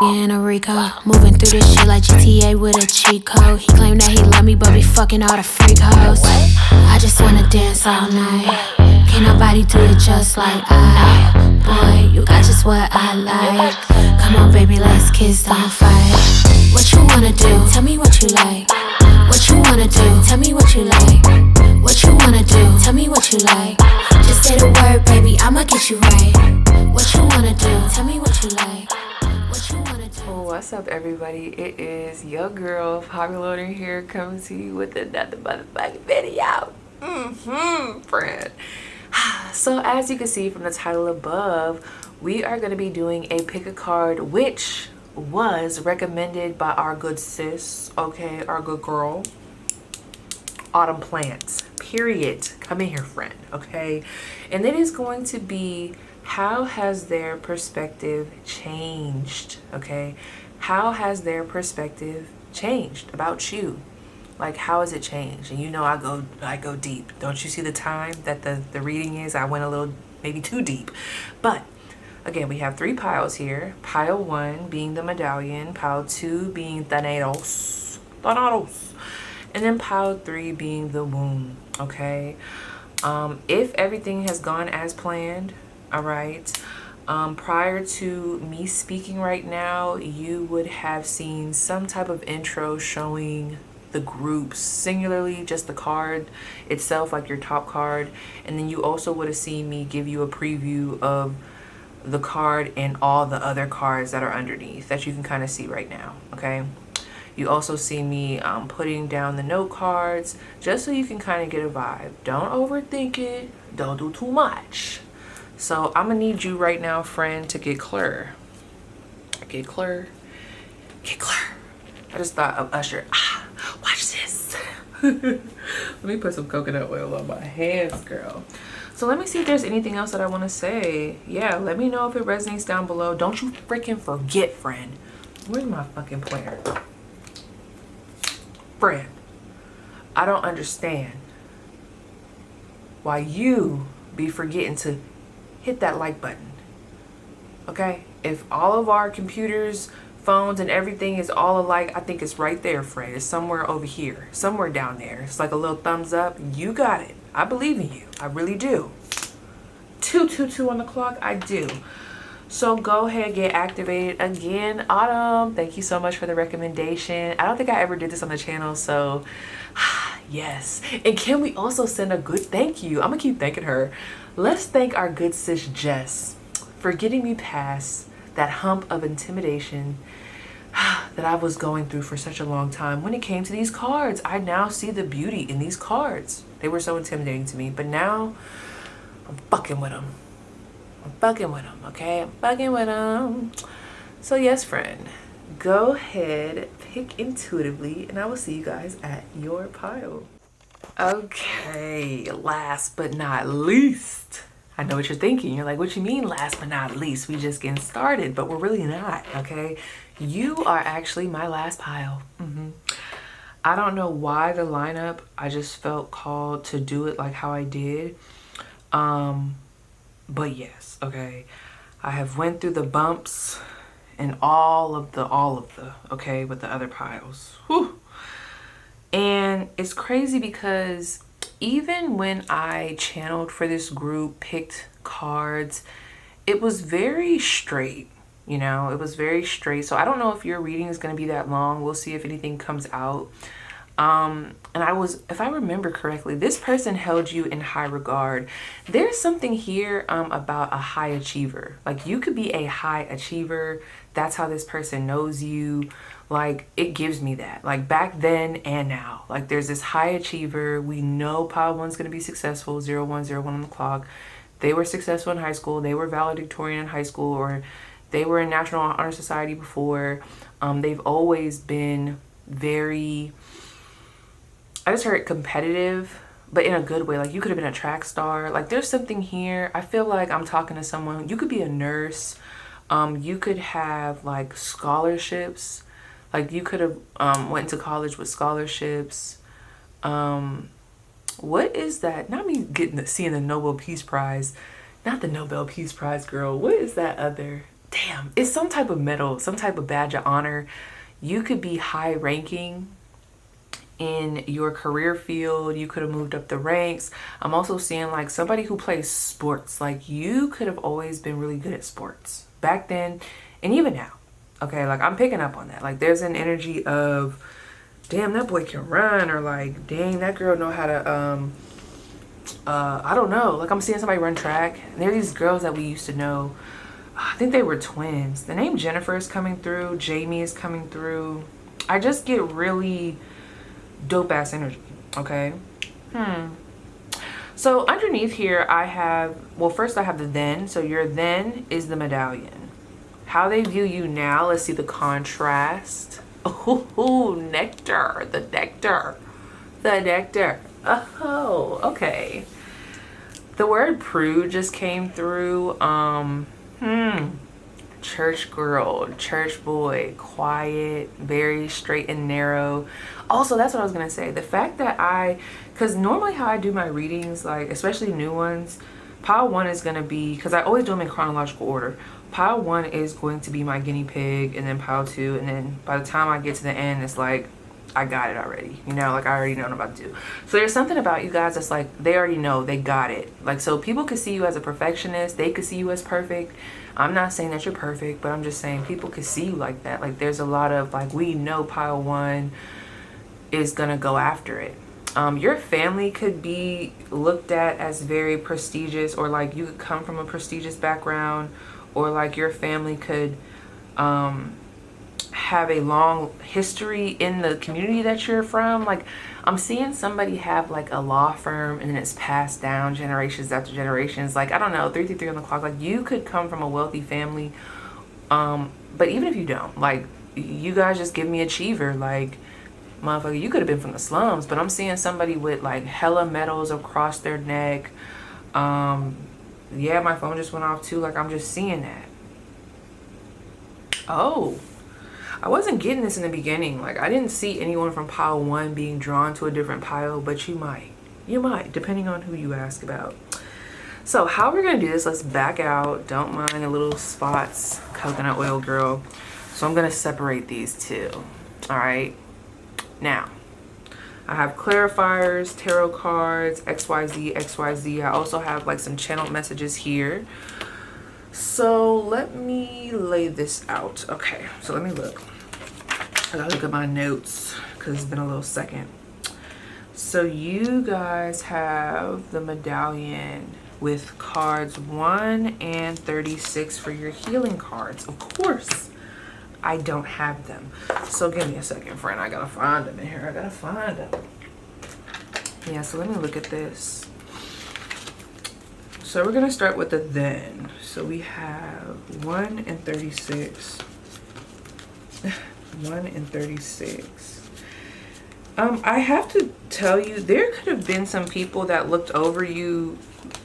in a Rico, moving through this shit like GTA with a cheat code. He claimed that he love me, but be fucking all the freak hoes. I just wanna dance all night. Can't nobody do it just like I. Boy, you got just what I like. Come on, baby, let's kiss, don't fight. What you wanna do? Tell me what you like. What you wanna do? Tell me what you like. What you wanna do? Tell me what you like. Just say the word, baby, I'ma get you right. What you wanna do? Tell me what you like. What's up, everybody? It is your girl Popular here, coming to you with another motherfucking video. Friend. So as you can see from the title above, we are going to be doing a pick a card, which was recommended by our good sis, okay, our good girl, Autumn Plants, period. Come in here, friend, okay? And it is going to be, how has their perspective changed, okay? How has their perspective changed about you? Like, how has it changed? And you know I go deep. Don't you see the time that the reading is? I went a little, maybe too deep. But again, we have 3 piles here. Pile 1 being the medallion, pile 2 being Thanatos, and then pile 3 being the womb, okay? If everything has gone as planned, all right, prior to me speaking right now, you would have seen some type of intro showing the groups, singularly just the card itself, like your top card, and then you also would have seen me give you a preview of the card and all the other cards that are underneath that you can kind of see right now, okay? You also see me putting down the note cards just so you can kind of get a vibe. Don't overthink it, don't do too much. So I'm gonna need you right now, friend, to get clear. Get clear. Get clear. I just thought of Usher. Watch this. Let me put some coconut oil on my hands, girl. So let me see if there's anything else that I want to say. Yeah, let me know if it resonates down below. Don't you freaking forget, friend. Where's my fucking planner? Friend, I don't understand why you be forgetting to hit that like button, okay? If all of our computers, phones, and everything is all alike, I think it's right there, friend. It's somewhere over here, somewhere down there. It's like a little thumbs up. You got it. I believe in you. I really do. 222 on the clock. I do. So go ahead, get activated. Again, Autumn, thank you so much for the recommendation. I don't think I ever did this on the channel, so yes. And can we also send a good thank you? I'm gonna keep thanking her. Let's thank our good sis Jess for getting me past that hump of intimidation that I was going through for such a long time when it came to these cards. I now see the beauty in these cards. They were so intimidating to me, but now I'm fucking with them. I'm fucking with them, okay? I'm fucking with them. So yes, friend, go ahead, pick intuitively, and I will see you guys at your pile. Okay, last but not least. I know what you're thinking. You're like, what you mean last but not least? We just getting started, but we're really not, okay? You are actually my last pile. I don't know why the lineup, I just felt called to do it like how I did. But yes, okay. I have went through the bumps and all of the, okay, with the other piles. Whew. And it's crazy because even when I channeled for this group, picked cards, it was very straight, you know, it was very straight. So I don't know if your reading is going to be that long. We'll see if anything comes out. And I was, if I remember correctly, this person held you in high regard. There's something here about a high achiever. Like, you could be a high achiever. That's how this person knows you. Like, it gives me that. Like, back then and now. Like, there's this high achiever. We know pile 1's going to be successful. 0101 on the clock. They were successful in high school. They were valedictorian in high school, or they were in National Honor Society before. They've always been very, I just heard competitive, but in a good way. Like, you could have been a track star. Like, there's something here. I feel like I'm talking to someone. You could be a nurse. You could have like scholarships. Like, you could have went to college with scholarships. What is that? Not me seeing the Nobel Peace Prize. Not the Nobel Peace Prize, girl. What is that other? Damn, damn, it's some type of medal, some type of badge of honor. You could be high ranking in your career field. You could have moved up the ranks. I'm also seeing like somebody who plays sports. Like you could have always been really good at sports back then and even now. Okay, like I'm picking up on that. Like there's an energy of, damn, that boy can run, or like, dang, that girl know how to I don't know, like I'm seeing somebody run track. And there are these girls that we used to know. I think they were twins. The name Jennifer is coming through. Jamie is coming through. I just get really dope ass energy. Okay. So underneath here I have, well, first I have the then. So your then is the medallion. How they view you now, let's see the contrast. Oh, nectar, the nectar, the nectar. Oh, okay. The word prude just came through. Church girl, church boy, quiet, very straight and narrow. Also, that's what I was gonna say. The fact that because normally how I do my readings, like especially new ones, pile 1 is gonna be, because I always do them in chronological order. Pile 1 is going to be my guinea pig, and then pile 2, and then by the time I get to the end, it's like I got it already, you know, like I already know what I'm about to do. So there's something about you guys that's like they already know, they got it. Like, so people could see you as a perfectionist, they could see you as perfect. I'm not saying that you're perfect, but I'm just saying people could see you like that. Like there's a lot of like, we know pile 1 is gonna go after it. Your family could be looked at as very prestigious, or like you could come from a prestigious background, or like your family could have a long history in the community that you're from. Like I'm seeing somebody have like a law firm, and then it's passed down generations after generations. Like I don't know, 333 on the clock. Like you could come from a wealthy family, but even if you don't, like you guys just give me achiever. Like motherfucker, you could have been from the slums, but I'm seeing somebody with like hella medals across their neck. Yeah, my phone just went off too. Like I'm just seeing that. Oh, I wasn't getting this in the beginning. Like I didn't see anyone from pile 1 being drawn to a different pile, but you might, depending on who you ask about. So how we're gonna do this, let's back out. Don't mind the little spots, coconut oil girl. So I'm gonna separate these two. All right, now I have clarifiers, tarot cards, XYZ, XYZ. I also have like some channeled messages here. So let me lay this out. Okay, so let me look. I gotta look at my notes because it's been a little second. So you guys have the medallion with cards 1 and 36 for your healing cards. Of course, I don't have them. So give me a second, friend. I gotta find them in here. I gotta find them. Yeah, so let me look at this. So we're gonna start with the then. So we have 1 and 36. 1 and 36. I have to tell you, there could have been some people that looked over you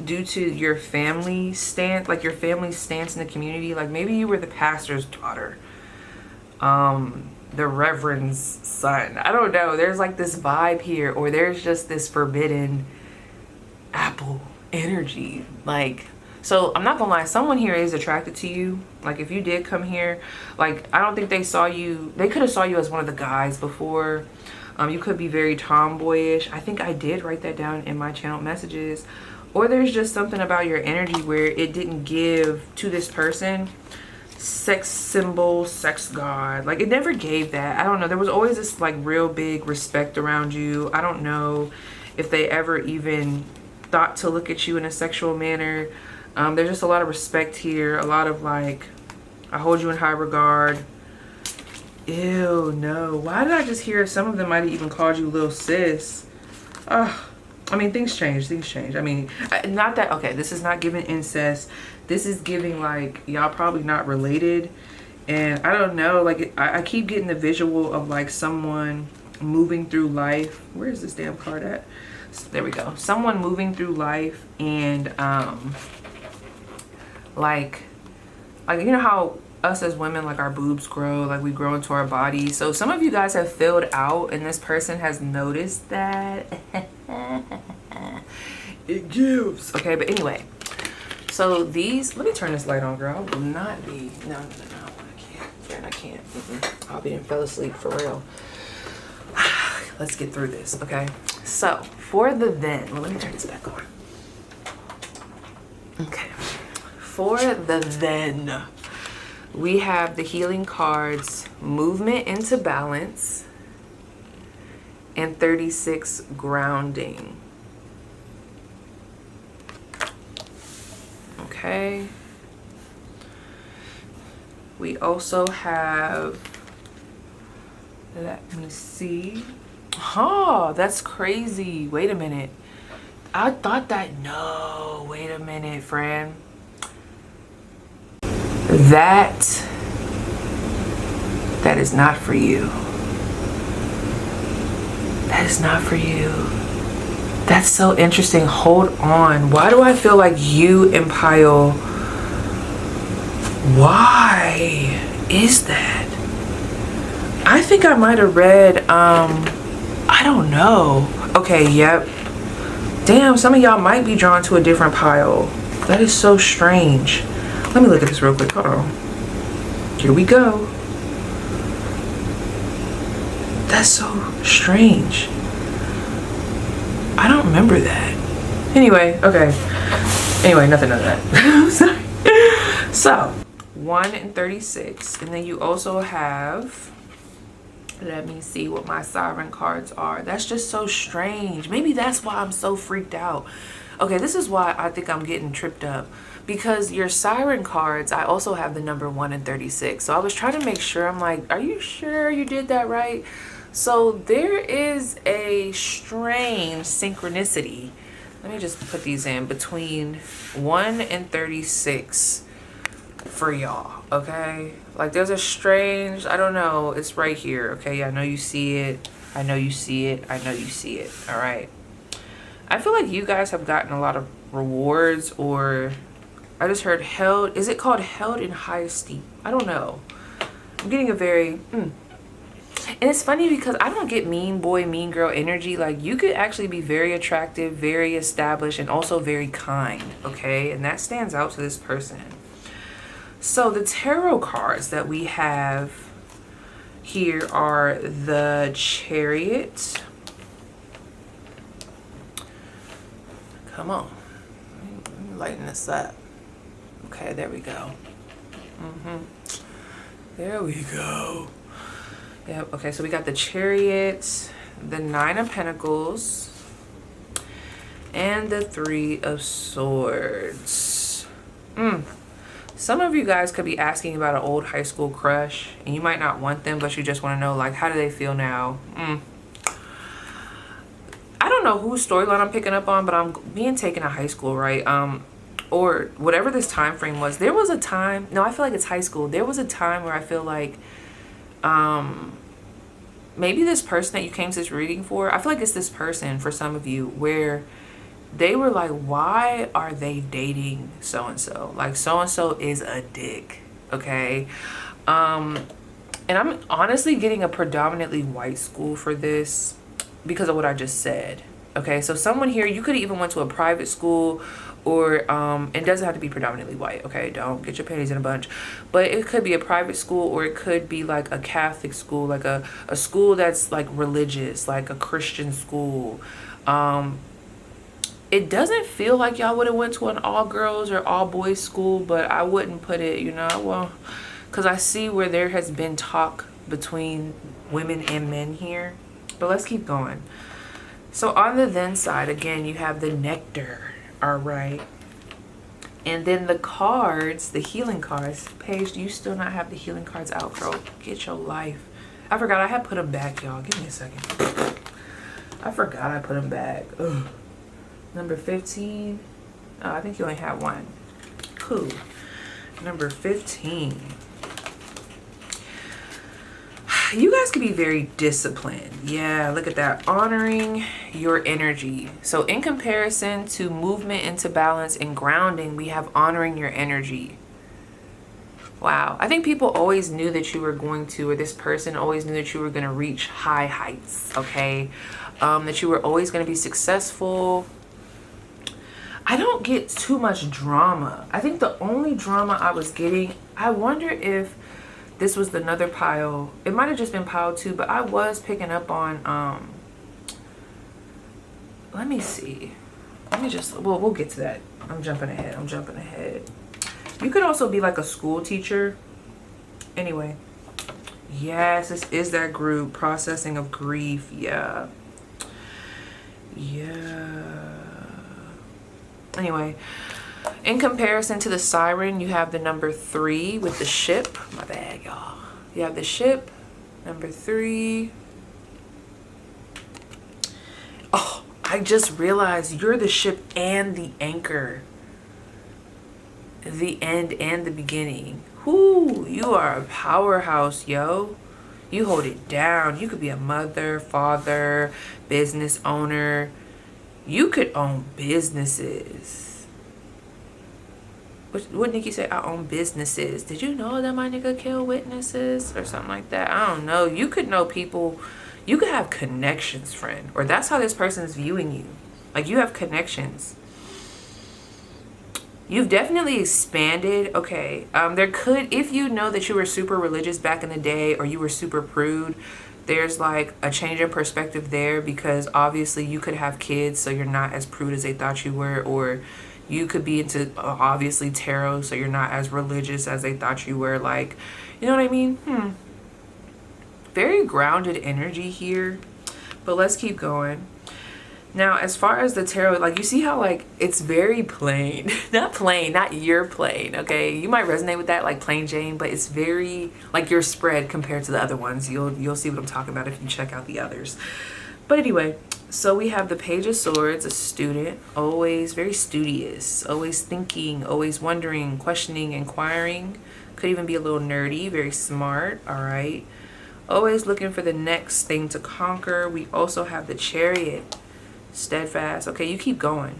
due to your family stance, like your family stance in the community. Like maybe you were the pastor's daughter, the reverend's son. I don't know. There's like this vibe here, or there's just this forbidden apple energy. Like, so I'm not gonna lie, someone here is attracted to you. Like if you did come here, like I don't think they saw you, they could have saw you as one of the guys before. You could be very tomboyish. I think I did write that down in my channel messages. Or there's just something about your energy where it didn't give to this person sex symbol, sex god. Like it never gave that. I don't know. There was always this like real big respect around you. I don't know if they ever even thought to look at you in a sexual manner. There's just a lot of respect here. A lot of like, I hold you in high regard. Ew, no. Why did I just hear some of them might have even called you little sis? I mean, things change. Things change. I mean, not that, okay, this is not giving incest. This is giving like, y'all probably not related. And I don't know, like I keep getting the visual of like someone moving through life. Where is this damn card at? There we go. Someone moving through life and like you know how us as women, like our boobs grow, like we grow into our body. So some of you guys have filled out and this person has noticed that. It gives. Okay, but anyway, So these, let me turn this light on, girl. I will not be, no, I can't. I'll be and fell asleep for real. Let's get through this, okay? So for the then, well, let me turn this back on. Okay, for the then, we have the healing cards, movement into balance, and 36 grounding. Okay. We also have, let me see. Oh, that's crazy. Wait a minute. I thought that, no, wait a minute, friend. That is not for you. That is not for you. That's so interesting. Hold on. Why do I feel like you and Pyle, why is that? I think I might have read, I don't know. Okay, yep. Damn, some of y'all might be drawn to a different Pyle. That is so strange. Let me look at this real quick. Hold on. Here we go. That's so strange. I don't remember that. Anyway, okay. Anyway, nothing of that. I'm sorry. So, 1 and 36. And then you also have, let me see what my siren cards are. That's just so strange. Maybe that's why I'm so freaked out. Okay, this is why I think I'm getting tripped up. Because your siren cards, I also have the number 1 and 36. So I was trying to make sure. I'm like, are you sure you did that right? So there is a strange synchronicity. Let me just put these in between 1 and 36 for y'all, okay? Like there's a strange, I don't know, it's right here, okay? I know you see it. I know you see it. I know you see it, all right? I feel like you guys have gotten a lot of rewards, or I just heard held, is it called held in high esteem? I don't know. I'm getting a very, And it's funny because I don't get mean boy, mean girl energy. Like you could actually be very attractive, very established, and also very kind, okay? And that stands out to this person. So the tarot cards that we have here are the Chariot. Come on. Let me lighten this up. Okay, there we go. There we go. Yep, okay, so we got the Chariot, the 9 of Pentacles, and the 3 of Swords. Some of you guys could be asking about an old high school crush, and you might not want them, but you just want to know, like, how do they feel now? I don't know whose storyline I'm picking up on, but I'm being taken to high school, right? Or whatever this time frame was. There was a time, no, I feel like it's high school. There was a time where I feel like, maybe this person that you came to this reading for, I feel like it's this person for some of you where they were like, why are they dating so-and-so? Like so-and-so is a dick, okay? And I'm honestly getting a predominantly white school for this because of what I just said, okay? So someone here, you could have even went to a private school, or it doesn't have to be predominantly white, okay? Don't get your panties in a bunch. But it could be a private school, or it could be like a Catholic school, like a school that's like religious, like a Christian school. It doesn't feel like y'all would have went to an all girls or all boys school, but I wouldn't put it, you know, well, because I see where there has been talk between women and men here. But let's keep going. So on the then side, again, you have the Nectar. All right. And then the cards, the healing cards. Paige, do you still not have the healing cards out, girl? Get your life. I forgot I had put them back, y'all. Give me a second. I forgot I put them back. Ugh. Number 15. Oh, I think you only have one. Cool. Number 15. You guys can be very disciplined. Yeah, look at that. Honoring your energy. So in comparison to movement into balance and grounding, we have honoring your energy. Wow. I think people always knew that you were going to, or this person always knew that you were going to reach high heights, okay? That you were always going to be successful. I don't get too much drama. I think the only drama I was getting, I wonder if this was another pile. It might have just been pile 2, but I was picking up on, let me see. Let me just, well, we'll get to that. I'm jumping ahead. You could also be like a school teacher. Anyway. Yes, this is that group. Processing of grief. Yeah. Anyway, in comparison to the siren, you have the number 3 with the ship. My bad, y'all. You have the ship, number 3. Oh, I just realized you're the ship and the anchor. The end and the beginning. Whoo, you are a powerhouse, yo. You hold it down. You could be a mother, father, business owner. You could own businesses. What Nikki say? I own businesses. Did you know that my nigga kill witnesses or something like that? I don't know. You could know people. You could have connections, friend. Or that's how this person is viewing you. Like, you have connections. You've definitely expanded. Okay. There could, if you know that you were super religious back in the day or you were super prude, there's like a change in perspective there, because obviously you could have kids so you're not as prude as they thought you were, or you could be into obviously tarot so you're not as religious as they thought you were. Like, you know what I mean? Very grounded energy here, but let's keep going. Now, as far as the tarot, like, you see how, like, it's very plain. Not plain, not your plain, okay? You might resonate with that, like, plain Jane, but it's very, like, your spread compared to the other ones. You'll see what I'm talking about if you check out the others. But anyway, so we have the Page of Swords, a student, always very studious, always thinking, always wondering, questioning, inquiring. Could even be a little nerdy, very smart, all right? Always looking for the next thing to conquer. We also have the Chariot. Steadfast. Okay, you keep going.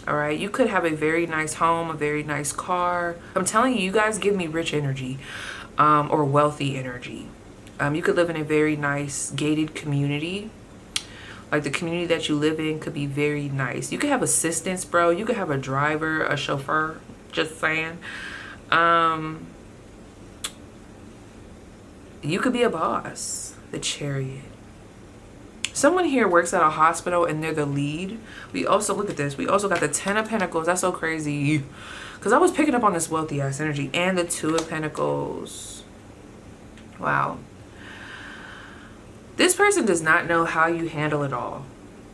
All right, you could have a very nice home, a very nice car. I'm telling you, you guys give me rich energy, or wealthy energy. You could live in a very nice gated community. Like, the community that you live in could be very nice. You could have assistants, bro. You could have a driver, a chauffeur. Just saying. You could be a boss. The Chariot. Someone here works at a hospital and they're the lead. We also, look at this, we also got the 10 of Pentacles. That's so crazy, because I was picking up on this wealthy ass energy, and the 2 of Pentacles. Wow. This person does not know how you handle it all.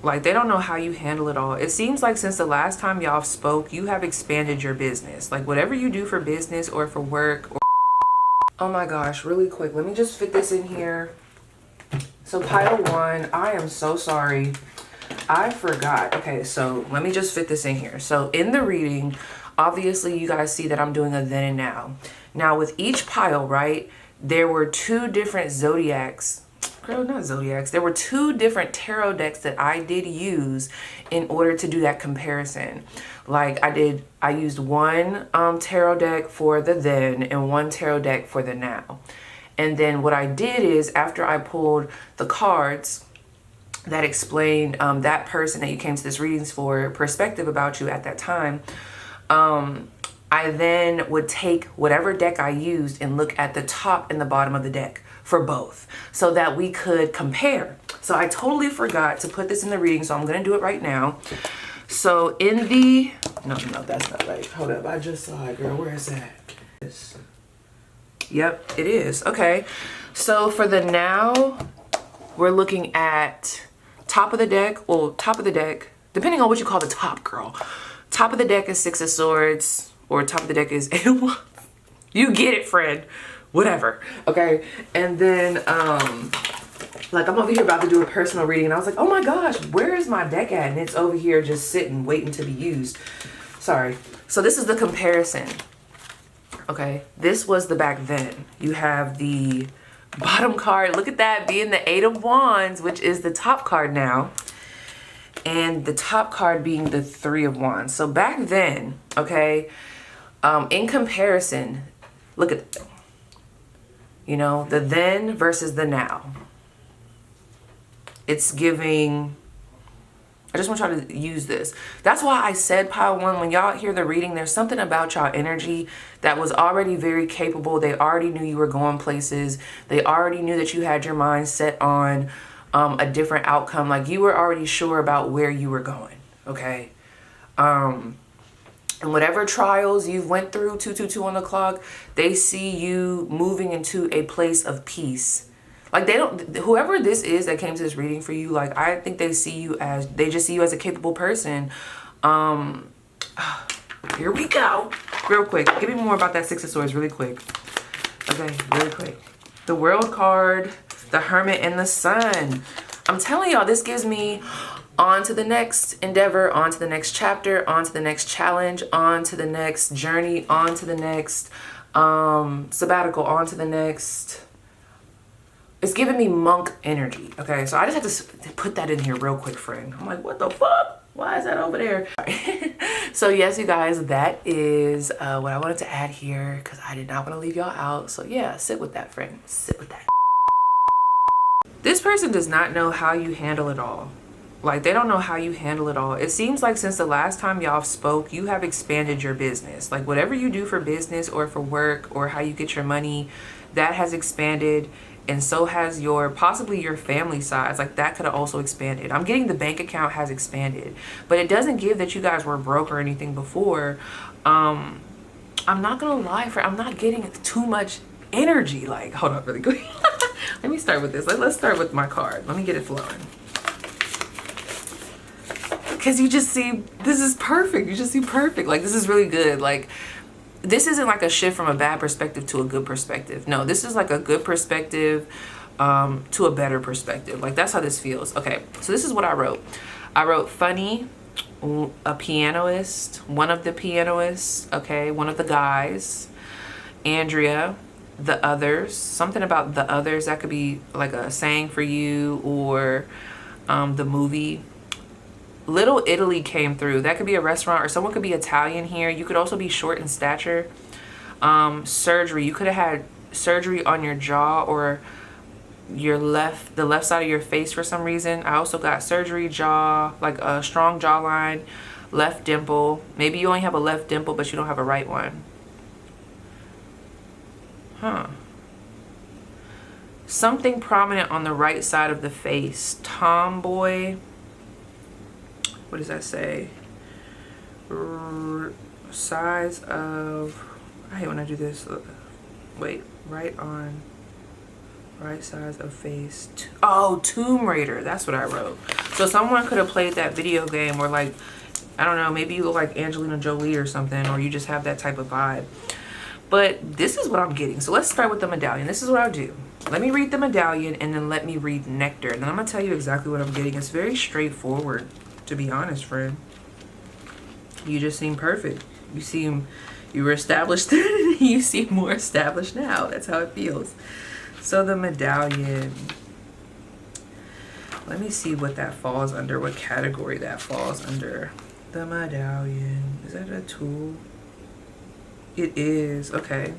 Like, they don't know how you handle it all. It seems like since the last time y'all spoke, you have expanded your business. Like, whatever you do for business or for work or... Oh my gosh, really quick, let me just fit this in here. So pile 1, I am so sorry. I forgot. Okay, so let me just fit this in here. So in the reading, obviously you guys see that I'm doing a then and now. Now with each pile, right, there were 2 different zodiacs. Girl, not zodiacs. There were 2 different tarot decks that I did use in order to do that comparison. Like, I used one tarot deck for the then and one tarot deck for the now. And then what I did is, after I pulled the cards that explained that person that you came to this readings for, perspective about you at that time, I then would take whatever deck I used and look at the top and the bottom of the deck for both, so that we could compare. So I totally forgot to put this in the reading, so I'm going to do it right now. So in the... No, that's not right. Hold up. I just saw it, girl. Where is that? This. Yep, it is. Okay, so for the now, we're looking at top of the deck. Well, top of the deck, depending on what you call the top, girl. Top of the deck is 6 of Swords, or top of the deck is 8 of Wands. You get it, friend. Whatever. Okay, and then like, I'm over here about to do a personal reading, and I was like, oh my gosh, where is my deck at? And it's over here just sitting, waiting to be used. Sorry. So this is the comparison. Okay, this was the back then. You have the bottom card. Look at that, being the 8 of Wands, which is the top card now. And the top card being the 3 of Wands. So back then, okay, in comparison, look at the, you know, the then versus the now. It's giving I just want y'all to use this. That's why I said pile 1, when y'all hear the reading, there's something about y'all energy that was already very capable. They already knew you were going places. They already knew that you had your mind set on a different outcome. Like you were already sure about where you were going, okay? And whatever trials you've went through, 222 on the clock, they see you moving into a place of peace. Like they don't, whoever this is that came to this reading for you, like I think they see you as, they just see you as a capable person. Here we go. Real quick. Give me more about that Six of Swords really quick. Okay, really quick. The World card, the Hermit, and the Sun. I'm telling y'all, this gives me on to the next endeavor, on to the next chapter, on to the next challenge, on to the next journey, on to the next sabbatical, on to the next. It's giving me monk energy, okay? So I just had to put that in here real quick, friend. I'm like, what the fuck? Why is that over there? So yes, you guys, that is what I wanted to add here because I did not want to leave y'all out. So yeah, sit with that, friend. Sit with that. This person does not know how you handle it all. Like, they don't know how you handle it all. It seems like since the last time y'all spoke, you have expanded your business. Like, whatever you do for business or for work or how you get your money, that has expanded. And so has your, possibly your family size. Like, that could have also expanded. I'm getting the bank account has expanded. But it doesn't give that you guys were broke or anything before. I'm not going to lie, I'm not getting too much energy. Like, hold on really quick. Let me start with this. Let's start with my card. Let me get it flowing. Because you just see, this is perfect. You just see perfect. Like, this is really good. Like, this isn't like a shift from a bad perspective to a good perspective. No, this is like a good perspective to a better perspective. Like, that's how this feels. Okay, so this is what I wrote. I wrote funny, a pianist, one of the pianists, okay, one of the guys, Andrea, the others, something about the others. That could be like a saying for you or the movie. Little Italy came through. That could be a restaurant, or someone could be Italian here. You could also be short in stature. Surgery. You could have had surgery on your jaw or your the left side of your face for some reason. I also got surgery, jaw, like a strong jawline, left dimple. Maybe you only have a left dimple, but you don't have a right one. Huh. Something prominent on the right side of the face. Tomboy. What does that say? Size of, I hate when I do this. Wait, right size of face. Oh, Tomb Raider. That's what I wrote. So someone could have played that video game, or like, I don't know, maybe you look like Angelina Jolie or something, or you just have that type of vibe. But this is what I'm getting. So let's start with the medallion. This is what I'll do. Let me read the medallion and then let me read nectar. And then I'm going to tell you exactly what I'm getting. It's very straightforward. To be honest, friend, you just seem perfect. You were established then, you seem more established now. That's how it feels. So the medallion, let me see what that falls under, what category that falls under. The medallion, is that a tool? It is, okay.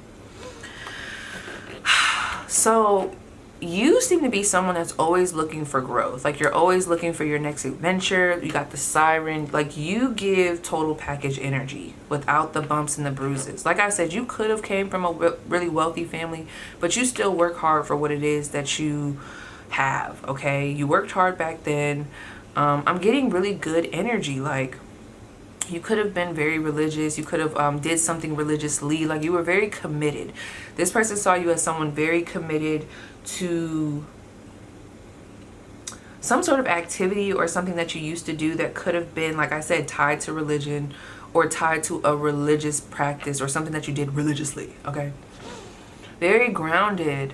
So you seem to be someone that's always looking for growth. Like, you're always looking for your next adventure. You got the siren. Like, you give total package energy without the bumps and the bruises. Like I said, you could have came from a really wealthy family, but you still work hard for what it is that you have, okay? You worked hard back then. I'm getting really good energy. Like, you could have been very religious. You could have did something religiously. Like, you were very committed. This person saw you as someone very committed to some sort of activity or something that you used to do that could have been, like I said, tied to religion or tied to a religious practice or something that you did religiously, okay? Very grounded,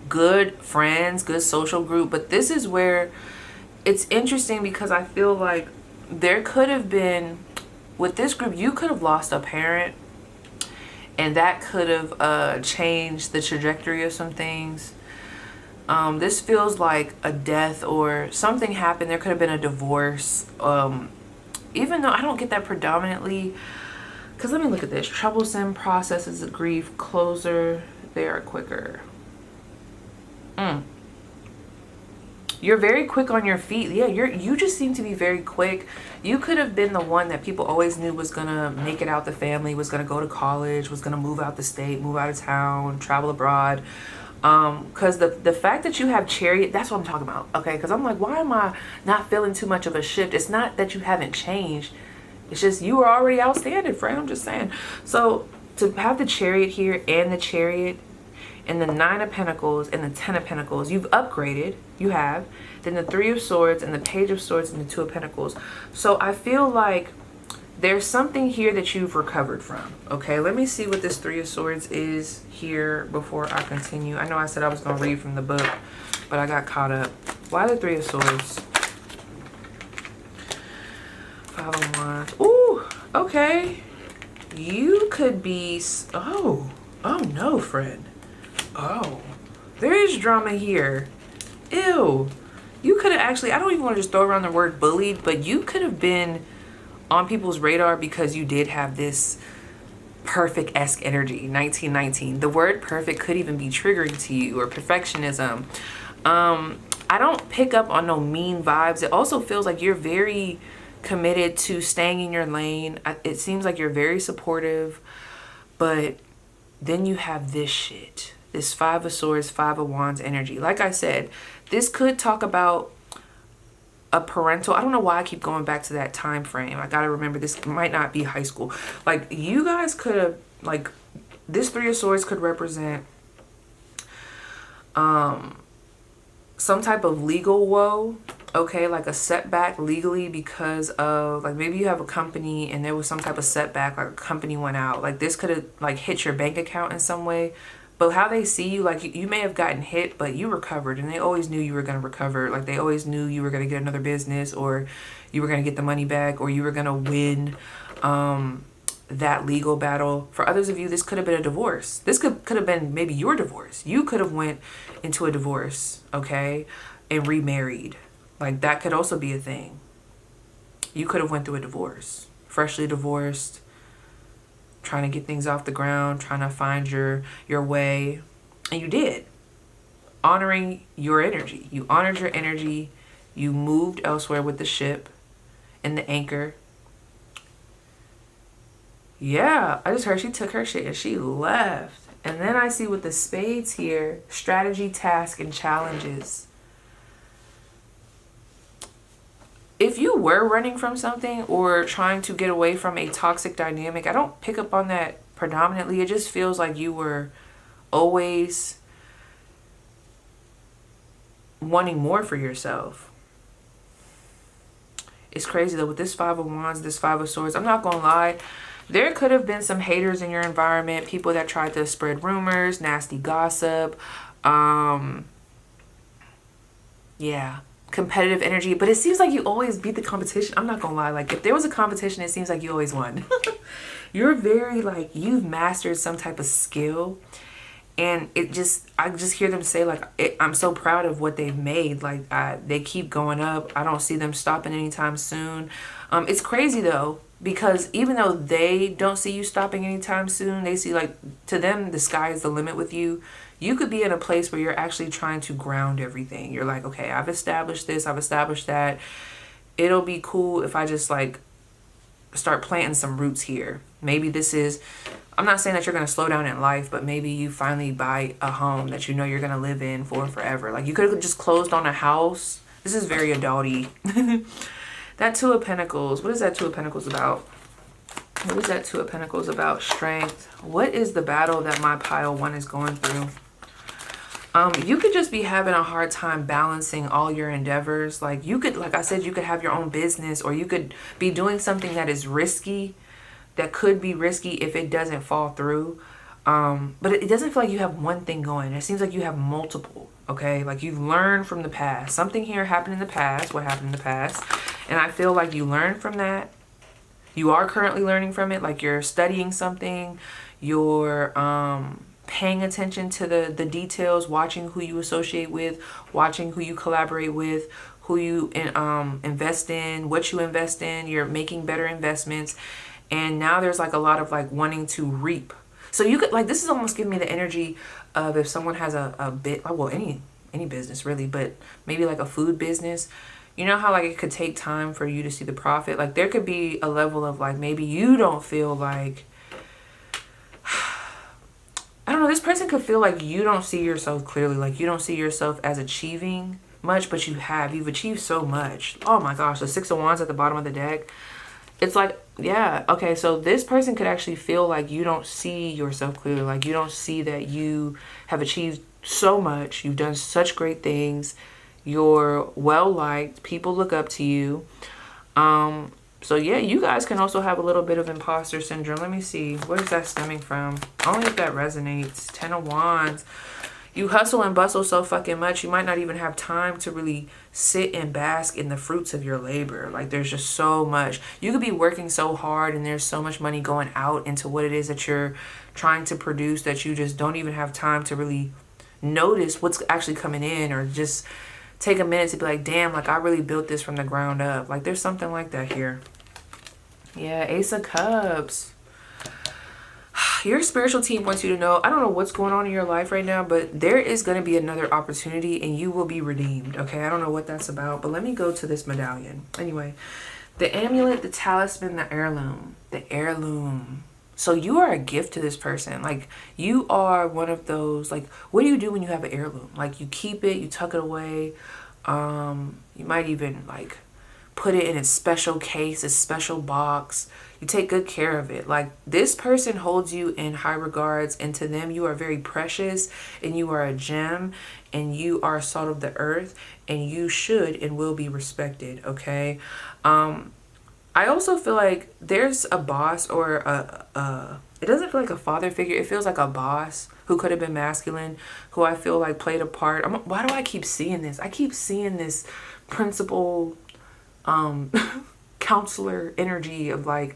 good friends, good social group. But this is where it's interesting, because I feel like there could have been, with this group, you could have lost a parent, and that could have changed the trajectory of some things. This feels like a death or something happened. There could have been a divorce. Even though I don't get that predominantly, because let me look at this. Troublesome processes of grief, closer, they are quicker. You're very quick on your feet. Yeah, you just seem to be very quick. You could have been the one that people always knew was gonna make it out the family, was gonna go to college, was gonna move out the state, move out of town, travel abroad. Because the fact that you have Chariot, that's what I'm talking about. Okay, because I'm like, why am I not feeling too much of a shift? It's not that you haven't changed. It's just you were already outstanding, friend. I'm just saying. So to have the Chariot here and the Chariot and the 9 of Pentacles and the 10 of Pentacles, you've upgraded. You have. Then the 3 of Swords and the Page of Swords and the 2 of Pentacles. So I feel like there's something here that you've recovered from. Okay, let me see what this 3 of Swords is here before I continue. I know I said I was going to read from the book, but I got caught up. Why the 3 of Swords? 5 of Wands. Ooh, okay. You could be... Oh no, friend. Oh, there is drama here. Ew. You could have actually... I don't even want to just throw around the word bullied, but you could have been on people's radar because you did have this perfect-esque energy. 1919. The word perfect could even be triggering to you, or perfectionism. I don't pick up on no mean vibes. It also feels like you're very committed to staying in your lane. It seems like you're very supportive, but then you have this shit. This 5 of Swords, 5 of Wands energy. Like I said, this could talk about a parental... I don't know why I keep going back to that time frame. I gotta remember this might not be high school. Like, you guys could have... Like, this 3 of Swords could represent some type of legal woe. Okay, like a setback legally because of... Like, maybe you have a company and there was some type of setback. Like, a company went out. Like, this could have, like, hit your bank account in some way. But how they see you, like, you may have gotten hit, but you recovered. And they always knew you were going to recover. Like, they always knew you were going to get another business, or you were going to get the money back, or you were going to win that legal battle. For others of you, this could have been a divorce. This could have been maybe your divorce. You could have went into a divorce, okay, and remarried. Like, that could also be a thing. You could have went through a divorce. Freshly divorced. Trying to get things off the ground, trying to find your way, and you did. Honoring your energy. You honored your energy. You moved elsewhere with the ship and the anchor. Yeah, I just heard she took her shit and she left. And then I see with the spades here, strategy, task, and challenges. If you were running from something or trying to get away from a toxic dynamic, I don't pick up on that predominantly. It just feels like you were always wanting more for yourself. It's crazy though, with this 5 of Wands, this 5 of Swords, I'm not gonna lie, there could have been some haters in your environment, people that tried to spread rumors, nasty gossip, yeah, competitive energy. But it seems like you always beat the competition. I'm not gonna lie, like, if there was a competition, it seems like you always won. You're very, like, you've mastered some type of skill, and I just hear them say, like, I'm so proud of what they've made. Like, they keep going up. I don't see them stopping anytime soon. It's crazy though, because even though they don't see you stopping anytime soon, they see, like, to them the sky is the limit with you. You could be in a place where you're actually trying to ground everything. You're like, okay, I've established this, I've established that. It'll be cool if I just, like, start planting some roots here. Maybe this is, I'm not saying that you're going to slow down in life, but maybe you finally buy a home that you know you're going to live in for forever. Like, you could have just closed on a house. This is very adulty. That 2 of Pentacles, what is that 2 of Pentacles about? What is that 2 of Pentacles about? Strength. What is the battle that my pile 1 is going through? You could just be having a hard time balancing all your endeavors. Like, you could, like I said, you could have your own business, or you could be doing something that is risky, that could be risky if it doesn't fall through. But it doesn't feel like you have one thing going. It seems like you have multiple, okay? Like, you've learned from the past. Something here happened in the past, what happened in the past. And I feel like you learned from that. You are currently learning from it. Like, you're studying something. You're paying attention to the details, watching who you associate with, watching who you collaborate with, who you invest in, what you invest in. You're making better investments. And now there's, like, a lot of, like, wanting to reap. So you could, like, this is almost giving me the energy of if someone has a bit, well, any business really, but maybe like a food business. You know how like it could take time for you to see the profit? Like there could be a level of like, maybe you don't feel like, I don't know, this person could feel like you don't see yourself clearly. Like you don't see yourself as achieving much, but you've achieved so much. Oh my gosh, the 6 of Wands at the bottom of the deck. It's like, yeah, okay, so this person could actually feel like you don't see yourself clearly. Like you don't see that you have achieved so much. You've done such great things. You're well liked. People look up to you. So yeah, you guys can also have a little bit of imposter syndrome. Let me see. Where is that stemming from? Only if that resonates. 10 of Wands. You hustle and bustle so fucking much, you might not even have time to really sit and bask in the fruits of your labor. Like there's just so much. You could be working so hard and there's so much money going out into what it is that you're trying to produce that you just don't even have time to really notice what's actually coming in, or just take a minute to be like, damn, like I really built this from the ground up. Like there's something like that here. Yeah, Ace of Cups. Your spiritual team wants you to know, I don't know what's going on in your life right now, but there is going to be another opportunity and you will be redeemed. Okay, I don't know what that's about, but let me go to this medallion. Anyway, the amulet, the talisman, the heirloom. The heirloom. So you are a gift to this person. Like you are one of those, like, what do you do when you have an heirloom? Like you keep it, you tuck it away. You might even like put it in a special case, a special box. You take good care of it. Like this person holds you in high regards, and to them you are very precious, and you are a gem, and you are salt of the earth, and you should and will be respected. Okay. I also feel like there's a boss or it doesn't feel like a father figure. It feels like a boss who could have been masculine, who I feel like played a part. Why do I keep seeing this? I keep seeing this principal, counselor energy of like,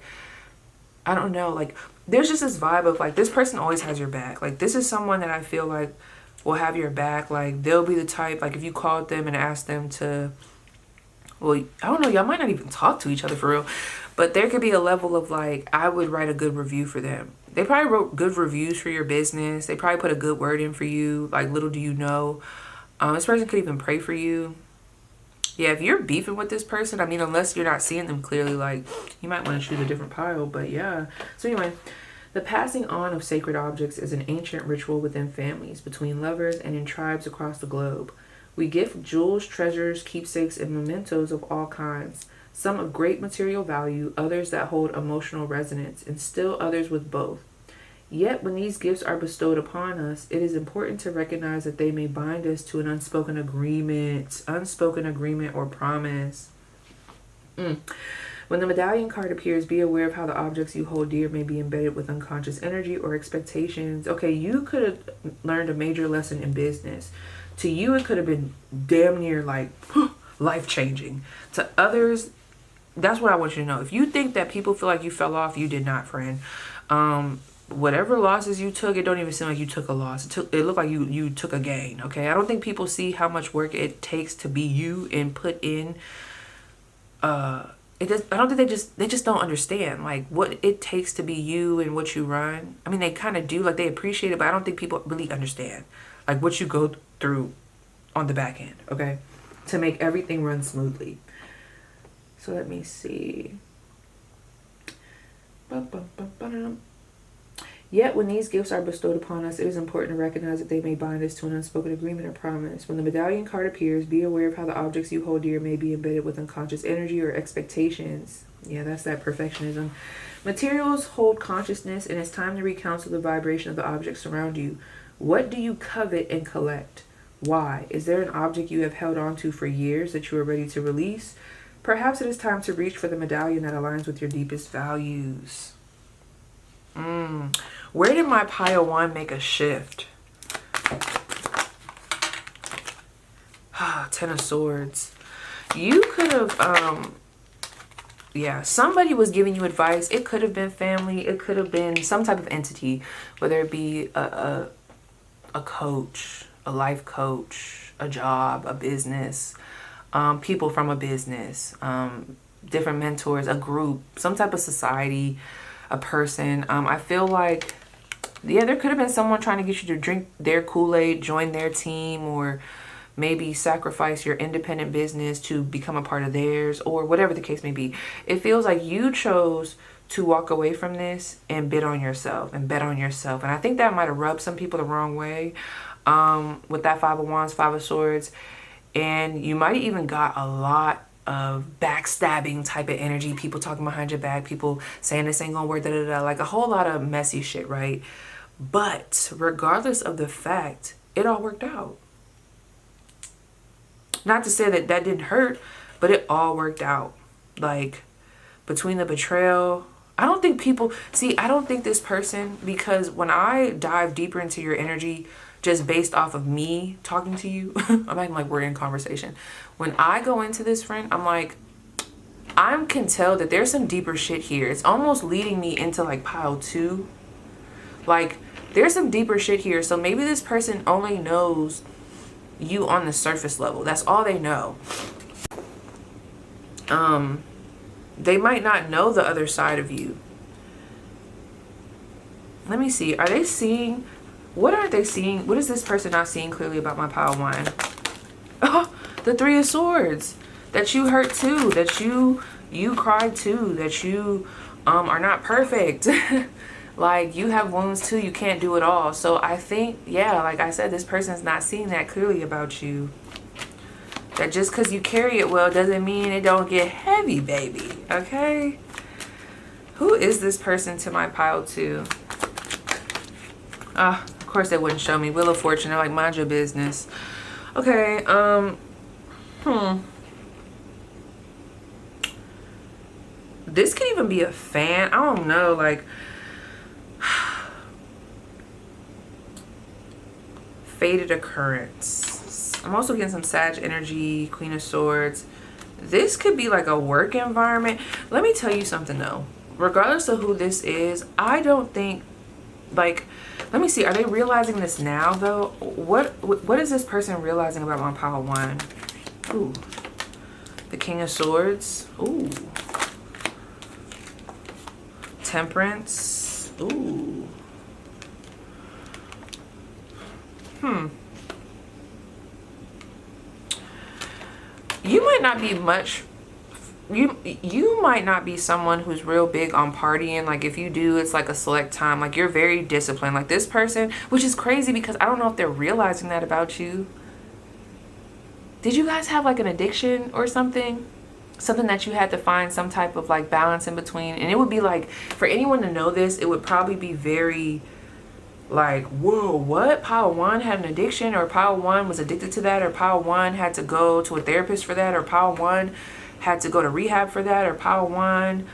I don't know, like there's just this vibe of like, this person always has your back. Like this is someone that I feel like will have your back. Like they'll be the type, like if you called them and asked them to, well, I don't know, y'all might not even talk to each other for real, but there could be a level of like, I would write a good review for them. They probably wrote good reviews for your business. They probably put a good word in for you. Like little do you know, this person could even pray for you. Yeah, if you're beefing with this person, I mean, unless you're not seeing them clearly, like you might want to choose a different pile, but yeah. So anyway, the passing on of sacred objects is an ancient ritual within families, between lovers, and in tribes across the globe. We gift jewels, treasures, keepsakes, and mementos of all kinds, some of great material value, others that hold emotional resonance, and still others with both. Yet when these gifts are bestowed upon us, it is important to recognize that they may bind us to an unspoken agreement or promise. When the medallion card appears, be aware of how the objects you hold dear may be embedded with unconscious energy or expectations. Okay, you could have learned a major lesson in business. To you, it could have been damn near like life-changing. To others, that's what I want you to know. If you think that people feel like you fell off, you did not, friend. Whatever losses you took, it don't even seem like you took a loss. It looked like you took a gain. Okay, I don't think people see how much work it takes to be you and put in. I don't think they just don't understand like what it takes to be you and what you run. I mean, they kind of do, like they appreciate it, but I don't think people really understand like what you go through on the back end, okay, to make everything run smoothly. So let me see. Yet when these gifts are bestowed upon us, it is important to recognize that they may bind us to an unspoken agreement or promise. When the medallion card appears, be aware of how the objects you hold dear may be embedded with unconscious energy or expectations. Yeah, that's that perfectionism. Materials hold consciousness, and it's time to recounsel the vibration of the objects around you. What do you covet and collect? Why? Is there an object you have held on to for years that you are ready to release? Perhaps it is time to reach for the medallion that aligns with your deepest values. Where did my pile 1 make a shift? 10 of Swords. You could have, yeah, somebody was giving you advice. It could have been family. It could have been some type of entity, whether it be a coach, a life coach, a job, a business, people from a business, different mentors, a group, some type of society, a person. I feel like, yeah, there could have been someone trying to get you to drink their Kool-Aid, join their team, or maybe sacrifice your independent business to become a part of theirs, or whatever the case may be. It feels like you chose to walk away from this and bet on yourself and bet on yourself. And I think that might have rubbed some people the wrong way with that Five of Wands, Five of Swords. And you might even got a lot of backstabbing type of energy, people talking behind your back, people saying this ain't gonna work, like a whole lot of messy shit, right? But regardless of the fact, it all worked out. Not to say that that didn't hurt, but it all worked out. Like, between the betrayal, I don't think people, see, I don't think this person, because when I dive deeper into your energy, just based off of me talking to you, I'm acting like we're in conversation. When I go into this, friend, I'm like, I can tell that there's some deeper shit here. It's almost leading me into like pile 2. Like, there's some deeper shit here. So maybe this person only knows you on the surface level. That's all they know. They might not know the other side of you. Let me see. Are they seeing? What aren't they seeing? What is this person not seeing clearly about my pile 1? Oh, the Three of Swords. That you hurt too. That you cried too. That you are not perfect. Like, you have wounds too. You can't do it all. So I think, yeah, like I said, this person's not seeing that clearly about you. That just because you carry it well doesn't mean it don't get heavy, baby. Okay? Who is this person to my pile 2? Of course they wouldn't show me. Wheel of Fortune. They're like, mind your business. Okay. This could even be a fan. I don't know. Like, faded occurrence. I'm also getting some Sag energy, Queen of Swords. This could be like a work environment. Let me tell you something though. Regardless of who this is, I don't think, like, let me see. Are they realizing this now though? What is this person realizing about my pile 1? Ooh, the King of Swords. Ooh, Temperance. Ooh. You might not be much, you might not be someone who's real big on partying. Like, if you do, it's like a select time. Like, you're very disciplined. Like, this person, which is crazy because I don't know if they're realizing that about you. Did you guys have like an addiction or something? Something that you had to find some type of like balance in between. And it would be like, for anyone to know this, it would probably be very like, whoa, what? Pile 1 had an addiction, or Pile 1 was addicted to that, or Pile 1 had to go to a therapist for that, or Pile 1 had to go to rehab for that, or Pile 1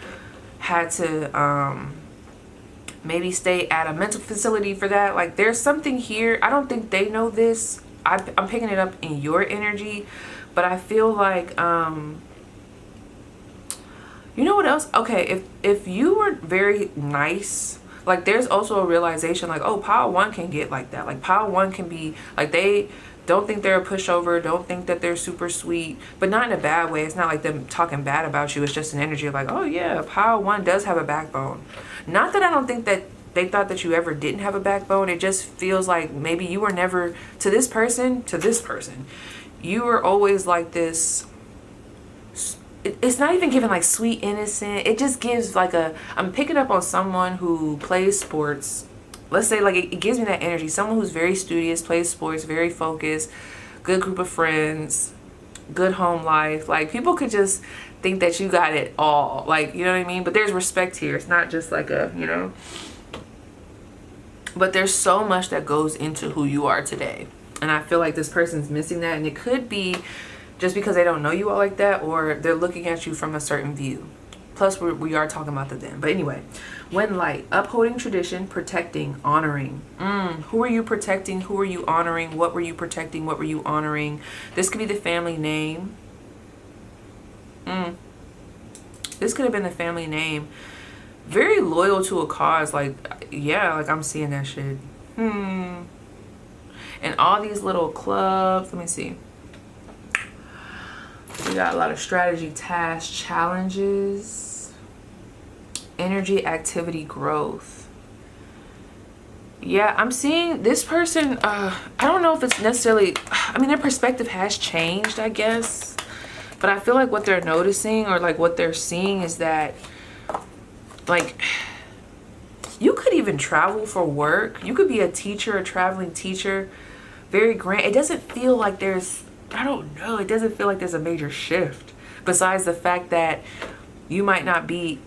had to maybe stay at a mental facility for that. Like, there's something here. I don't think they know this. I'm picking it up in your energy, but I feel like, you know what else? Okay, if you were very nice, like, there's also a realization like, oh, pile 1 can get like that. Like, pile 1 can be like, they don't think they're a pushover, don't think that they're super sweet, but not in a bad way. It's not like them talking bad about you. It's just an energy of like, oh yeah, pile 1 does have a backbone. Not that I don't think that they thought that you ever didn't have a backbone. It just feels like maybe you were never, to this person, you were always like this. It's not even giving like sweet innocent. It just gives like a, I'm picking up on someone who plays sports. Let's say like it gives me that energy. Someone who's very studious, plays sports, very focused, good group of friends, good home life. Like, people could just think that you got it all. Like, you know what I mean? But there's respect here. It's not just like a, you know. But there's so much that goes into who you are today. And I feel like this person's missing that. And it could be just because they don't know you all like that, or they're looking at you from a certain view. Plus, we are talking about the them. But anyway, when light, upholding tradition, protecting, honoring. Who are you protecting? Who are you honoring? What were you protecting? What were you honoring? This could be the family name. This could have been the family name. Very loyal to a cause. Like, yeah, like I'm seeing that shit. And all these little clubs. Let me see. We got a lot of strategy, tasks, challenges, energy, activity, growth. Yeah, I'm seeing this person, I don't know if it's necessarily, I mean, their perspective has changed, I guess. But I feel like what they're noticing or like what they're seeing is that, like, you could even travel for work. You could be a teacher, a traveling teacher, very grand. It doesn't feel like there's, I don't know, it doesn't feel like there's a major shift. Besides the fact that you might not be,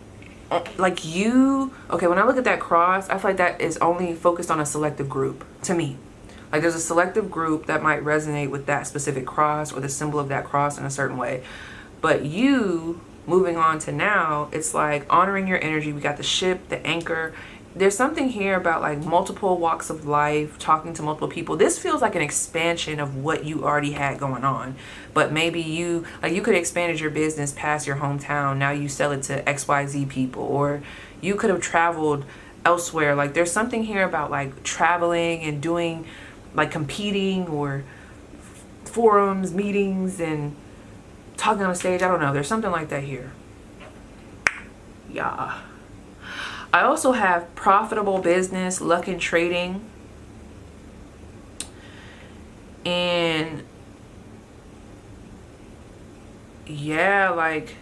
like you, okay, when I look at that cross, I feel like that is only focused on a selective group, to me. Like there's a selective group that might resonate with that specific cross or the symbol of that cross in a certain way. But you, moving on to now, it's like honoring your energy. We got the ship, the anchor. There's something here about like multiple walks of life, talking to multiple people. This feels like an expansion of what you already had going on. But maybe you, like you could have expanded your business past your hometown. Now you sell it to XYZ people, or you could have traveled elsewhere. Like there's something here about like traveling and doing like competing or forums, meetings, and talking on a stage. I don't know. There's something like that here. Yeah. I also have profitable business, luck in trading, and yeah, like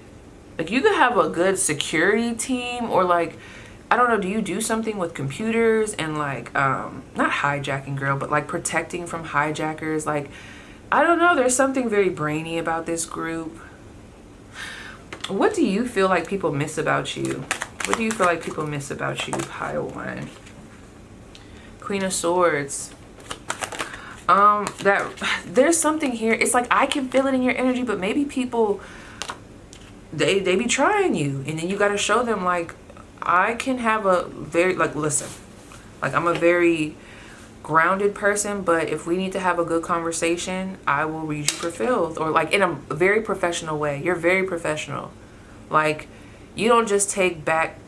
you could have a good security team, or like, I don't know, do you do something with computers and like not hijacking, girl, but like protecting from hijackers? Like, I don't know, there's something very brainy about this group. What do you feel like people miss about you? What do you feel like people miss about you? Pile 1. Queen of Swords. That there's something here. It's like I can feel it in your energy, but maybe people, they be trying you, and then you got to show them like, I can have a very, like, listen, like I'm a very grounded person, but if we need to have a good conversation, I will read you for filth, or like in a very professional way. You're very professional. Like, you don't just take back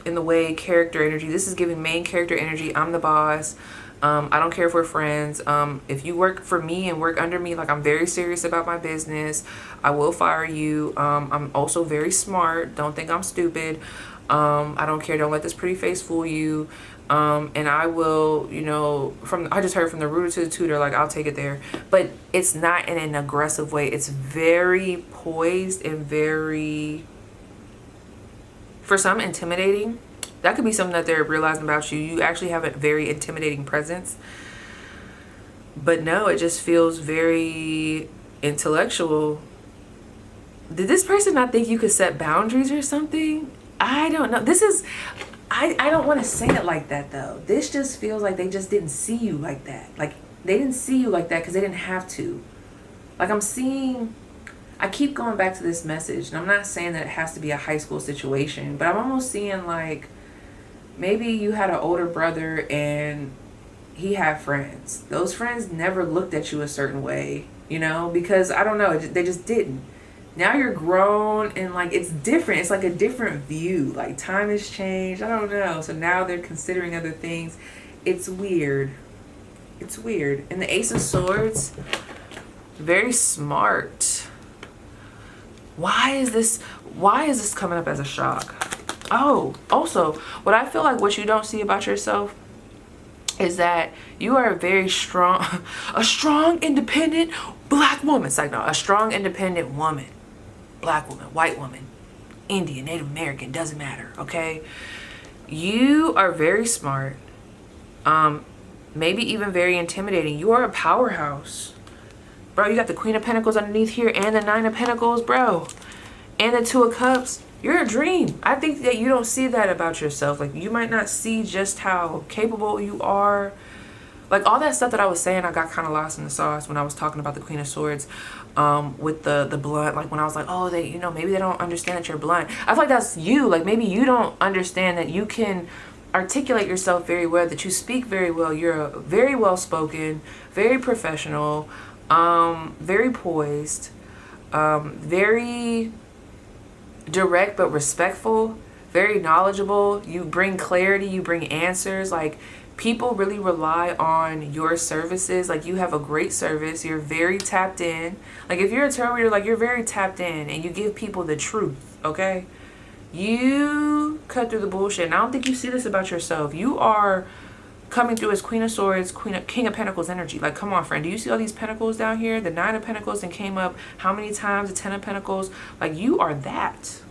in the way character energy. This is giving main character energy. I'm the boss. I don't care if we're friends. If you work for me and work under me, like I'm very serious about my business. I will fire you. I'm also very smart. Don't think I'm stupid. I don't care. Don't let this pretty face fool you. And I will, you know, I just heard from the rooter to the tutor, like I'll take it there. But it's not in an aggressive way. It's very poised and very, for some, intimidating. That could be something that they're realizing about you. You actually have a very intimidating presence. But no, it just feels very intellectual. Did this person not think you could set boundaries or something? I don't know. This is, I don't want to say it like that though. This just feels like they just didn't see you like that. Like they didn't see you like that because they didn't have to. Like I'm seeing, I keep going back to this message, and I'm not saying that it has to be a high school situation, but I'm almost seeing like, maybe you had an older brother and he had friends. Those friends never looked at you a certain way, you know, because I don't know, they just didn't. Now you're grown and like it's different. It's like a different view. Like time has changed. I don't know. So now they're considering other things. It's weird. It's weird. And the Ace of Swords, very smart. Why is this coming up as a shock? Oh, also, what I feel like what you don't see about yourself is that you are a very strong, independent black woman. It's like, no, a strong, independent woman. Black woman, white woman, Indian, Native American, doesn't matter, okay? You are very smart, maybe even very intimidating. You are a powerhouse. Bro, you got the Queen of Pentacles underneath here and the Nine of Pentacles, bro. And the Two of Cups. You're a dream. I think that you don't see that about yourself. Like, you might not see just how capable you are. Like, all that stuff that I was saying, I got kind of lost in the sauce when I was talking about the Queen of Swords with the blunt. Like, when I was like, oh, they, you know, maybe they don't understand that you're blunt. I feel like that's you. Like, maybe you don't understand that you can articulate yourself very well, that you speak very well. You're very well-spoken, very professional, very poised, very direct but respectful, very knowledgeable. You bring clarity, you bring answers. Like, people really rely on your services. Like, you have a great service. You're very tapped in. Like, if you're a tarot reader, like, you're very tapped in and you give people the truth, okay? You cut through the bullshit. And I don't think you see this about yourself. You are coming through as Queen of Swords, King of Pentacles energy. Like, come on, friend. Do you see all these pentacles down here? The 9 of Pentacles and came up how many times? The 10 of Pentacles. Like, you are that.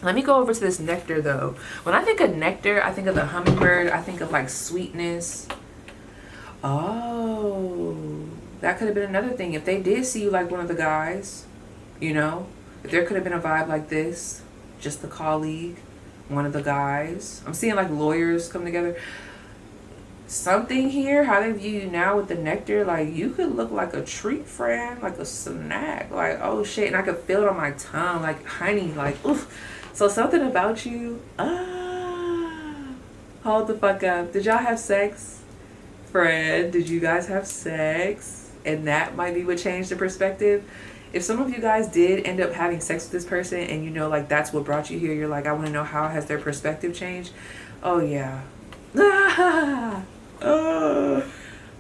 Let me go over to this nectar, though. When I think of nectar, I think of the hummingbird. I think of, like, sweetness. Oh, that could have been another thing. If they did see you like one of the guys, you know, if there could have been a vibe like this, just the colleague, one of the guys. I'm seeing like lawyers come together. Something here, how they view you now with the nectar, like you could look like a treat, friend, like a snack, like, oh shit, and I could feel it on my tongue, like honey, like, oof. So something about you, hold the fuck up. Did y'all have sex? Friend, did you guys have sex? And that might be what changed the perspective. If some of you guys did end up having sex with this person and you know, like, that's what brought you here, you're like, I want to know how has their perspective changed. Oh yeah.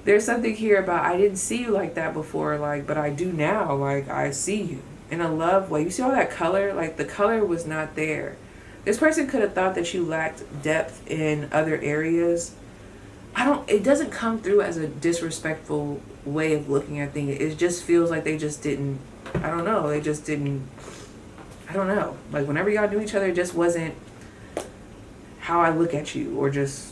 There's something here about, I didn't see you like that before, like, but I do now. Like, I see you in a love way. You see all that color? Like, the color was not there. This person could have thought that you lacked depth in other areas. It doesn't come through as a disrespectful way of looking at things. It just feels like they just didn't, I don't know. They just didn't, I don't know. Like, whenever y'all knew each other, it just wasn't how I look at you, or just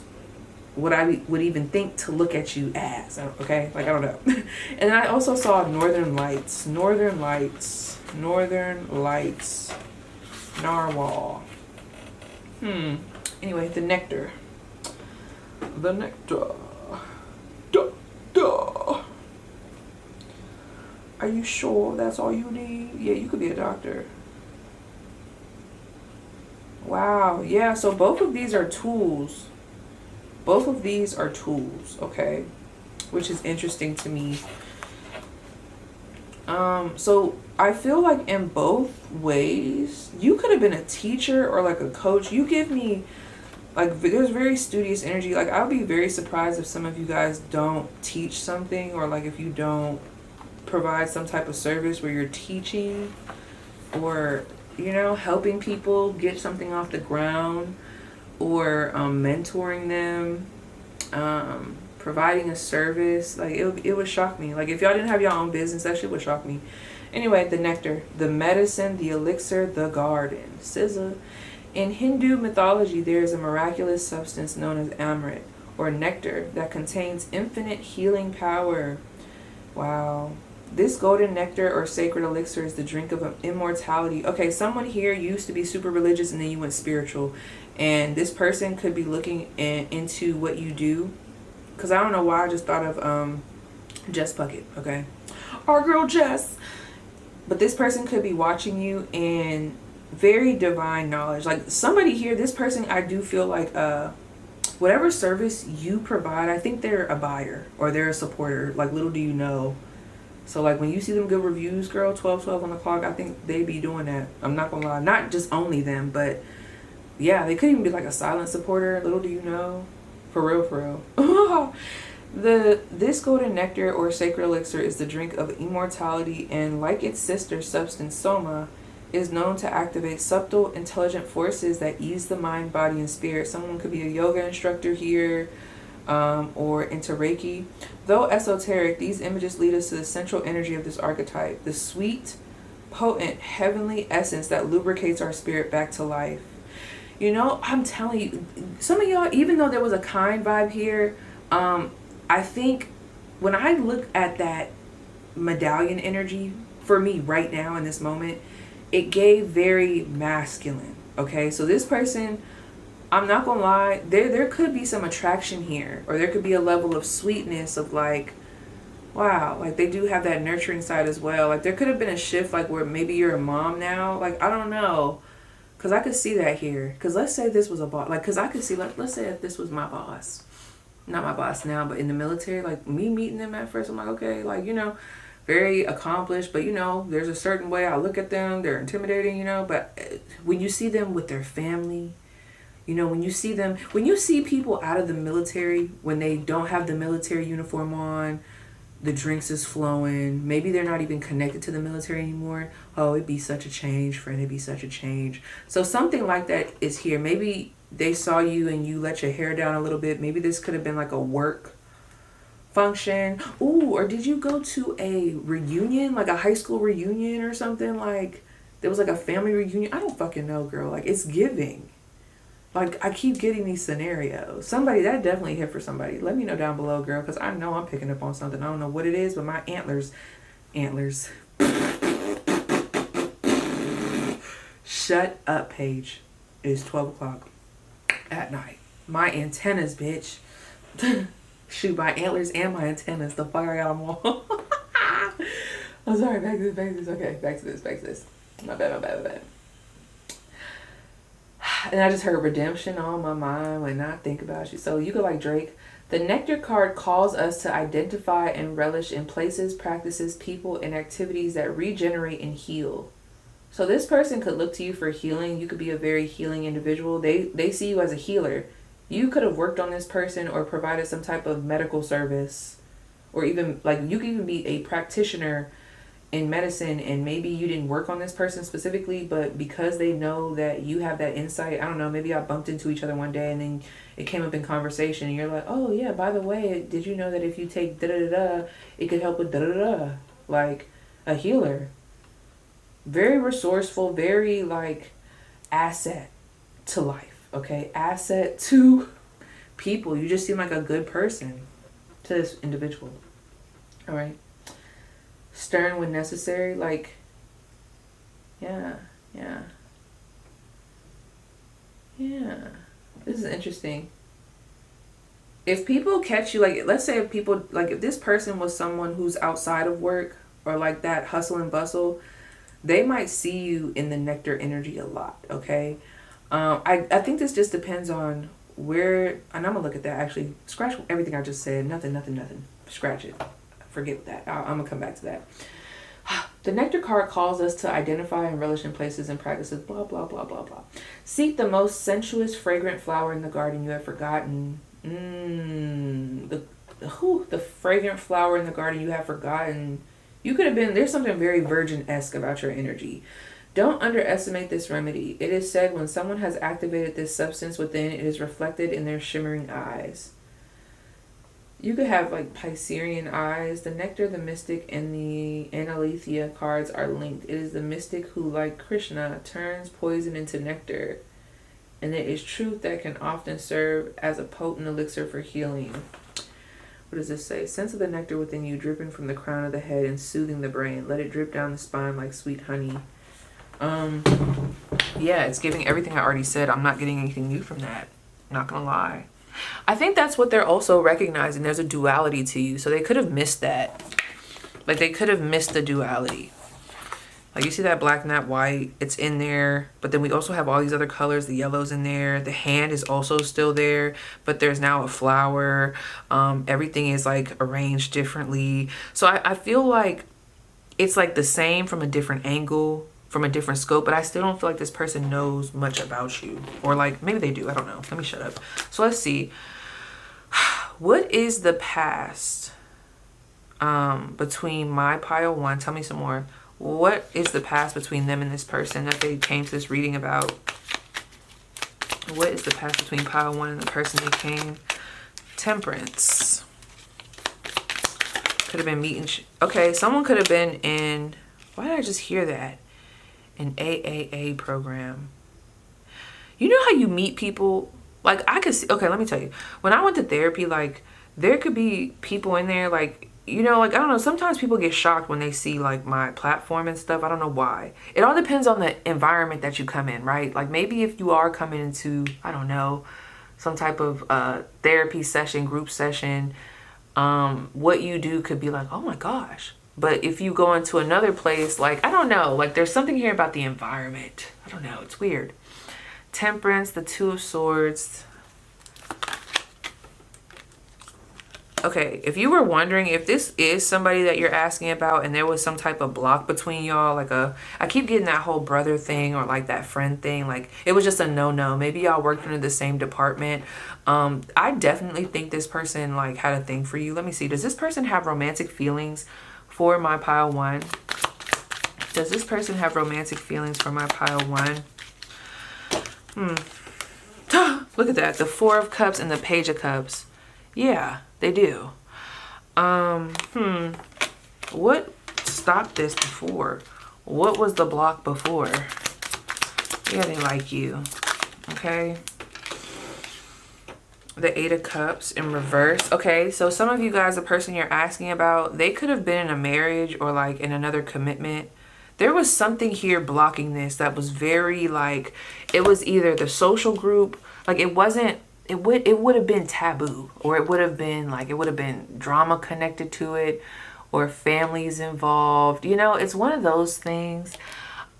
what I would even think to look at you as. Okay? Like, I don't know. And then I also saw Northern Lights. Northern Lights. Northern Lights. Narwhal. Anyway, the nectar. The nectar. Duh, duh. Are you sure that's all you need? Yeah, you could be a doctor. Wow. Yeah, so both of these are tools. Both of these are tools, okay? Which is interesting to me. So I feel like in both ways, you could have been a teacher or like a coach. You give me, like, there's very studious energy. Like, I'll be very surprised if some of you guys don't teach something, or like if you don't provide some type of service where you're teaching or, you know, helping people get something off the ground, or mentoring them, providing a service. Like, it would shock me. Like, if y'all didn't have your own business, that shit would shock me. Anyway, the nectar, the medicine, the elixir, the garden. SZA. In Hindu mythology, there is a miraculous substance known as amrit, or nectar, that contains infinite healing power. Wow. This golden nectar or sacred elixir is the drink of immortality. Okay, someone here used to be super religious and then you went spiritual. And this person could be looking into what you do. Because I don't know why I just thought of Jess Puckett, okay? Our girl Jess. But this person could be watching you and very divine knowledge. Like, somebody here, this person, I do feel like whatever service you provide, I think they're a buyer or they're a supporter. Like, little do you know. So, like, when you see them good reviews, girl, 12 on the clock, I think they be doing that. I'm not gonna lie. Not just only them, but yeah, they could even be like a silent supporter. Little do you know. For real, for real. This golden nectar or sacred elixir is the drink of immortality, and like its sister substance, soma, is known to activate subtle, intelligent forces that ease the mind, body, and spirit. Someone could be a yoga instructor here, or into Reiki. Though esoteric, these images lead us to the central energy of this archetype, the sweet, potent, heavenly essence that lubricates our spirit back to life. You know, I'm telling you, some of y'all, even though there was a kind vibe here, I think when I look at that medallion energy, for me right now in this moment, it gave very masculine. Okay, so this person, I'm not gonna lie, there could be some attraction here, or there could be a level of sweetness of like, wow, like they do have that nurturing side as well. Like, there could have been a shift, like where maybe you're a mom now. Like, I don't know, because I could see that here. Because let's say this was a boss, like, because I could see, like, let's say if this was my boss, not my boss now, but in the military, like me meeting them at first, I'm like, okay, like, you know, very accomplished, but you know, there's a certain way I look at them, they're intimidating, you know. But when you see them with their family, you know, when you see people out of the military, when they don't have the military uniform on, the drinks is flowing. Maybe they're not even connected to the military anymore. Oh, it'd be such a change, friend. It'd be such a change. So something like that is here. Maybe they saw you and you let your hair down a little bit. Maybe this could have been like a work function. Ooh, or did you go to a reunion, like a high school reunion or something? Like there was like a family reunion. I don't fucking know, girl. Like it's giving. Like, I keep getting these scenarios. Somebody, that definitely hit for somebody. Let me know down below, girl, because I know I'm picking up on something. I don't know what it is, but my antlers. Shut up, Paige. It's 12 o'clock at night. My antennas, bitch. Shoot, my antlers and my antennas. The fuck, I got them all. I'm sorry, back to this. Okay, back to this. My bad. And I just heard redemption on my mind when I think about you. So you could like Drake. The Nectar card calls us to identify and relish in places, practices, people, and activities that regenerate and heal. So this person could look to you for healing. You could be a very healing individual. They see you as a healer. You could have worked on this person or provided some type of medical service. Or even like you could even be a practitioner in medicine, and maybe you didn't work on this person specifically, but because they know that you have that insight, I don't know, maybe y'all bumped into each other one day and then it came up in conversation and you're like, oh yeah, by the way, did you know that if you take da-da-da-da, it could help with da-da-da-da? Like a healer. Very resourceful, very like asset to life, okay? Asset to people. You just seem like a good person to this individual, all right? Stern when necessary, like, yeah. This is interesting. If people catch you, like, let's say if this person was someone who's outside of work or like that hustle and bustle, they might see you in the nectar energy a lot, okay? I think this just depends on where, and I'm gonna look at that actually. Scratch everything I just said. Nothing. Scratch it. Forget that. I'm gonna come back to that. The Nectar card calls us to identify and relish in places and practices, blah, blah, blah, blah, blah. Seek the most sensuous, fragrant flower in the garden you have forgotten. The fragrant flower in the garden you have forgotten. You could have been, there's something very virgin-esque about your energy. Don't underestimate this remedy. It is said when someone has activated this substance within, it is reflected in their shimmering eyes. You could have like Piscean eyes. The Nectar, the Mystic, and the Aletheia cards are linked. It is the mystic who, like Krishna, turns poison into nectar. And it is truth that can often serve as a potent elixir for healing. What does this say? Sense of the nectar within you dripping from the crown of the head and soothing the brain. Let it drip down the spine like sweet honey. Yeah, it's giving everything I already said. I'm not getting anything new from that. Not gonna lie. I think that's what they're also recognizing. There's a duality to you. So they could have missed that. Like they could have missed the duality. Like you see that black and that white, it's in there. But then we also have all these other colors. The yellow's in there. The hand is also still there. But there's now a flower. Everything is like arranged differently. So I feel like it's like the same from a different angle, from a different scope, but I still don't feel like this person knows much about you. Or like, maybe they do, I don't know. Let me shut up. So let's see. What is the past between my pile one? Tell me some more. What is the past between them and this person that they came to this reading about? What is the past between pile one and the person they came? Temperance. Could have been meeting. Okay, someone could have been in, why did I just hear that? An AAA program. You know how you meet people? Like I could see, okay, let me tell you. When I went to therapy, like there could be people in there like, you know, like I don't know, sometimes people get shocked when they see like my platform and stuff. I don't know why. It all depends on the environment that you come in, right? Like maybe if you are coming into, I don't know, some type of therapy session, group session, what you do could be like, oh my gosh. But if you go into another place, like, I don't know, like there's something here about the environment. I don't know, it's weird. Temperance, the Two of Swords. Okay, if you were wondering if this is somebody that you're asking about and there was some type of block between y'all, like I keep getting that whole brother thing or like that friend thing, like it was just a no-no. Maybe y'all worked under the same department. I definitely think this person like had a thing for you. Let me see. Does this person have romantic feelings for my pile one? Does this person have romantic feelings for my pile one? Look at that. The Four of Cups and the Page of Cups. Yeah, they do. What stopped this before? What was the block before? Yeah, they like you. Okay. The Eight of Cups in reverse. Okay, so some of you guys, the person you're asking about, they could have been in a marriage or like in another commitment. There was something here blocking this that was very like, it was either the social group, like it wasn't, it would have been taboo, or it would have been like, it would have been drama connected to it, or families involved. You know, it's one of those things.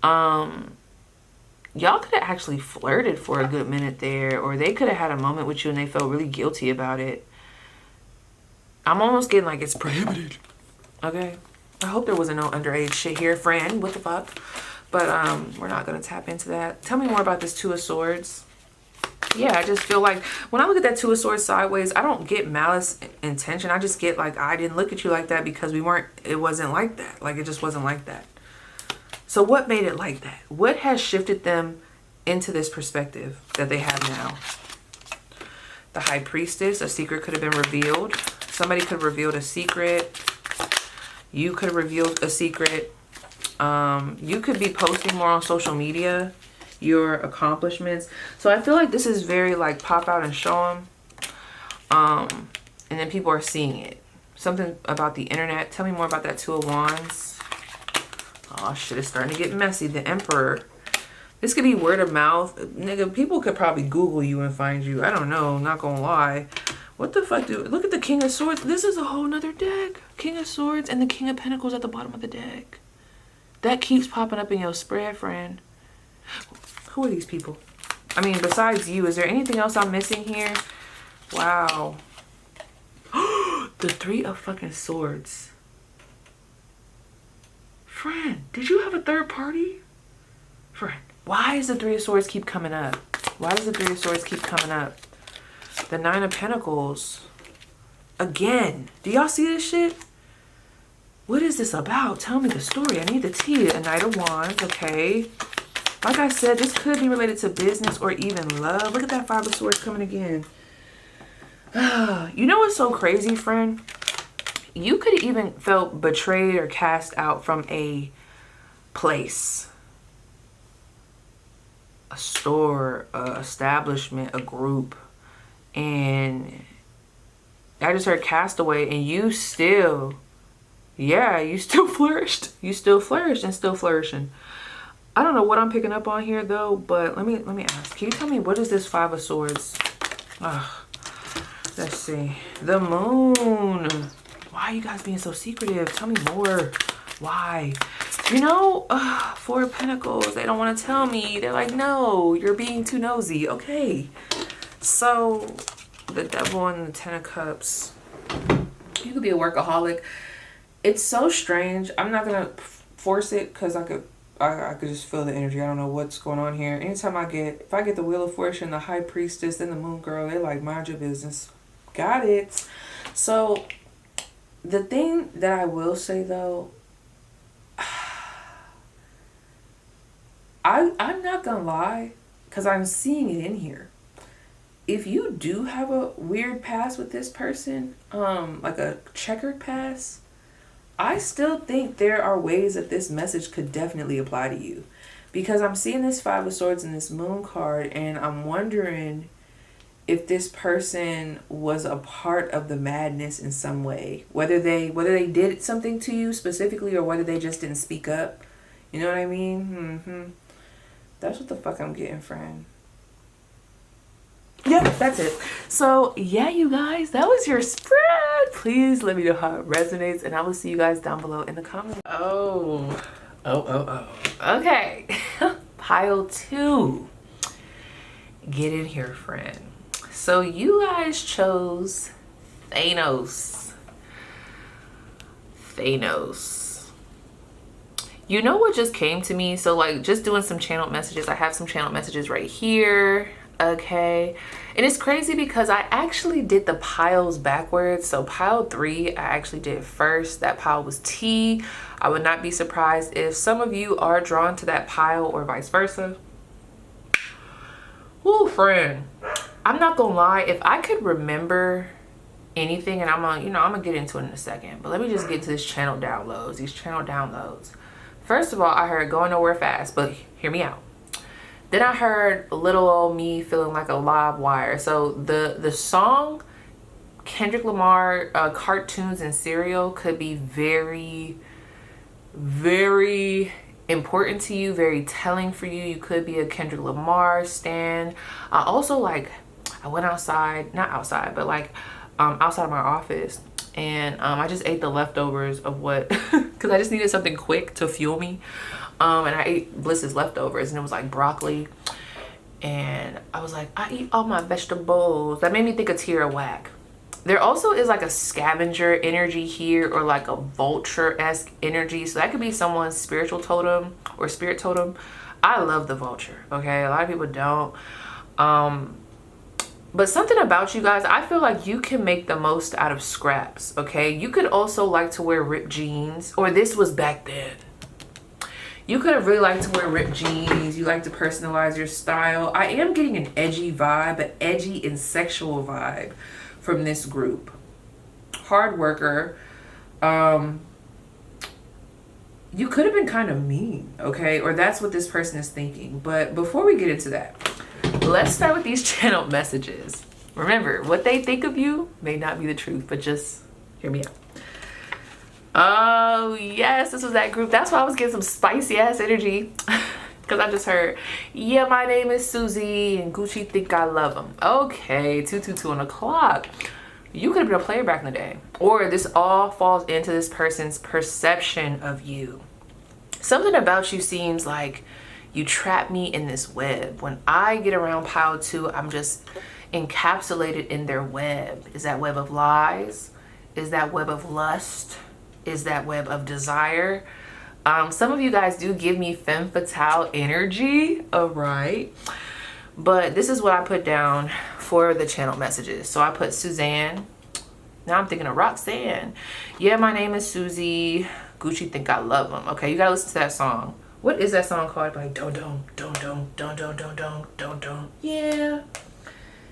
Y'all could have actually flirted for a good minute there, or they could have had a moment with you and they felt really guilty about it. I'm almost getting like it's prohibited. Okay. I hope there wasn't no underage shit here, friend. What the fuck? But we're not gonna tap into that. Tell me more about this Two of Swords. Yeah, I just feel like when I look at that Two of Swords sideways, I don't get malice intention. I just get like, I didn't look at you like that because it wasn't like that. Like, it just wasn't like that. So what made it like that? What has shifted them into this perspective that they have now? The High Priestess, a secret could have been revealed. Somebody could have revealed a secret. You could have revealed a secret. You could be posting more on social media, your accomplishments. So I feel like this is very like pop out and show them. And then people are seeing it. Something about the internet. Tell me more about that Two of Wands. Oh shit, it's starting to get messy. The Emperor. This could be word of mouth. Nigga, people could probably Google you and find you. I don't know, not gonna lie. What the fuck, dude? Look at the King of Swords. This is a whole nother deck. King of Swords and the King of Pentacles at the bottom of the deck. That keeps popping up in your spread, friend. Who are these people? I mean, besides you, is there anything else I'm missing here? Wow. The Three of fucking Swords. Friend, did you have a third party? Friend, why does the Three of Swords keep coming up? Why does the Three of Swords keep coming up? The Nine of Pentacles. Again. Do y'all see this shit? What is this about? Tell me the story. I need the tea. A Knight of Wands. Okay. Like I said, this could be related to business or even love. Look at that Five of Swords coming again. You know what's so crazy, friend? You could have even felt betrayed or cast out from a place. A store, a establishment, a group. And I just heard castaway, and you still, yeah, you still flourished. You still flourished and still flourishing. I don't know what I'm picking up on here though, but let me ask. Can you tell me what is this Five of Swords? Let's see. The Moon. Why are you guys being so secretive? Tell me more. Why? You know, Four of Pentacles. They don't want to tell me. They're like, no, you're being too nosy. Okay. So, the Devil and the Ten of Cups. You could be a workaholic. It's so strange. I'm not going to force it because I could just feel the energy. I don't know what's going on here. Anytime if I get the Wheel of Fortune, the High Priestess, and the Moon Girl, they're like, mind your business. Got it. So, the thing that I will say though, I'm not gonna lie, because I'm seeing it in here. If you do have a weird past with this person, like a checkered past, I still think there are ways that this message could definitely apply to you. Because I'm seeing this Five of Swords and this Moon card, and I'm wondering if this person was a part of the madness in some way. Whether they did something to you specifically, or whether they just didn't speak up. You know what I mean? That's what the fuck I'm getting, friend. Yep, that's it. So, yeah, you guys, that was your spread. Please let me know how it resonates, and I will see you guys down below in the comments. Oh. Okay. Pile 2. Get in here, friend. So, you guys chose Thanos. You know what just came to me? So like just doing some channeled messages. I have some channeled messages right here. Okay. And it's crazy because I actually did the piles backwards. So pile 3, I actually did first. That pile was T. I would not be surprised if some of you are drawn to that pile or vice versa. Woo, friend. I'm not gonna lie. If I could remember anything, and I'm gonna get into it in a second, but let me just get to these channel downloads. First of all, I heard Going Nowhere Fast, but hear me out. Then I heard Little Old Me Feeling Like a Live Wire. So the song Kendrick Lamar, Cartoons and Cereal could be very, very important to you, very telling for you. You could be a Kendrick Lamar stan. I also I went outside, not outside, but like outside of my office, and I just ate the leftovers of what, because I just needed something quick to fuel me. And I ate Bliss's leftovers, and it was like broccoli, and I was like, I eat all my vegetables. That made me think of Tierra Whack. There also is like a scavenger energy here, or like a vulture-esque energy. So that could be someone's spiritual totem or spirit totem. I love the vulture, okay? A lot of people don't. But something about you guys, I feel like you can make the most out of scraps, okay? You could also like to wear ripped jeans, or this was back then. You could have really liked to wear ripped jeans. You like to personalize your style. I am getting an edgy vibe, an edgy and sexual vibe from this group. Hard worker. You could have been kind of mean, okay? Or that's what this person is thinking. But before we get into that, let's start with these channeled messages. Remember, what they think of you may not be the truth, but just hear me out. Oh yes, this was that group. That's why I was getting some spicy ass energy, because I just heard, yeah, my name is Susie and Gucci think I love him. Okay, 222 on the clock. You could have been a player back in the day, or this all falls into this person's perception of you. Something about you seems like you trap me in this web. When I get around pile 2, I'm just encapsulated in their web. Is that web of lies? Is that web of lust? Is that web of desire? Some of you guys do give me femme fatale energy, all right? But this is what I put down for the channel messages. So I put Suzanne. Now I'm thinking of Roxanne. Yeah, my name is Susie. Gucci think I love him. Okay, you gotta listen to that song. What is that song called? Like, don't. Yeah.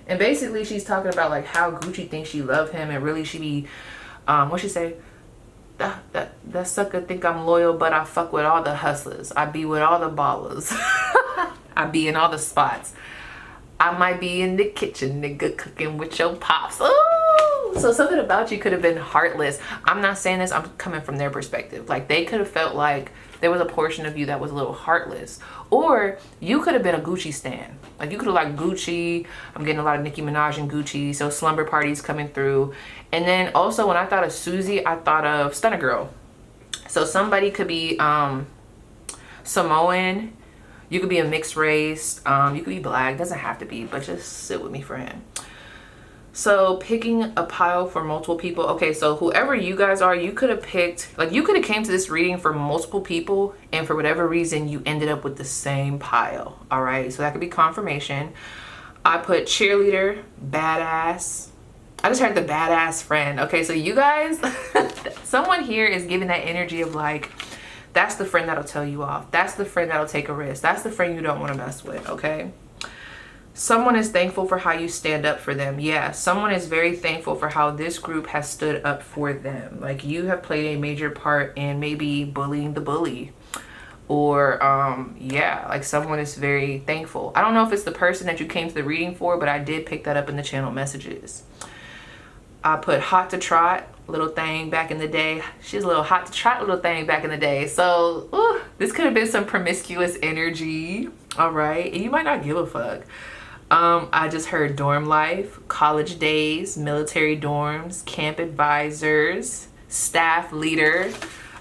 And basically she's talking about like how Gucci thinks she love him, and really she be, what she say? That sucker think I'm loyal, but I fuck with all the hustlers. I be with all the ballers. I be in all the spots. I might be in the kitchen, nigga, cooking with your pops. Ooh! So something about you could have been heartless. I'm not saying this, I'm coming from their perspective. Like, they could have felt like there was a portion of you that was a little heartless. Or you could have been a Gucci stan. Like, you could have liked Gucci. I'm getting a lot of Nicki Minaj and Gucci. So slumber parties coming through. And then also when I thought of Susie, I thought of Stunner Girl. So somebody could be Samoan. You could be a mixed race. You could be black. Doesn't have to be, but just sit with me, friend. So picking a pile for multiple people. Okay, so whoever you guys are, you could have picked, like, you could have came to this reading for multiple people, and for whatever reason you ended up with the same pile. All right, so that could be confirmation. I put cheerleader, badass. I just heard the badass friend. Okay, so you guys, someone here is giving that energy of like, that's the friend that'll tell you off. That's the friend that'll take a risk. That's the friend you don't want to mess with, okay? Someone is thankful for how you stand up for them. Yeah, someone is very thankful for how this group has stood up for them. Like, you have played a major part in maybe bullying the bully. Or, yeah, like someone is very thankful. I don't know if it's the person that you came to the reading for, but I did pick that up in the channel messages. I put hot to trot, little thing back in the day. She's a little hot to trot little thing back in the day. So, ooh, this could have been some promiscuous energy. All right, and you might not give a fuck. I just heard dorm life, college days, military dorms, camp advisors, staff leader.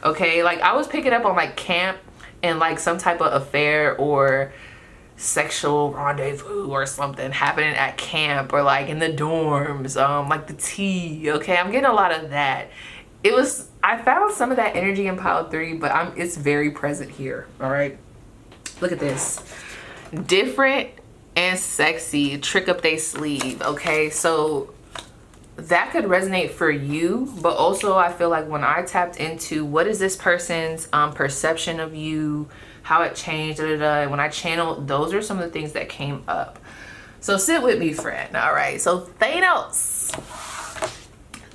Okay, like I was picking up on like camp and like some type of affair or sexual rendezvous or something happening at camp or like in the dorms, like the tea. Okay, I'm getting a lot of that. I found some of that energy in pile 3, but it's very present here. All right, look at this. Different and sexy, trick up they sleeve. Okay, so that could resonate for you, but also I feel like when I tapped into what is this person's perception of you, how it changed, when I channeled, those are some of the things that came up. So sit with me, friend. All right, so Thanos,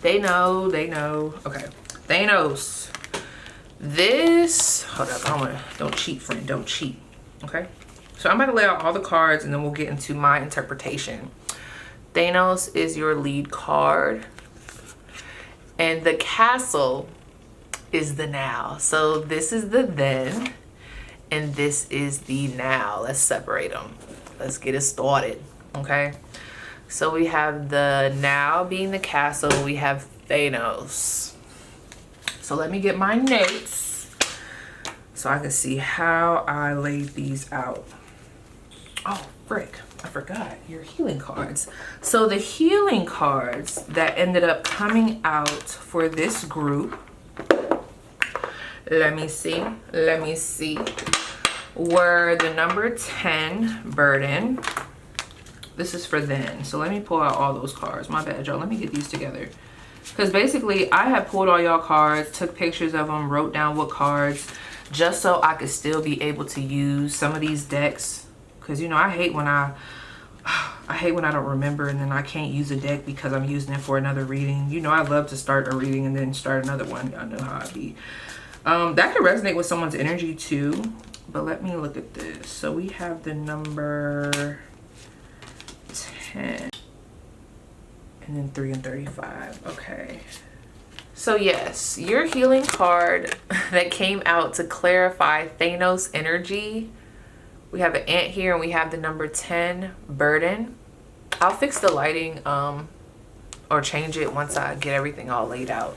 they know. Okay, Thanos, this, hold up, don't cheat, friend, don't cheat. Okay, so I'm about to lay out all the cards and then we'll get into my interpretation. Thanos is your lead card, and the castle is the now. So this is the then, and this is the now. Let's separate them. Let's get it started, okay? So we have the now being the castle. We have Thanos. So let me get my notes so I can see how I laid these out. Oh, frick. I forgot your healing cards. So the healing cards that ended up coming out for this group, let me see, were the number 10, burden. This is for then. So let me pull out all those cards. My bad, y'all. Let me get these together. Because basically, I have pulled all y'all cards, took pictures of them, wrote down what cards, just so I could still be able to use some of these decks. Because, you know, I hate when I don't remember and then I can't use a deck because I'm using it for another reading. You know, I love to start a reading and then start another one. Y'all know how I be. That could resonate with someone's energy too. But let me look at this. So we have the number 10. And then 3 and 35. Okay. So yes, your healing card that came out to clarify Thanos energy. We have an ant here and we have the number 10, burden. I'll fix the lighting or change it once I get everything all laid out.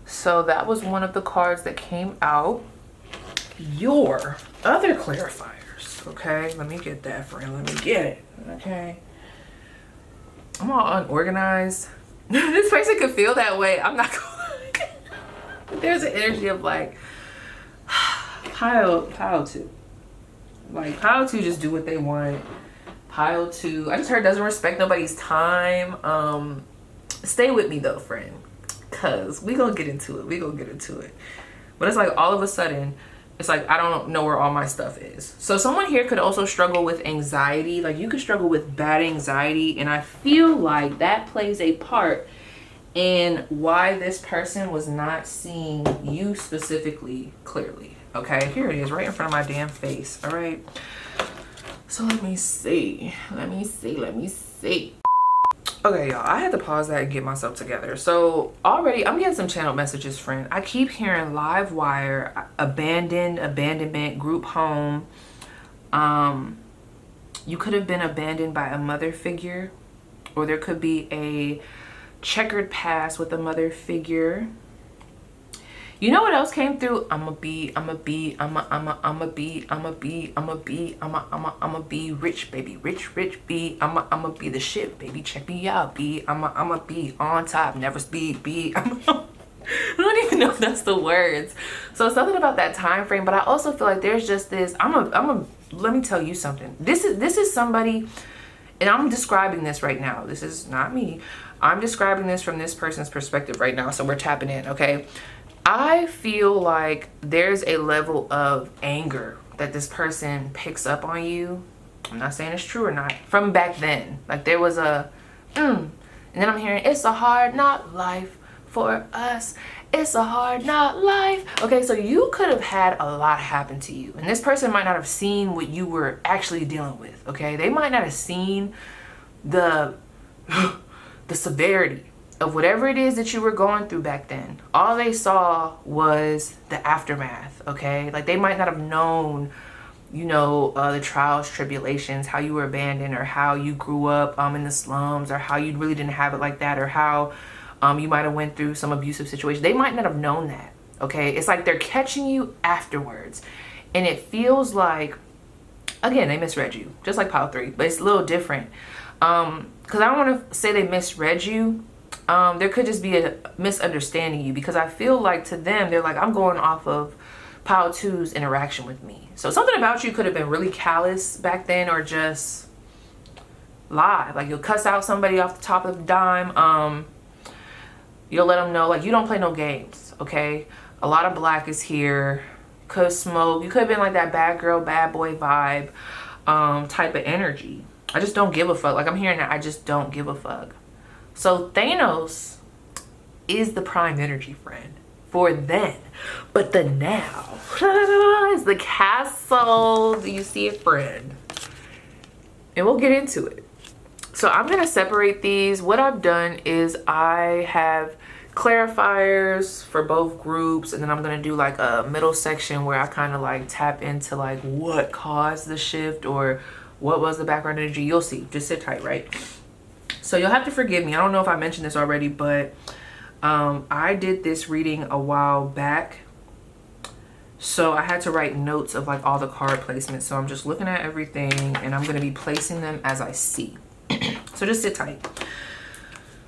So that was one of the cards that came out. Your other clarifiers, okay? Let me get that, friend. Let me get it, okay? I'm all unorganized. This person could feel that way. I'm not going. There's an energy of like pile 2. Like pile 2 just do what they want. Pile 2, I just heard doesn't respect nobody's time. Stay with me though, friend, cause we gonna get into it. But it's like all of a sudden it's like I don't know where all my stuff is. So someone here could also struggle with anxiety. Like you could struggle with bad anxiety, and I feel like that plays a part in why this person was not seeing you specifically clearly. Okay, here it is right in front of my damn face. All right, so let me see. Okay, y'all, I had to pause that and get myself together. So already I'm getting some channel messages, friend. I keep hearing live wire, abandonment, group home. You could have been abandoned by a mother figure, or there could be a checkered past with a mother figure. You know what else came through? I'ma be rich, baby, rich, be. I'ma be the shit, baby. Check me out, be. I'ma be on top, never speed, be. I don't even know if that's the words. So something about that time frame, but I also feel like there's just this. Let me tell you something. This is somebody, and I'm describing this right now. This is not me. I'm describing this from this person's perspective right now. So we're tapping in, okay? I feel like there's a level of anger that this person picks up on you. I'm not saying it's true or not. From back then, like there was a, and then I'm hearing it's a hard knock life for us. It's a hard knock life. Okay, so you could have had a lot happen to you, and this person might not have seen what you were actually dealing with. Okay, they might not have seen the severity of whatever it is that you were going through back then. All they saw was the aftermath, okay? Like they might not have known, you know, the trials, tribulations, how you were abandoned, or how you grew up in the slums, or how you really didn't have it like that, or how you might have went through some abusive situation. They might not have known that, okay? It's like they're catching you afterwards. And it feels like Again, they misread you, just like pile 3, but it's a little different. Because I don't want to say they misread you. There could just be a misunderstanding you, because I feel like to them, they're like, I'm going off of pile 2's interaction with me. So something about you could have been really callous back then, or just lie. Like, you'll cuss out somebody off the top of the dime. You'll let them know, like, you don't play no games, okay? A lot of black is here. Could smoke. You could have been like that bad girl, bad boy vibe type of energy. I just don't give a fuck. Like, I'm hearing that I just don't give a fuck. So Thanos is the prime energy friend for then. But the now is the castle. Do you see it, friend? And we'll get into it. So I'm going to separate these. What I've done is I have clarifiers for both groups, and then I'm going to do like a middle section where I kind of like tap into like what caused the shift or what was the background energy. You'll see. Just sit tight, right? So you'll have to forgive me. I don't know if I mentioned this already, but I did this reading a while back. So I had to write notes of like all the card placements. So I'm just looking at everything and I'm going to be placing them as I see. So just sit tight.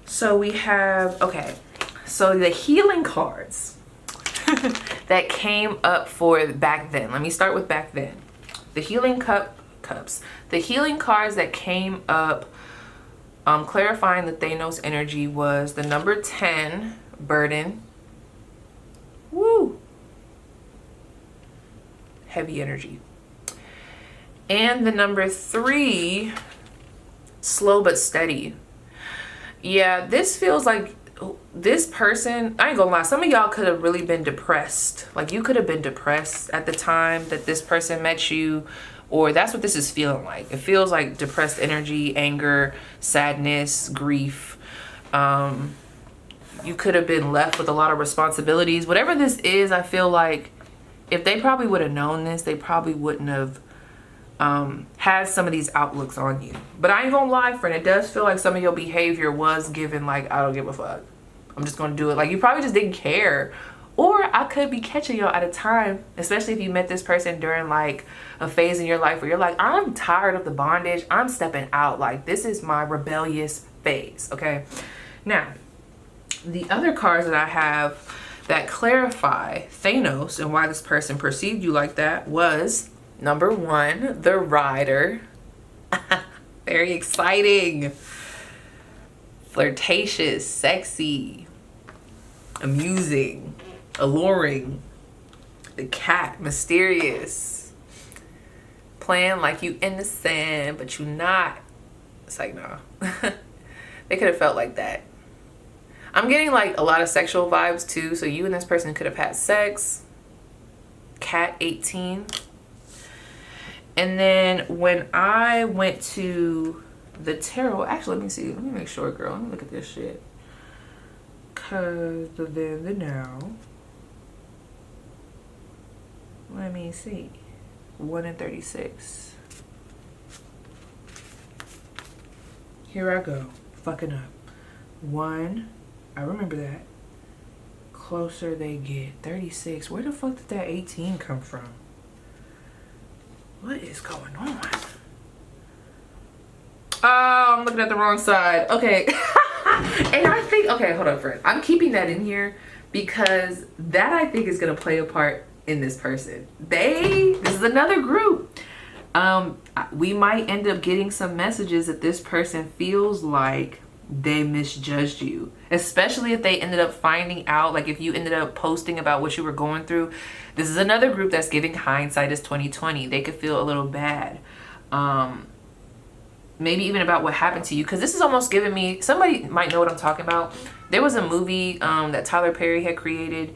So we have, okay. So the healing cards that came up for back then. Let me start with back then. The healing cups. The healing cards that came up clarifying the Thanos energy was the number 10, burden. Woo! Heavy energy. And the number 3, slow but steady. Yeah, this feels like this person, I ain't gonna lie, some of y'all could have really been depressed. Like, you could have been depressed at the time that this person met you, or that's what this is feeling like. It feels like depressed energy, anger, sadness, grief. You could have been left with a lot of responsibilities. Whatever this is, I feel like if they probably would have known this, they probably wouldn't have had some of these outlooks on you. But I ain't gonna lie, friend, it does feel like some of your behavior was given like, I don't give a fuck. I'm just gonna do it. Like, you probably just didn't care. Or I could be catching y'all at a time, especially if you met this person during like a phase in your life where you're like, I'm tired of the bondage. I'm stepping out. Like, this is my rebellious phase, okay? Now, the other cards that I have that clarify Thanos and why this person perceived you like that was number 1, the Rider. Very exciting. Flirtatious, sexy, amusing, alluring. The Cat, mysterious. Playing like you innocent, but you not. It's like, no. They could have felt like that. I'm getting like a lot of sexual vibes too. So you and this person could have had sex. Cat 18. And then when I went to the tarot, actually, let me see. Let me make sure, girl. Let me look at this shit. Cause the then, the now. Let me see. 1 in 36. Here I go. Fucking up. 1. I remember that. Closer they get. 36. Where the fuck did that 18 come from? What is going on? Oh, I'm looking at the wrong side. Okay. And I think, okay, hold on, friend. I'm keeping that in here because that I think is going to play a part in this person. This is another group. We might end up getting some messages that this person feels like they misjudged you, especially if they ended up finding out, like if you ended up posting about what you were going through. This is another group that's giving hindsight is 2020. They could feel a little bad. Maybe even about what happened to you, because this is almost giving me, somebody might know what I'm talking about. There was a movie that Tyler Perry had created,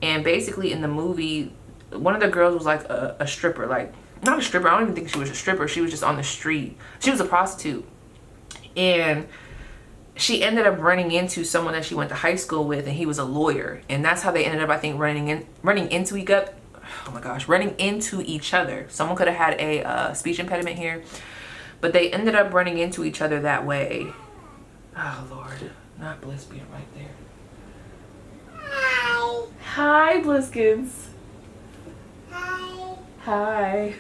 and basically in the movie, one of the girls was like a stripper, like not a stripper, I don't even think she was a stripper, she was just on the street. She was a prostitute, and she ended up running into someone that she went to high school with, and he was a lawyer, and that's how they ended up, I think, running into each other. Someone could have had a speech impediment here, but they ended up running into each other that way. Oh Lord, not Bliss being right there. Hi, Bliskins. Hi.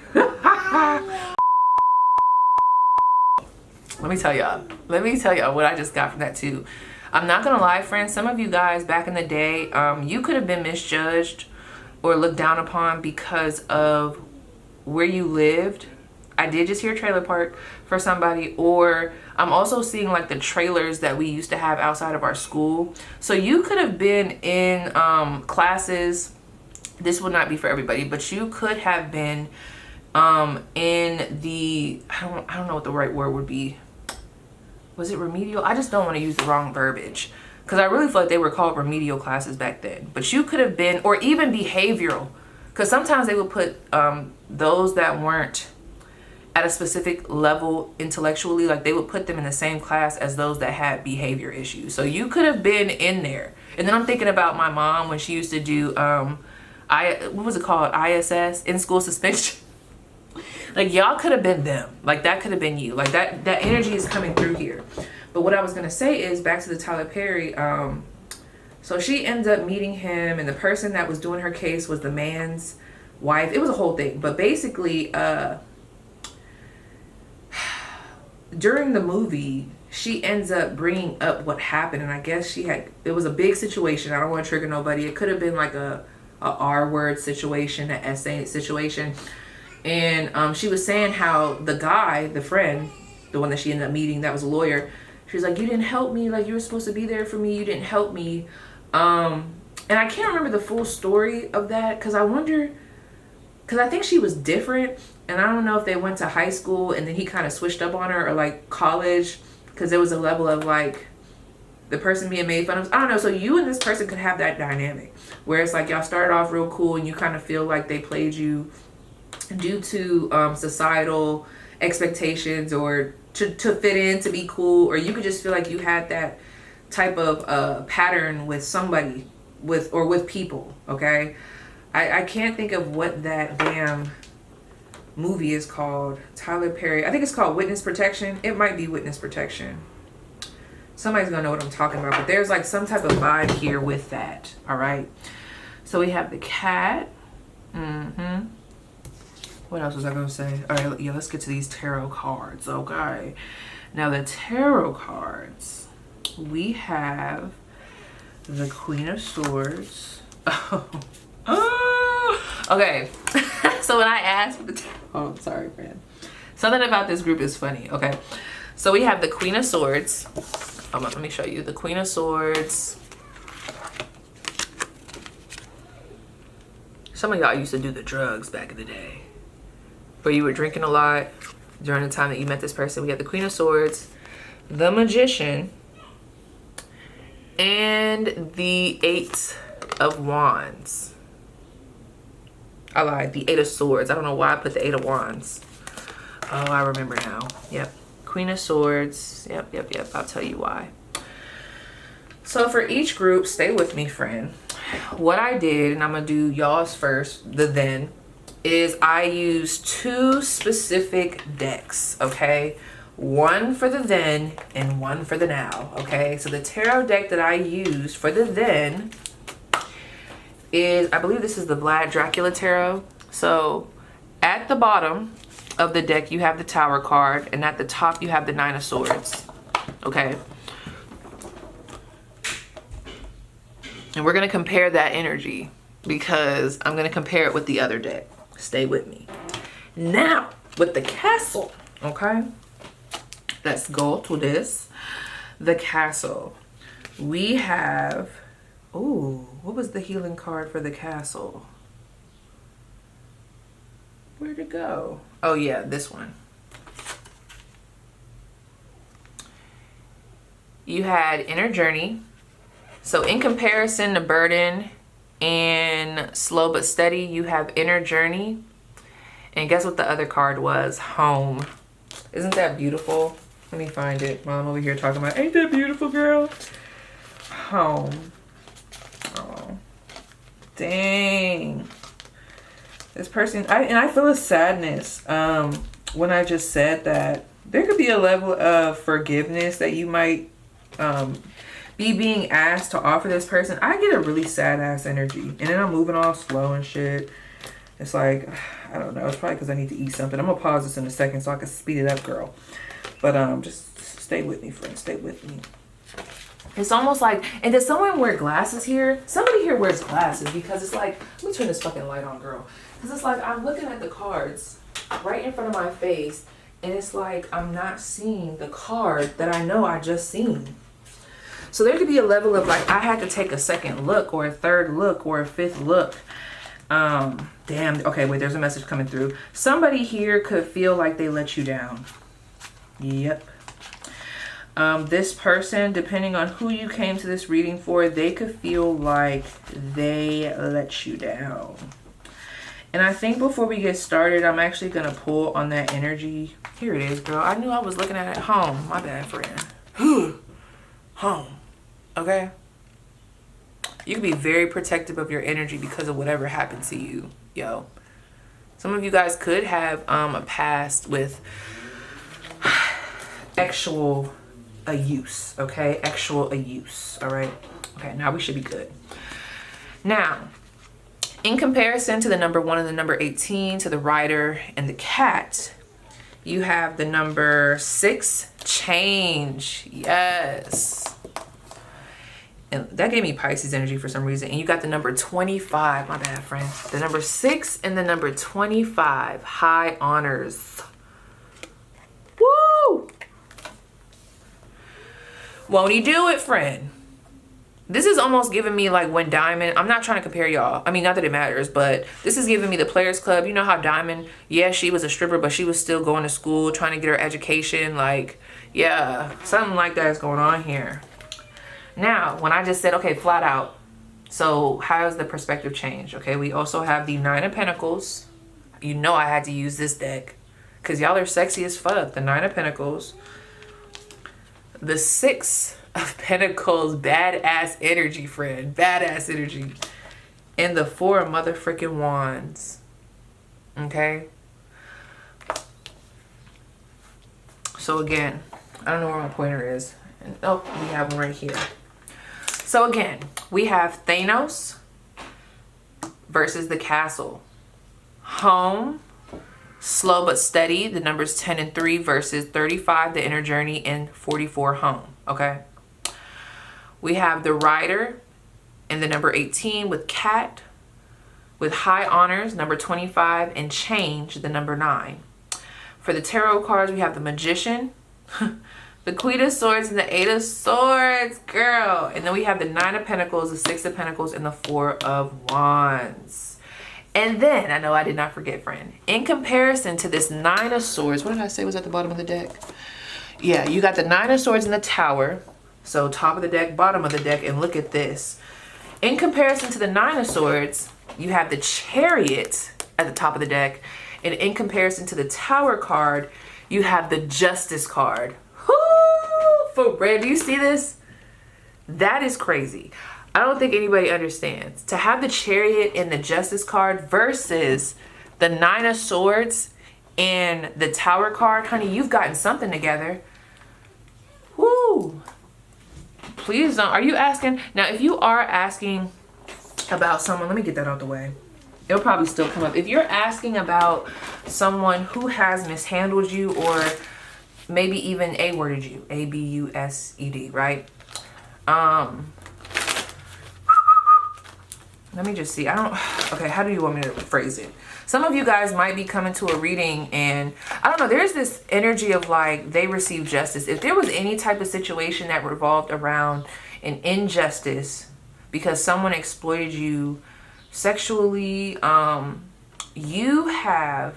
Let me tell y'all what I just got from that too. I'm not gonna lie, friends, some of you guys back in the day, you could have been misjudged or looked down upon because of where you lived. I did just hear trailer park for somebody, or I'm also seeing like the trailers that we used to have outside of our school. So you could have been in classes. This would not be for everybody, but you could have been in the, I don't know what the right word would be. Was it remedial? I just don't want to use the wrong verbiage, because I really feel like they were called remedial classes back then. But you could have been, or even behavioral, because sometimes they would put those that weren't at a specific level intellectually, like they would put them in the same class as those that had behavior issues. So you could have been in there. And then I'm thinking about my mom when she used to do what was it called, ISS, in school suspension. Like y'all could have been them. Like that could have been you. Like that energy is coming through here. But what I was gonna say is back to the Tyler Perry. So she ends up meeting him, and the person that was doing her case was the man's wife. It was a whole thing. But basically, during the movie, she ends up bringing up what happened, and I guess it was a big situation. I don't want to trigger nobody. It could have been like a R-word situation, an essay situation. And she was saying how the guy, the friend, the one that she ended up meeting, that was a lawyer, she was like, you didn't help me. Like, you were supposed to be there for me. You didn't help me. And I can't remember the full story of that, because I think she was different. And I don't know if they went to high school and then he kind of switched up on her, or like college, because there was a level of like the person being made fun of. I don't know. So you and this person could have that dynamic where it's like y'all started off real cool and you kind of feel like they played you due to societal expectations, or to fit in, to be cool, or you could just feel like you had that type of pattern with somebody, with people. Okay, I can't think of what that damn movie is called. Tyler Perry, I think it's called Witness Protection. It might be Witness Protection. Somebody's gonna know what I'm talking about, but there's like some type of vibe here with that. All right, so we have the cat. What else was I gonna say? All right, yeah, let's get to these tarot cards. Okay, now the tarot cards, we have the Queen of Swords. Okay. So when I asked, oh, sorry, friend. Something about this group is funny. Okay, so we have the Queen of Swords. Let me show you the Queen of Swords. Some of y'all used to do the drugs back in the day, where you were drinking a lot during the time that you met this person. We have the Queen of Swords, the Magician, and the Eight of Wands. I lied, the Eight of Swords. I don't know why I put the Eight of Wands. Oh, I remember now. Yep, Queen of Swords. Yep. I'll tell you why. So for each group, stay with me, friend. What I did, and I'm gonna do y'all's first, the then, is I used two specific decks, okay? One for the then and one for the now, okay? So the tarot deck that I used for the then is, I believe this is the Vlad Dracula Tarot. So at the bottom of the deck, you have the Tower card, and at the top, you have the Nine of Swords, okay? And we're gonna compare that energy, because I'm gonna compare it with the other deck. Stay with me. Now, with the Castle, okay? Let's go to this. The Castle. We have, ooh, what was the healing card for the Castle? Where'd it go? Oh yeah, this one. You had Inner Journey. So in comparison to Burden and Slow But Steady, you have Inner Journey. And guess what the other card was? Home. Isn't that beautiful? Let me find it while I'm over here talking about, ain't that beautiful, girl? Home. Oh, dang. This person, I feel a sadness when I just said that. There could be a level of forgiveness that you might be being asked to offer this person. I get a really sad ass energy, and then I'm moving all slow and shit. It's like, I don't know, it's probably because I need to eat something. I'm gonna pause this in a second so I can speed it up, girl. But just stay with me, friend. Stay with me. It's almost like, and does someone wear glasses here? Somebody here wears glasses because it's like, let me turn this fucking light on, girl. Because it's like I'm looking at the cards right in front of my face, and it's like I'm not seeing the card that I know I just seen. So there could be a level of like I had to take a second look or a third look or a fifth look. Damn. Okay, wait, there's a message coming through. Somebody here could feel like they let you down. Yep. This person, depending on who you came to this reading for, they could feel like they let you down. And I think before we get started, I'm actually going to pull on that energy. Here it is, girl. I knew I was looking at it. Home. My bad, friend. Home. Okay? You can be very protective of your energy because of whatever happened to you. Yo. Some of you guys could have a past with actual use, okay? Actual use, all right? Okay, now we should be good. Now, in comparison to the number 1 and the number 18, to the rider and the cat, you have the number 6, change. Yes. And that gave me Pisces energy for some reason. And you got the number 25, my bad, friend. The number 6 and the number 25, high honors. Woo! Won't he do it, friend? This is almost giving me like when Diamond, I'm not trying to compare y'all. I mean, not that it matters, but this is giving me the Players Club. You know how Diamond, yeah, she was a stripper, but she was still going to school, trying to get her education. Like, yeah, something like that is going on here. Now, when I just said, okay, flat out. So how does the perspective change? Okay, we also have the 9 of Pentacles. You know I had to use this deck because y'all are sexy as fuck. The 9 of Pentacles. The 6 of Pentacles, badass energy, friend. Badass energy. And the 4 of motherfucking Wands. Okay? So again, I don't know where my pointer is. And, oh, we have one right here. So again, we have Thanos versus the Castle. Home. Slow but steady, the numbers 10 and 3 versus 35, the inner journey, and 44, home. Okay. We have the rider and the number 18 with cat, with high honors, number 25, and change, the number 9. For the tarot cards, we have the magician, the Queen of Swords, and the 8 of Swords, girl. And then we have the 9 of Pentacles, the 6 of Pentacles, and the 4 of Wands. And then, I know I did not forget, friend, in comparison to this 9 of Swords, what did I say was at the bottom of the deck? Yeah, you got the 9 of Swords in the Tower. So top of the deck, bottom of the deck, and look at this. In comparison to the 9 of Swords, you have the Chariot at the top of the deck. And in comparison to the Tower card, you have the Justice card. Woo! For real, do you see this? That is crazy. I don't think anybody understands. To have the Chariot and the Justice card versus the 9 of Swords and the Tower card, honey, you've gotten something together. Woo! Please don't. Are you asking? Now, if you are asking about someone, let me get that out the way. It'll probably still come up. If you're asking about someone who has mishandled you or maybe even A-worded you, A-B-U-S-E-D, right? Let me just see. Okay, how do you want me to phrase it? Some of you guys might be coming to a reading and I don't know, there's this energy of like they receive justice. If there was any type of situation that revolved around an injustice because someone exploited you sexually, you have,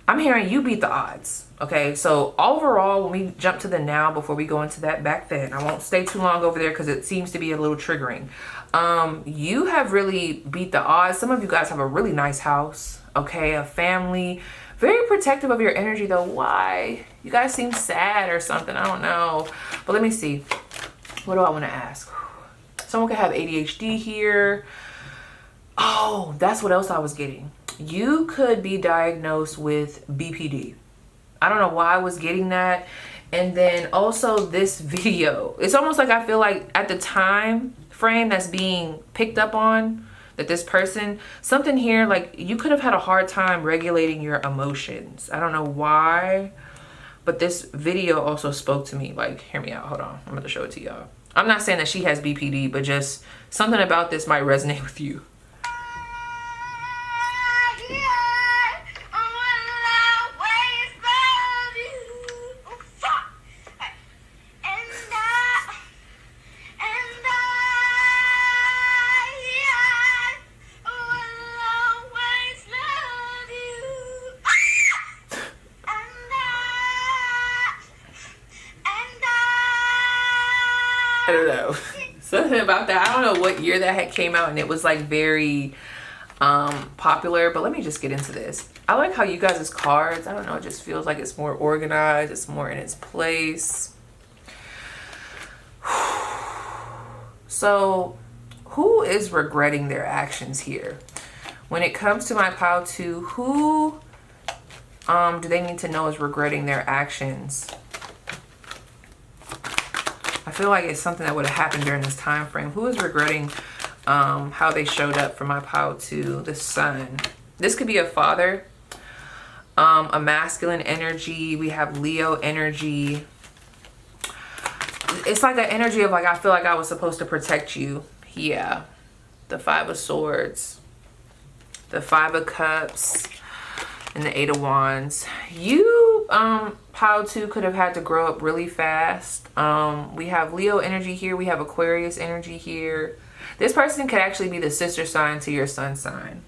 I'm hearing you beat the odds. Okay, so overall, when we jump to the now, before we go into that back then, I won't stay too long over there because it seems to be a little triggering. You have really beat the odds. Some of you guys have a really nice house, okay, a family, very protective of your energy though. Why? You guys seem sad or something. I don't know. But let me see. What do I want to ask? Someone could have ADHD here. Oh, that's what else I was getting. You could be diagnosed with BPD. I don't know why I was getting that. And then also this video, it's almost like I feel like at the time frame that's being picked up on, that this person, something here, like you could have had a hard time regulating your emotions. I don't know why. But this video also spoke to me. Like, hear me out. Hold on. I'm going to show it to y'all. I'm not saying that she has BPD, but just something about this might resonate with you. I don't know. Something about that. I don't know what year that had came out, and it was like very popular. But let me just get into this. I like how you guys' cards, I don't know, it just feels like it's more organized, it's more in its place. So who is regretting their actions here? When it comes to my pile 2, who do they need to know is regretting their actions? I feel like it's something that would have happened during this time frame. Who is regretting how they showed up for my pile 2? The Sun. This could be a father, a masculine energy. We have Leo energy. It's like an energy of like, I feel like I was supposed to protect you. Yeah. The 5 of Swords, the 5 of Cups, and the 8 of Wands. You, pile 2, could have had to grow up really fast. We have Leo energy here. We have Aquarius energy here. This person could actually be the sister sign to your sun sign.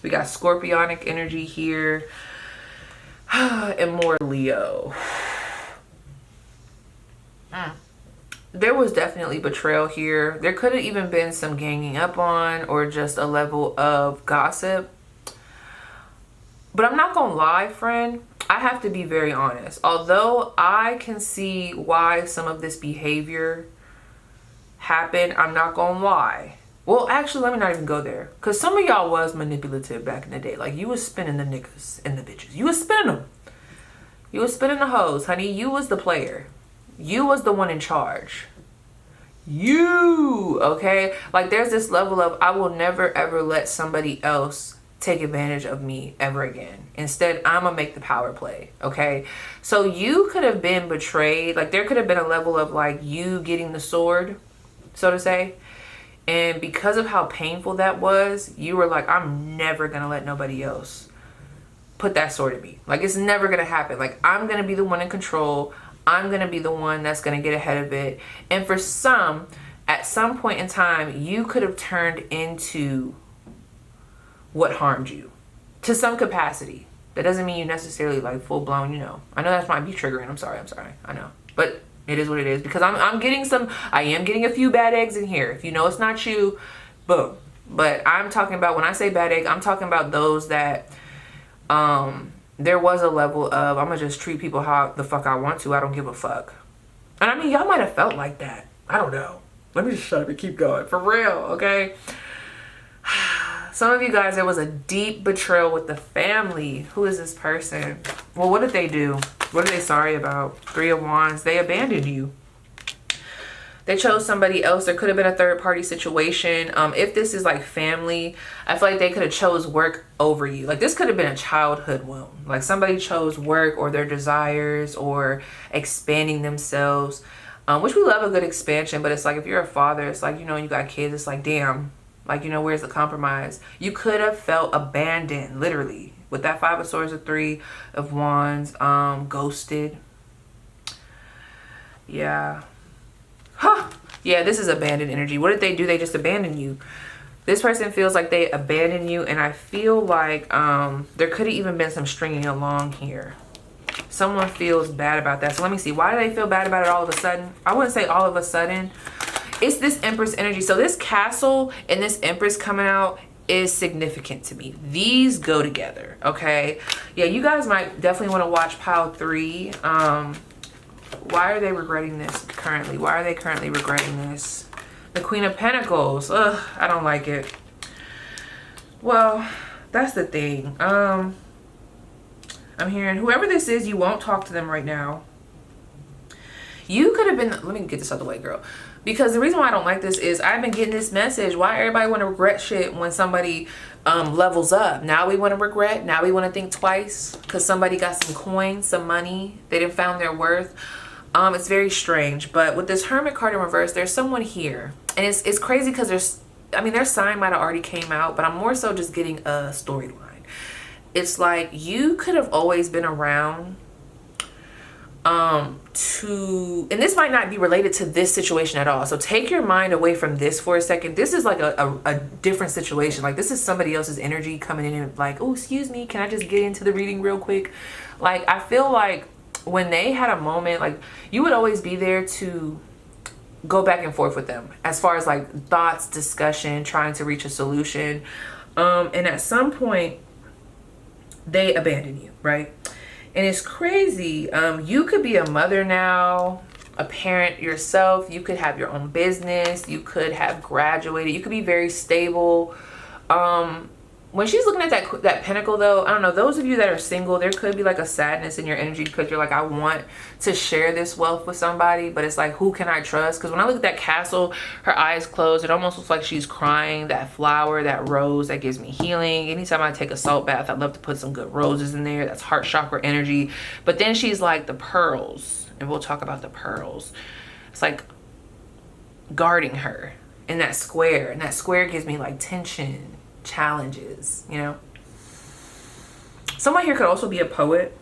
We got Scorpionic energy here. And more Leo. There was definitely betrayal here. There could have even been some ganging up on or just a level of gossip. But I'm not gonna lie, friend. I have to be very honest. Although I can see why some of this behavior happened, I'm not gonna lie. Well, actually, let me not even go there. Because some of y'all was manipulative back in the day. Like, you was spinning the niggas and the bitches. You was spinning them. You was spinning the hoes, honey. You was the player. You was the one in charge. You, okay? Like, there's this level of, I will never ever let somebody else take advantage of me ever again. Instead, I'm gonna make the power play, okay? So you could have been betrayed. Like, there could have been a level of like you getting the sword, so to say. And because of how painful that was, you were like, I'm never gonna let nobody else put that sword in me. Like, it's never gonna happen. Like, I'm gonna be the one in control. I'm gonna be the one that's gonna get ahead of it. And for some, at some point in time, you could have turned into what harmed you to some capacity. That doesn't mean you necessarily like full blown, you know. I know that might be triggering. I'm sorry. I know. But it is what it is, because I am getting a few bad eggs in here. If you know it's not you, boom. But I'm talking about, when I say bad egg, I'm talking about those that there was a level of, I'm gonna just treat people how the fuck I want to. I don't give a fuck. And I mean, y'all might have felt like that. I don't know. Let me just shut up and keep going. For real, okay? Some of you guys, there was a deep betrayal with the family. Who is this person? Well, what did they do? What are they sorry about? 3 of Wands. They abandoned you. They chose somebody else. There could have been a third party situation. If this is like family, I feel like they could have chose work over you. Like, this could have been a childhood wound. Like, somebody chose work or their desires or expanding themselves, which we love a good expansion. But it's like, if you're a father, it's like, you know, you got kids, it's like, damn, like, you know, where's the compromise? You could have felt abandoned, literally, with that 5 of Swords, or 3 of Wands, ghosted. Yeah. Huh. Yeah, this is abandoned energy. What did they do? They just abandoned you. This person feels like they abandoned you, and I feel like there could have even been some stringing along here. Someone feels bad about that. So let me see. Why do they feel bad about it all of a sudden? I wouldn't say all of a sudden. It's this Empress energy. So this Castle and this Empress coming out is significant to me. These go together, okay? Yeah, you guys might definitely want to watch pile 3. Why are they regretting this currently? Why are they currently regretting this? The Queen of Pentacles. Ugh, I don't like it. Well, that's the thing. I'm hearing whoever this is, you won't talk to them right now. You could have been, let me get this out of the way, girl. Because the reason why I don't like this is I've been getting this message. Why everybody want to regret shit when somebody levels up? Now we want to regret. Now we want to think twice because somebody got some coins, some money. They didn't found their worth. It's very strange. But with this Hermit card in reverse, there's someone here. And it's crazy because their sign might have already came out. But I'm more so just getting a storyline. It's like you could have always been around and this might not be related to this situation at all. So take your mind away from this for a second. This is like a different situation. Like this is somebody else's energy coming in and like, oh, excuse me, can I just get into the reading real quick? Like, I feel like when they had a moment, like you would always be there to go back and forth with them as far as like thoughts, discussion, trying to reach a solution. And at some point they abandon you, right? And it's crazy. You could be a mother now, a parent yourself. You could have your own business. You could have graduated. You could be very stable. When she's looking at that pentacle though, I don't know, those of you that are single, there could be like a sadness in your energy because you're like, I want to share this wealth with somebody, but it's like, who can I trust? Because when I look at that castle, her eyes closed, it almost looks like she's crying. That flower, that rose, that gives me healing. Anytime I take a salt bath, I love to put some good roses in there. That's heart chakra energy. But then she's like the pearls, and we'll talk about the pearls. It's like guarding her in that square, and that square gives me like tension, challenges, you know. Someone here could also be a poet.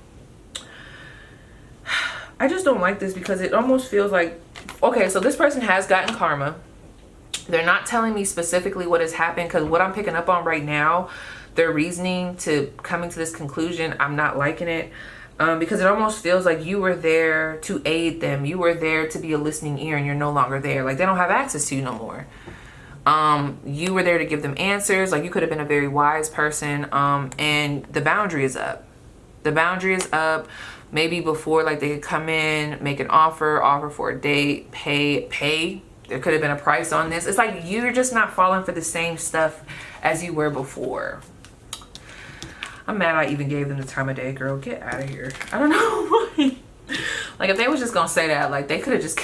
I just don't like this because it almost feels like, okay, so this person has gotten karma. They're not telling me specifically what has happened, because what I'm picking up on right now, their reasoning to coming to this conclusion, I'm not liking it. Because it almost feels like you were there to aid them. You were there to be a listening ear, and you're no longer there. Like they don't have access to you no more. You were there to give them answers. Like you could have been a very wise person. And the boundary is up. The boundary is up. Maybe before, like they could come in, make an offer for a date, pay. There could have been a price on this. It's like you're just not falling for the same stuff as you were before. I'm mad I even gave them the time of day, girl. Get out of here. I don't know why. Like if they was just gonna say that, like they could have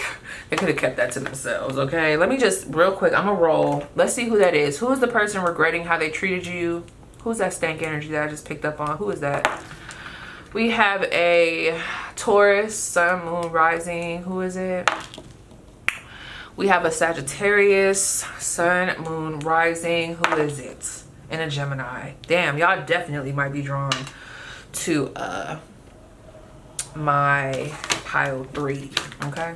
kept that to themselves. Okay, let me just real quick, I'm gonna roll. Let's see who that is. Who is the person regretting how they treated you? Who's that stank energy that I just picked up on? Who is that? We have a Taurus, sun, moon, rising. Who is it? We have a Sagittarius, sun, moon, rising. Who is it? And a Gemini. Damn, y'all definitely might be drawn to my pile 3. Okay,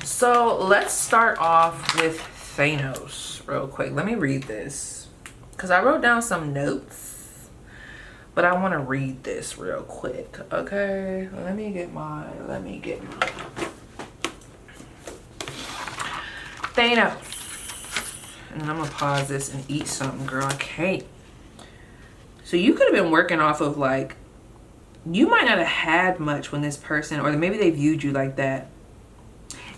so let's start off with Thanos real quick. Let me read this because I wrote down some notes, but I want to read this real quick. Okay, let me get my Thanos. And then I'm gonna pause this and eat something, girl. I can't. So you could have been working off of like, you might not have had much when this person, or maybe they viewed you like that.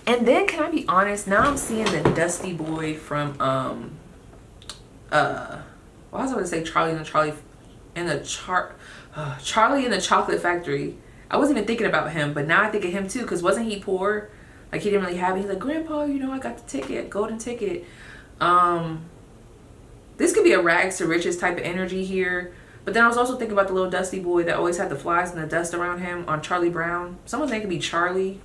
And then can I be honest? Now I'm seeing the Dusty Boy from well, I was going to say Charlie in the Chocolate Factory. I wasn't even thinking about him, but now I think of him too, because wasn't he poor? Like he didn't really have it. He's like, Grandpa, you know, I got the ticket, golden ticket. This could be a rags to riches type of energy here. But then I was also thinking about the little Dusty Boy that always had the flies and the dust around him on Charlie Brown. Someone think it could be Charlie.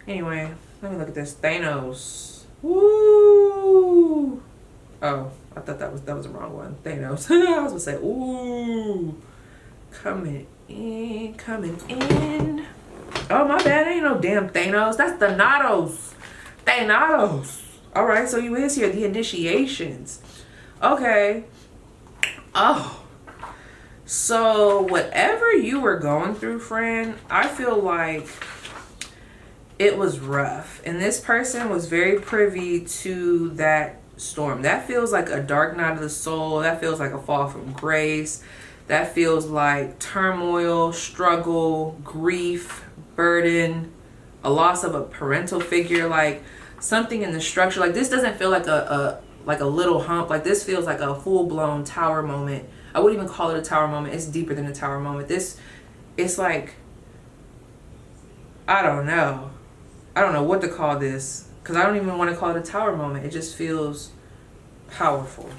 Anyway, let me look at this. Thanos. Woo! Oh, I thought that was the wrong one. Thanos. I was gonna say, ooh. Coming in. Oh, my bad. Ain't no damn Thanos. That's Thanatos. Thanatos. All right, so you is here. The initiations. Okay. Oh. So whatever you were going through, friend, I feel like it was rough. And this person was very privy to that storm. That feels like a dark night of the soul. That feels like a fall from grace. That feels like turmoil, struggle, grief, burden, a loss of a parental figure, like something in the structure. Like this doesn't feel like a little hump. Like this feels like a full-blown tower moment. I wouldn't even call it a tower moment. It's deeper than a tower moment. It's like, I don't know. I don't know what to call this, because I don't even want to call it a tower moment. It just feels powerful.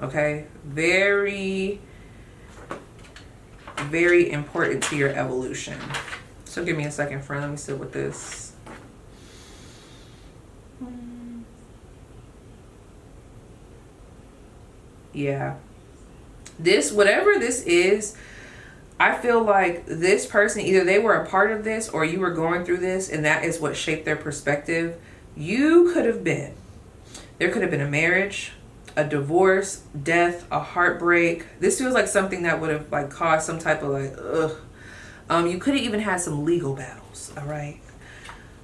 Okay? Very, very important to your evolution. So give me a second, friend. Let me sit with this. Yeah. This, whatever this is, I feel like this person, either they were a part of this or you were going through this and that is what shaped their perspective. You could have been. There could have been a marriage, a divorce, death, a heartbreak. This feels like something that would have like caused some type of like, ugh. You could have even had some legal battles, all right?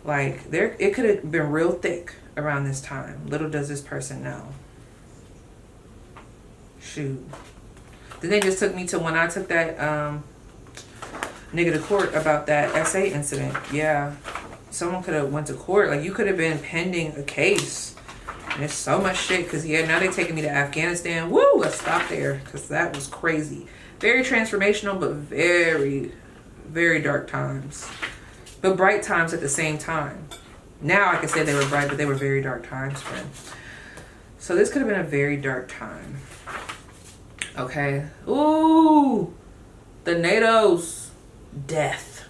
Like it could have been real thick around this time. Little does this person know. Shoot. Then they just took me to when I took that nigga to court about that SA incident. Yeah. Someone could have went to court. Like, you could have been pending a case. And there's so much shit. Because, yeah, now they're taking me to Afghanistan. Woo! Let's stop there. Because that was crazy. Very transformational, but very, very dark times. But bright times at the same time. Now I can say they were bright, but they were very dark times, friend. So this could have been a very dark time. Okay. Ooh. The NATO's death.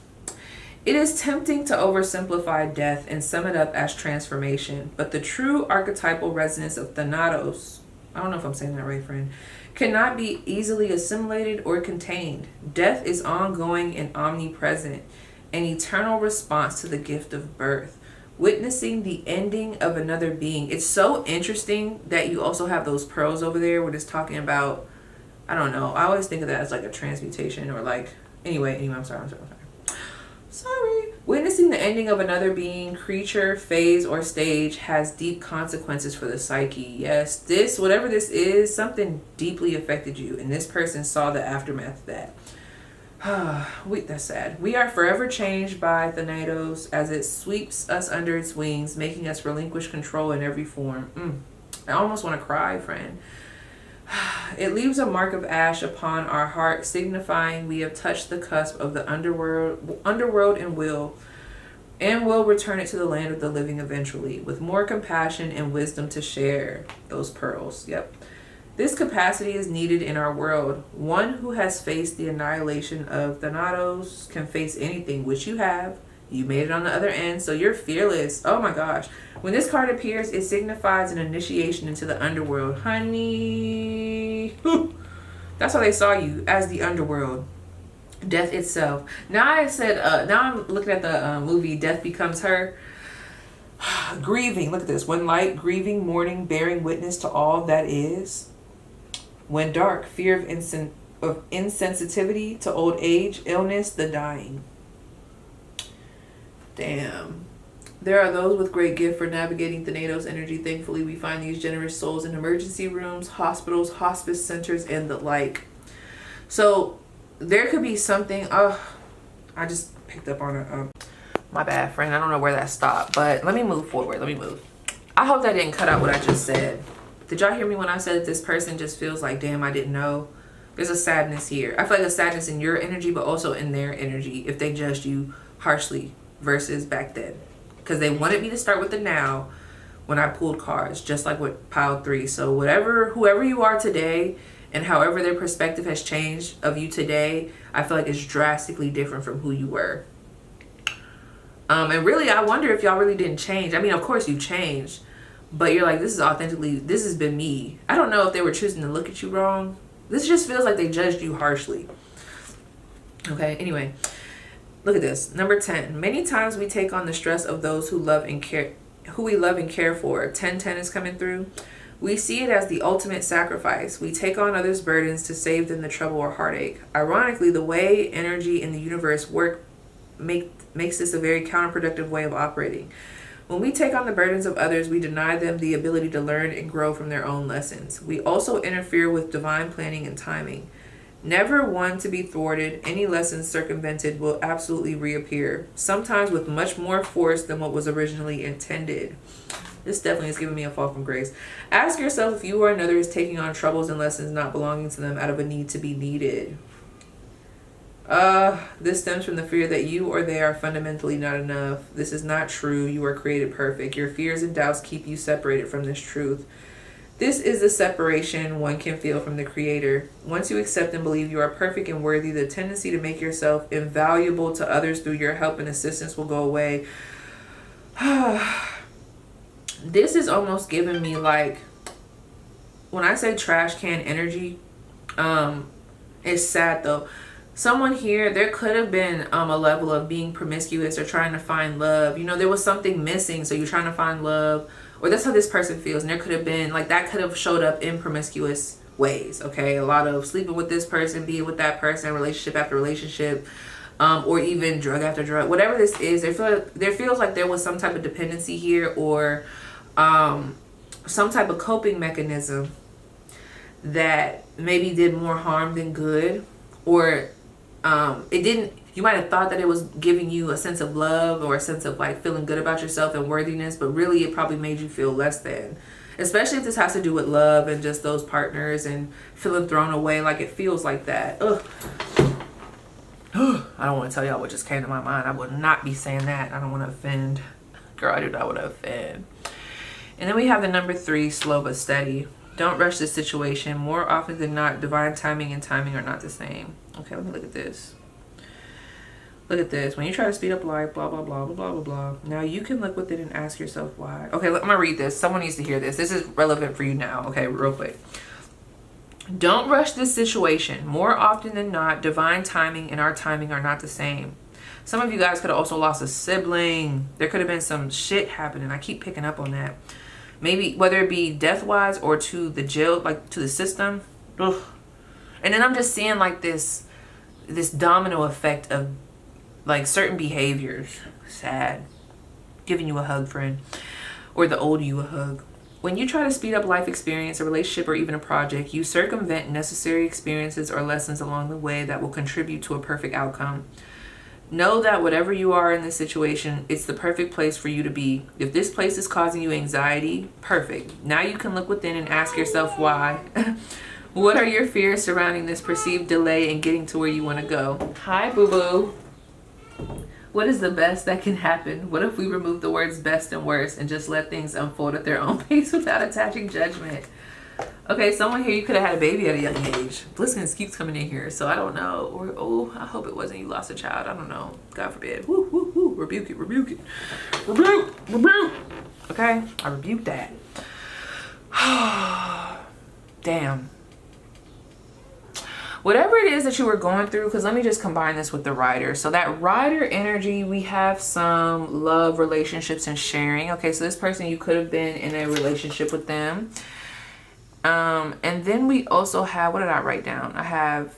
It is tempting to oversimplify death and sum it up as transformation, but the true archetypal resonance of Thanatos, I don't know if I'm saying that right, friend, cannot be easily assimilated or contained. Death is ongoing and omnipresent, an eternal response to the gift of birth, witnessing the ending of another being. It's so interesting that you also have those pearls over there where it's talking about, I don't know, I always think of that as like a transmutation or like, anyway, I'm sorry. Witnessing the ending of another being, creature, phase, or stage has deep consequences for the psyche. Yes, this, whatever this is, something deeply affected you, and this person saw the aftermath of that. That's sad. We are forever changed by Thanatos as it sweeps us under its wings, making us relinquish control in every form. I almost want to cry, friend. It leaves a mark of ash upon our heart, signifying we have touched the cusp of the underworld and will return it to the land of the living eventually, with more compassion and wisdom to share. Those pearls. Yep. This capacity is needed in our world. One who has faced the annihilation of Thanatos can face anything, which you have. You made it on the other end, so you're fearless. Oh my gosh. When this card appears, it signifies an initiation into the underworld. Honey. That's how they saw you, as the underworld. Death itself. Now I'm looking at the movie Death Becomes Her. Grieving. Look at this. When light, grieving, mourning, bearing witness to all that is. When dark, fear of insensitivity to old age, illness, the dying. Damn. There are those with great gift for navigating Thanatos energy. Thankfully, we find these generous souls in emergency rooms, hospitals, hospice centers, and the like. So there could be something. I just picked up on it. My bad, friend. I don't know where that stopped, but let me move forward. I hope that didn't cut out what I just said. Did y'all hear me when I said that this person just feels like, damn, I didn't know? There's a sadness here. I feel like a sadness in your energy, but also in their energy if they judged you harshly versus back then. Because they wanted me to start with the now when I pulled cards, just like with pile 3. So whoever you are today and however their perspective has changed of you today, I feel like it's drastically different from who you were. And really, I wonder if y'all really didn't change. I mean, of course you changed, but you're like, this has been me. I don't know if they were choosing to look at you wrong. This just feels like they judged you harshly. Okay, anyway. Look at this. Number 10. Many times we take on the stress of those who we love and care for. 1010 is coming through. We see it as the ultimate sacrifice. We take on others' burdens to save them the trouble or heartache. Ironically, the way energy in the universe makes this a very counterproductive way of operating. When we take on the burdens of others, we deny them the ability to learn and grow from their own lessons. We also interfere with divine planning and timing. Never one to be thwarted, any lessons circumvented will absolutely reappear, sometimes with much more force than what was originally intended. This definitely is giving me a fall from grace. Ask yourself if you or another is taking on troubles and lessons not belonging to them out of a need to be needed. This stems from the fear that you or they are fundamentally not enough. This is not true. You are created perfect. Your fears and doubts keep you separated from this truth. This is the separation one can feel from the Creator. Once you accept and believe you are perfect and worthy, the tendency to make yourself invaluable to others through your help and assistance will go away. This is almost giving me like, when I say trash can energy, it's sad though. Someone here, there could have been a level of being promiscuous or trying to find love. You know, there was something missing, so you're trying to find love. Or that's how this person feels. And there could have been, like, that could have showed up in promiscuous ways, okay? A lot of sleeping with this person, being with that person, relationship after relationship, or even drug after drug. Whatever this is, there feels like there was some type of dependency here, or some type of coping mechanism that maybe did more harm than good. Or it didn't, you might have thought that it was giving you a sense of love or a sense of like feeling good about yourself and worthiness, but really it probably made you feel less than. Especially if this has to do with love and just those partners and feeling thrown away, like it feels like that. Ugh. I don't want to tell y'all what just came to my mind. I would not be saying that. I don't want to offend. Girl, I do not want to offend. And then we have the number 3, slow but steady. Don't rush this situation. More often than not, divine timing and timing are not the same. Okay, let me look at this. Look at this. When you try to speed up life, blah, blah, blah, blah, blah, blah, blah. Now you can look within and ask yourself why. Okay, I'm going to read this. Someone needs to hear this. This is relevant for you now. Okay, real quick. Don't rush this situation. More often than not, divine timing and our timing are not the same. Some of you guys could have also lost a sibling. There could have been some shit happening. I keep picking up on that. Maybe whether it be death-wise or to the jail, like to the system. Ugh. And then I'm just seeing like this domino effect of like certain behaviors. Sad. Giving you a hug, friend. Or the older you a hug. When you try to speed up life experience, a relationship, or even a project, you circumvent necessary experiences or lessons along the way that will contribute to a perfect outcome. Know that whatever you are in this situation, it's the perfect place for you to be. If this place is causing you anxiety, perfect. Now you can look within and ask yourself why. What are your fears surrounding this perceived delay in getting to where you want to go? Hi, boo-boo. What is the best that can happen? What if we remove the words best and worst and just let things unfold at their own pace without attaching judgment? Okay, someone here, you could have had a baby at a young age. Blessings keeps coming in here, so I don't know. Or, oh, I hope it wasn't you lost a child. I don't know. God forbid. Woo, woo, woo. Rebuke it, rebuke it. Rebuke, rebuke. Okay, I rebuke that. Damn. Whatever it is that you were going through, because let me just combine this with the rider. So that rider energy, we have some love, relationships, and sharing. Okay, so this person, you could have been in a relationship with them. And then we also have, what did I write down? I have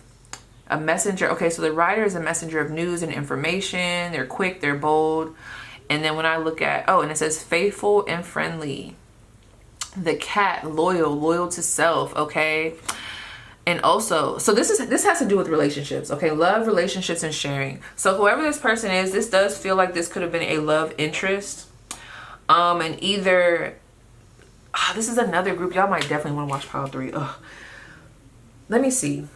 a messenger. Okay, so the rider is a messenger of news and information. They're quick, they're bold. And then when I look at, oh, and it says faithful and friendly. The cat, loyal to self, okay? And also, so this has to do with relationships, okay? Love, relationships, and sharing. So whoever this person is, this does feel like this could have been a love interest. And either, this is another group. Y'all might definitely want to watch Pile 3. Ugh. Let me see.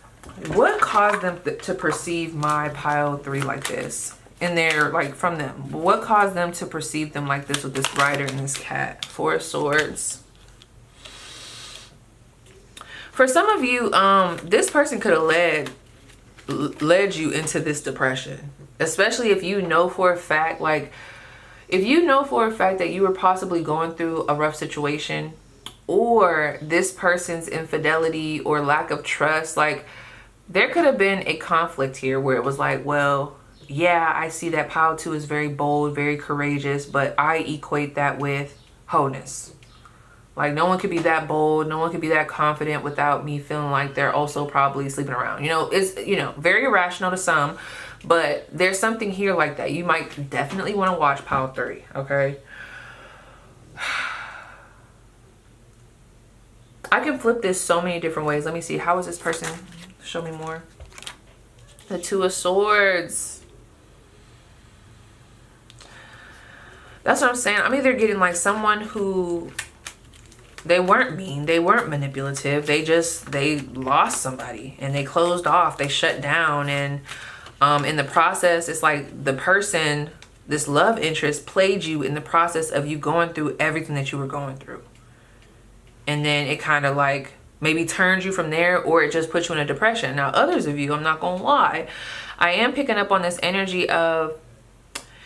What caused them to perceive my Pile 3 like this? And they're like from them. What caused them to perceive them like this with this rider and this cat? 4 of Swords. For some of you, this person could have led you into this depression, especially if you know for a fact, like if you know for a fact that you were possibly going through a rough situation, or this person's infidelity or lack of trust, like there could have been a conflict here where it was like, well, yeah, I see that Pile 2 is very bold, very courageous, but I equate that with wholeness. Like no one could be that bold, no one could be that confident without me feeling like they're also probably sleeping around. You know, it's, you know, very irrational to some, but there's something here like that. You might definitely want to watch Pile 3, okay? I can flip this so many different ways. Let me see. How is this person? Show me more. The 2 of Swords. That's what I'm saying. I'm either getting like someone who, they weren't mean, they weren't manipulative, they lost somebody and they closed off, they shut down, and In the process, it's like the person, this love interest, played you in the process of you going through everything that you were going through. And then it kind of like maybe turned you from there, or it just put you in a depression. Now, others of you, I'm not gonna lie, I am picking up on this energy of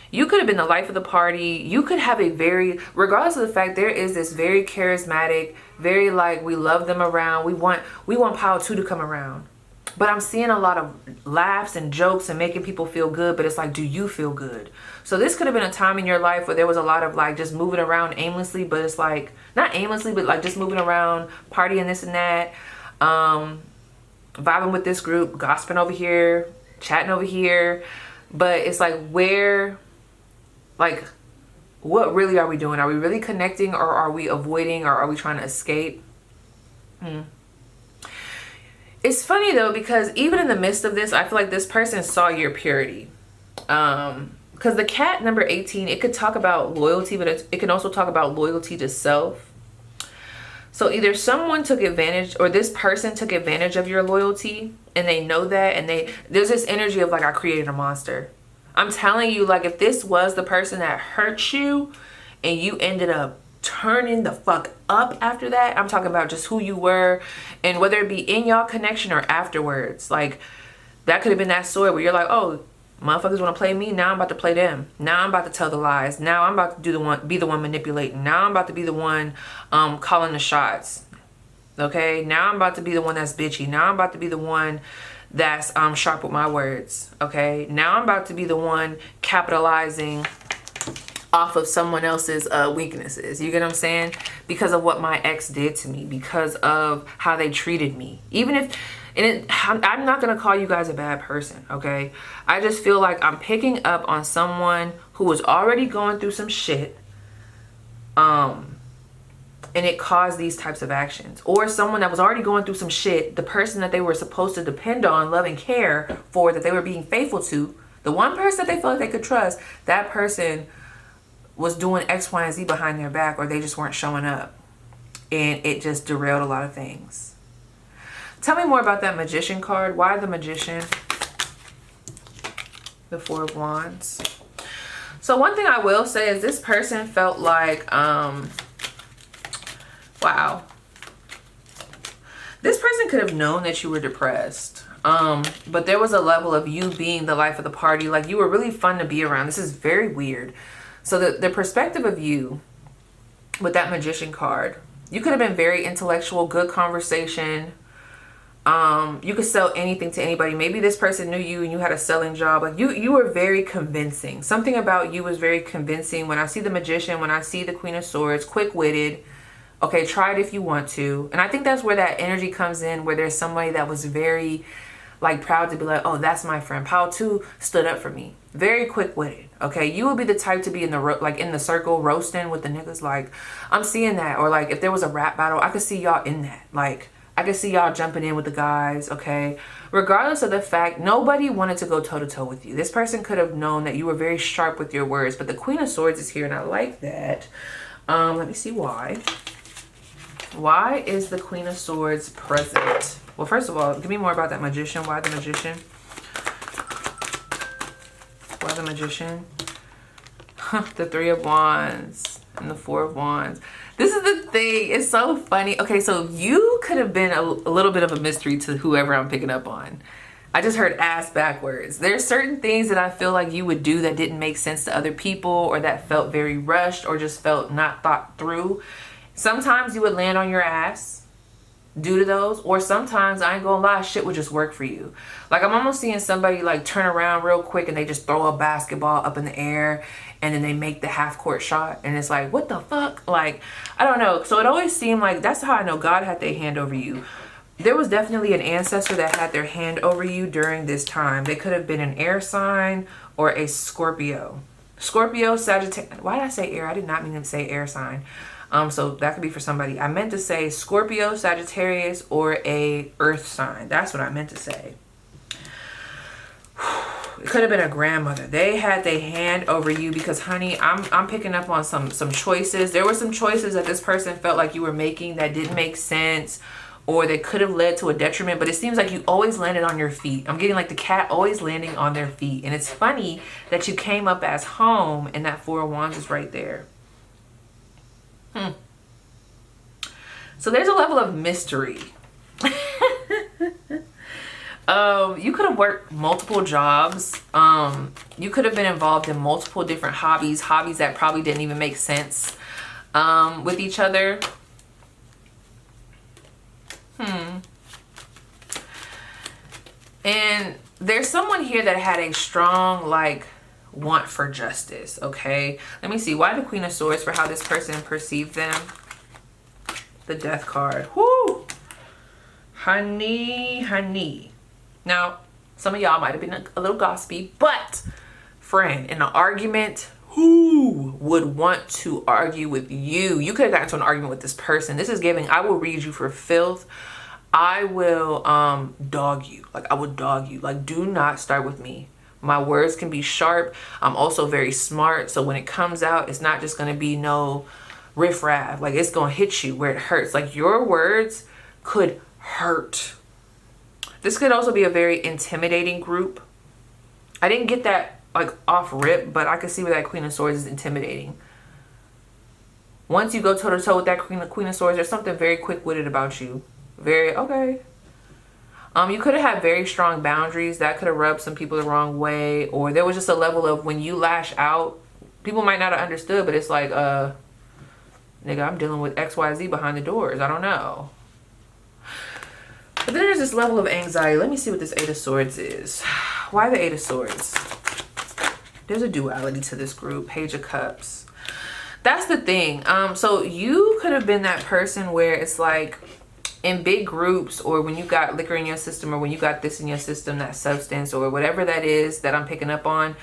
you could have been the life of the party. You could have a very, regardless of the fact, there is this very charismatic, very like we love them around. We want power too to come around. But I'm seeing a lot of laughs and jokes and making people feel good. But it's like, do you feel good? So this could have been a time in your life where there was a lot of like just moving around aimlessly. But it's like, not aimlessly, but like just moving around, partying this and that. Vibing with this group, gossiping over here, chatting over here. But it's like, where, like, what really are we doing? Are we really connecting, or are we avoiding, or are we trying to escape? It's funny though, because even in the midst of this, I feel like this person saw your purity. Because the cat number 18, it could talk about loyalty, but it can also talk about loyalty to self. So either someone took advantage, or this person took advantage of your loyalty, and they know that, and there's this energy of like, I created a monster. I'm telling you, like, if this was the person that hurt you and you ended up turning the fuck up after that, I'm talking about just who you were, and whether it be in y'all connection or afterwards, like that could have been that story where you're like, oh, motherfuckers want to play me, now I'm about to play them. Now I'm about to tell the lies. Now I'm about to be the one manipulating. Now I'm about to be the one calling the shots. Okay, now I'm about to be the one that's bitchy. Now I'm about to be the one that's sharp with my words. Okay, now I'm about to be the one capitalizing off of someone else's weaknesses. You get what I'm saying? Because of what my ex did to me, because of how they treated me. Even if, I'm not gonna call you guys a bad person, okay? I just feel like I'm picking up on someone who was already going through some shit, and it caused these types of actions. Or someone that was already going through some shit, the person that they were supposed to depend on, love and care for, that they were being faithful to, the one person that they felt like they could trust, that person was doing X, Y, and Z behind their back, or they just weren't showing up. And it just derailed a lot of things. Tell me more about that Magician card. Why the Magician? The Four of Wands. So one thing I will say is this person felt like, wow, this person could have known that you were depressed. But there was a level of you being the life of the party. Like, you were really fun to be around. This is very weird. So the perspective of you with that Magician card, you could have been very intellectual, good conversation. You could sell anything to anybody. Maybe this person knew you and you had a selling job. Like, you were very convincing. Something about you was very convincing. When I see the Magician, when I see the Queen of Swords, quick-witted. Okay, try it if you want to. And I think that's where that energy comes in, where there's somebody that was very, like, proud to be like, oh, that's my friend. Pal 2 stood up for me. Very quick-witted. Okay, you would be the type to be in the circle roasting with the niggas. Like, I'm seeing that. Or like, if there was a rap battle, I could see y'all in that. Like, I could see y'all jumping in with the guys. Okay, regardless of the fact, nobody wanted to go toe-to-toe with you. This person could have known that you were very sharp with your words. But the Queen of Swords is here, and I like that. Let me see why. Why is the Queen of Swords present? Well, first of all, give me more about that Magician. Why the Magician? Why the Magician? The Three of Wands and the Four of Wands. This is the thing. It's so funny. Okay, so you could have been a little bit of a mystery to whoever I'm picking up on. I just heard ass backwards. There's certain things that I feel like you would do that didn't make sense to other people, or that felt very rushed, or just felt not thought through. Sometimes you would land on your ass due to those, or sometimes, I ain't gonna lie, shit would just work for you. Like, I'm almost seeing somebody like turn around real quick and they just throw a basketball up in the air and then they make the half-court shot, and it's like, what the fuck? Like, I don't know. So it always seemed like, that's how I know God had their hand over you. There was definitely an ancestor that had their hand over you during this time. They could have been an air sign or a Scorpio. Scorpio, Sagittarius. Why did I say air? I did not mean to say air sign. So that could be for somebody. I meant to say Scorpio, Sagittarius, or a earth sign. That's what I meant to say. It could have been a grandmother. They had their hand over you because, honey, I'm picking up on some choices. There were some choices that this person felt like you were making that didn't make sense, or they could have led to a detriment, but it seems like you always landed on your feet. I'm getting like the cat always landing on their feet. And it's funny that you came up as home and that Four of Wands is right there. So there's a level of mystery. You could have worked multiple jobs. You could have been involved in multiple different hobbies that probably didn't even make sense with each other. And there's someone here that had a strong like want for justice. Okay, let me see. Why the Queen of Swords for how this person perceived them? The Death card. Whoo, honey. Now, some of y'all might have been a little gossipy, but friend, in an argument, who would want to argue with you? You could have gotten into an argument with this person. This is giving, I will read you for filth. I will dog you. Like, I would dog you. Like, do not start with me. My words can be sharp. I'm also very smart. So when it comes out, it's not just going to be no riffraff. Like, it's going to hit you where it hurts. Like, your words could hurt. This could also be a very intimidating group. I didn't get that like off rip, but I can see where that Queen of Swords is intimidating. Once you go toe to toe with that Queen of Swords, there's something very quick-witted about you. Very, okay. You could have had very strong boundaries. That could have rubbed some people the wrong way. Or there was just a level of when you lash out, people might not have understood, but it's like, nigga, I'm dealing with XYZ behind the doors. I don't know. But then there's this level of anxiety. Let me see what this Eight of Swords is. Why the Eight of Swords? There's a duality to this group. Page of Cups. That's the thing. So you could have been that person where it's like in big groups, or when you got liquor in your system, or when you got this in your system, that substance or whatever that is that I'm picking up on,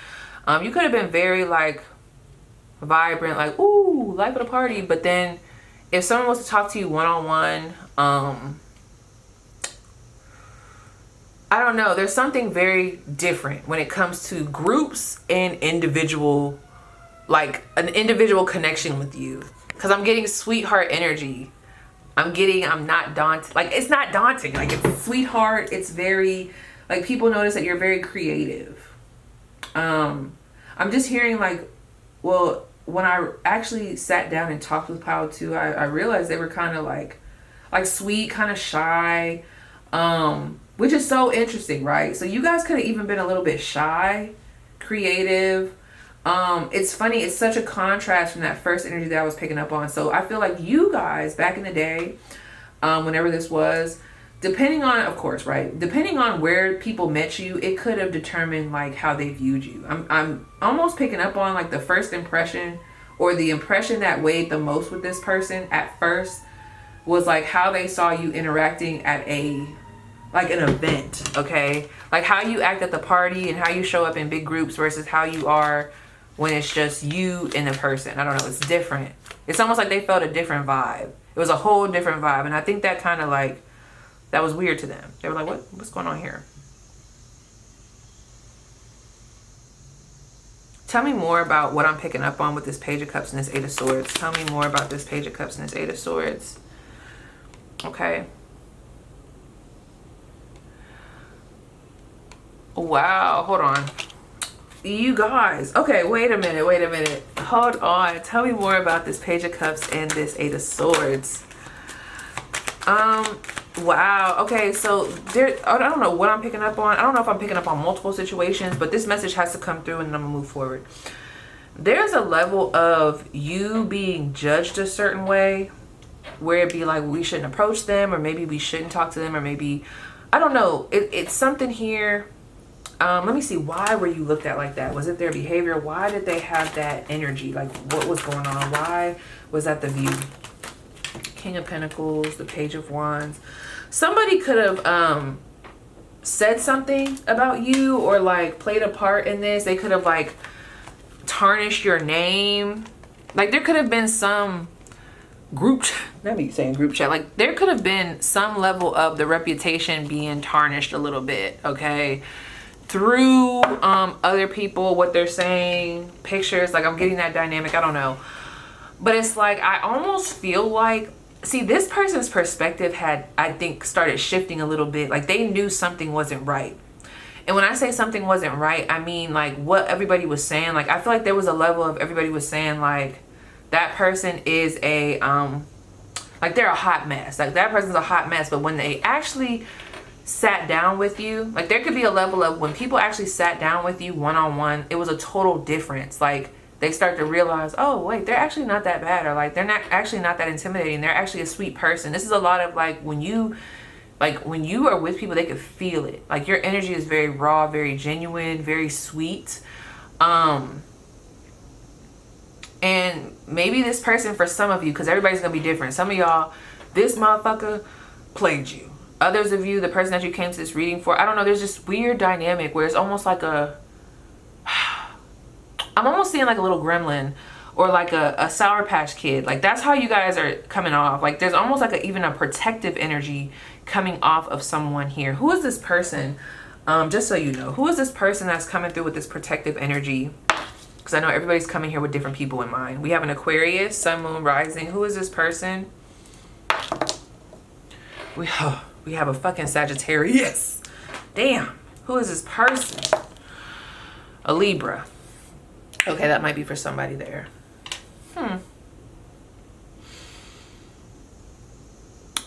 you could have been very like vibrant, like, ooh, life of the party. But then if someone was to talk to you one-on-one, I don't know, there's something very different when it comes to groups and individual, like an individual connection with you. Because I'm getting sweetheart energy. I'm not daunted. Like, it's not daunting. Like, it's sweetheart. It's very, like, people notice that you're very creative. I'm just hearing, like, well, when I actually sat down and talked with Pile 2, I realized they were kind of like sweet, kind of shy, which is so interesting, right? So you guys could have even been a little bit shy, creative. It's funny, it's such a contrast from that first energy that I was picking up on. So I feel like you guys back in the day, whenever this was, depending on, of course, right, depending on where people met you, it could have determined like how they viewed you. I'm almost picking up on like the first impression, or the impression that weighed the most with this person at first was like how they saw you interacting at an event, okay? Like how you act at the party and how you show up in big groups versus how you are when it's just you and the person. I don't know, it's different. It's almost like they felt a different vibe. It was a whole different vibe. And I think that kind of like, that was weird to them. They were like, what's going on here? Tell me more about what I'm picking up on with this Page of Cups and this Eight of Swords. Tell me more about this Page of Cups and this Eight of Swords. Okay. Wow, hold on. You guys, okay, wait a minute. Hold on. Tell me more about this Page of Cups and this Eight of Swords. Wow. Okay, so there, I don't know what I'm picking up on. I don't know if I'm picking up on multiple situations, but this message has to come through and then I'm gonna move forward. There's a level of you being judged a certain way where it'd be like, we shouldn't approach them, or maybe we shouldn't talk to them, or maybe, I don't know. It's something here. Let me see. Why were you looked at like that? Was it their behavior? Why did they have that energy? Like, what was going on? Why was that the view? King of Pentacles, the Page of Wands. Somebody could have said something about you, or like played a part in this. They could have like tarnished your name. Like, there could have been some group chat. Let me saying group chat. Like, there could have been some level of the reputation being tarnished a little bit, okay? Through other people, what they're saying, pictures. Like, I'm getting that dynamic. I don't know. But it's like, I almost feel like see, this person's perspective had, I think, started shifting a little bit. Like, they knew something wasn't right. And when I say something wasn't right, I mean, like, what everybody was saying. Like, I feel like there was a level of everybody was saying, like, that person is a, like, they're a hot mess. Like, that person's a hot mess. But when they actually sat down with you, like, there could be a level of when people actually sat down with you one-on-one, it was a total difference. Like, they start to realize, oh wait, they're actually not that bad, or like, they're not actually not that intimidating, they're actually a sweet person. This is a lot of like, when you are with people, they can feel it. Like, your energy is very raw, very genuine, very sweet. And maybe this person, for some of you, because everybody's gonna be different, some of y'all, this motherfucker played you. Others of you, the person that you came to this reading for, I don't know, there's this weird dynamic where it's almost like a, I'm almost seeing like a little gremlin, or like a Sour Patch Kid. Like, that's how you guys are coming off. Like, there's almost like even a protective energy coming off of someone here. Who is this person? Just so you know, who is this person that's coming through with this protective energy? Because I know everybody's coming here with different people in mind. We have an Aquarius, Sun, Moon, Rising. Who is this person? We have a fucking Sagittarius. Damn. Who is this person? A Libra. Okay, that might be for somebody there.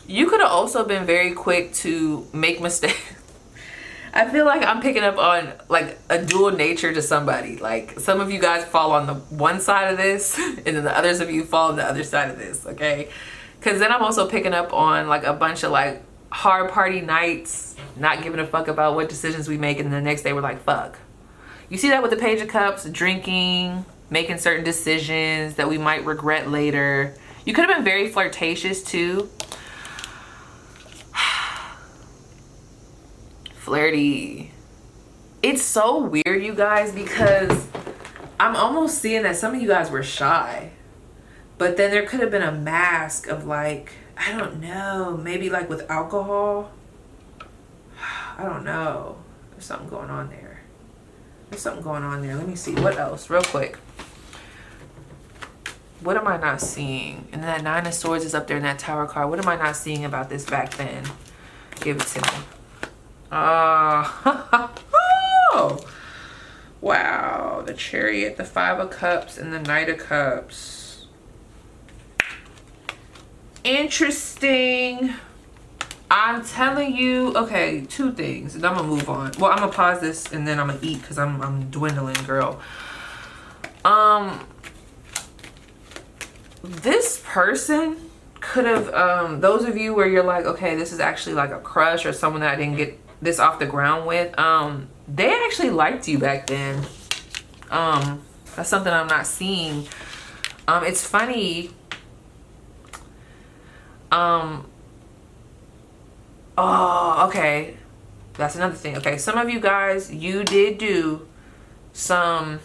You could have also been very quick to make mistakes. I feel like I'm picking up on like a dual nature to somebody. Like, some of you guys fall on the one side of this, and then the others of you fall on the other side of this, okay? Because then I'm also picking up on like a bunch of like hard party nights, not giving a fuck about what decisions we make, and the next day we're like, fuck. You see that with the Page of Cups, drinking, making certain decisions that we might regret later. You could have been very flirtatious too. Flirty. It's so weird, you guys, because I'm almost seeing that some of you guys were shy. But then there could have been a mask of like, I don't know, maybe like with alcohol. I don't know. There's something going on there. There's something going on there. Let me see. What else? Real quick. What am I not seeing? And that Nine of Swords is up there in that Tower card. What am I not seeing about this back then? Give it to me. Oh. Wow. The Chariot, the Five of Cups, and the Knight of Cups. Interesting. I'm telling you, okay, two things, and I'm gonna move on. Well, I'm gonna pause this and then I'm gonna eat because I'm dwindling, girl. This person could have, those of you where you're like, okay, this is actually like a crush or someone that I didn't get this off the ground with, they actually liked you back then. That's something I'm not seeing. It's funny. Oh, okay. That's another thing. Okay, some of you guys, you did do some,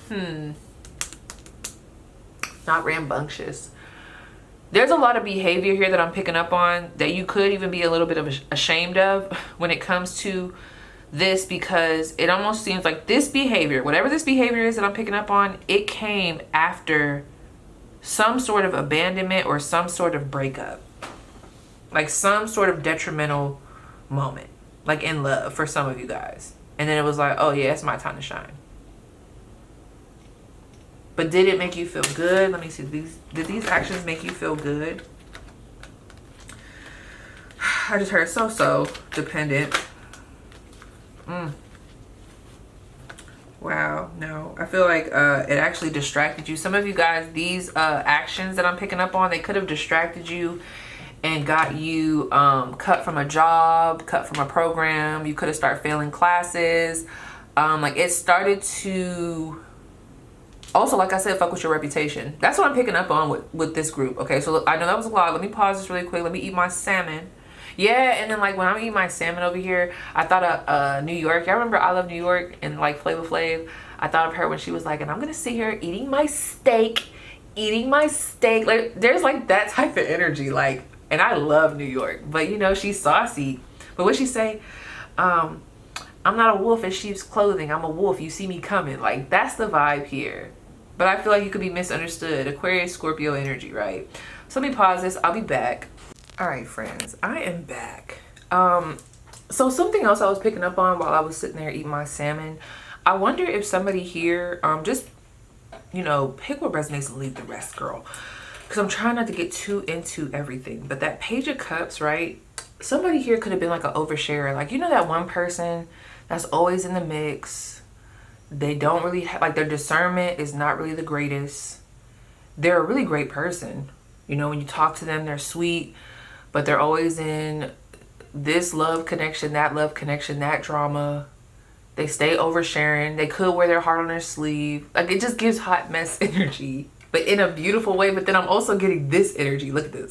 not rambunctious. There's a lot of behavior here that I'm picking up on that you could even be a little bit of ashamed of when it comes to this, because it almost seems like this behavior, whatever this behavior is that I'm picking up on, it came after some sort of abandonment or some sort of breakup. Like some sort of detrimental moment, like in love for some of you guys. And then it was like, oh yeah, it's my time to shine. But did it make you feel good? Let me see. Did these actions make you feel good? I just heard so dependent. Wow, no. I feel like it actually distracted you. Some of you guys, these actions that I'm picking up on, they could have distracted you and got you cut from a job, cut from a program. You could have started failing classes. Like it started to, also, like I said, fuck with your reputation. That's what I'm picking up on with this group. Okay, so I know that was a lot. Let me pause this really quick. Let me eat my salmon. Yeah, and then like when I'm eating my salmon over here, I thought of New York. Y'all remember I Love New York and like Flavor Flav? I thought of her when she was like, and I'm gonna sit here eating my steak. Like there's like that type of energy. Like, and I love New York, but you know, she's saucy. But what she say? I'm not a wolf in sheep's clothing. I'm a wolf. You see me coming. Like that's the vibe here. But I feel like you could be misunderstood. Aquarius, Scorpio energy, right? So let me pause this. I'll be back. All right, friends, I am back. So something else I was picking up on while I was sitting there eating my salmon, I wonder if somebody here, just, you know, pick what resonates and leave the rest, girl. Because I'm trying not to get too into everything. But that Page of Cups, right? Somebody here could have been like an oversharer. Like, you know, that one person that's always in the mix. They don't really have, like, their discernment is not really the greatest. They're a really great person. You know, when you talk to them, they're sweet. But they're always in this love connection, that drama. They stay oversharing. They could wear their heart on their sleeve. Like, it just gives hot mess energy, but in a beautiful way. But then I'm also getting this energy. Look at this.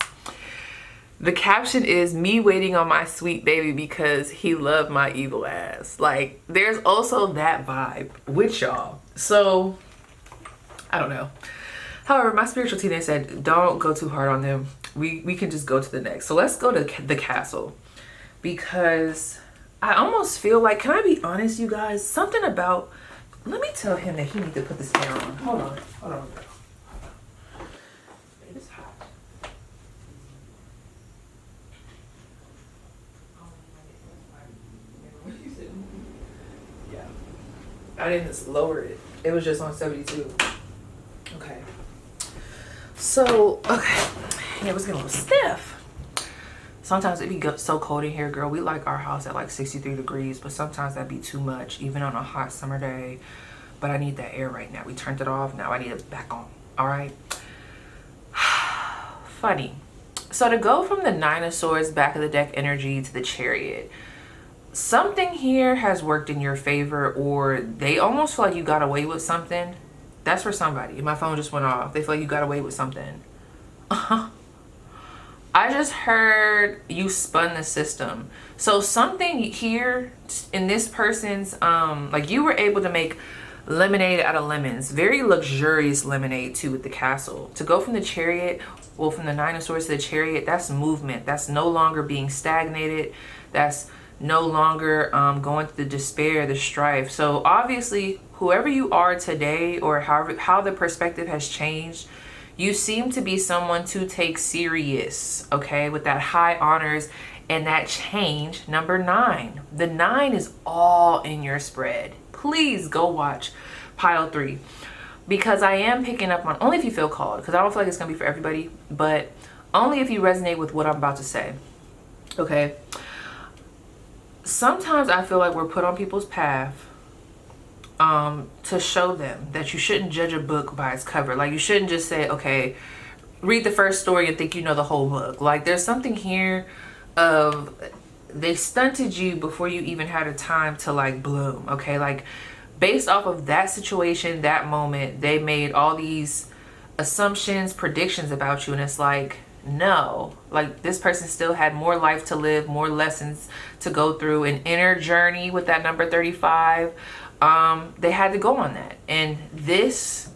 The caption is me waiting on my sweet baby because he loved my evil ass. Like, there's also that vibe with y'all. So, I don't know. However, my spiritual team, they said, don't go too hard on them. We can just go to the next. So let's go to the castle, because I almost feel like, can I be honest, you guys? Something about, let me tell him that he needs to put this hair on. Hold on, girl. It is hot. Yeah. I didn't lower it. It was just on 72. Okay. So, okay. Yeah, it was getting a little stiff. Sometimes it be so cold in here, girl. We like our house at like 63 degrees, but sometimes that'd be too much, even on a hot summer day. But I need that air right now. We turned it off. Now I need it back on. All right. Funny. So to go from the Nine of Swords, back of the deck energy, to the Chariot, something here has worked in your favor, or they almost feel like you got away with something. That's for somebody. My phone just went off. They feel like you got away with something. I just heard you spun the system. So something here in this person's, like, you were able to make lemonade out of lemons. Very luxurious lemonade too, with the castle. To go from the Chariot, well, from the Nine of Swords to the Chariot, that's movement. That's no longer being stagnated. That's no longer going through the despair, the strife. So obviously, whoever you are today, or how the perspective has changed, you seem to be someone to take serious, okay, with that high honors and that change. Number 9. The 9 is all in your spread. Please go watch pile 3, because I am picking up on, only if you feel called, because I don't feel like it's going to be for everybody, but only if you resonate with what I'm about to say, okay? Sometimes I feel like we're put on people's path to show them that you shouldn't judge a book by its cover. Like, you shouldn't just say, okay, read the first story and think you know the whole book. Like, there's something here of, they stunted you before you even had a time to like bloom, okay? Like, based off of that situation, that moment, they made all these assumptions, predictions about you, and it's like, no, like, this person still had more life to live, more lessons to go through, an inner journey with that number 35. They had to go on that, and this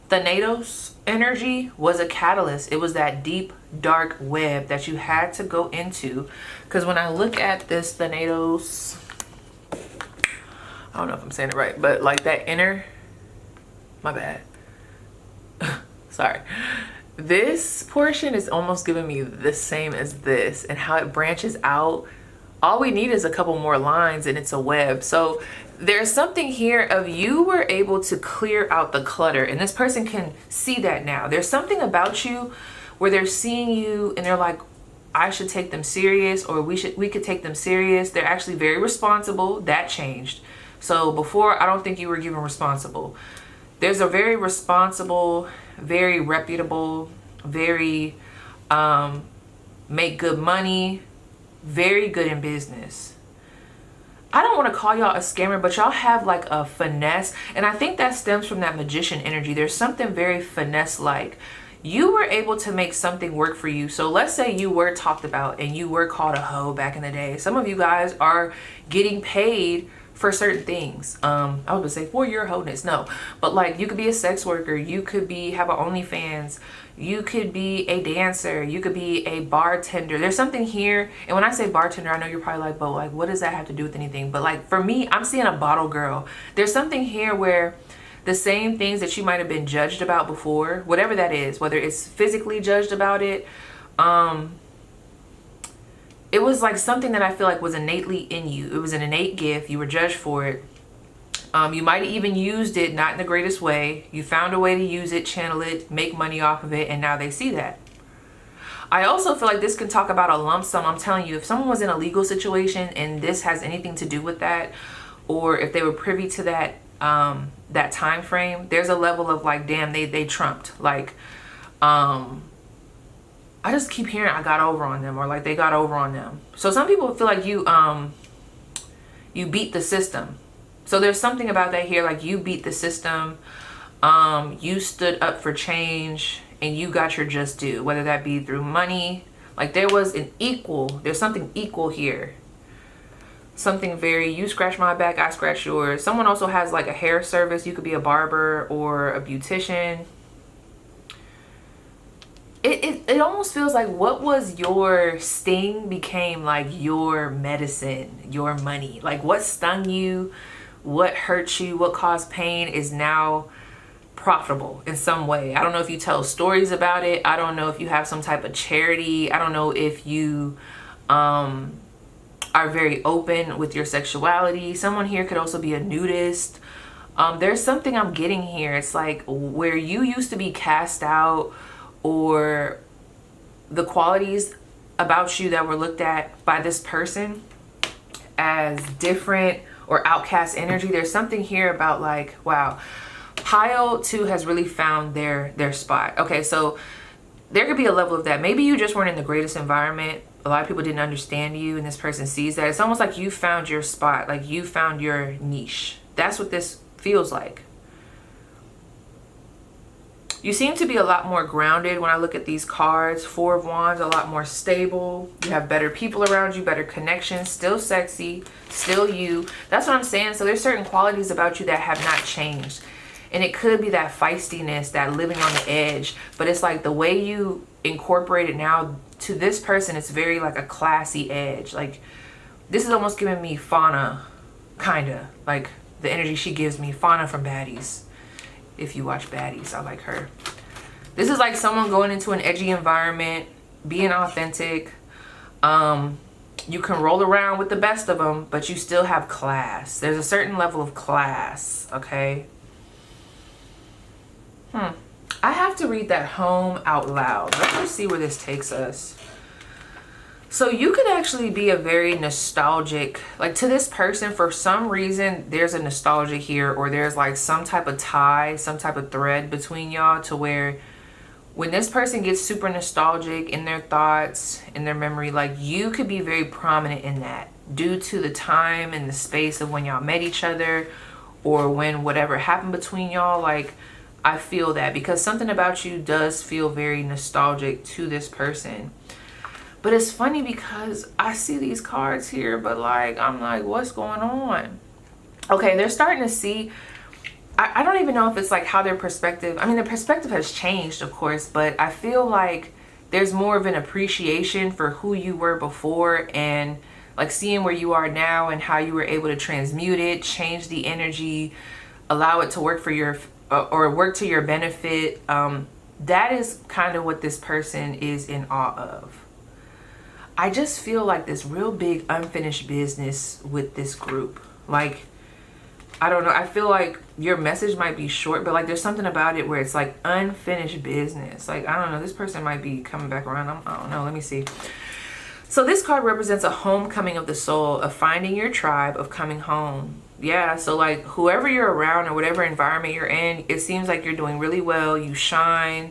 Thanatos energy was a catalyst. It was that deep dark web that you had to go into, because when I look at this Thanatos, I don't know if I'm saying it right, but like that inner, my bad, sorry, this portion is almost giving me the same as this, and how it branches out. All we need is a couple more lines and it's a web. So there's something here of, you were able to clear out the clutter, and this person can see that now. There's something about you where they're seeing you and they're like, I should take them serious, or we could take them serious. They're actually very responsible. That changed. So before, I don't think you were given responsible. There's a very responsible, very reputable, very make good money, very good in business. I don't want to call y'all a scammer, but y'all have like a finesse, and I think that stems from that magician energy. There's something very finesse-like. You were able to make something work for you. So let's say you were talked about and you were called a hoe back in the day. Some of you guys are getting paid for certain things. I was gonna say for your wholeness, no, but like, you could be a sex worker, you could have an OnlyFans, you could be a dancer, you could be a bartender. There's something here, and when I say bartender, I know you're probably like, but like, what does that have to do with anything? But like, for me, I'm seeing a bottle girl. There's something here where the same things that you might have been judged about before, whatever that is, whether it's physically judged about it, it was like something that I feel like was innately in you. It was an innate gift. You were judged for it. You might have even used it not in the greatest way. You found a way to use it, channel it, make money off of it, and now they see that. I also feel like this can talk about a lump sum. I'm telling you, if someone was in a legal situation and this has anything to do with that, or if they were privy to that that time frame, there's a level of like, damn, they trumped. Like, I just keep hearing I got over on them, or like they got over on them. So some people feel like you beat the system. So there's something about that here, like you beat the system, you stood up for change, and you got your just due, whether that be through money. Like there's something equal here. Something very, you scratch my back, I scratch yours. Someone also has like a hair service. You could be a barber or a beautician. It almost feels like what was your sting became like your medicine, your money. Like what stung you, what hurt you, what caused pain is now profitable in some way. I don't know if you tell stories about it. I don't know if you have some type of charity. I don't know if you are very open with your sexuality. Someone here could also be a nudist. There's something I'm getting here. It's like where you used to be cast out, or the qualities about you that were looked at by this person as different or outcast energy. There's something here about like, wow, Pile 2 has really found their spot. Okay, so there could be a level of that. Maybe you just weren't in the greatest environment. A lot of people didn't understand you, and this person sees that. It's almost like you found your spot, like you found your niche. That's what this feels like. You seem to be a lot more grounded when I look at these cards. 4 of Wands, a lot more stable. You have better people around you, better connections, still sexy, still you. That's what I'm saying. So there's certain qualities about you that have not changed. And it could be that feistiness, that living on the edge. But it's like the way you incorporate it now to this person, it's very like a classy edge. Like this is almost giving me Fauna, kinda. Like the energy she gives me, Fauna from Baddies. If you watch Baddies, I like her. This is like someone going into an edgy environment, being authentic. You can roll around with the best of them, but you still have class. There's a certain level of class, okay? I have to read that home out loud. Let's just see where this takes us. So you could actually be a very nostalgic, like to this person, for some reason, there's a nostalgia here, or there's like some type of tie, some type of thread between y'all, to where when this person gets super nostalgic in their thoughts, in their memory, like you could be very prominent in that due to the time and the space of when y'all met each other, or when whatever happened between y'all. Like I feel that, because something about you does feel very nostalgic to this person. But it's funny because I see these cards here, but like, I'm like, what's going on? Okay, they're starting to see, I don't even know if it's like how their perspective, I mean, their perspective has changed, of course, but I feel like there's more of an appreciation for who you were before, and like seeing where you are now and how you were able to transmute it, change the energy, allow it to work for your, or work to your benefit. That is kind of what this person is in awe of. I just feel like this real big unfinished business with this group. Like, I don't know. I feel like your message might be short, but like there's something about it where it's like unfinished business. Like, I don't know. This person might be coming back around. I don't know. Let me see. So this card represents a homecoming of the soul, of finding your tribe, of coming home. Yeah. So like whoever you're around or whatever environment you're in, it seems like you're doing really well. You shine.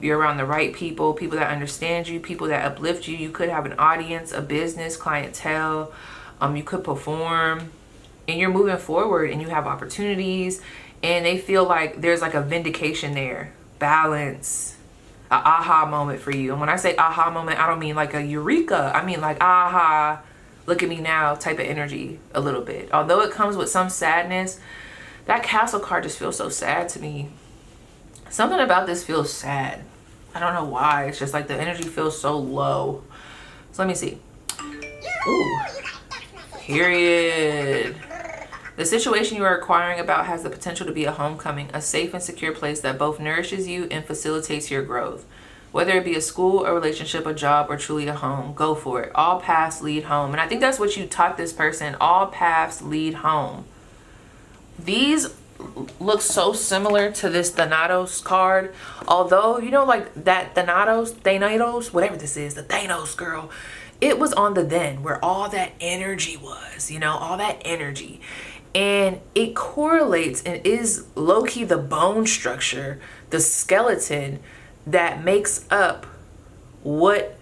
You're around the right people, people that understand you, people that uplift you. You could have an audience, a business, clientele. You could perform, and you're moving forward, and you have opportunities, and they feel like there's like a vindication there, balance, a aha moment for you. And when I say aha moment, I don't mean like a eureka. I mean like aha, look at me now type of energy a little bit. Although it comes with some sadness, that Castle card just feels so sad to me. Something about this feels sad. I don't know why. It's just like the energy feels so low. So let me see. Ooh. Period. The situation you are inquiring about has the potential to be a homecoming, a safe and secure place that both nourishes you and facilitates your growth. Whether it be a school, a relationship, a job, or truly a home, go for it. All paths lead home. And I think that's what you taught this person. All paths lead home. These look so similar to this Thanatos card. Although, you know, like that Thanatos, whatever this is, the Thanos girl, it was on the then where all that energy was, you know, all that energy. And it correlates and is low-key the bone structure, the skeleton that makes up what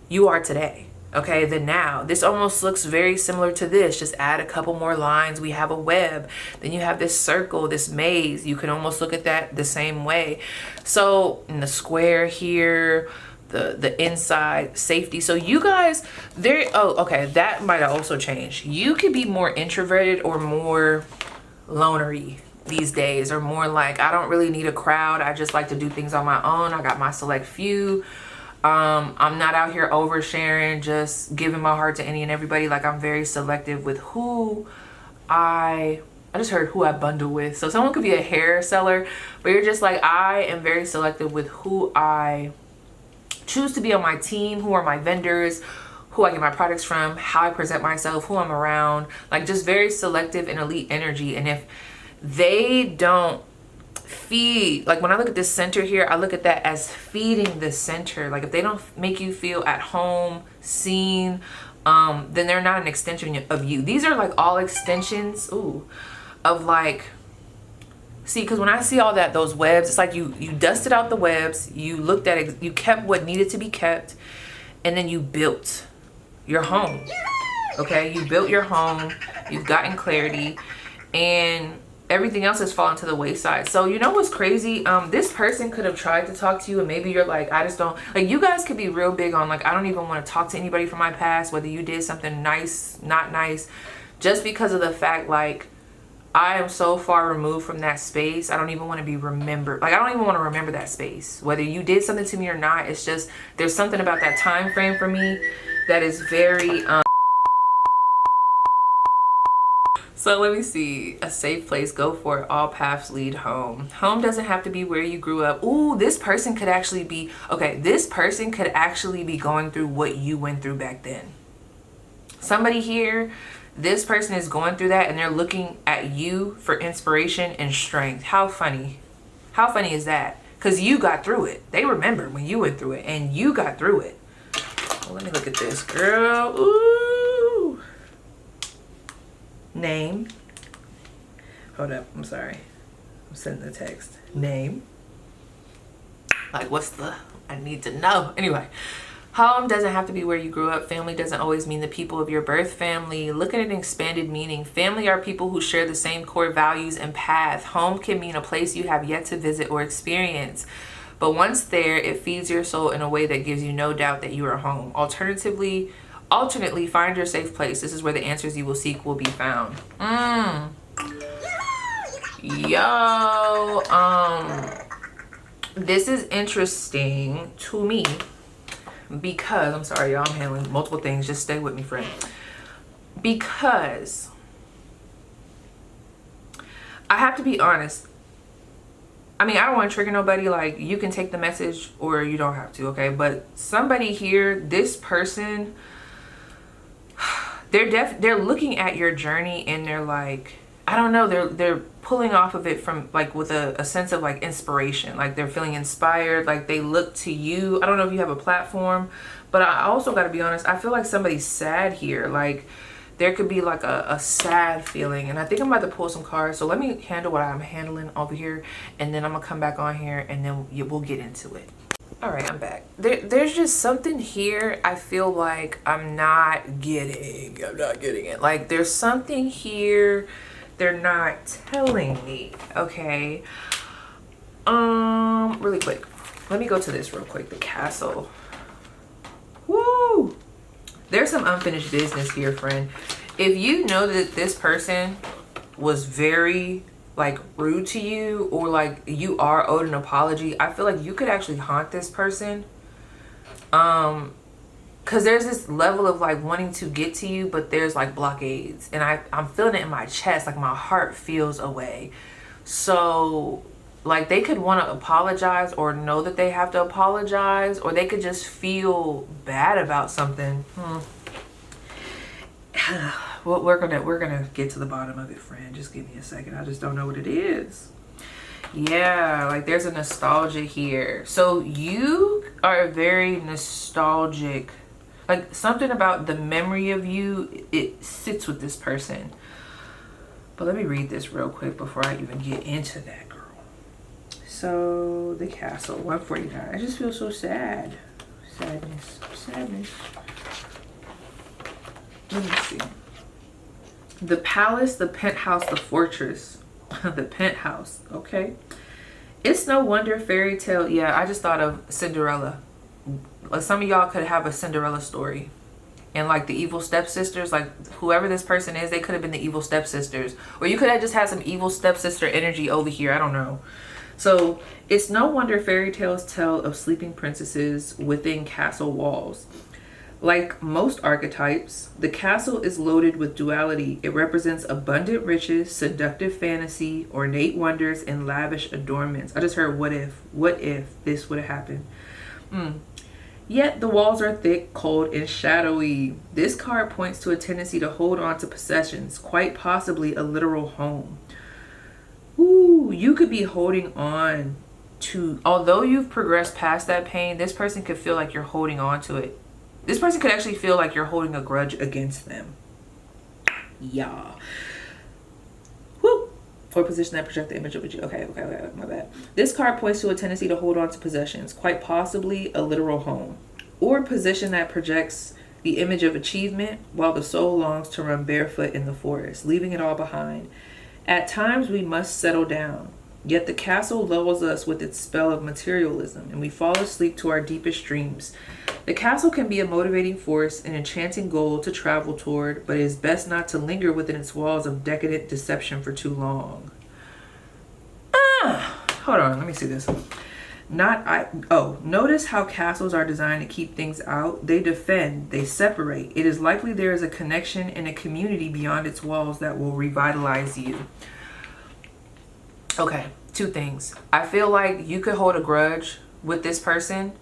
you are today. Okay, the now. This almost looks very similar to this. Just add a couple more lines. We have a web. Then you have this circle, this maze. You can almost look at that the same way. So in the square here, the inside safety. So you guys, okay, that might have also changed. You could be more introverted or more lonery these days, or more like, I don't really need a crowd. I just like to do things on my own. I got my select few. I'm not out here oversharing, just giving my heart to any and everybody. Like, I'm very selective with who I just heard who I bundle with. So someone could be a hair seller, but you're just like, I am very selective with who I choose to be on my team, who are my vendors, who I get my products from, how I present myself, who I'm around. Like, just very selective and elite energy. And if they don't feed, like when I look at this center here, I look at that as feeding the center. Like, if they don't make you feel at home, seen, then they're not an extension of you. These are like all extensions, of like, see, because when I see all that, those webs, it's like you dusted out the webs, you looked at it, you kept what needed to be kept, and then you built your home. Okay, you built your home, you've gotten clarity, and everything else has fallen to the wayside. So you know what's crazy? This person could have tried to talk to you, and maybe you're like, I just don't, like, you guys could be real big on like, I don't even want to talk to anybody from my past, whether you did something nice, not nice, just because of the fact, like, I am so far removed from that space. I don't even want to be remembered. Like, I don't even want to remember that space, whether you did something to me or not. It's just, there's something about that time frame for me that is very so let me see. A safe place, go for it. All paths lead home. Home doesn't have to be where you grew up. Ooh, this person could actually be, okay, this person could actually be going through what you went through back then. Somebody here, this person is going through that, and they're looking at you for inspiration and strength. How funny. How funny is that? Because you got through it. They remember when you went through it, and you got through it. Well, let me look at this, girl. Ooh. Name. Hold up. I'm sorry. I'm sending the text. Name. Like, what's the... I need to know. Anyway. Home doesn't have to be where you grew up. Family doesn't always mean the people of your birth family. Look at an expanded meaning. Family are people who share the same core values and path. Home can mean a place you have yet to visit or experience. But once there, it feeds your soul in a way that gives you no doubt that you are home. Alternately, find your safe place. This is where the answers you will seek will be found. Yo, this is interesting to me. Because, I'm sorry, y'all, I'm handling multiple things. Just stay with me, friend. Because I have to be honest. I mean, I don't want to trigger nobody. Like, you can take the message or you don't have to, okay? But somebody here, this person, they're looking at your journey and they're like, I don't know, they're pulling off of it from like with a sense of like inspiration. Like, they're feeling inspired, like they look to you. I don't know if you have a platform, but I also got to be honest, I feel like somebody's sad here. Like, there could be like a sad feeling, and I think I'm about to pull some cards. So let me handle what I'm handling over here, and then I'm gonna come back on here and then we'll get into it. All right, I'm back. There's just something here I feel like I'm not getting it. Like, there's something here they're not telling me, okay? Really quick. Let me go to this real quick. The castle. Woo! There's some unfinished business here, friend. If you know that this person was very, like, rude to you, or, like, you are owed an apology, I feel like you could actually haunt this person. Because there's this level of like wanting to get to you, but there's like blockades, and I'm feeling it in my chest, like my heart feels away. So like they could want to apologize or know that they have to apologize, or they could just feel bad about something. Well, we're gonna get to the bottom of it, friend. Just give me a second. I just don't know what it is. Yeah, like there's a nostalgia here. So you are very nostalgic. Like something about the memory of you, it sits with this person. But let me read this real quick before I even get into that, girl. So the castle, 149. I just feel so sad. Sadness. Let me see. The palace, the penthouse, the fortress. The penthouse, okay. It's no wonder fairy tale. Yeah, I just thought of Cinderella. Like some of y'all could have a Cinderella story. And like the evil stepsisters, like whoever this person is, they could have been the evil stepsisters. Or you could have just had some evil stepsister energy over here. I don't know. So it's no wonder fairy tales tell of sleeping princesses within castle walls. Like most archetypes, the castle is loaded with duality. It represents abundant riches, seductive fantasy, ornate wonders, and lavish adornments. I just heard what if this would have happened. Yet the walls are thick, cold, and shadowy. This card points to a tendency to hold on to possessions, quite possibly a literal home. Ooh, you could be holding on to, although you've progressed past that pain, this person could feel like you're holding on to it. This person could actually feel like you're holding a grudge against them. Yeah. Woo. Or position that project the image of you. Okay, my bad. This card points to a tendency to hold on to possessions, quite possibly a literal home, or position that projects the image of achievement while the soul longs to run barefoot in the forest, leaving it all behind. At times we must settle down, yet the castle lulls us with its spell of materialism, and we fall asleep to our deepest dreams. The castle can be a motivating force, an enchanting goal to travel toward, but it is best not to linger within its walls of decadent deception for too long. Hold on, let me see this. Notice how castles are designed to keep things out. They defend, they separate. It is likely there is a connection and a community beyond its walls that will revitalize you. Okay, two things. I feel like you could hold a grudge with this person.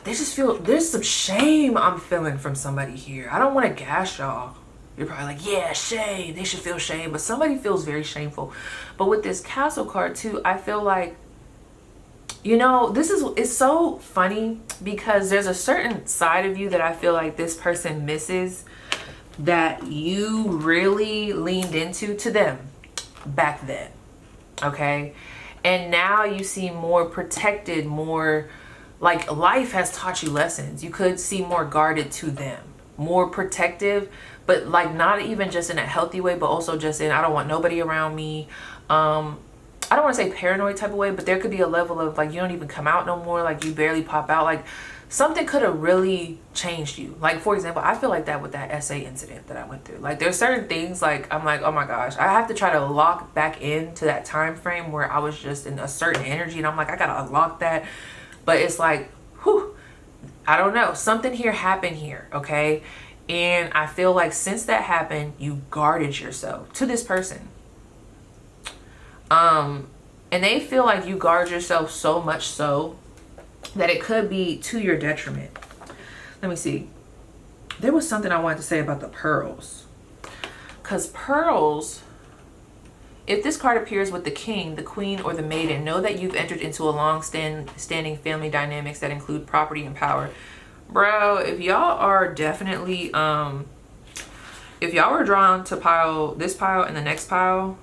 There's some shame I'm feeling from somebody here. I don't want to gas y'all. You're probably like, yeah, shame. They should feel shame. But somebody feels very shameful. But with this castle card too, I feel like, you know, it's so funny because there's a certain side of you that I feel like this person misses that you really leaned into to them back then. Okay. And now you seem more protected, more like life has taught you lessons. You could seem more guarded to them, more protective, but like not even just in a healthy way, but also just in, I don't want nobody around me. I don't want to say paranoid type of way, but there could be a level of like, you don't even come out no more. Like you barely pop out. Like something could have really changed you. Like, for example, I feel like that with that essay incident that I went through. Like there's certain things like, I'm like, oh my gosh, I have to try to lock back into that time frame where I was just in a certain energy. And I'm like, I got to unlock that. But it's like, whew, I don't know. Something here happened here, okay? And I feel like since that happened, you guarded yourself to this person. And they feel like you guard yourself so much so that it could be to your detriment. Let me see. There was something I wanted to say about the pearls. Because pearls, if this card appears with the king, the queen, or the maiden, know that you've entered into a long-standing family dynamics that include property and power. Bro, if y'all are definitely, if y'all were drawn to this pile and the next pile,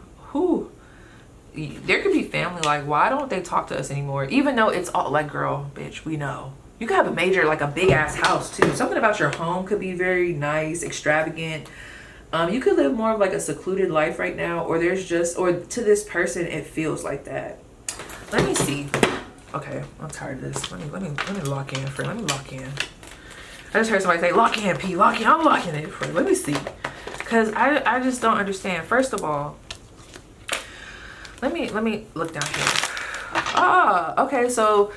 there could be family like, why don't they talk to us anymore? Even though it's all like, girl, bitch, we know. You could have a major, like a big ass house too. Something about your home could be very nice, extravagant. You could live more of like a secluded life right now, or to this person, it feels like that. Let me see. Okay, I'm tired of this. Let me lock in, friend. Let me lock in. I just heard somebody say, lock in, P, lock in. I'm locking in, friend. Let me see. Because I just don't understand. First of all, let me look down here. Okay, so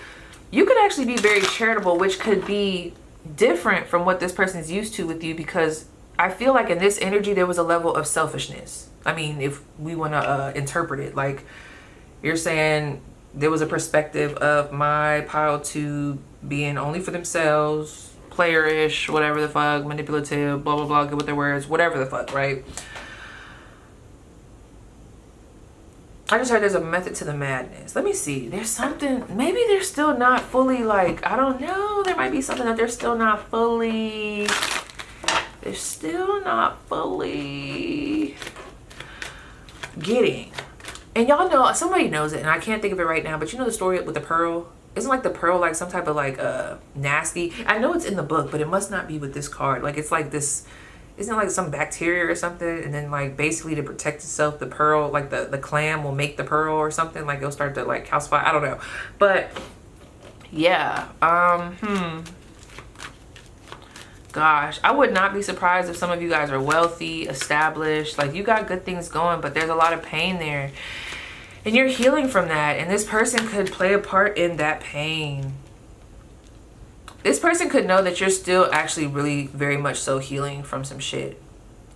you could actually be very charitable, which could be different from what this person is used to with you, because I feel like in this energy, there was a level of selfishness. I mean, if we want to interpret it, like You're saying there was a perspective of my pile 2 being only for themselves, playerish, whatever the fuck, manipulative, blah, blah, blah, good with their words, whatever the fuck, right? I just heard there's a method to the madness. Let me see. There's something, maybe they're still not fully like, I don't know. There might be something that they're still not fully getting. And y'all know, somebody knows it, and I can't think of it right now, but you know the story with the pearl? Isn't like the pearl like some type of like nasty? I know it's in the book, but it must not be with this card. Like it's like this, isn't it like some bacteria or something? And then like basically to protect itself, the pearl, like the clam will make the pearl or something. Like it'll start to like calcify. I don't know. But yeah. Gosh, I would not be surprised if some of you guys are wealthy, established. Like you got good things going, but there's a lot of pain there. And you're healing from that. And this person could play a part in that pain. This person could know that you're still actually really very much so healing from some shit.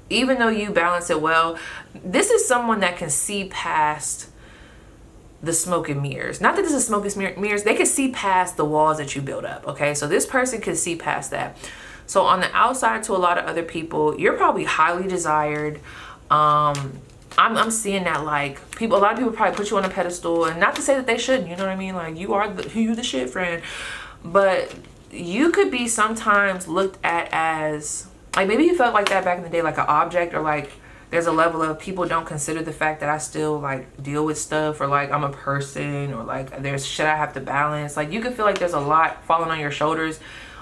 Even though you balance it well, this is someone that can see past the smoke and mirrors. Not that this is smoke and mirrors. They can see past the walls that you build up, okay? So this person can see past that. So on the outside to a lot of other people, you're probably highly desired. I'm seeing that like a lot of people probably put you on a pedestal, and not to say that they shouldn't, you know what I mean? Like you the shit, friend. But you could be sometimes looked at as like, maybe you felt like that back in the day, like an object, or like there's a level of people don't consider the fact that I still like deal with stuff, or like I'm a person, or like there's shit I have to balance. Like you could feel like there's a lot falling on your shoulders.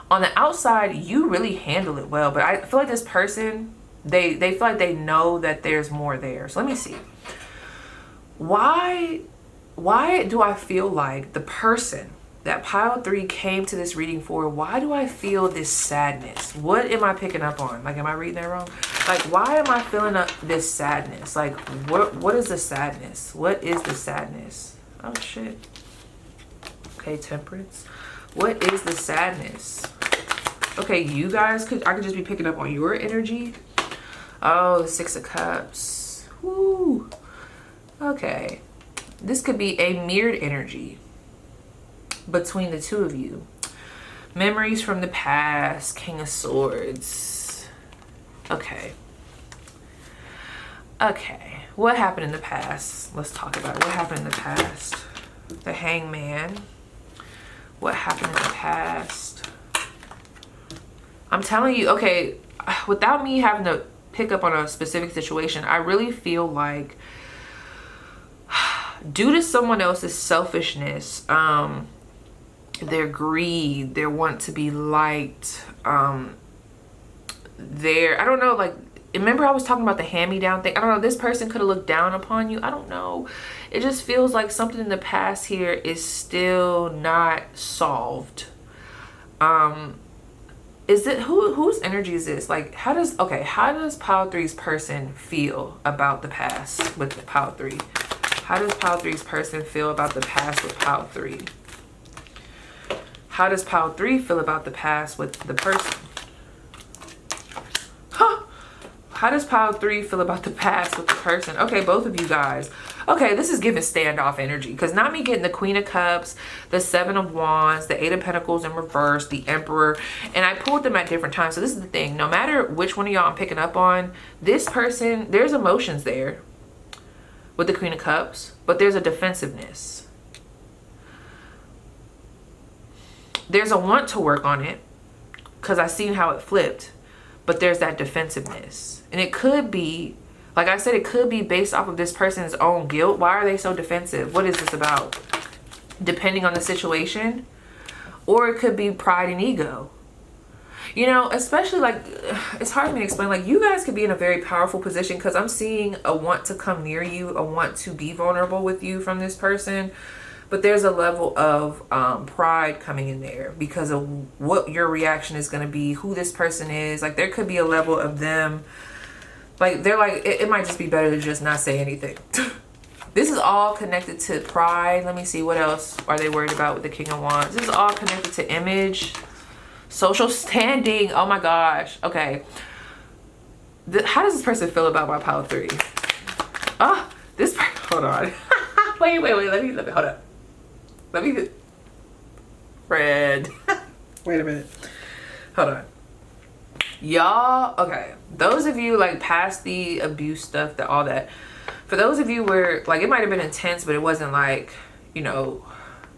On the outside, you really handle it well, but I feel like this person, they feel like they know that there's more there. So let me see. Why do I feel like the person that pile 3 came to this reading for, why do I feel this sadness? What am I picking up on? Like, am I reading that wrong? Like, why am I feeling this sadness? Like, what is the sadness? What is the sadness? Oh, shit. Okay, Temperance. What is the sadness? Okay, you guys I could just be picking up on your energy. Oh, the 6 of Cups. Woo. Okay. This could be a mirrored energy between the two of you. Memories from the past. King of Swords. Okay. Okay. What happened in the past? Let's talk about it. What happened in the past? The Hangman. What happened in the past? I'm telling you, okay, without me having to pick up on a specific situation, I really feel like due to someone else's selfishness, their greed, their want to be liked, their, I don't know, like, remember I was talking about the hand-me-down thing? I don't know, this person could have looked down upon you. I don't know. It just feels like something in the past here is still not solved. Is it, whose energy is this? Like, how does pile 3's person feel about the past with the pile 3? How does pile 3's person feel about the past with pile 3? How does pile 3 feel about the past with the person? Huh. How does pile 3 feel about the past with the person? Okay, both of you guys. Okay, this is giving standoff energy, because not me getting the Queen of Cups, the 7 of Wands, the 8 of Pentacles in reverse, the Emperor, and I pulled them at different times. So this is the thing. No matter which one of y'all I'm picking up on, this person, there's emotions there with the Queen of Cups, but there's a defensiveness. There's a want to work on it, because I seen how it flipped, but there's that defensiveness. And it could be, like I said, it could be based off of this person's own guilt. Why are they so defensive? What is this about? Depending on the situation. Or it could be pride and ego. You know, especially like, it's hard for me to explain. Like, you guys could be in a very powerful position, because I'm seeing a want to come near you, a want to be vulnerable with you from this person. But there's a level of pride coming in there because of what your reaction is going to be, who this person is. Like, there could be a level of them. Like, they're like, it might just be better to just not say anything. This is all connected to pride. Let me see, what else are they worried about with the King of Wands? This is all connected to image, social standing. Oh my gosh. Okay. How does this person feel about my pile 3? Hold on. Wait, let me, hold up. Let me, Fred. Wait a minute. Hold on. Y'all, okay. Those of you like past the abuse stuff, all that. For those of you where like it might have been intense, but it wasn't like, you know,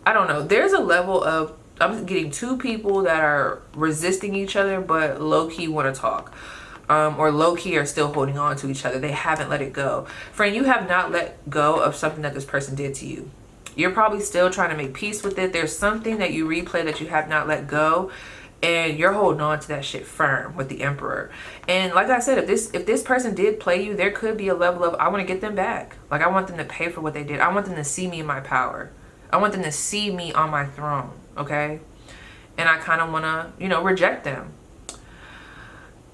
I don't know. There's a level of, I'm getting two people that are resisting each other, but low-key want to talk. Or low-key are still holding on to each other. They haven't let it go. Friend, you have not let go of something that this person did to you. You're probably still trying to make peace with it. There's something that you replay that you have not let go, and you're holding on to that shit firm with the Emperor. And like I said, if this person did play you, there could be a level of, I want to get them back. Like I want them to pay for what they did. I want them to see me in my power. I want them to see me on my throne, okay? And I kind of want to, you know, reject them.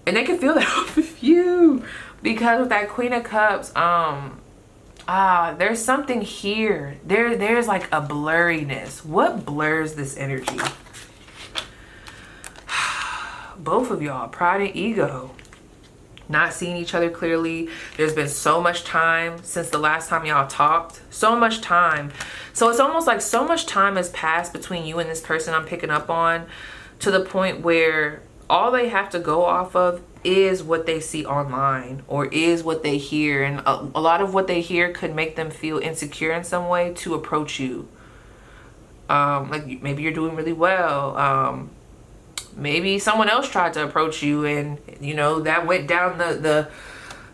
And they can feel that off of you. Because with that Queen of Cups, there's something here. There's like a blurriness. What blurs this energy? Both of y'all, pride and ego. Not seeing each other clearly. There's been so much time since the last time y'all talked. So much time. So it's almost like so much time has passed between you and this person I'm picking up on, to the point where all they have to go off of is what they see online or is what they hear. And a lot of what they hear could make them feel insecure in some way to approach you. Like maybe you're doing really well. Maybe someone else tried to approach you and, you know, that went down the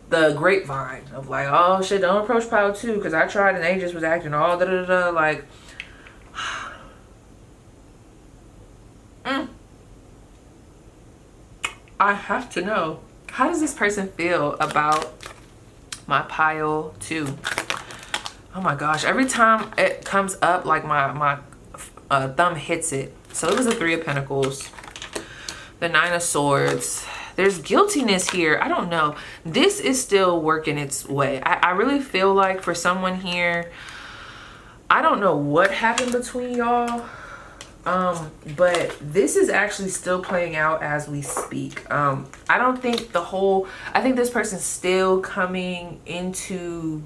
grapevine of like, oh shit, don't approach Pile 2 because I tried and they just was acting all da-da-da-da. Like, I have to know, how does this person feel about my Pile 2? Oh my gosh, every time it comes up, like my thumb hits it. So it was the Three of Pentacles. The Nine of Swords. There's guiltiness here. I don't know. This is still working its way. I really feel like for someone here, I don't know what happened between y'all. But this is actually still playing out as we speak. I don't think I think this person's still coming into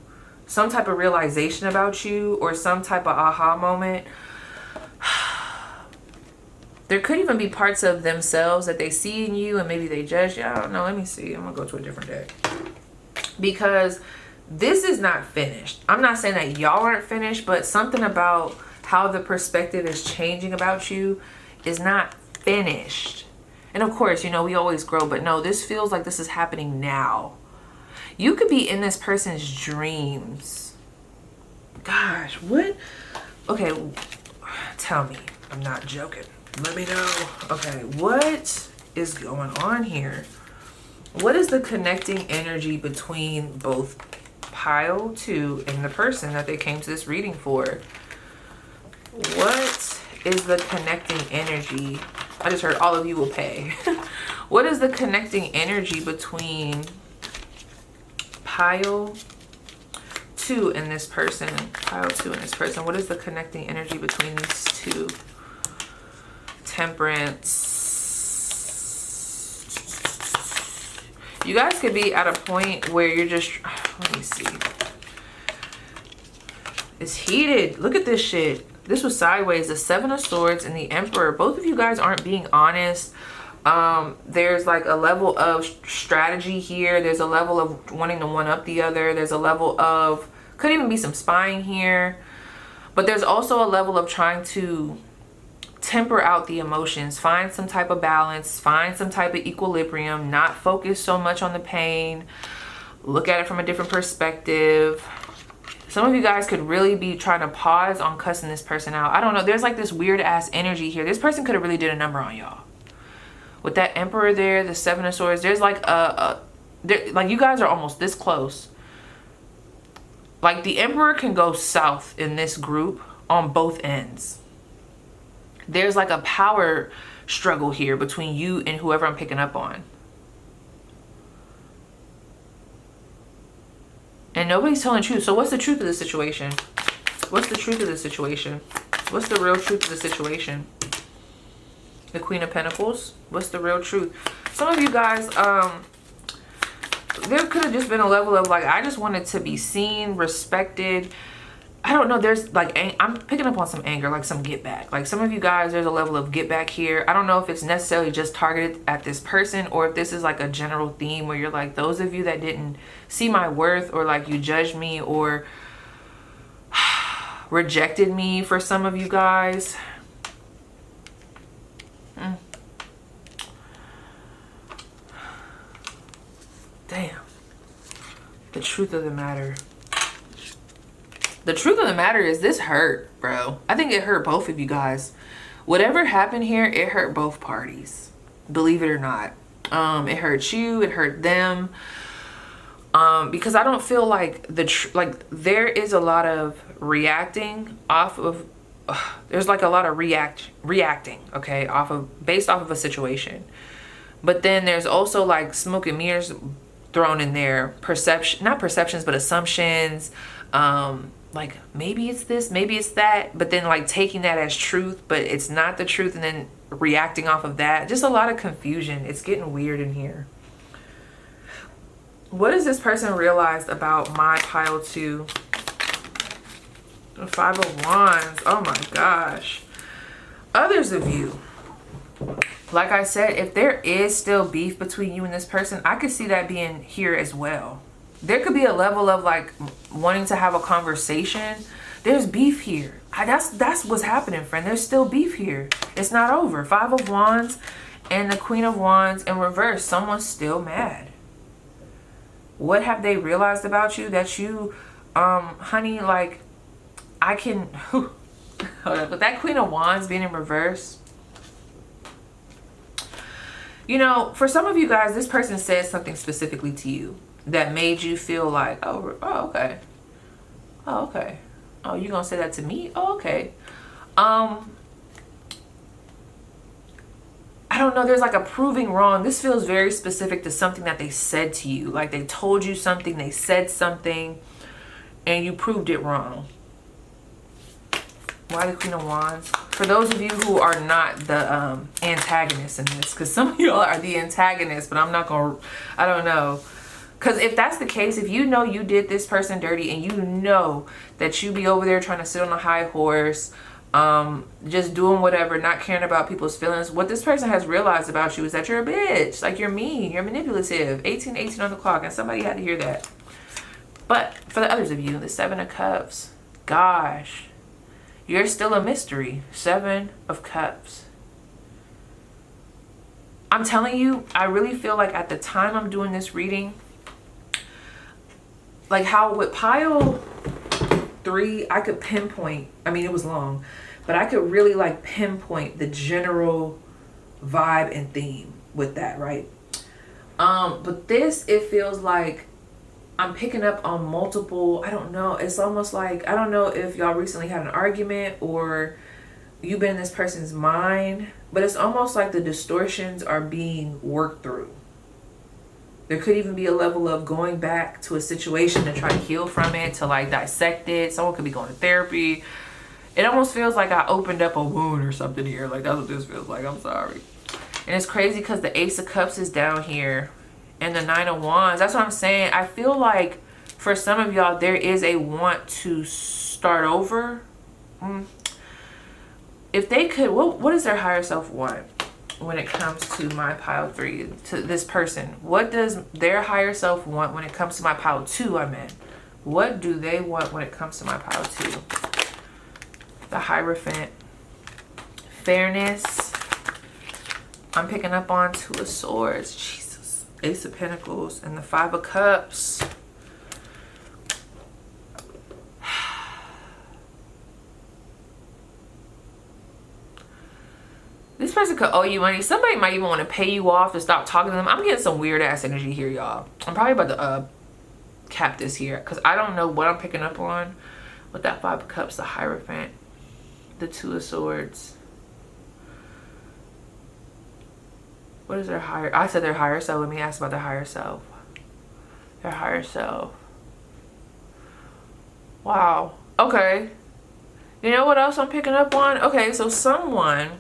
some type of realization about you or some type of aha moment. There could even be parts of themselves that they see in you and maybe they judge you. I don't know. Let me see. I'm going to go to a different deck. Because this is not finished. I'm not saying that y'all aren't finished, but something about how the perspective is changing about you is not finished. And of course, you know, we always grow, but no, this feels like this is happening now. You could be in this person's dreams. Gosh, what? Okay, tell me. I'm not joking. Let me know. Okay, what is going on here? What is the connecting energy between both Pile 2 and the person that they came to this reading for? What is the connecting energy? I just heard all of you will pay. What is the connecting energy between Pile 2 and this person? Pile 2 and this person. What is the connecting energy between these two? Temperance. You guys could be at a point where you're just, let me see. It's heated. Look at this shit. This was sideways. The Seven of Swords and the Emperor. Both of you guys aren't being honest. There's like a level of strategy here. There's a level of wanting to one up the other. There's a level of, could even be some spying here. But there's also a level of trying to temper out the emotions, find some type of balance, find some type of equilibrium, not focus so much on the pain, look at it from a different perspective. Some of you guys could really be trying to pause on cussing this person out. I don't know. There's like this weird ass energy here. This person could have really did a number on y'all. With that Emperor there, the Seven of Swords, there's like like you guys are almost this close. Like the Emperor can go south in this group on both ends. There's like a power struggle here between you and whoever I'm picking up on. And nobody's telling the truth. So what's the truth of the situation? What's the truth of the situation? What's the real truth of the situation? The Queen of Pentacles. What's the real truth? Some of you guys, there could have just been a level of like, I just wanted to be seen, respected. I don't know, there's like, I'm picking up on some anger, like some get back. Like some of you guys, there's a level of get back here. I don't know if it's necessarily just targeted at this person or if this is like a general theme where you're like, those of you that didn't see my worth, or like you judged me or rejected me, for some of you guys. Damn. The truth of the matter. The truth of the matter is this hurt, bro. I think it hurt both of you guys. Whatever happened here, it hurt both parties. Believe it or not. It hurt you, it hurt them. Because I don't feel like there is a lot of reacting off of there's like a lot of reacting, okay, based off of a situation. But then there's also like smoke and mirrors thrown in there, not perceptions, but assumptions. Like maybe it's this, maybe it's that, but then like taking that as truth, but it's not the truth, and then reacting off of that. Just a lot of confusion. It's getting weird in here. What has this person realized about my pile 2? The 5 of Wands. Oh my gosh. Others of you. Like I said, if there is still beef between you and this person, I could see that being here as well. There could be a level of like wanting to have a conversation. There's beef here. That's what's happening, friend. There's still beef here. It's not over. 5 of Wands and the Queen of Wands in reverse. Someone's still mad. What have they realized about you? That you, honey, like, I can, hold up, but that Queen of Wands being in reverse, you know, for some of you guys, this person said something specifically to you that made you feel like, oh, okay. Oh, okay. Oh, you gonna say that to me? Oh, okay. I don't know. There's like a proving wrong. This feels very specific to something that they said to you. Like they told you something, they said something, and you proved it wrong. Why the Queen of Wands? For those of you who are not the antagonists in this, because some of y'all are the antagonists, but I'm not gonna, I don't know. Because if that's the case, if you know you did this person dirty and you know that you be over there trying to sit on a high horse, just doing whatever, not caring about people's feelings, what this person has realized about you is that you're a bitch. Like you're mean, you're manipulative. 18 on the clock, and somebody had to hear that. But for the others of you, the 7 of Cups, gosh, you're still a mystery. 7 of Cups. I'm telling you, I really feel like at the time I'm doing this reading, like how with pile 3, I could pinpoint, I mean, it was long, but I could really like pinpoint the general vibe and theme with that, right? But this, it feels like I'm picking up on multiple, I don't know, it's almost like, I don't know if y'all recently had an argument or you've been in this person's mind, but it's almost like the distortions are being worked through. There could even be a level of going back to a situation to try to heal from it, to like dissect it. Someone could be going to therapy. It almost feels like I opened up a wound or something here. Like that's what this feels like. I'm sorry. And it's crazy because the Ace of Cups is down here and the 9 of Wands. That's what I'm saying. I feel like for some of y'all, there is a want to start over. If they could, what does their higher self want? When it comes to my pile 3, to this person, what does their higher self want when it comes to my pile 2? I meant, what do they want when it comes to my pile 2? The Hierophant, fairness. I'm picking up on 2 of Swords, Jesus, Ace of Pentacles, and the 5 of Cups. This person could owe you money. Somebody might even want to pay you off to stop talking to them. I'm getting some weird ass energy here, y'all. I'm probably about to cap this here because I don't know what I'm picking up on with that 5 of Cups, the Hierophant, the 2 of Swords. What is their higher? I said their higher self. Let me ask about their higher self. Their higher self. Wow. Okay. You know what else I'm picking up on? Okay, so someone.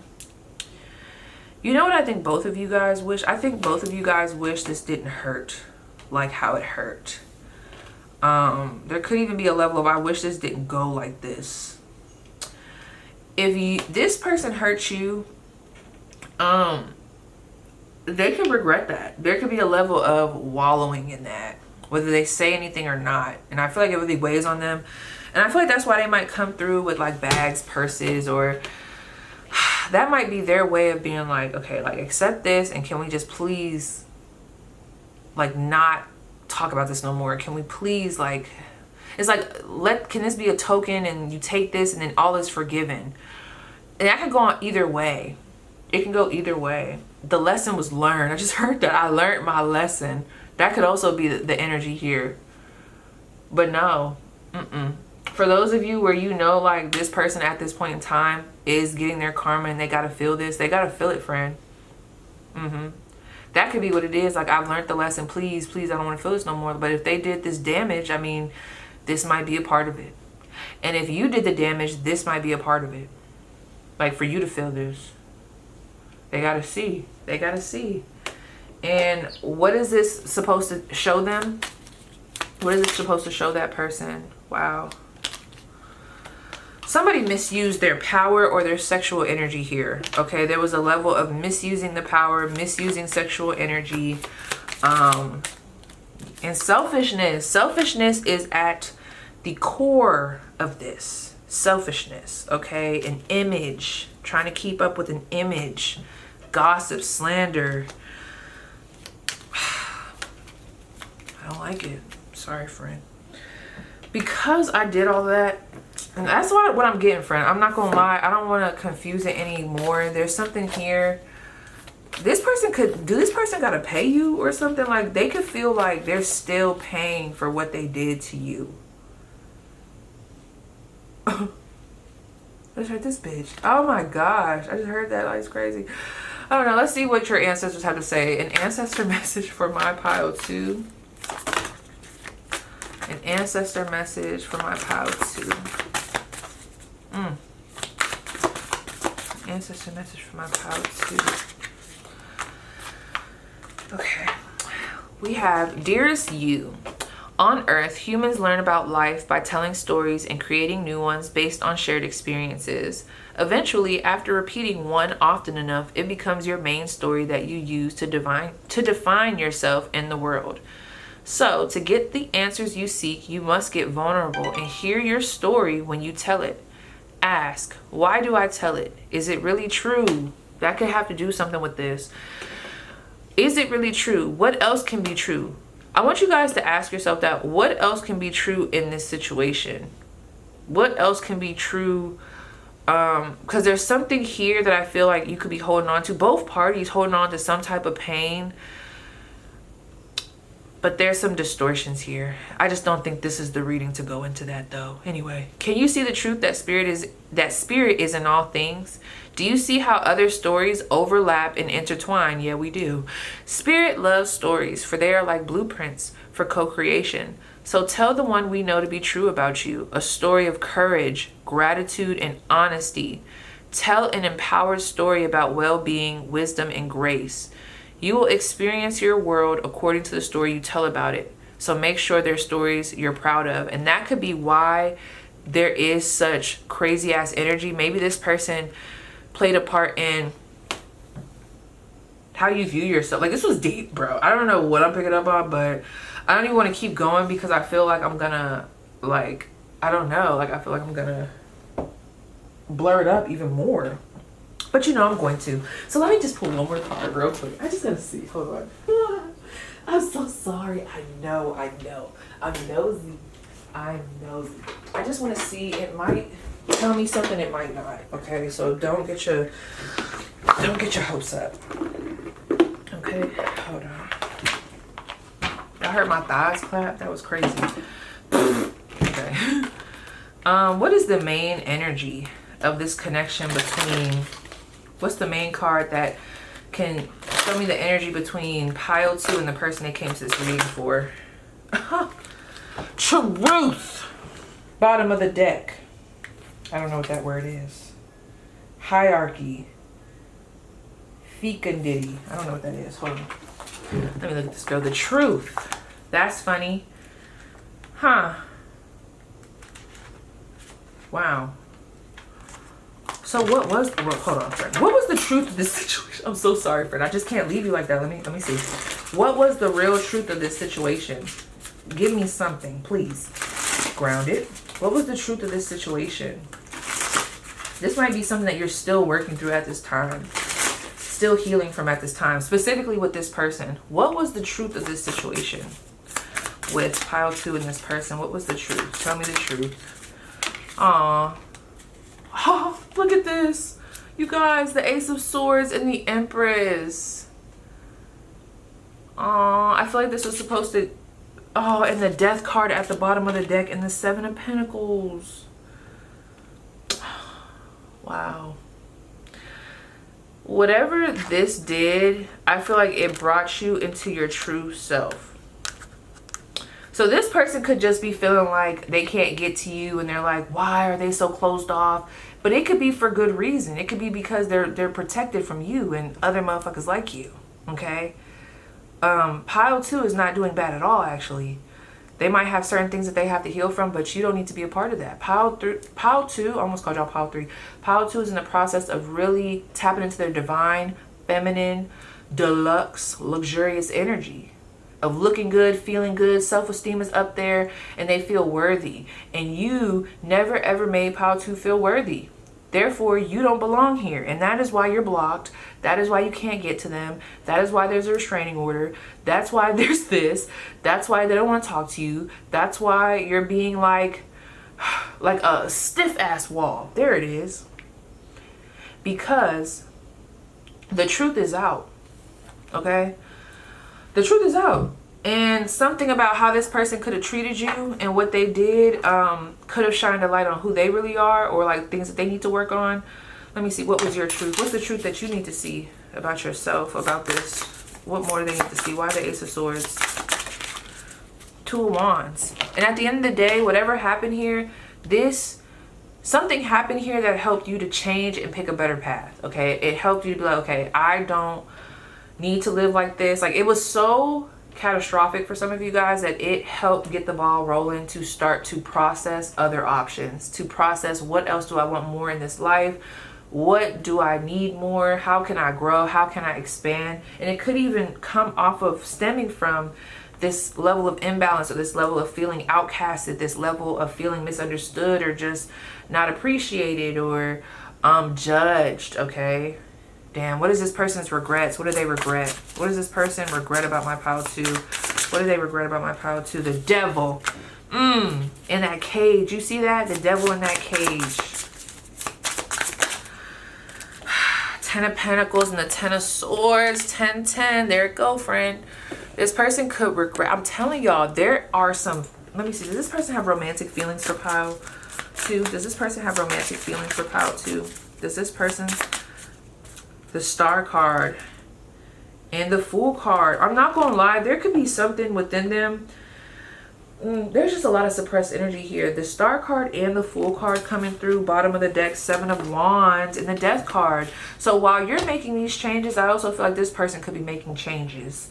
You know what I think both of you guys wish? I think both of you guys wish this didn't hurt like how it hurt. There could even be a level of, I wish this didn't go like this. If this person hurts you, they could regret that. There could be a level of wallowing in that, whether they say anything or not. And I feel like it really weighs on them. And I feel like that's why they might come through with like bags, purses, or that might be their way of being like, okay, like accept this, and can we just please like not talk about this no more? Can we please, like, it's like, can this be a token and you take this and then all is forgiven? And that can go on either way. It can go either way. The lesson was learned. I just heard that. I learned my lesson. That could also be the energy here. But no. For those of you where you know, like, this person at this point in time is getting their karma and they got to feel this. They got to feel it, friend. That could be what it is. Like, I've learned the lesson. Please, please, I don't want to feel this no more. But if they did this damage, I mean, this might be a part of it. And if you did the damage, this might be a part of it. Like, for you to feel this. They got to see. They got to see. And what is this supposed to show them? What is it supposed to show that person? Wow. Somebody misused their power or their sexual energy here. Okay, there was a level of misusing the power, misusing sexual energy, and selfishness. Selfishness is at the core of this. Selfishness, okay? An image, trying to keep up with an image, gossip, slander. I don't like it. Sorry, friend. Because I did all that, and that's what I'm getting, friend. I'm not gonna lie, I don't want to confuse it anymore. There's something here. This person this person gotta pay you or something? Like, they could feel like they're still paying for what they did to you. I just heard this bitch. Oh my gosh, I just heard that. Like, it's crazy. I don't know. Let's see what your ancestors have to say. An ancestor message for my pile 2. An ancestor message for my pile 2. Ancestor message for my pile 2. Okay. We have, dearest you. On Earth, humans learn about life by telling stories and creating new ones based on shared experiences. Eventually, after repeating one often enough, it becomes your main story that you use to define yourself in the world. So, to get the answers you seek, you must get vulnerable and hear your story when you tell it. Ask, why do I tell it? Is it really true? That could have to do something with this. Is it really true? What else can be true? I want you guys to ask yourself that. What else can be true in this situation? What else can be true? Because there's something here that I feel like you could be holding on to. Both parties holding on to some type of pain. But there's some distortions here. I just don't think this is the reading to go into that, though. Anyway, can you see the truth that spirit is in all things? Do you see how other stories overlap and intertwine? Yeah, we do. Spirit loves stories, for they are like blueprints for co-creation. So tell the one we know to be true about you, a story of courage, gratitude, and honesty. Tell an empowered story about well-being, wisdom, and grace. You will experience your world according to the story you tell about it. So make sure they're stories you're proud of. And that could be why there is such crazy ass energy. Maybe this person played a part in how you view yourself. Like, this was deep, bro. I don't know what I'm picking up on, but I don't even want to keep going because I feel like I'm gonna, like, I don't know. Like, I feel like I'm gonna blur it up even more. But you know I'm going to. So let me just pull one more card real quick. I just gotta see. Hold on. I'm so sorry. I know. I'm nosy. I just want to see. It might tell me something. It might not. Okay. So don't get your hopes up. Okay. Hold on. I heard my thighs clap. That was crazy. Okay. What is the main energy of this connection between? What's the main card that can show me the energy between pile 2 and the person they came to this reading for? Truth. Bottom of the deck. I don't know what that word is. Hierarchy. Fecundity. I don't know what that is. Hold on. Let me look at this girl. The truth. That's funny. Wow. So what was, hold on, friend. What was the truth of this situation? I'm so sorry, friend. I just can't leave you like that. Let me see. What was the real truth of this situation? Give me something, please. Grounded. What was the truth of this situation? This might be something that you're still working through at this time. Still healing from at this time. Specifically with this person. What was the truth of this situation? With pile 2 and this person. What was the truth? Tell me the truth. Aww. Oh, look at this. You guys, the Ace of Swords and the Empress. Aww, I feel like this was supposed to... Oh, and the Death card at the bottom of the deck and the 7 of Pentacles. Wow. Whatever this did, I feel like it brought you into your true self. So this person could just be feeling like they can't get to you and they're like, why are they so closed off? But it could be for good reason. It could be because they're protected from you and other motherfuckers like you. Okay? Pile 2 is not doing bad at all, actually. They might have certain things that they have to heal from, but you don't need to be a part of that. Pile 2, I almost called y'all Pile 3. Pile 2 is in the process of really tapping into their divine, feminine, deluxe, luxurious energy. Of looking good, feeling good, self-esteem is up there, and they feel worthy. And you never ever made Pile 2 feel worthy. Therefore, you don't belong here. And that is why you're blocked. That is why you can't get to them. That is why there's a restraining order. That's why there's this. That's why they don't want to talk to you. That's why you're being like a stiff-ass wall. There it is. Because the truth is out. Okay? The truth is out. And something about how this person could have treated you and what they did could have shined a light on who they really are, or like things that they need to work on. Let me see. What was your truth? What's the truth that you need to see about yourself, about this? What more do they need to see? Why the Ace of Swords? 2 of Wands. And at the end of the day, whatever happened here, something happened here that helped you to change and pick a better path. Okay? It helped you to be like, okay, I don't need to live like this. Like, it was so catastrophic for some of you guys that it helped get the ball rolling to start to process other options, to process what else do I want more in this life, what do I need more, how can I grow, how can I expand. And it could even come off of stemming from this level of imbalance, or this level of feeling outcasted, this level of feeling misunderstood, or just not appreciated, or judged. Okay, damn, what is this person's regrets? What do they regret? What does this person regret about my Pile 2? What do they regret about my Pile 2? The Devil. In that cage. You see that? The Devil in that cage. 10 of Pentacles and the 10 of Swords. 10-10. There it go, friend. This person could regret. I'm telling y'all, there are some... Let me see. Does this person have romantic feelings for Pile 2? Does this person have romantic feelings for Pile 2? Does this person... The Star card and the Fool card. I'm not gonna lie, there could be something within them. There's just a lot of suppressed energy here. The Star card and the Fool card coming through. Bottom of the deck, 7 of Wands and the Death card. So while you're making these changes, I also feel like this person could be making changes,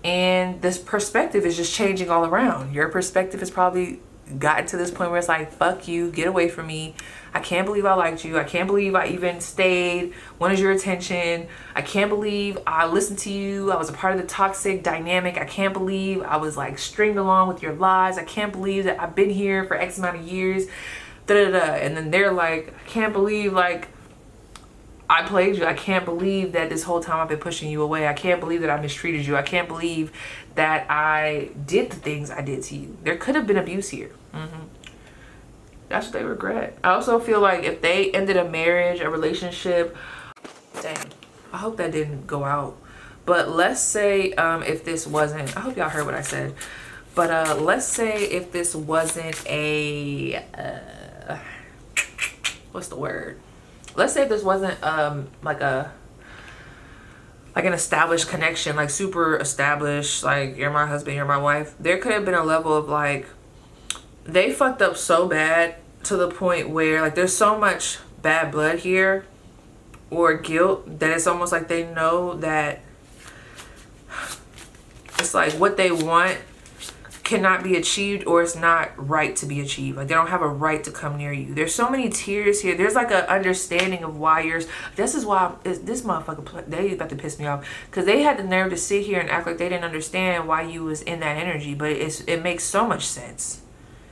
and this perspective is just changing all around. Your perspective has probably gotten to this point where it's like, fuck you, get away from me. I can't believe I liked you. I can't believe I even stayed. Wanted your attention. I can't believe I listened to you. I was a part of the toxic dynamic. I can't believe I was like stringed along with your lies. I can't believe that I've been here for X amount of years. And then they're like, I can't believe like I played you. I can't believe that this whole time I've been pushing you away. I can't believe that I mistreated you. I can't believe that I did the things I did to you. There could have been abuse here. That's what they regret. I also feel like if they ended a marriage, a relationship, dang, I hope that didn't go out. But let's say if this wasn't, I hope y'all heard what I said. But let's say if this wasn't a, what's the word? Let's say if this wasn't like an established connection, like super established, like you're my husband, you're my wife. There could have been a level of like, they fucked up so bad to the point where like there's so much bad blood here or guilt that it's almost like they know that it's like what they want cannot be achieved, or it's not right to be achieved. Like they don't have a right to come near you. There's so many tears here. There's like an understanding of why you're, this is why this motherfucker, they about to piss me off, because they had the nerve to sit here and act like they didn't understand why you was in that energy. But it makes so much sense.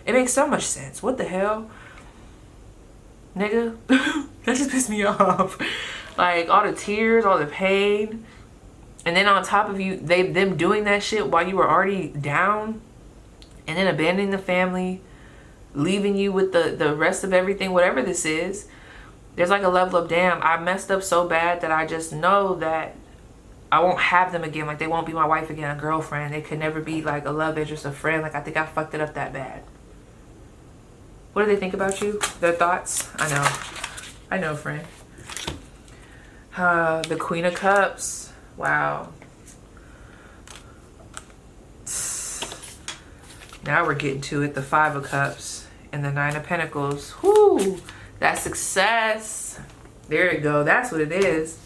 It makes so much sense. What the hell, nigga? That just pissed me off. Like all the tears, all the pain, and then on top of you, them doing that shit while you were already down, and then abandoning the family, leaving you with the rest of everything, whatever this is. There's like a level of, damn, I messed up so bad that I just know that I won't have them again. Like they won't be my wife again, a girlfriend. They could never be like a love interest, a friend. Like I think I fucked it up that bad. What do they think about you? Their thoughts? I know, friend. The Queen of Cups. Wow. Now we're getting to it. The Five of Cups and the Nine of Pentacles. Whoo! That's success. There you go. That's what it is.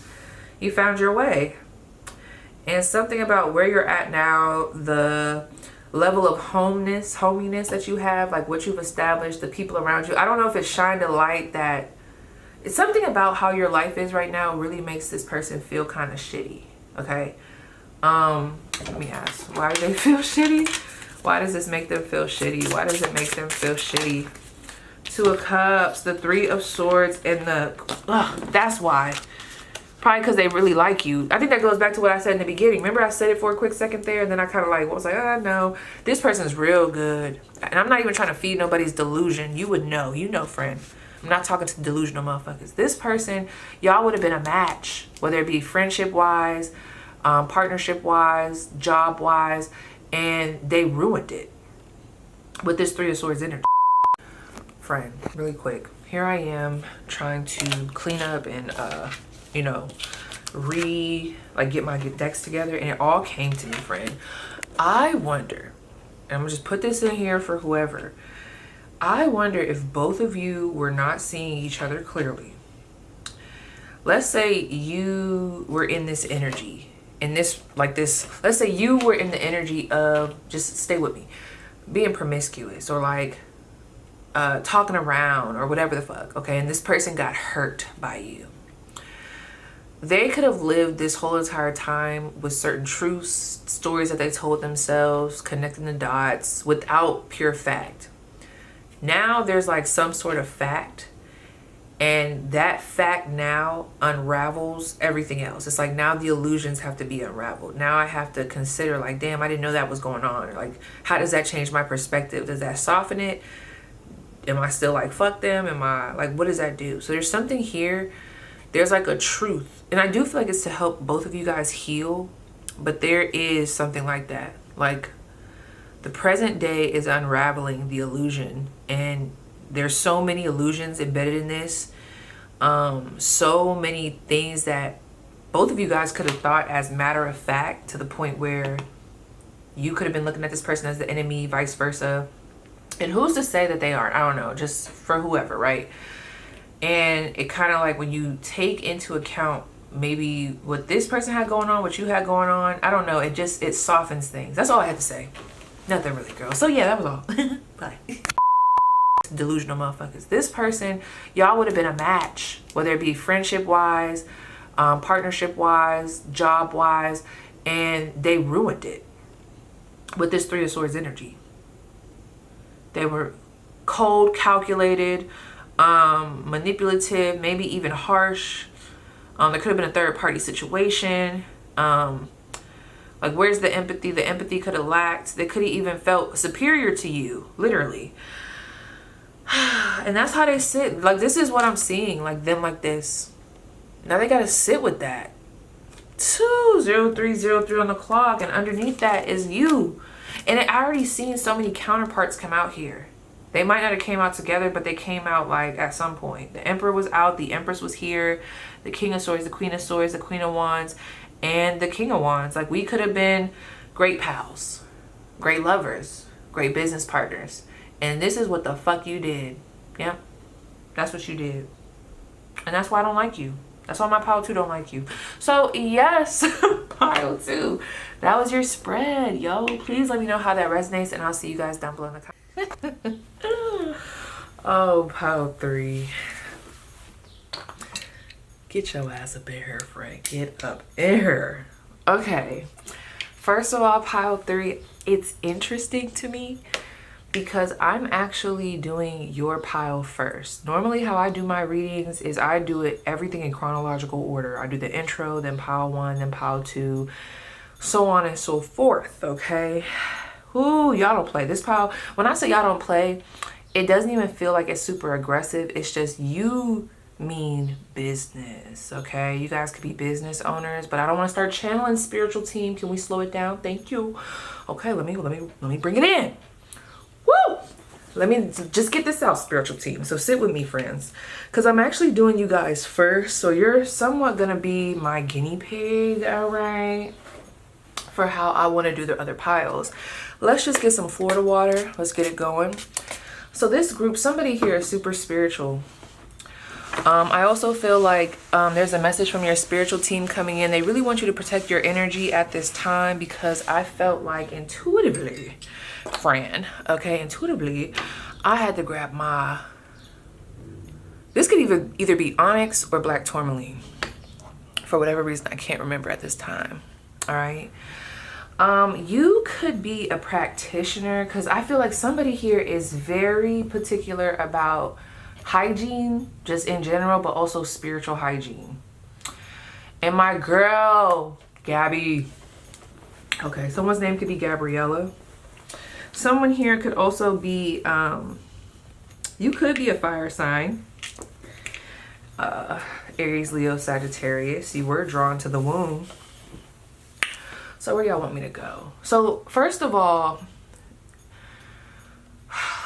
You found your way. And something about where you're at now, the level of hominess that you have, like what you've established, the people around you. I don't know if it shined a light that it's something about how your life is right now really makes this person feel kind of shitty. Okay. Let me ask, why do they feel shitty? Why does this make them feel shitty? Why does it make them feel shitty? Two of Cups, the Three of Swords, and that's why. Probably because they really like you. I think that goes back to what I said in the beginning. Remember I said it for a quick second there, and then I kind of like was like, oh no, this person's real good. And I'm not even trying to feed nobody's delusion. You would know. You know, friend. I'm not talking to delusional motherfuckers. This person, y'all would have been a match, whether it be friendship-wise, partnership-wise, job-wise, and they ruined it with this Three of Swords energy. Friend, really quick. Here I am trying to clean up and, get my decks together, and it all came to me, friend. I wonder, and I'm gonna just put this in here for whoever. I wonder if both of you were not seeing each other clearly. Let's say you were in this energy, let's say you were in the energy of, just stay with me, being promiscuous or like talking around or whatever the fuck, okay? And this person got hurt by you. They could have lived this whole entire time with certain truths, stories that they told themselves, connecting the dots without pure fact. Now there's like some sort of fact, and that fact now unravels everything else. It's like now the illusions have to be unraveled. Now I have to consider like, damn, I didn't know that was going on. Or like, how does that change my perspective? Does that soften it? Am I still like, fuck them? Am I like, what does that do? So there's something here. There's like a truth. And I do feel like it's to help both of you guys heal. But there is something like that. Like the present day is unraveling the illusion. And there's so many illusions embedded in this. So many things that both of you guys could have thought as matter of fact, to the point where you could have been looking at this person as the enemy, vice versa. And who's to say that they aren't? I don't know, just for whoever, right? And it kind of like when you take into account maybe what this person had going on, what you had going on, I don't know, it softens things. That's all I had to say. Nothing really, girl. So yeah, that was all. Bye. Delusional motherfuckers. This person, y'all would have been a match, whether it be friendship-wise, partnership-wise, job-wise, and they ruined it with this Three of Swords energy. They were cold, calculated, manipulative, maybe even harsh. There could have been a third-party situation. Like, where's the empathy? The empathy could have lacked. They could have even felt superior to you, literally. And that's how they sit. Like, this is what I'm seeing, like them like this. Now they got to sit with that. 20303 on the clock, and underneath that is you. And I already seen so many counterparts come out here. They might not have came out together, but they came out like at some point. The Emperor was out, the Empress was here, the King of Swords, the Queen of Swords, the Queen of Wands, and the King of Wands. Like, we could have been great pals, great lovers, great business partners. And this is what the fuck you did. Yep. That's what you did. And that's why I don't like you. That's why my pile 2 don't like you. So yes, pile 2, that was your spread, yo. Please let me know how that resonates, and I'll see you guys down below in the comments. Oh, pile 3. Get your ass up in here, Frank. Get up in here. Okay. First of all, pile 3, it's interesting to me because I'm actually doing your pile first. Normally how I do my readings is I do it everything in chronological order. I do the intro, then pile 1, then pile 2, so on and so forth, okay? Ooh, y'all don't play. This pile, when I say y'all don't play, it doesn't even feel like it's super aggressive. It's just you mean business, okay? You guys could be business owners, but I don't want to start channeling spiritual team. Can we slow it down? Thank you. Okay, let me bring it in. Woo! Let me just get this out, spiritual team. So sit with me, friends, because I'm actually doing you guys first. So you're somewhat gonna be my guinea pig, all right, for how I want to do the other piles. Let's just get some Florida water. Let's get it going. So this group, somebody here is super spiritual. I also feel like there's a message from your spiritual team coming in. They really want you to protect your energy at this time, because I felt like intuitively, Fran, okay, intuitively, I had to grab my, this could either be onyx or black tourmaline. For whatever reason, I can't remember at this time, all right? You could be a practitioner, because I feel like somebody here is very particular about hygiene just in general, but also spiritual hygiene. And my girl Gabby, okay, someone's name could be Gabriella. Someone here could also be you could be a fire sign, Aries, Leo, Sagittarius. You were drawn to the womb. So where y'all want me to go? So first of all,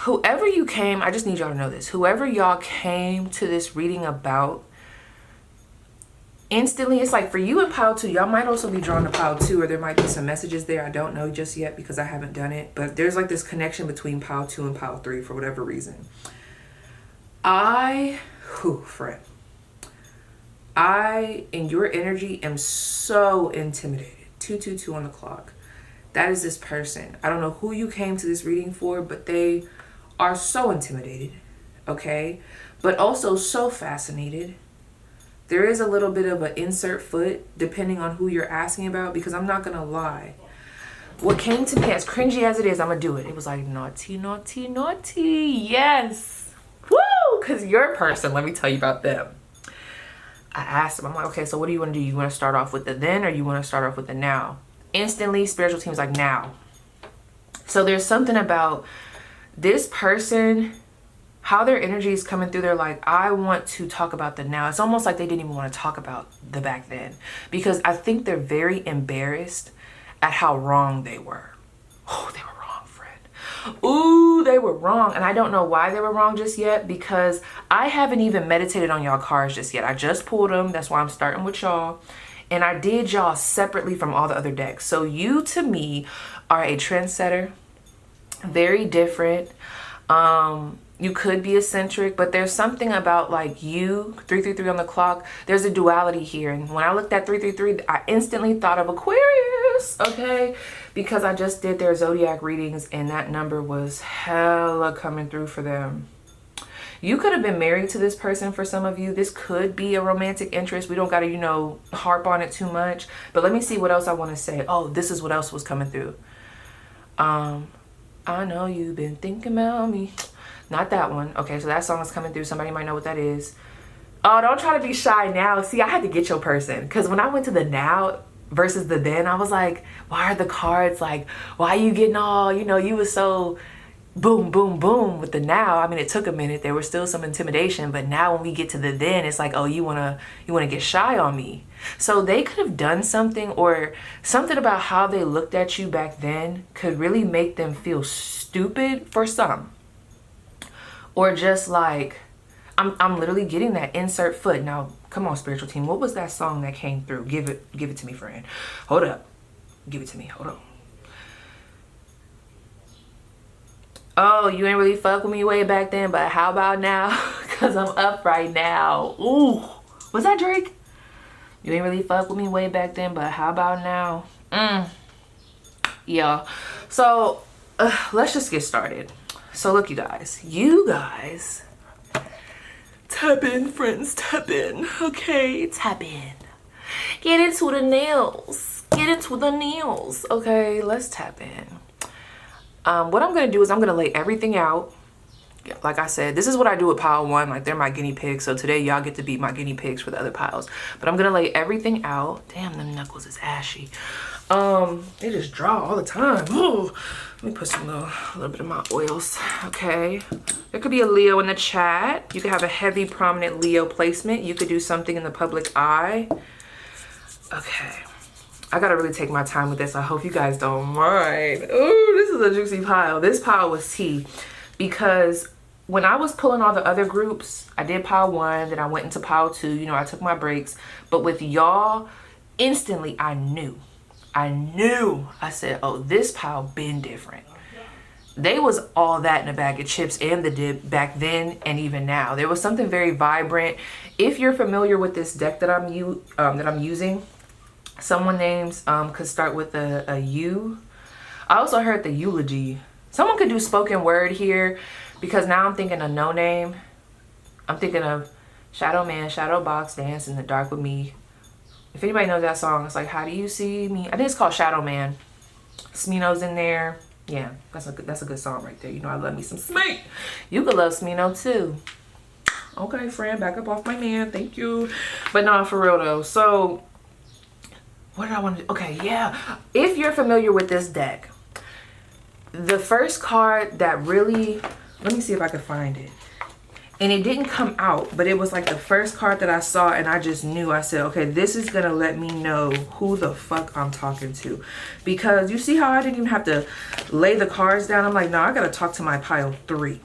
whoever you came, I just need y'all to know this. Whoever y'all came to this reading about, instantly, it's like for you in pile 2, y'all might also be drawn to pile 2, or there might be some messages there. I don't know just yet because I haven't done it. But there's like this connection between pile 2 and pile 3 for whatever reason. Friend, I, in your energy, am so intimidated. 222 on the clock. That is this person. I don't know who you came to this reading for, but they are so intimidated, okay? But also so fascinated. There is a little bit of an insert foot depending on who you're asking about, because I'm not gonna lie. What came to me, as cringy as it is, I'm gonna do it. It was like naughty, naughty, naughty. Yes. Woo! Because your person, let me tell you about them. I asked them, I'm like, okay, so what do you want to do? You want to start off with the then, or you want to start off with the now? Instantly, spiritual team's like, now. So there's something about this person, how their energy is coming through. They're like, I want to talk about the now. It's almost like they didn't even want to talk about the back then, because I think they're very embarrassed at how wrong they were. Oh, they were wrong, friend. Ooh, they were wrong. And I don't know why they were wrong just yet, because I haven't even meditated on y'all cards just yet. I just pulled them. That's why I'm starting with y'all. And I did y'all separately from all the other decks. So you, to me, are a trendsetter. Very different. You could be eccentric, but there's something about like you, 333 on the clock. There's a duality here. And when I looked at 333, I instantly thought of Aquarius, okay? Because I just did their zodiac readings and that number was hella coming through for them. You could have been married to this person for some of you. This could be a romantic interest. We don't got to, you know, harp on it too much. But let me see what else I want to say. Oh, this is what else was coming through. I know you've been thinking about me. Not that one. Okay, so that song is coming through. Somebody might know what that is. Oh, don't try to be shy now. See, I had to get your person. Because when I went to the now versus the then, I was like, why are the cards like, why are you getting all, you know, you was so boom, boom, boom with the now. I mean, it took a minute. There was still some intimidation. But now when we get to the then, it's like, oh, you wanna get shy on me. So they could have done something, or something about how they looked at you back then could really make them feel stupid for some. Or just like, I'm literally getting that insert foot. Now, come on, spiritual team. What was that song that came through? Give it to me, friend. Hold up. Give it to me. Hold on. Oh, you ain't really fuck with me way back then, but how about now? Because I'm up right now. Ooh. Was that Drake? You ain't really fuck with me way back then, but how about now? Yeah. So let's just get started. So look, you guys, tap in, friends, tap in. Okay, tap in. Get into the nails. Okay, let's tap in. What I'm gonna do is I'm gonna lay everything out. Like I said, this is what I do with pile 1. Like, they're my guinea pigs. So today y'all get to be my guinea pigs for the other piles. But I'm gonna lay everything out. Damn, them knuckles is ashy. They just draw all the time. Ooh. Let me put some a little bit of my oils. Okay. There could be a Leo in the chat. You could have a heavy, prominent Leo placement. You could do something in the public eye. Okay. I gotta really take my time with this. I hope you guys don't mind. Ooh, this is a juicy pile. This pile was tea because when I was pulling all the other groups, I did pile 1, then I went into pile 2. You know, I took my breaks. But with y'all, instantly I knew. I said, oh, this pile been different. They was all that in a bag of chips and the dip back then and even now. There was something very vibrant. If you're familiar with this deck that I'm using, someone names could start with a U. I also heard the eulogy. Someone could do spoken word here because now I'm thinking of No Name. I'm thinking of Shadow Man, Shadow Box, Dance in the Dark with Me. If anybody knows that song, it's like, how do you see me? I think it's called Shadow Man. Smino's in there. Yeah, that's a good song right there. You know I love me some Smee. You could love Smino too. Okay, friend, back up off my man. Thank you. But no, for real though. So what did I want to do? Okay, yeah. If you're familiar with this deck, the first card that really, let me see if I can find it. And it didn't come out, but it was like the first card that I saw and I just knew. I said, okay, this is going to let me know who the fuck I'm talking to. Because you see how I didn't even have to lay the cards down? I'm like, no, I got to talk to my pile 3.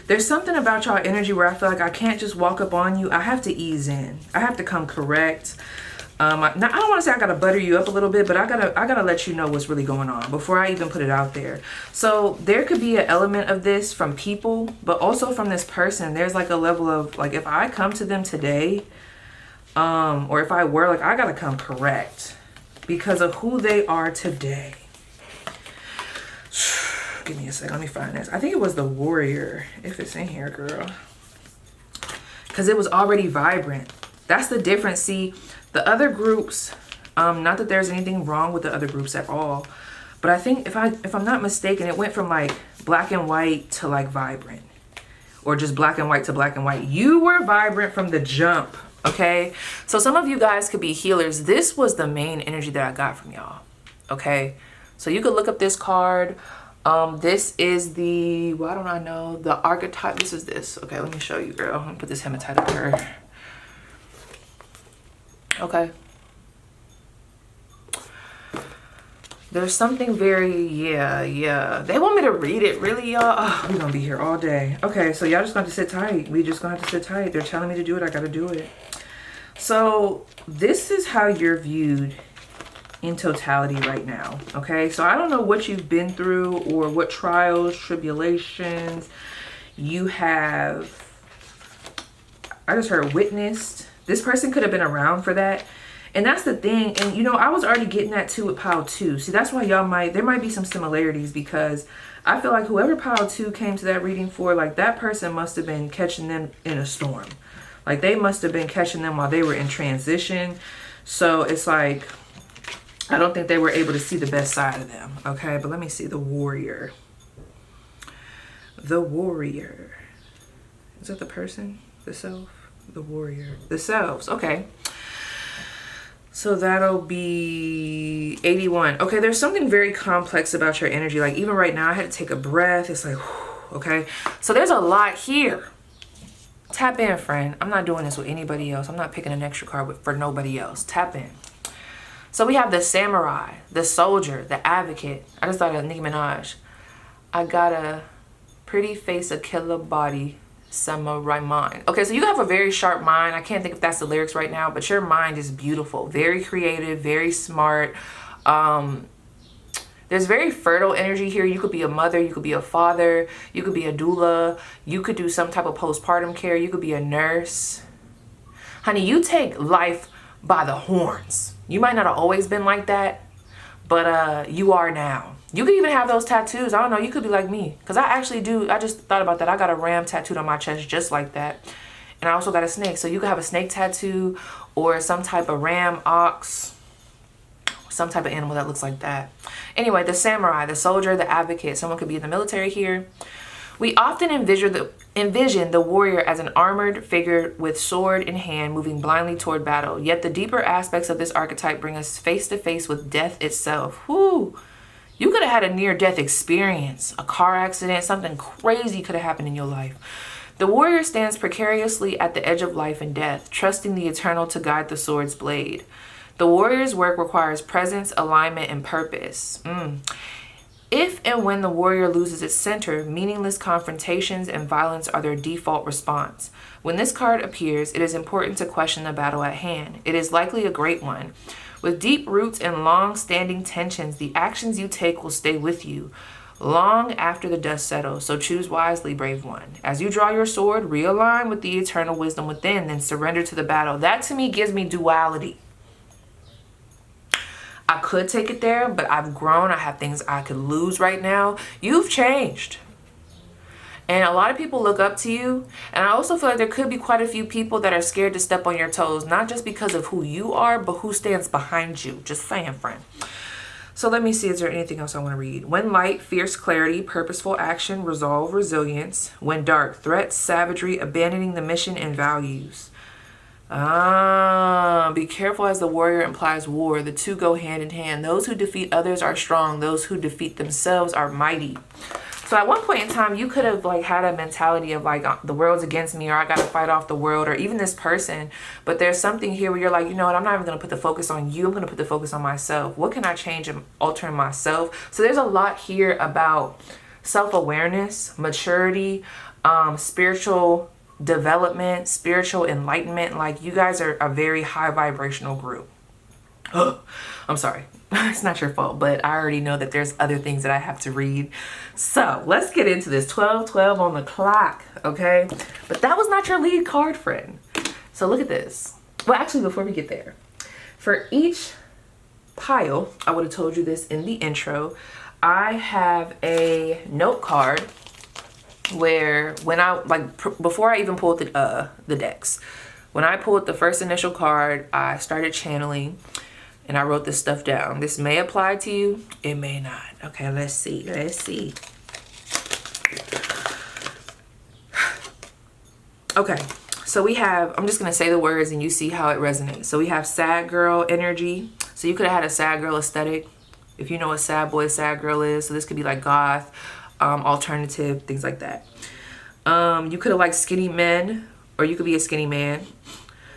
There's something about y'all energy where I feel like I can't just walk up on you. I have to ease in. I have to come correct. Now I don't want to say I gotta butter you up a little bit, but I gotta let you know what's really going on before I even put it out there. So there could be an element of this from people, but also from this person. There's like a level of like, if I come to them today, or if I were, like, I gotta come correct because of who they are today. Give me a sec, let me find this. I think it was the Warrior, if it's in here, girl, because it was already vibrant. That's the difference. See, the other groups, not that there's anything wrong with the other groups at all, but I think if I'm not mistaken, it went from like black and white to like vibrant, or just black and white to black and white. You were vibrant from the jump, okay? So some of you guys could be healers. This was the main energy that I got from y'all, okay? So you could look up this card. This is the, why don't I know, the archetype. This is this. Okay, let me show you, girl. I'm gonna put this hematite up here. Okay. There's something very, yeah. They want me to read it, really, y'all? Oh, we're gonna be here all day. Okay, so y'all just gonna have to sit tight. We just gonna have to sit tight. They're telling me to do it, I gotta do it. So this is how you're viewed in totality right now, okay? So I don't know what you've been through or what trials, tribulations you have, I just heard witnessed. This person could have been around for that. And that's the thing. And, you know, I was already getting that too with pile 2. See, that's why y'all there might be some similarities, because I feel like whoever pile 2 came to that reading for, like, that person must have been catching them in a storm. Like, they must have been catching them while they were in transition. So it's like, I don't think they were able to see the best side of them. Okay, but let me see. The Warrior. The Warrior. Is that the person? The self? The Warrior. The selves. Okay. So that'll be 81. Okay, there's something very complex about your energy. Like, even right now, I had to take a breath. It's like, whew, okay. So there's a lot here. Tap in, friend. I'm not doing this with anybody else. I'm not picking an extra card for nobody else. Tap in. So we have the Samurai, the Soldier, the Advocate. I just thought of Nicki Minaj. I got a pretty face, a killer body, samurai mind. Okay, so you have a very sharp mind. I can't think if that's the lyrics right now, but your mind is beautiful, very creative, very smart. There's very fertile energy here. You could be a mother, you could be a father, you could be a doula, you could do some type of postpartum care, you could be a nurse. Honey, you take life by the horns. You might not have always been like that, but you are now. You could even have those tattoos. I don't know. You could be like me. Because I actually do. I just thought about that. I got a ram tattooed on my chest just like that. And I also got a snake. So you could have a snake tattoo or some type of ram, ox, some type of animal that looks like that. Anyway, the samurai, the soldier, the advocate. Someone could be in the military here. We often envision the warrior as an armored figure with sword in hand moving blindly toward battle. Yet the deeper aspects of this archetype bring us face to face with death itself. Whoo! You could have had a near-death experience, a car accident, something crazy could have happened in your life. The warrior stands precariously at the edge of life and death, trusting the eternal to guide the sword's blade. The warrior's work requires presence, alignment, and purpose. If and when the warrior loses its center, meaningless confrontations and violence are their default response. When this card appears, it is important to question the battle at hand. It is likely a great one. With deep roots and long-standing tensions, the actions you take will stay with you long after the dust settles, so choose wisely, brave one. As you draw your sword, realign with the eternal wisdom within, then surrender to the battle. That to me gives me duality. I could take it there, but I've grown. I have things I could lose right now. You've changed. And a lot of people look up to you. And I also feel like there could be quite a few people that are scared to step on your toes, not just because of who you are, but who stands behind you. Just saying, friend. So let me see, is there anything else I want to read? When light, fierce clarity, purposeful action, resolve, resilience. When dark, threats, savagery, abandoning the mission and values. Be careful as the warrior implies war. The two go hand in hand. Those who defeat others are strong. Those who defeat themselves are mighty. So at one point in time, you could have like had a mentality of like, the world's against me, or I got to fight off the world, or even this person. But there's something here where you're like, you know what, I'm not even going to put the focus on you. I'm going to put the focus on myself. What can I change and alter in myself? So there's a lot here about self-awareness, maturity, spiritual development, spiritual enlightenment. Like, you guys are a very high vibrational group. I'm sorry. It's not your fault, but I already know that there's other things that I have to read. So let's get into this. 12:12 on the clock, okay? But that was not your lead card, friend. So look at this. Well, actually, before we get there, for each pile, I would have told you this in the intro, I have a note card where when I, before I even pulled the decks, when I pulled the first initial card, I started channeling. And I wrote this stuff down. This may apply to you. It may not. Okay, let's see. Let's see. Okay, so we have, I'm just going to say the words and you see how it resonates. So we have sad girl energy. So you could have had a sad girl aesthetic. If you know what sad boy, sad girl is. So this could be like goth, alternative, things like that. You could have liked skinny men, or you could be a skinny man.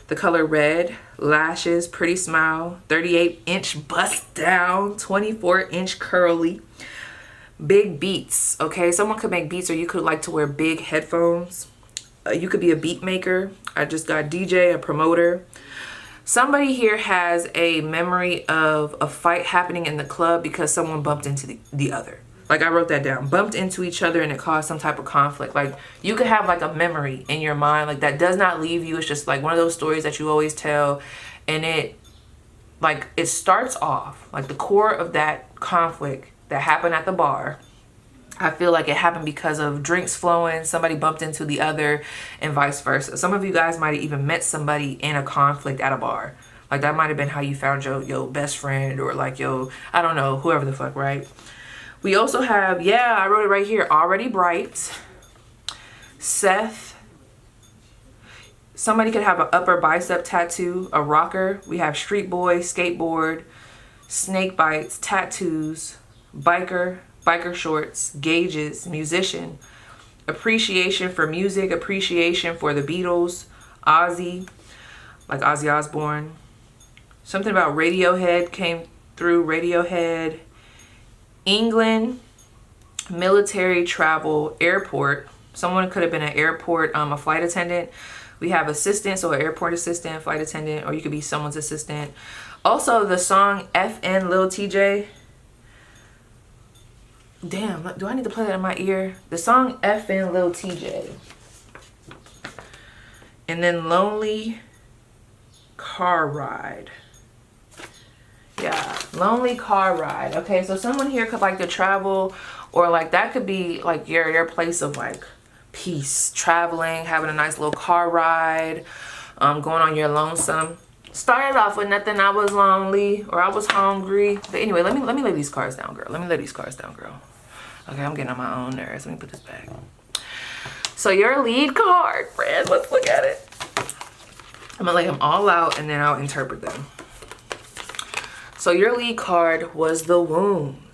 The color red, lashes, pretty smile, 38-inch bust down, 24-inch curly, big beats, okay? Someone could make beats, or you could like to wear big headphones. You could be a beat maker. I just got DJ, a promoter. Somebody here has a memory of a fight happening in the club because someone bumped into the other. Like, I wrote that down. Bumped into each other and it caused some type of conflict. Like, you could have like a memory in your mind like that does not leave you. It's just like one of those stories that you always tell, and it starts off like the core of that conflict that happened at the bar. I feel like it happened because of drinks flowing, somebody bumped into the other, and vice versa. Some of you guys might have even met somebody in a conflict at a bar. Like, that might have been how you found your best friend, or like I don't know, whoever the fuck, right? We also have, I wrote it right here, already bright, Seth. Somebody could have an upper bicep tattoo, a rocker. We have street boy, skateboard, snake bites, tattoos, biker shorts, gauges, musician, appreciation for music, appreciation for the Beatles, Ozzy, like Ozzy Osbourne. Something about Radiohead came through, Radiohead. England, military, travel, airport. Someone could have been an airport, a flight attendant. We have assistant, so an airport assistant, flight attendant, or you could be someone's assistant. Also, the song FN Lil TJ. Damn, do I need to play that in my ear? The song FN Lil TJ. And then Lonely car ride. Yeah, lonely car ride. Okay, so someone here could like to travel, or like that could be like your place of like peace, traveling, having a nice little car ride, going on your lonesome. Started off with nothing. I was lonely or I was hungry. But anyway, let me lay these cards down, girl. Let me lay these cards down, girl. Okay, I'm getting on my own nerves. Let me put this back. So your lead card, friends, let's look at it. I'm gonna lay them all out and then I'll interpret them. So your lead card was the womb.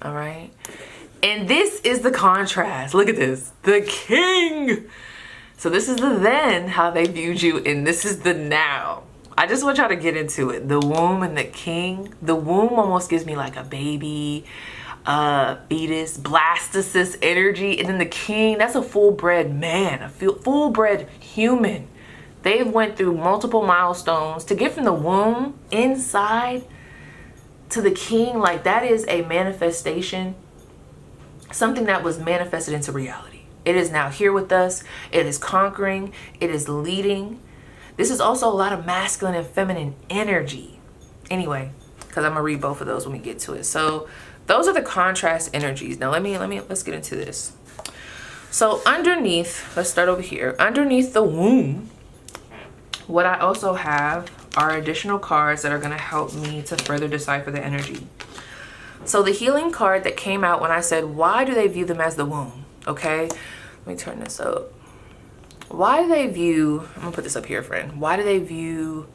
All right. And this is the contrast. Look at this. The king. So this is the then, how they viewed you, and this is the now. I just want y'all to get into it. The womb and the king. The womb almost gives me like a baby, fetus, blastocyst energy. And then the king, that's a full-bred man, a full-bred human. They've went through multiple milestones to get from the womb inside to the king. Like that is a manifestation, something that was manifested into reality. It is now here with us. It is conquering. It is leading. This is also a lot of masculine and feminine energy. Anyway, because I'm gonna read both of those when we get to it. So those are the contrast energies. Now let's get into this. So underneath, let's start over here. Underneath the womb, what I also have are additional cards that are gonna help me to further decipher the energy. So the healing card that came out when I said, why do they view them as the womb? Okay, let me turn this up. Why do they view, I'm gonna put this up here, friend. Why do they view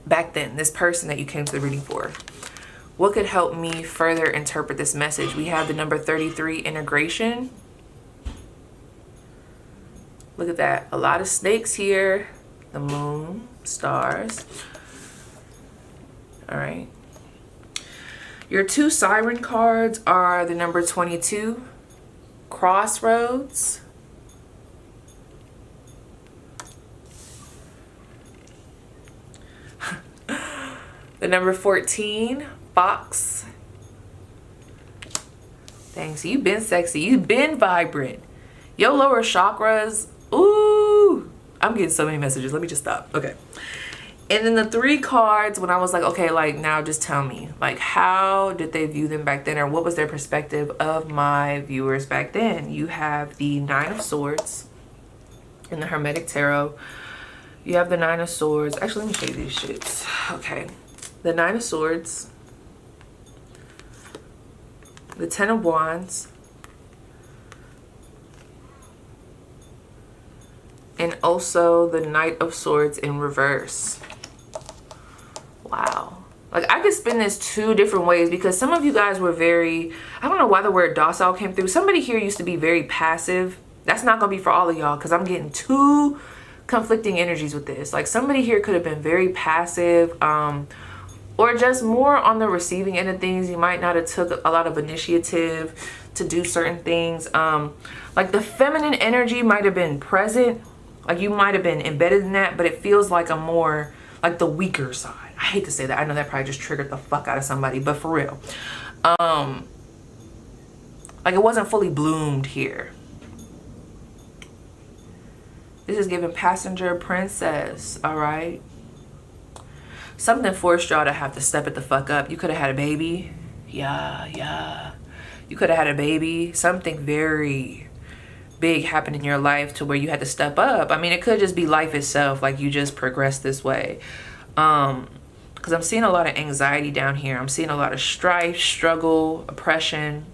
back then, this person that you came to the reading for? What could help me further interpret this message? We have the number 33, integration. Look at that, a lot of snakes here. The moon, stars. All right. Your two siren cards are the number 22, crossroads. The number 14, fox. Dang, so you've been sexy. You've been vibrant. Your lower chakras, ooh. I'm getting so many messages. Let me just stop. Okay. And then the 3 cards, when I was like, okay, like now just tell me, like how did they view them back then, or what was their perspective of my viewers back then? You have the 9 of Swords in the Hermetic Tarot. You have the 9 of Swords. Actually, let me show you these shits. Okay. The 9 of Swords. The 10 of Wands. And also the Knight of Swords in reverse. Wow. Like I could spin this 2 different ways because some of you guys were very, I don't know why the word docile came through. Somebody here used to be very passive. That's not gonna be for all of y'all because I'm getting 2 conflicting energies with this. Like somebody here could have been very passive, or just more on the receiving end of things. You might not have took a lot of initiative to do certain things. Like the feminine energy might have been present. Like you might have been embedded in that, but it feels like a more, like the weaker side. I hate to say that. I know that probably just triggered the fuck out of somebody, but for real. Like it wasn't fully bloomed here. This is giving passenger princess, all right? Something forced y'all to have to step it the fuck up. You could have had a baby. Yeah. You could have had a baby. Something very big happened in your life to where you had to step up. I mean, it could just be life itself, like you just progressed this way. Because I'm seeing a lot of anxiety down here. I'm seeing a lot of strife, struggle, oppression.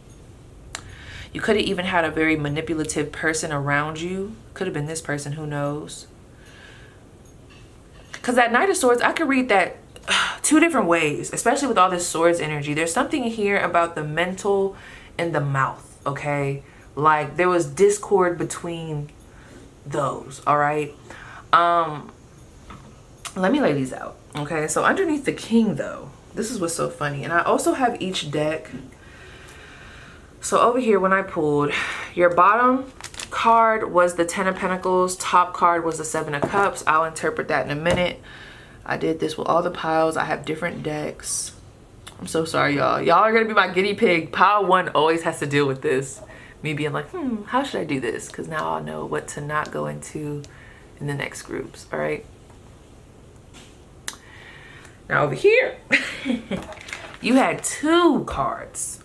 You could have even had a very manipulative person around you. Could have been this person, who knows? Because that Knight of Swords, I could read that 2 different ways, especially with all this swords energy. There's something here about the mental and the mouth, okay? Like there was discord between those, all right? Let me lay these out, okay? So underneath the king though, this is what's so funny. And I also have each deck. So over here when I pulled, your bottom card was the 10 of Pentacles, top card was the 7 of Cups. I'll interpret that in a minute. I did this with all the piles. I have different decks. I'm so sorry, y'all. Y'all are gonna be my guinea pig. Pile 1 always has to deal with this. Me being like, how should I do this? Because now I'll know what to not go into in the next groups, all right? Now over here, you had two cards,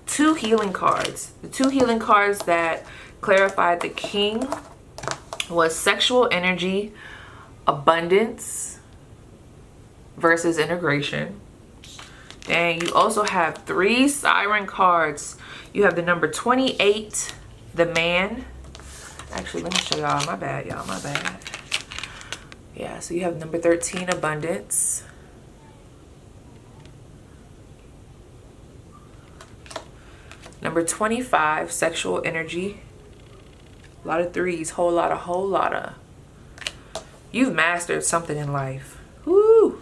two healing cards. The two healing cards that clarified the king was sexual energy, abundance versus integration. And you also have three siren cards. You have the number 28, the man. Actually, let me show y'all. My bad, y'all. My bad. Yeah, so you have number 13, abundance. Number 25, sexual energy. A lot of threes, whole lot of. You've mastered something in life. Woo!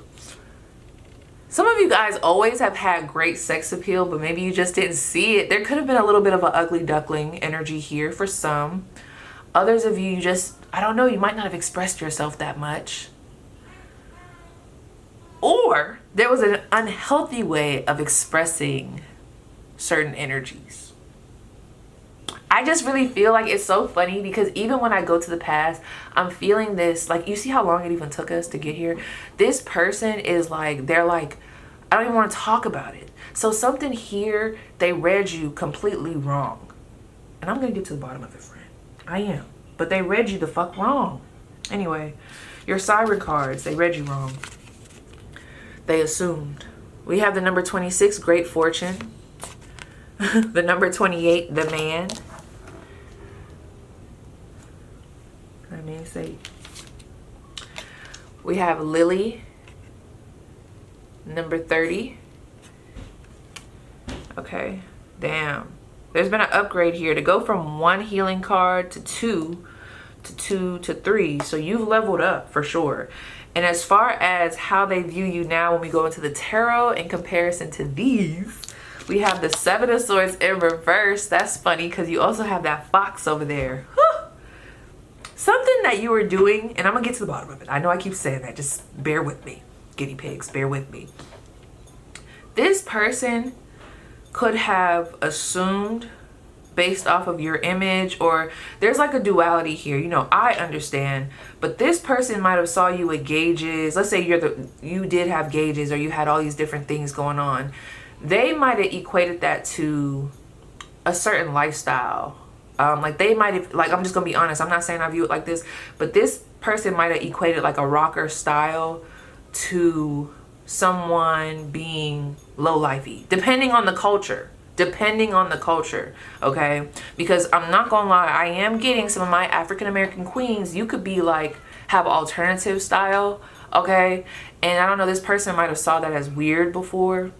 Some of you guys always have had great sex appeal, but maybe you just didn't see it. There could have been a little bit of an ugly duckling energy here for some. Others of you just, I don't know, you might not have expressed yourself that much. Or there was an unhealthy way of expressing certain energies. I just really feel like it's so funny because even when I go to the past, I'm feeling this, like, you see how long it even took us to get here? This person is like, they're like, I don't even want to talk about it. So something here, they read you completely wrong. And I'm going to get to the bottom of it, friend. I am. But they read you the fuck wrong. Anyway, your siren cards, they read you wrong. They assumed. We have the number 26, great fortune. The number 28, the man. Let me see. We have Lily, number 30. Okay, damn. There's been an upgrade here to go from one healing card to two to three. So you've leveled up for sure. And as far as how they view you now when we go into the tarot in comparison to these, we have the Seven of Swords in reverse. That's funny because you also have that fox over there. Whew. Something that you were doing, and I'm going to get to the bottom of it. I know I keep saying that. Just bear with me. Guinea pigs, bear with me. This person could have assumed based off of your image, or there's like a duality here. You know, I understand, but this person might have saw you with gauges. Let's say you did have gauges, or you had all these different things going on. They might have equated that to a certain lifestyle. Like they might have, like, I'm just gonna be honest, I'm not saying I view it like this, but this person might have equated like a rocker style to someone being low-lifey, depending on the culture, okay? Because I'm not gonna lie, I am getting some of my African-American queens, you could be like, have alternative style, okay? And I don't know, this person might have saw that as weird before,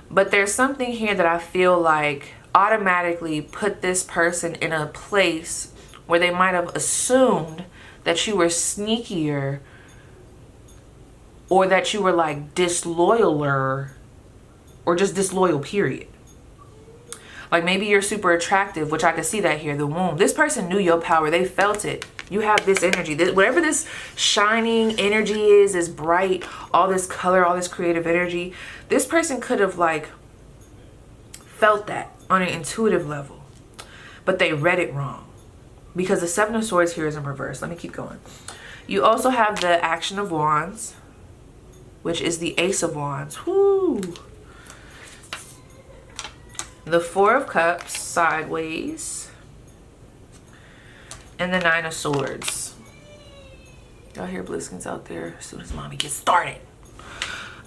but there's something here that I feel like automatically put this person in a place where they might have assumed that you were sneakier, or that you were like disloyaler, or just disloyal, period. Like maybe you're super attractive, which I can see that here, the womb. This person knew your power, they felt it. You have this energy, whatever this shining energy is, this bright, all this color, all this creative energy, this person could have like felt that on an intuitive level, but they read it wrong because the Seven of Swords here is in reverse. Let me keep going. You also have the Action of Wands, which is the Ace of Wands. Woo! The Four of Cups sideways, and the Nine of Swords. Y'all hear Bliskins out there as soon as mommy gets started.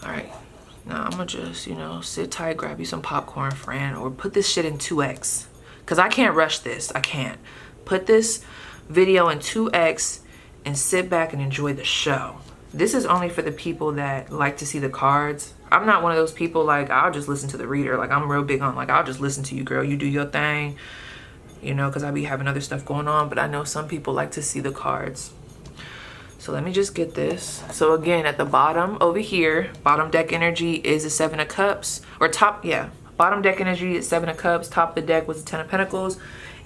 All right. Now, I'm going to just, you know, sit tight, grab you some popcorn, friend, or put this shit in 2x. Because I can't rush this. I can't. Put this video in 2x and sit back and enjoy the show. This is only for the people that like to see the cards. I'm not one of those people, like, I'll just listen to the reader. Like, I'm real big on, like, I'll just listen to you, girl. You do your thing, you know, because I be having other stuff going on. But I know some people like to see the cards. So let me just get this. So again, at the bottom over here, bottom deck energy is a Seven of Cups, or top, yeah. Bottom deck energy is Seven of Cups. Top of the deck was the Ten of Pentacles.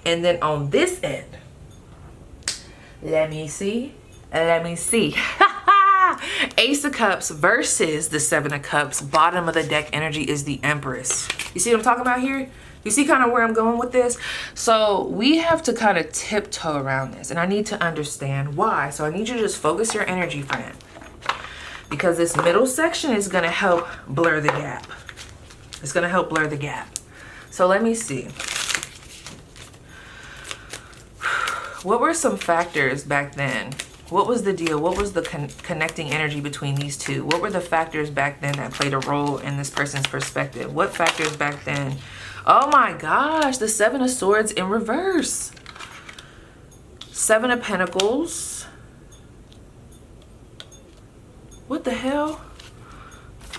And then on this end, let me see. Ace of Cups versus the Seven of Cups. Bottom of the deck energy is the Empress. You see what I'm talking about here? You see kind of where I'm going with this? So we have to kind of tiptoe around this, and I need to understand why. So I need you to just focus your energy, friend. because this middle section is going to help blur the gap. It's going to help blur the gap. So let me see. What were some factors back then? What was the deal? What was the connecting energy between these two? What were the factors back then that played a role in this person's perspective? What factors back then? Oh my gosh, the Seven of Swords in reverse. Seven of Pentacles. What the hell?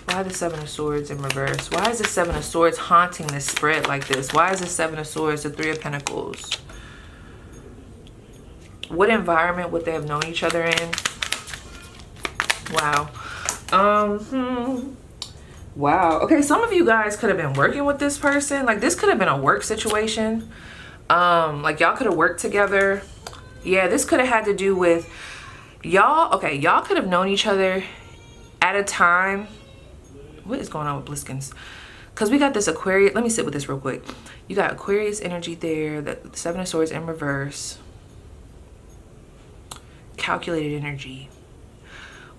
Why the Seven of Swords in reverse? Why is the Seven of Swords haunting this spread like this? Why is the Seven of Swords the Three of Pentacles? What environment would they have known each other in? Wow. Wow. Okay, some of you guys could have been working with this person. Like, this could have been a work situation. Like, y'all could have worked together. Yeah, this could have had to do with y'all. Okay, y'all could have known each other at a time. What is going on with Bliskins? Because we got this Aquarius. Let me sit with this real quick. You got Aquarius energy there. The Seven of Swords in reverse. Calculated energy.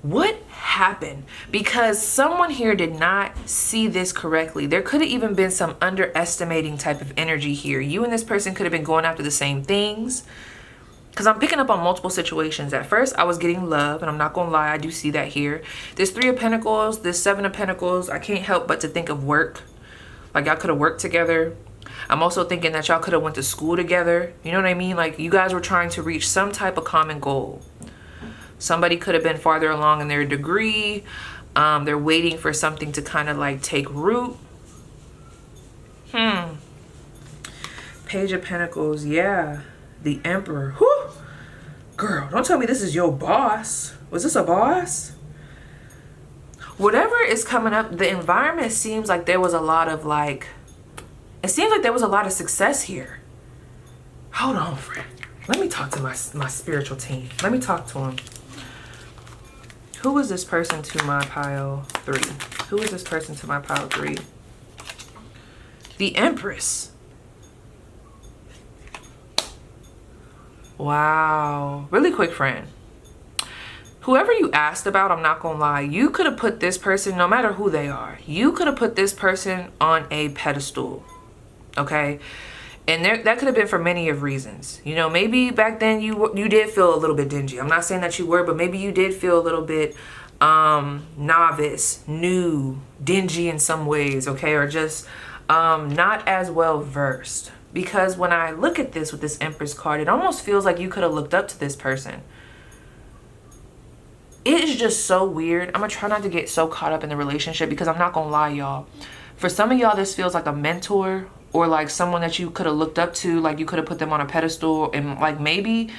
What happened? Because someone here did not see this correctly. There could have even been some underestimating type of energy here. You and this person could have been going after the same things. Because I'm picking up on multiple situations. At first, I was getting love, and I'm not going to lie, I do see that here. This Three of Pentacles, this Seven of Pentacles, I can't help but to think of work. Like, y'all could have worked together. I'm also thinking that y'all could have went to school together. You know what I mean? Like, you guys were trying to reach some type of common goal. Somebody could have been farther along in their degree. They're waiting for something to kind of like take root. Page of Pentacles, yeah. The Emperor. Whew. Girl, don't tell me this is your boss. Was this a boss? Whatever is coming up, the environment seems like there was a lot of like, it seems like there was a lot of success here. Hold on, friend. Let me talk to my spiritual team. Let me talk to him. Who is this person to my pile 3? Who is this person to my pile 3? The Empress. Wow. Really quick, friend. Whoever you asked about, I'm not gonna lie, you could have put this person, no matter who they are, you could have put this person on a pedestal. Okay? And that could have been for many of reasons. You know, maybe back then you did feel a little bit dingy. I'm not saying that you were, but maybe you did feel a little bit novice, new, dingy in some ways, okay? Or just not as well versed. Because when I look at this with this Empress card, it almost feels like you could have looked up to this person. It is just so weird. I'm going to try not to get so caught up in the relationship because I'm not going to lie, y'all. For some of y'all, this feels like a mentor or like someone that you could have looked up to, like you could have put them on a pedestal, and like maybe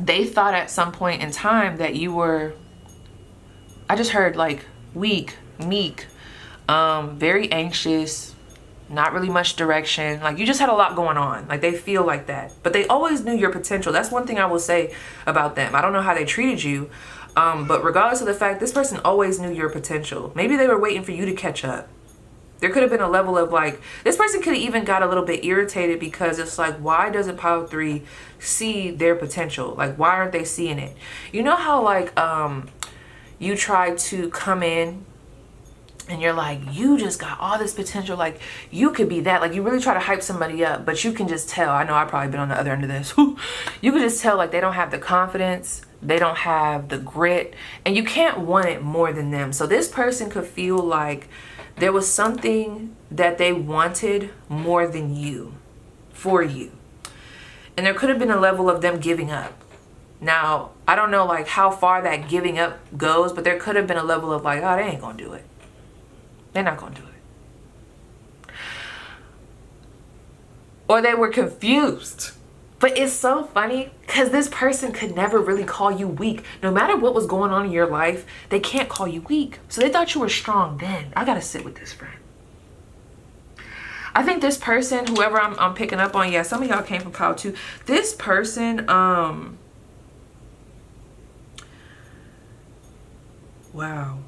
they thought at some point in time that you were, I just heard like weak, meek, very anxious, not really much direction. Like you just had a lot going on. Like they feel like that, but they always knew your potential. That's one thing I will say about them. I don't know how they treated you, but regardless of the fact, this person always knew your potential. Maybe they were waiting for you to catch up. There could have been a level of like, this person could have even got a little bit irritated because it's like, why doesn't pile 3 see their potential? Like, why aren't they seeing it? You know how like you try to come in and you're like, you just got all this potential, like you could be that, like you really try to hype somebody up, but you can just tell, I know I've probably been on the other end of this, you can just tell like they don't have the confidence, they don't have the grit, and you can't want it more than them. So this person could feel like there was something that they wanted more than you, for you. And there could have been a level of them giving up. Now, I don't know like how far that giving up goes, but there could have been a level of like, oh, they ain't gonna do it. They're not gonna do it. Or they were confused. But it's so funny because this person could never really call you weak. No matter what was going on in your life, they can't call you weak. So they thought you were strong then. I gotta sit with this friend. I think this person, whoever I'm picking up on, yeah, some of y'all came from pile 2. This person, wow.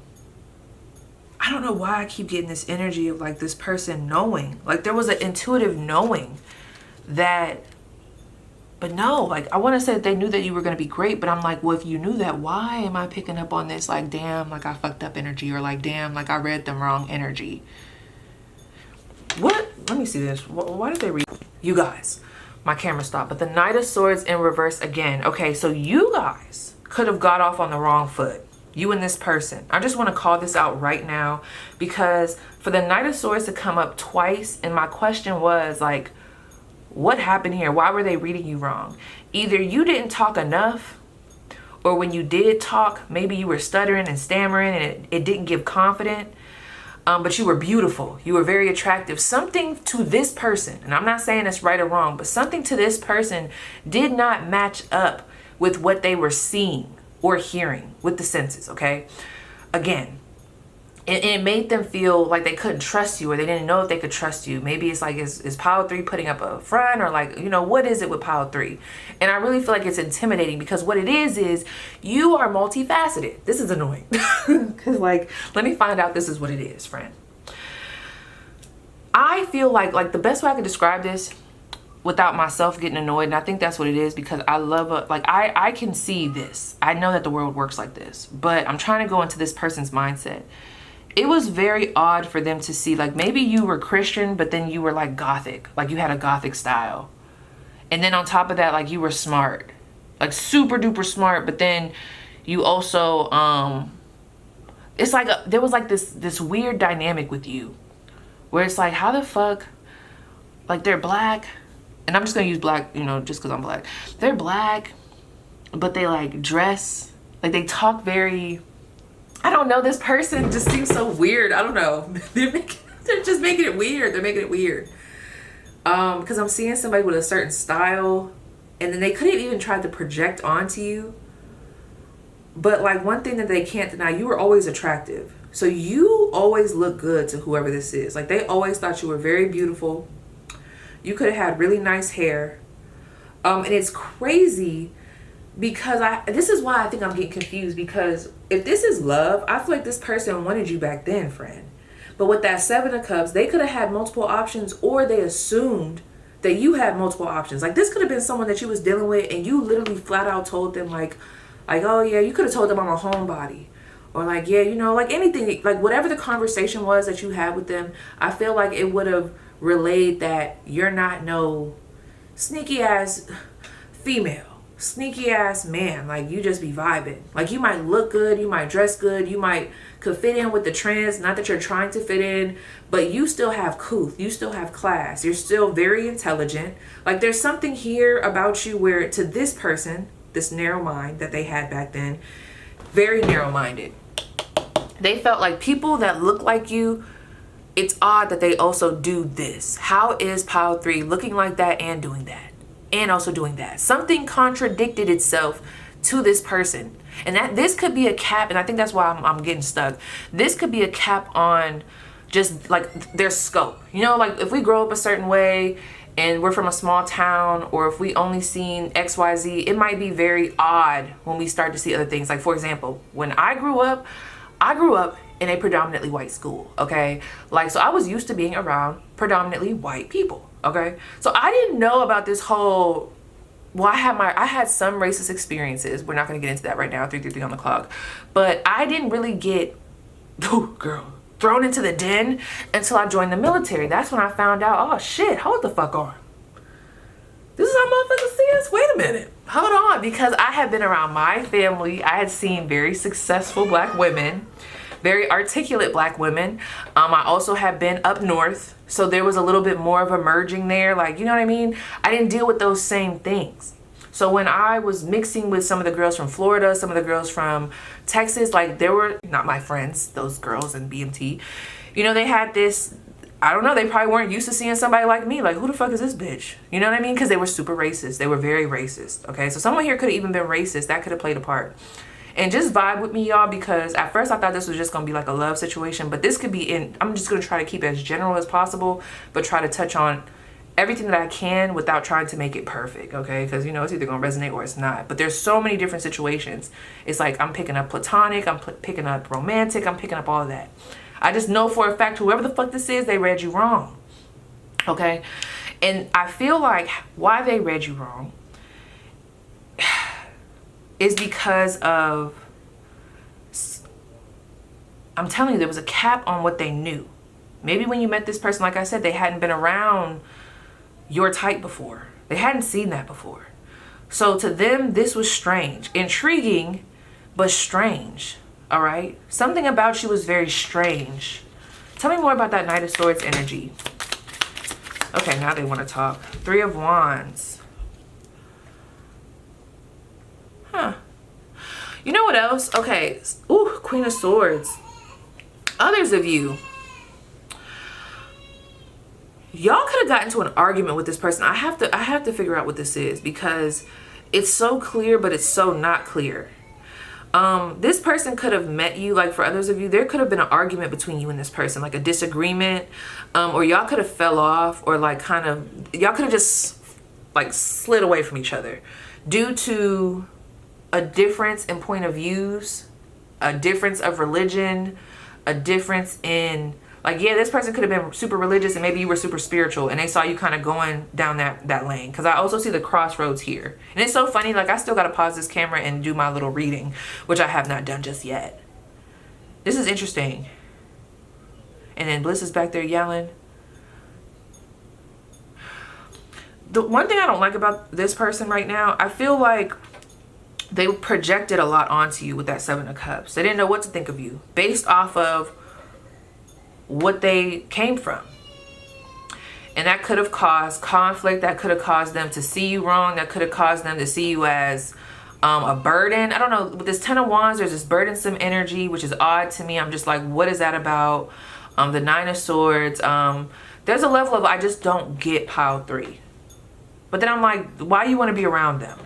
I don't know why I keep getting this energy of like this person knowing. Like there was an intuitive knowing that But no, like, I want to say that they knew that you were going to be great, but I'm like, well, if you knew that, why am I picking up on this, like, damn, like, I fucked up energy, or like, damn, like, I read the wrong energy? What? Let me see this. Why did they read? You guys, my camera stopped. But the Knight of Swords in reverse again. Okay, so you guys could have got off on the wrong foot. You and this person. I just want to call this out right now, because for the Knight of Swords to come up twice, and my question was, like, what happened here? Why were they reading you wrong? Either you didn't talk enough, or when you did talk, maybe you were stuttering and stammering and it didn't give confidence. But you were beautiful. You were very attractive. Something to this person, and I'm not saying it's right or wrong, but something to this person did not match up with what they were seeing or hearing with the senses, okay? Again, it made them feel like they couldn't trust you, or they didn't know if they could trust you. Maybe it's like, is pile 3 putting up a front, or like, you know, what is it with pile 3? And I really feel like it's intimidating, because what it is you are multifaceted. This is annoying. Because, like, let me find out this is what it is, friend. I feel like the best way I can describe this without myself getting annoyed, and I think that's what it is, because I love I can see this. I know that the world works like this, but I'm trying to go into this person's mindset. It was very odd for them to see, like, maybe you were Christian, but then you were like gothic, like you had a gothic style. And then on top of that, like, you were smart, like super duper smart, but then you also, it's like, there was like this weird dynamic with you where it's like, how the fuck, like, they're black, and I'm just gonna use black, you know, just because I'm black. They're black, but they like dress, like they talk very, I don't know, this person just seems so weird. I don't know. They're just making it weird. They're making it weird. Because I'm seeing somebody with a certain style, and then they couldn't even try to project onto you. But like, one thing that they can't deny, you were always attractive. So you always look good to whoever this is. Like, they always thought you were very beautiful. You could have had really nice hair. And it's crazy, because this is why I think I'm getting confused, because if this is love, I feel like this person wanted you back then, friend. But with that 7 of Cups, they could have had multiple options, or they assumed that you had multiple options. Like, this could have been someone that you was dealing with, and you literally flat out told them, like, oh yeah, you could have told them I'm a homebody, or like, yeah, you know, like anything, like whatever the conversation was that you had with them. I feel like it would have relayed that you're not no sneaky ass female, sneaky ass man. Like, you just be vibing. Like, you might look good, you might dress good, you could fit in with the trends, not that you're trying to fit in, but you still have couth, you still have class, you're still very intelligent. Like, there's something here about you where, to this person, this narrow mind that they had back then, very narrow-minded, they felt like people that look like you, it's odd that they also do this. How is pile 3 looking like that and doing that? And also doing that. Something contradicted itself to this person. And that this could be a cap, and I think that's why I'm getting stuck. This could be a cap on just like their scope. You know, like if we grow up a certain way and we're from a small town, or if we only seen XYZ, it might be very odd when we start to see other things. Like, for example, when I grew up in a predominantly white school, okay? Like, so I was used to being around predominantly white people, okay? So I didn't know about this whole, well, I had some racist experiences. We're not gonna get into that right now, 333 on the clock. But I didn't really get, thrown into the den until I joined the military. That's when I found out, oh shit, hold the fuck on. This is how motherfuckers see us? Wait a minute, hold on. Because I had been around my family. I had seen very successful black women, very articulate black women. I also had been up north, so there was a little bit more of a merging there. Like, you know what I mean? I didn't deal with those same things. So when I was mixing with some of the girls from Florida, some of the girls from Texas, like, they were not my friends, those girls in BMT. You know, they had this, I don't know, they probably weren't used to seeing somebody like me. Like, who the fuck is this bitch? You know what I mean? Because they were super racist. They were very racist, okay? So someone here could have even been racist. That could have played a part. And just vibe with me, y'all, because at first I thought this was just going to be like a love situation. But this could be I'm just going to try to keep it as general as possible, but try to touch on everything that I can without trying to make it perfect, okay? Because, you know, it's either going to resonate or it's not. But there's so many different situations. It's like I'm picking up platonic, I'm picking up romantic, I'm picking up all of that. I just know for a fact, whoever the fuck this is, they read you wrong, okay? And I feel like why they read you wrong is because of, I'm telling you, there was a cap on what they knew. Maybe when you met this person, like I said, they hadn't been around your type before. They hadn't seen that before. So to them, this was strange. Intriguing, but strange. All right? Something about you was very strange. Tell me more about that Knight of Swords energy. Okay, now they want to talk. Three of Wands. Huh. You know what else? Okay. Ooh, Queen of Swords. Others of you, y'all could have gotten into an argument with this person. I have to figure out what this is, because it's so clear, but it's so not clear. This person could have met you. Like for others of you, there could have been an argument between you and this person, like a disagreement, or y'all could have fell off, or like kind of, y'all could have just like slid away from each other due to a difference in point of views, a difference of religion, a difference in, like, yeah, this person could have been super religious and maybe you were super spiritual and they saw you kind of going down that lane. Because I also see the crossroads here. And it's so funny, like I still got to pause this camera and do my little reading, which I have not done just yet. This is interesting. And then Bliss is back there yelling. The one thing I don't like about this person right now, I feel like they projected a lot onto you with that Seven of Cups. They didn't know what to think of you based off of what they came from. And that could have caused conflict. That could have caused them to see you wrong. That could have caused them to see you as a burden. I don't know. With this Ten of Wands, there's this burdensome energy, which is odd to me. I'm just like, what is that about? The Nine of Swords. There's a level of, I just don't get pile 3. But then I'm like, why you want to be around them?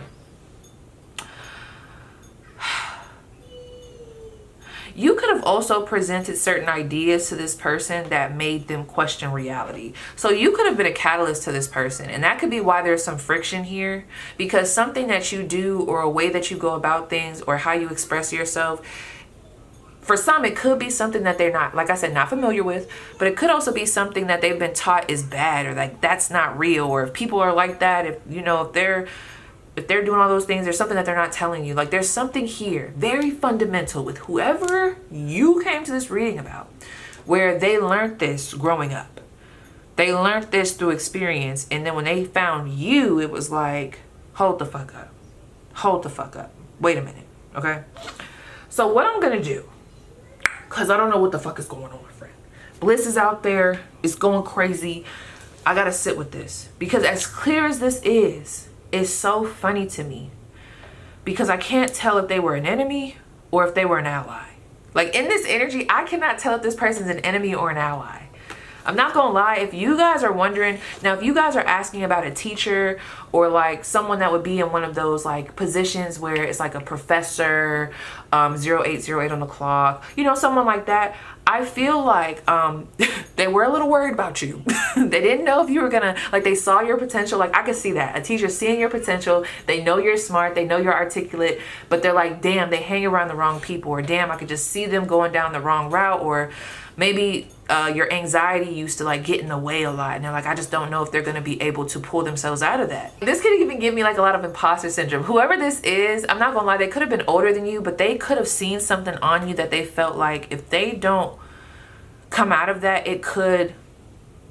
You could have also presented certain ideas to this person that made them question reality. So you could have been a catalyst to this person. And that could be why there's some friction here. Because something that you do, or a way that you go about things, or how you express yourself, for some, it could be something that they're not, like I said, not familiar with. But it could also be something that they've been taught is bad, or like that's not real. Or if people are like that, if you know, if they're doing all those things, there's something that they're not telling you. Like there's something here very fundamental with whoever you came to this reading about, where they learned this growing up. They learned this through experience. And then when they found you, it was like, hold the fuck up. Hold the fuck up. Wait a minute. Okay. So what I'm going to do, because I don't know what the fuck is going on, friend. Bliss is out there. It's going crazy. I got to sit with this, because as clear as this is, it's so funny to me, because I can't tell if they were an enemy or if they were an ally. Like in this energy, I cannot tell if this person's an enemy or an ally. I'm not gonna lie, if you guys are wondering, now if you guys are asking about a teacher, or like someone that would be in one of those like positions where it's like a professor, 0808 on the clock, you know, someone like that, I feel like they were a little worried about you. They didn't know if you were gonna, like they saw your potential. Like I could see that. A teacher seeing your potential, they know you're smart, they know you're articulate, but they're like, damn, they hang around the wrong people, or damn, I could just see them going down the wrong route, or maybe your anxiety used to like get in the way a lot, and they're like, I just don't know if they're going to be able to pull themselves out of that. This could even give me like a lot of imposter syndrome. Whoever this is, I'm not gonna lie, they could have been older than you, but they could have seen something on you that they felt like if they don't come out of that, it could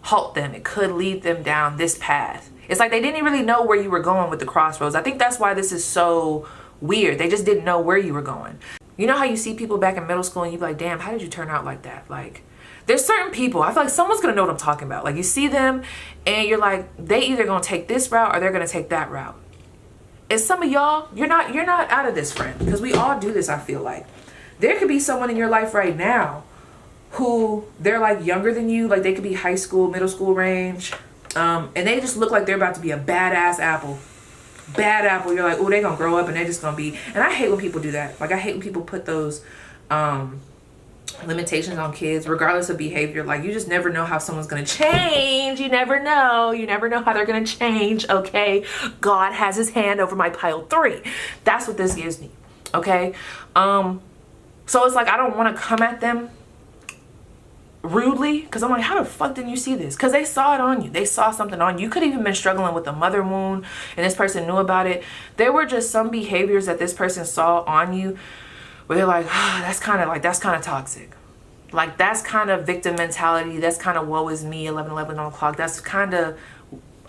halt them. It could lead them down this path. It's like they didn't really know where you were going with the crossroads. I think that's why this is so weird. They just didn't know where you were going. You know how you see people back in middle school and you're like, damn, how did you turn out like that? Like, there's certain people, I feel like someone's gonna know what I'm talking about. Like you see them and you're like, they either gonna take this route or they're gonna take that route. And some of y'all, you're not out of this, friend, because we all do this. I feel like there could be someone in your life right now who they're like younger than you, like they could be high school, middle school range, and they just look like they're about to be a badass apple. Bad apple. You're like, oh, they're gonna grow up and they're just gonna be, and I hate when people do that. Like I hate when people put those limitations on kids regardless of behavior. Like you just never know how someone's gonna change. You never know how they're gonna change. Okay, God has his hand over my pile 3. That's what this gives me. Okay, so it's like I don't want to come at them rudely, because I'm like, how the fuck didn't you see this? Because they saw it on you. They saw something on you. You could have even been struggling with a mother wound and this person knew about it. There were just some behaviors that this person saw on you where they're like, oh, that's kind of toxic. Like, that's kind of victim mentality. That's kind of woe is me, 11 o'clock. That's kind of,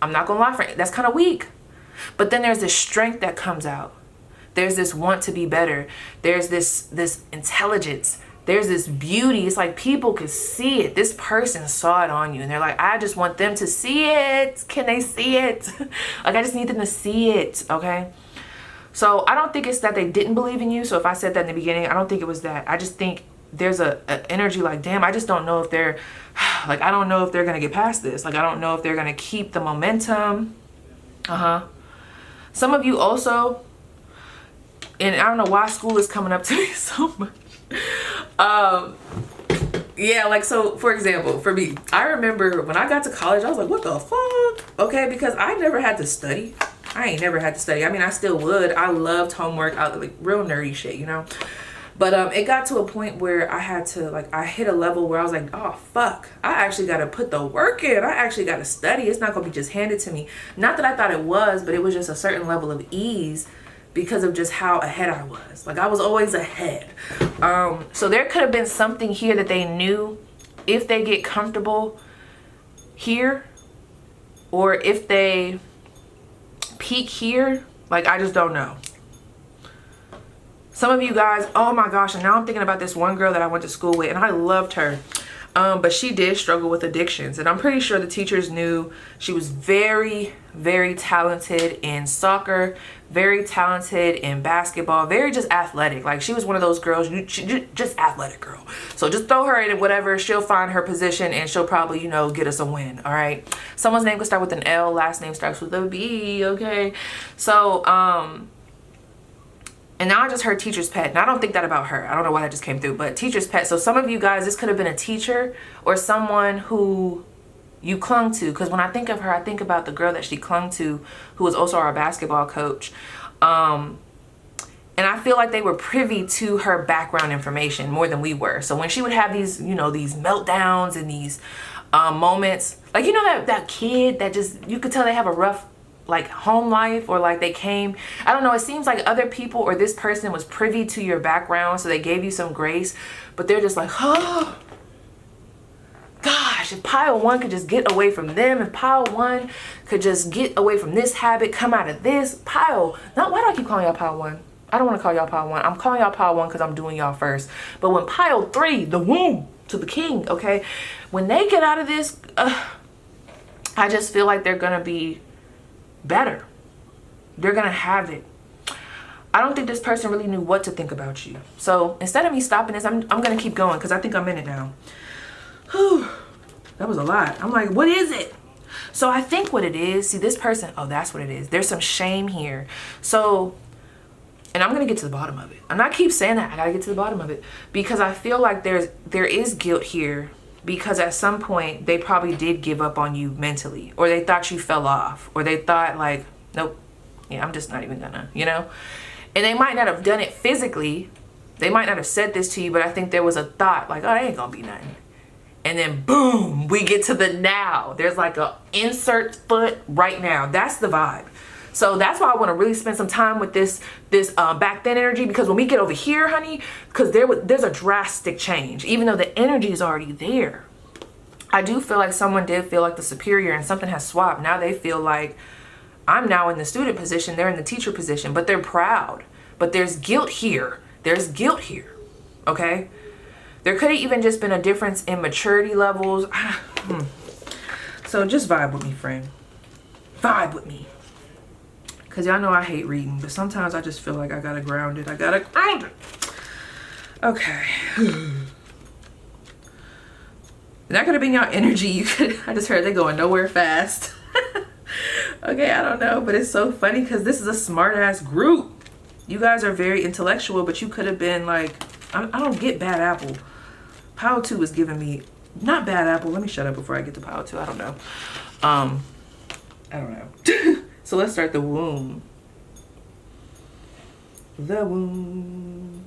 I'm not gonna lie, friend, that's kind of weak. But then there's this strength that comes out. There's this want to be better. There's this intelligence. There's this beauty. It's like people could see it. This person saw it on you and they're like, I just want them to see it. Can they see it? Like, I just need them to see it, okay? So I don't think it's that they didn't believe in you. So if I said that in the beginning, I don't think it was that. I just think there's a energy like, damn, I just don't know if they're, like, I don't know if they're going to get past this. Like, I don't know if they're going to keep the momentum. Some of you also, and I don't know why school is coming up to me so much. Yeah, like, so for example, for me, I remember when I got to college, I was like, what the fuck? Okay, because I never had to study. I ain't never had to study. I mean, I still would. I loved homework. I like real nerdy shit, you know? But it got to a point where I had to, like, I hit a level where I was like, oh, fuck. I actually got to put the work in. I actually got to study. It's not going to be just handed to me. Not that I thought it was, but it was just a certain level of ease because of just how ahead I was. Like, I was always ahead. So there could have been something here that they knew if they get comfortable here, or if they peak here, like, I just don't know. Some of you guys, oh my gosh, and now I'm thinking about this one girl that I went to school with, and I loved her. But she did struggle with addictions, and I'm pretty sure the teachers knew. She was very, very talented in soccer, very talented in basketball, very just athletic. Like, she was one of those girls, just athletic girl. So just throw her in whatever, she'll find her position, and she'll probably, you know, get us a win, all right? Someone's name could start with an L, last name starts with a B, okay? So, and now I just heard teacher's pet, and I don't think that about her. I don't know why that just came through, but teacher's pet. So some of you guys, this could have been a teacher or someone who you clung to. Because when I think of her, I think about the girl that she clung to, who was also our basketball coach. And I feel like they were privy to her background information more than we were. So when she would have these, you know, these meltdowns and these moments, like, you know, that kid that just, you could tell they have a rough, like, home life, or like they came, I don't know, it seems like other people or this person was privy to your background, so they gave you some grace, but they're just like, oh gosh, if pile one could just get away from them, if pile one could just get away from this habit, come out of this pile, not, why do I keep calling y'all pile one? I don't want to call y'all pile one. I'm calling y'all pile one because I'm doing y'all first. But when pile three, the womb to the king, okay, when they get out of this, I just feel like they're gonna be better. They're gonna have it. I don't think this person really knew what to think about you. So instead of me stopping this, I'm gonna keep going because I think I'm in it now. Whew, that was a lot. I'm like, what is it? So I think what it is, see, this person, oh, that's what it is. There's some shame here. So, and I'm gonna get to the bottom of it. And I keep saying that, I gotta get to the bottom of it, because I feel like there is guilt here, because at some point they probably did give up on you mentally, or they thought you fell off, or they thought like, nope, yeah, I'm just not even gonna, you know? And they might not have done it physically. They might not have said this to you, but I think there was a thought like, oh, that ain't gonna be nothing. And then boom, we get to the now. There's like a insert foot right now. That's the vibe. So that's why I want to really spend some time with this back then energy, because when we get over here, honey, because there's a drastic change, even though the energy is already there. I do feel like someone did feel like the superior and something has swapped. Now they feel like I'm now in the student position, they're in the teacher position, but they're proud. But there's guilt here. There's guilt here, okay? There could have even just been a difference in maturity levels. So just vibe with me, friend. Vibe with me. Because y'all know I hate reading, but sometimes I just feel like I gotta ground it. I gotta ground it. Okay. That could have been y'all energy. I just heard they going nowhere fast. Okay, I don't know, but it's so funny because this is a smart ass group. You guys are very intellectual, but you could have been like, I don't get bad apple. Pile 2 is giving me, not bad apple. Let me shut up before I get to pile 2. I don't know. I don't know. So let's start the womb. The womb.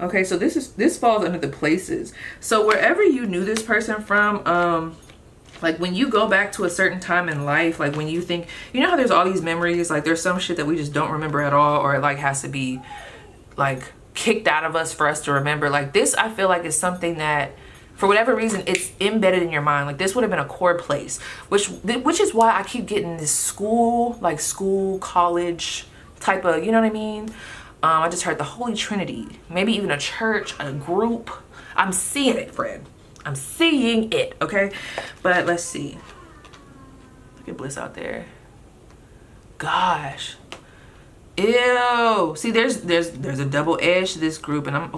Okay, so this falls under the places. So wherever you knew this person from, like when you go back to a certain time in life, like when you think, you know how there's all these memories, like there's some shit that we just don't remember at all, or it like has to be like kicked out of us for us to remember. Like this, I feel like is something that for whatever reason, it's embedded in your mind. Like this would have been a core place, which is why I keep getting this school, college type of, you know what I mean? I just heard the Holy Trinity, maybe even a church, a group. I'm seeing it, friend. I'm seeing it, okay? But let's see. Look at Bliss out there. Gosh. Ew. See, there's a double edge to this group, and I'm,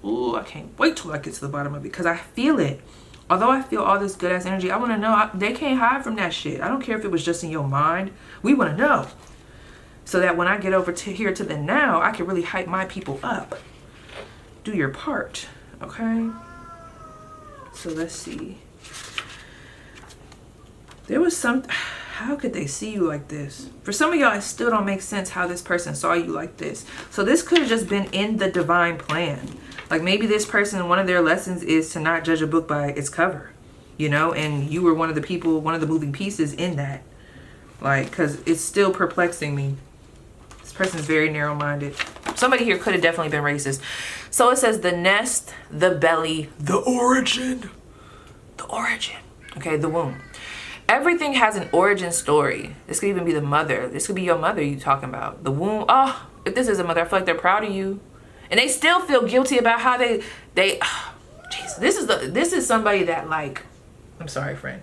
ooh, I can't wait till I get to the bottom of it because I feel it. Although I feel all this good ass energy, I want to know. They can't hide from that shit. I don't care if it was just in your mind. We want to know. So that when I get over to here to the now, I can really hype my people up. Do your part, okay? So let's see. There was some, how could they see you like this? For some of y'all, it still don't make sense how this person saw you like this. So this could have just been in the divine plan. Like maybe this person, one of their lessons is to not judge a book by its cover, you know? And you were one of the people, one of the moving pieces in that. Like, cause it's still perplexing me. This person's very narrow-minded. Somebody here could have definitely been racist. So it says the nest, the belly, the origin. The origin. Okay, the womb. Everything has an origin story. This could even be the mother. This could be your mother you talking about. The womb. Oh, if this is a mother, I feel like they're proud of you. And they still feel guilty about how they oh, jeez. This is somebody that like, I'm sorry, friend.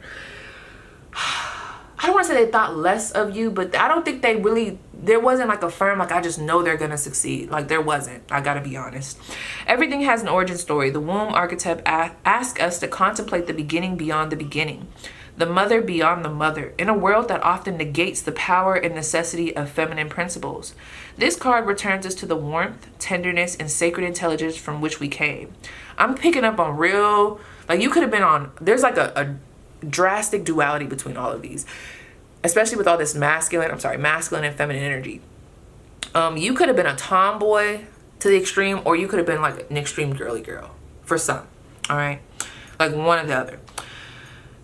I don't want to say they thought less of you, but I don't think they really, there wasn't like a firm, like I just know they're going to succeed. Like there wasn't, I got to be honest. Everything has an origin story. The womb archetype asks us to contemplate the beginning beyond the beginning. The mother beyond the mother, in a world that often negates the power and necessity of feminine principles. This card returns us to the warmth, tenderness, and sacred intelligence from which we came. I'm picking up on real, like you could have been on, there's like a drastic duality between all of these, especially with all this masculine and feminine energy. You could have been a tomboy to the extreme, or you could have been like an extreme girly girl for some, all right? Like one or the other.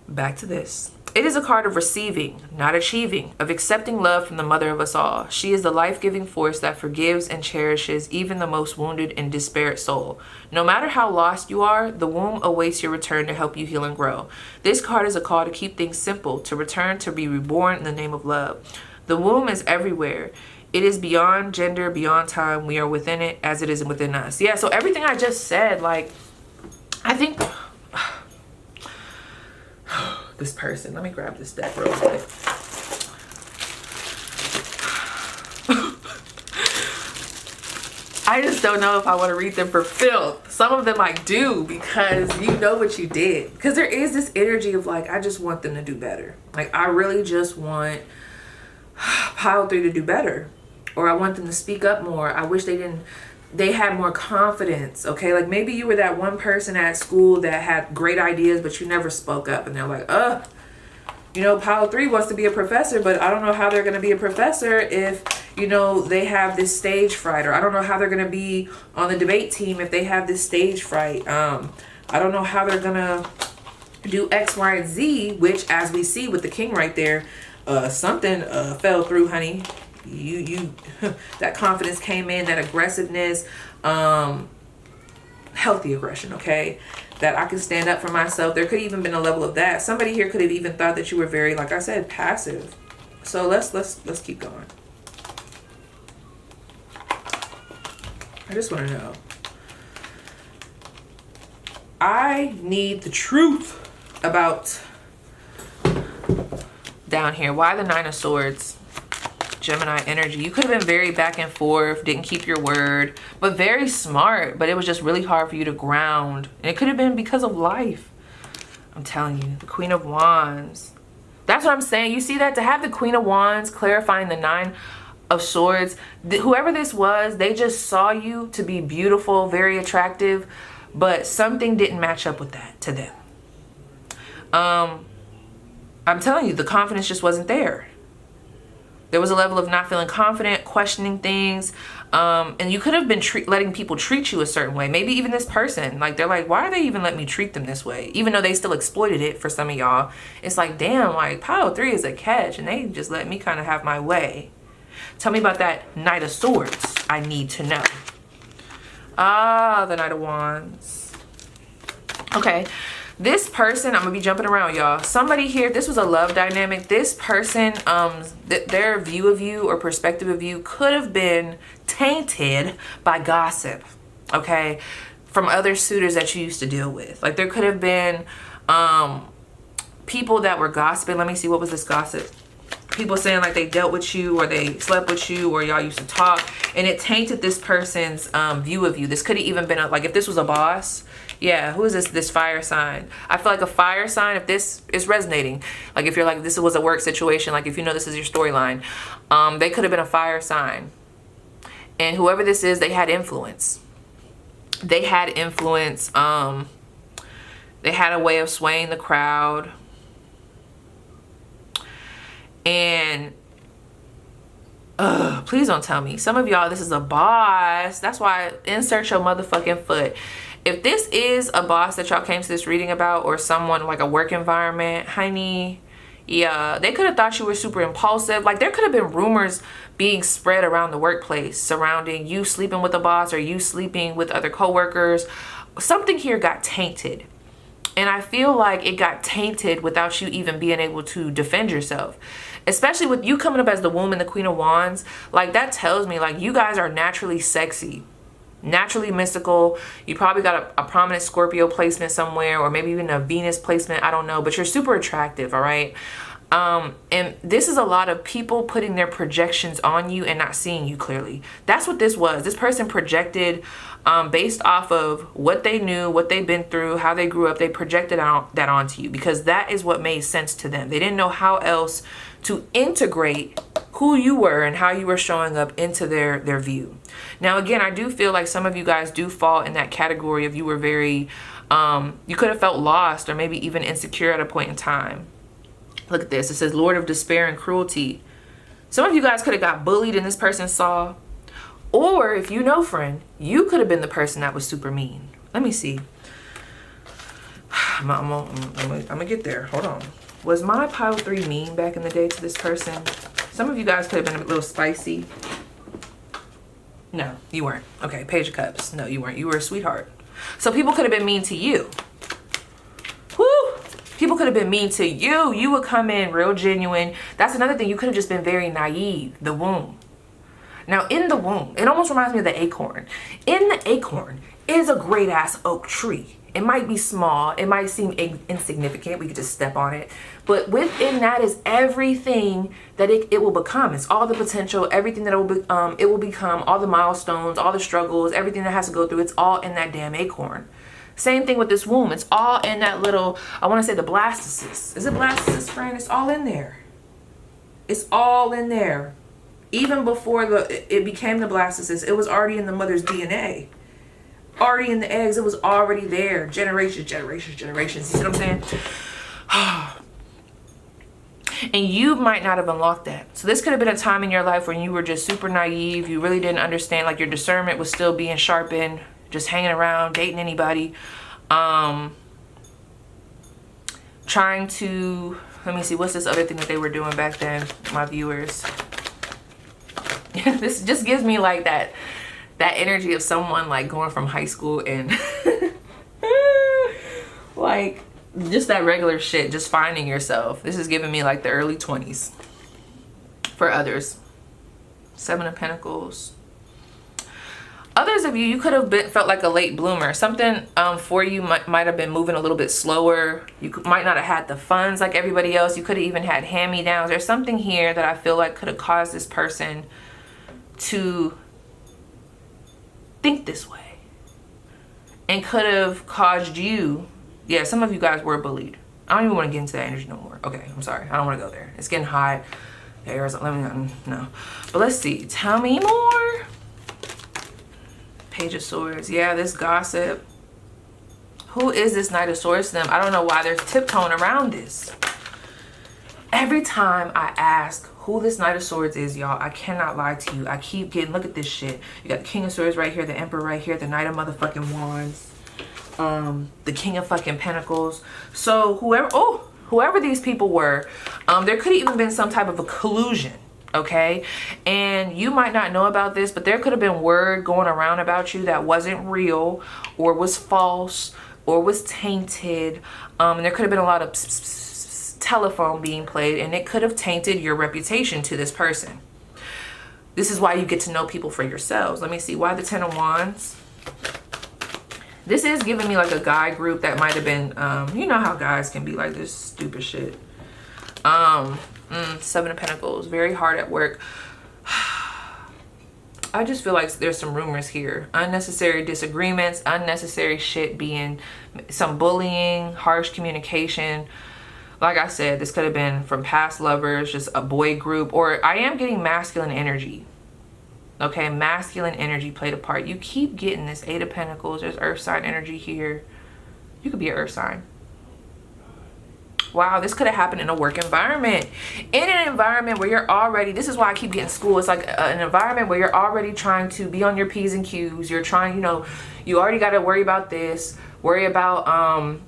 Back to this. It is a card of receiving, not achieving, of accepting love from the mother of us all. She is the life-giving force that forgives and cherishes even the most wounded and disparate soul. No matter how lost you are, the womb awaits your return to help you heal and grow. This card is a call to keep things simple, to return to be reborn in the name of love. The womb is everywhere. It is beyond gender, beyond time. We are within it as it is within us. Yeah, so everything I just said, like, I think... this person, let me grab this deck real quick. I just don't know if I want to read them for filth. Some of them I do, because you know what you did. Because there is this energy of like, I just want them to do better. Like I really just want Pile 3 to do better, or I want them to speak up more. I wish they had more confidence, okay? Like maybe you were that one person at school that had great ideas, but you never spoke up, and they're like, you know, Pile 3 wants to be a professor, but I don't know how they're going to be a professor if, you know, they have this stage fright, or I don't know how they're going to be on the debate team if they have this stage fright. I don't know how they're going to do X, Y, and Z, which as we see with the king right there, something fell through, honey. You that confidence came in, that aggressiveness, healthy aggression, okay, that I can stand up for myself. There could even been a level of that. Somebody here could have even thought that you were very, like I said, passive. So let's keep going. I just want to know, I need the truth about down here. Why the 9 of Swords? Gemini energy. You could have been very back and forth, didn't keep your word, but very smart, but it was just really hard for you to ground. And it could have been because of life. I'm telling you, the Queen of Wands. That's what I'm saying. You see that? To have the Queen of Wands clarifying the 9 of Swords, whoever this was, they just saw you to be beautiful, very attractive, but something didn't match up with that to them. I'm telling you, the confidence just wasn't there. There was a level of not feeling confident, questioning things. And you could have been letting people treat you a certain way. Maybe even this person, like, they're like, why are they even letting me treat them this way? Even though they still exploited it for some of y'all. It's like, damn, like, pile 3 is a catch, and they just let me kind of have my way. Tell me about that Knight of Swords. I need to know. Ah, the Knight of Wands. Okay. This person, I'm gonna be jumping around, y'all. Somebody here, this was a love dynamic. This person, their view of you or perspective of you could have been tainted by gossip, okay, from other suitors that you used to deal with. Like, there could have been people that were gossiping. Let me see, what was this gossip? People saying like they dealt with you, or they slept with you, or y'all used to talk, and it tainted this person's view of you. This could have even been like, if this was a boss. Yeah, who is this fire sign? I feel like a fire sign, if this is resonating, like if you're like, this was a work situation, like if you know this is your storyline, they could have been a fire sign. And whoever this is, they had influence. They had influence. They had a way of swaying the crowd. And please don't tell me. Some of y'all, this is a boss. That's why insert your motherfucking foot. If this is a boss that y'all came to this reading about, or someone like a work environment, honey, yeah, they could have thought you were super impulsive. Like, there could have been rumors being spread around the workplace surrounding you sleeping with a boss, or you sleeping with other coworkers. Something here got tainted. And I feel like it got tainted without you even being able to defend yourself. Especially with you coming up as the womb and the Queen of Wands. Like, that tells me like you guys are naturally sexy. Naturally mystical. You probably got a prominent Scorpio placement somewhere, or maybe even a Venus placement, I don't know, but you're super attractive, all right? And this is a lot of people putting their projections on you and not seeing you clearly. That's what this was. This person projected based off of what they knew, what they've been through, how they grew up. They projected that onto you because that is what made sense to them. They didn't know how else to integrate who you were and how you were showing up into their view. Now, again, I do feel like some of you guys do fall in that category of you were very, you could have felt lost or maybe even insecure at a point in time. Look at this. It says Lord of Despair and Cruelty. Some of you guys could have got bullied and this person saw. Or if you know, friend, you could have been the person that was super mean. Let me see. I'm gonna get there. Hold on. Was my pile 3 mean back in the day to this person? Some of you guys could have been a little spicy. No, you weren't. Okay, Page of Cups. No, you weren't. You were a sweetheart. So people could have been mean to you. Woo! People could have been mean to you. You would come in real genuine. That's another thing. You could have just been very naive. The womb. Now, in the womb, it almost reminds me of the acorn. In the acorn is a great ass oak tree. It might be small. It might seem insignificant. We could just step on it. But within that is everything that it will become. It's all the potential, everything that it will become, all the milestones, all the struggles, everything that has to go through. It's all in that damn acorn. Same thing with this womb. It's all in that little, I want to say the blastocyst. Is it blastocyst, friend? It's all in there. It's all in there. Even before it became the blastocyst, it was already in the mother's DNA. Already in the eggs, it was already there. Generations. You see what I'm saying? And you might not have unlocked that. So this could have been a time in your life when you were just super naive. You really didn't understand, like your discernment was still being sharpened, just hanging around, dating anybody. Trying to, let me see, what's this other thing that they were doing back then, my viewers? This just gives me like that energy of someone like going from high school and like just that regular shit, just finding yourself. This is giving me like the early 20s for others. 7 of Pentacles. Others of you could have felt like a late bloomer. Something for you might have been moving a little bit slower. You might not have had the funds like everybody else. You could have even had hand-me-downs. There's something here that I feel like could have caused this person to think this way and could have caused you, yeah, some of you guys were bullied. I don't even want to get into that energy no more. Okay, I'm sorry, I don't want to go there. It's getting hot. No, but let's see. Tell me more. Page of Swords. Yeah, this gossip. Who is this Knight of Swords to them? I don't know why they're tiptoeing around this. Every time I ask who this Knight of Swords is, y'all, I cannot lie to you. I keep getting, look at this shit. You got the King of Swords right here, the Emperor right here, the Knight of motherfucking Wands, the King of fucking Pentacles. So whoever these people were, there could have even been some type of a collusion, okay? And you might not know about this, but there could have been word going around about you that wasn't real or was false or was tainted. And there could have been a lot of telephone being played, and it could have tainted your reputation to this person. This is why you get to know people for yourselves. Let me see, why the Ten of Wands? This is giving me like a guy group that might have been, you know how guys can be like this stupid shit. Seven of Pentacles, very hard at work. I just feel like there's some rumors here. Unnecessary disagreements, unnecessary shit being, some bullying, harsh communication. Like I said, this could have been from past lovers, just a boy group, or I am getting masculine energy. Okay, masculine energy played a part. You keep getting this Eight of Pentacles. There's earth sign energy here. You could be an earth sign. Wow, this could have happened in a work environment. In an environment where you're already, this is why I keep getting school. It's like an environment where you're already trying to be on your P's and Q's. You're trying, you know, you already got to worry about this, worry about,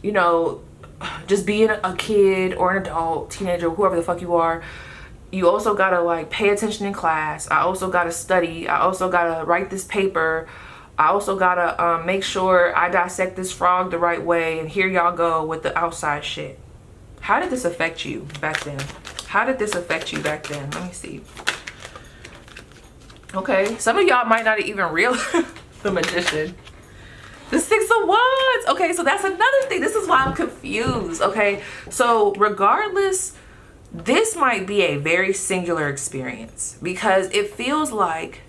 you know, just being a kid or an adult, teenager, whoever the fuck you are. You also gotta like pay attention in class. I also gotta study. I also gotta write this paper. I also gotta make sure I dissect this frog the right way. And here y'all go with the outside shit. How did this affect you back then? How did this affect you back then? Let me see. Okay, some of y'all might not even realize the Magician. The Six of Wands. Okay, so that's another thing. This is why I'm confused. Okay, so regardless, this might be a very singular experience because it feels like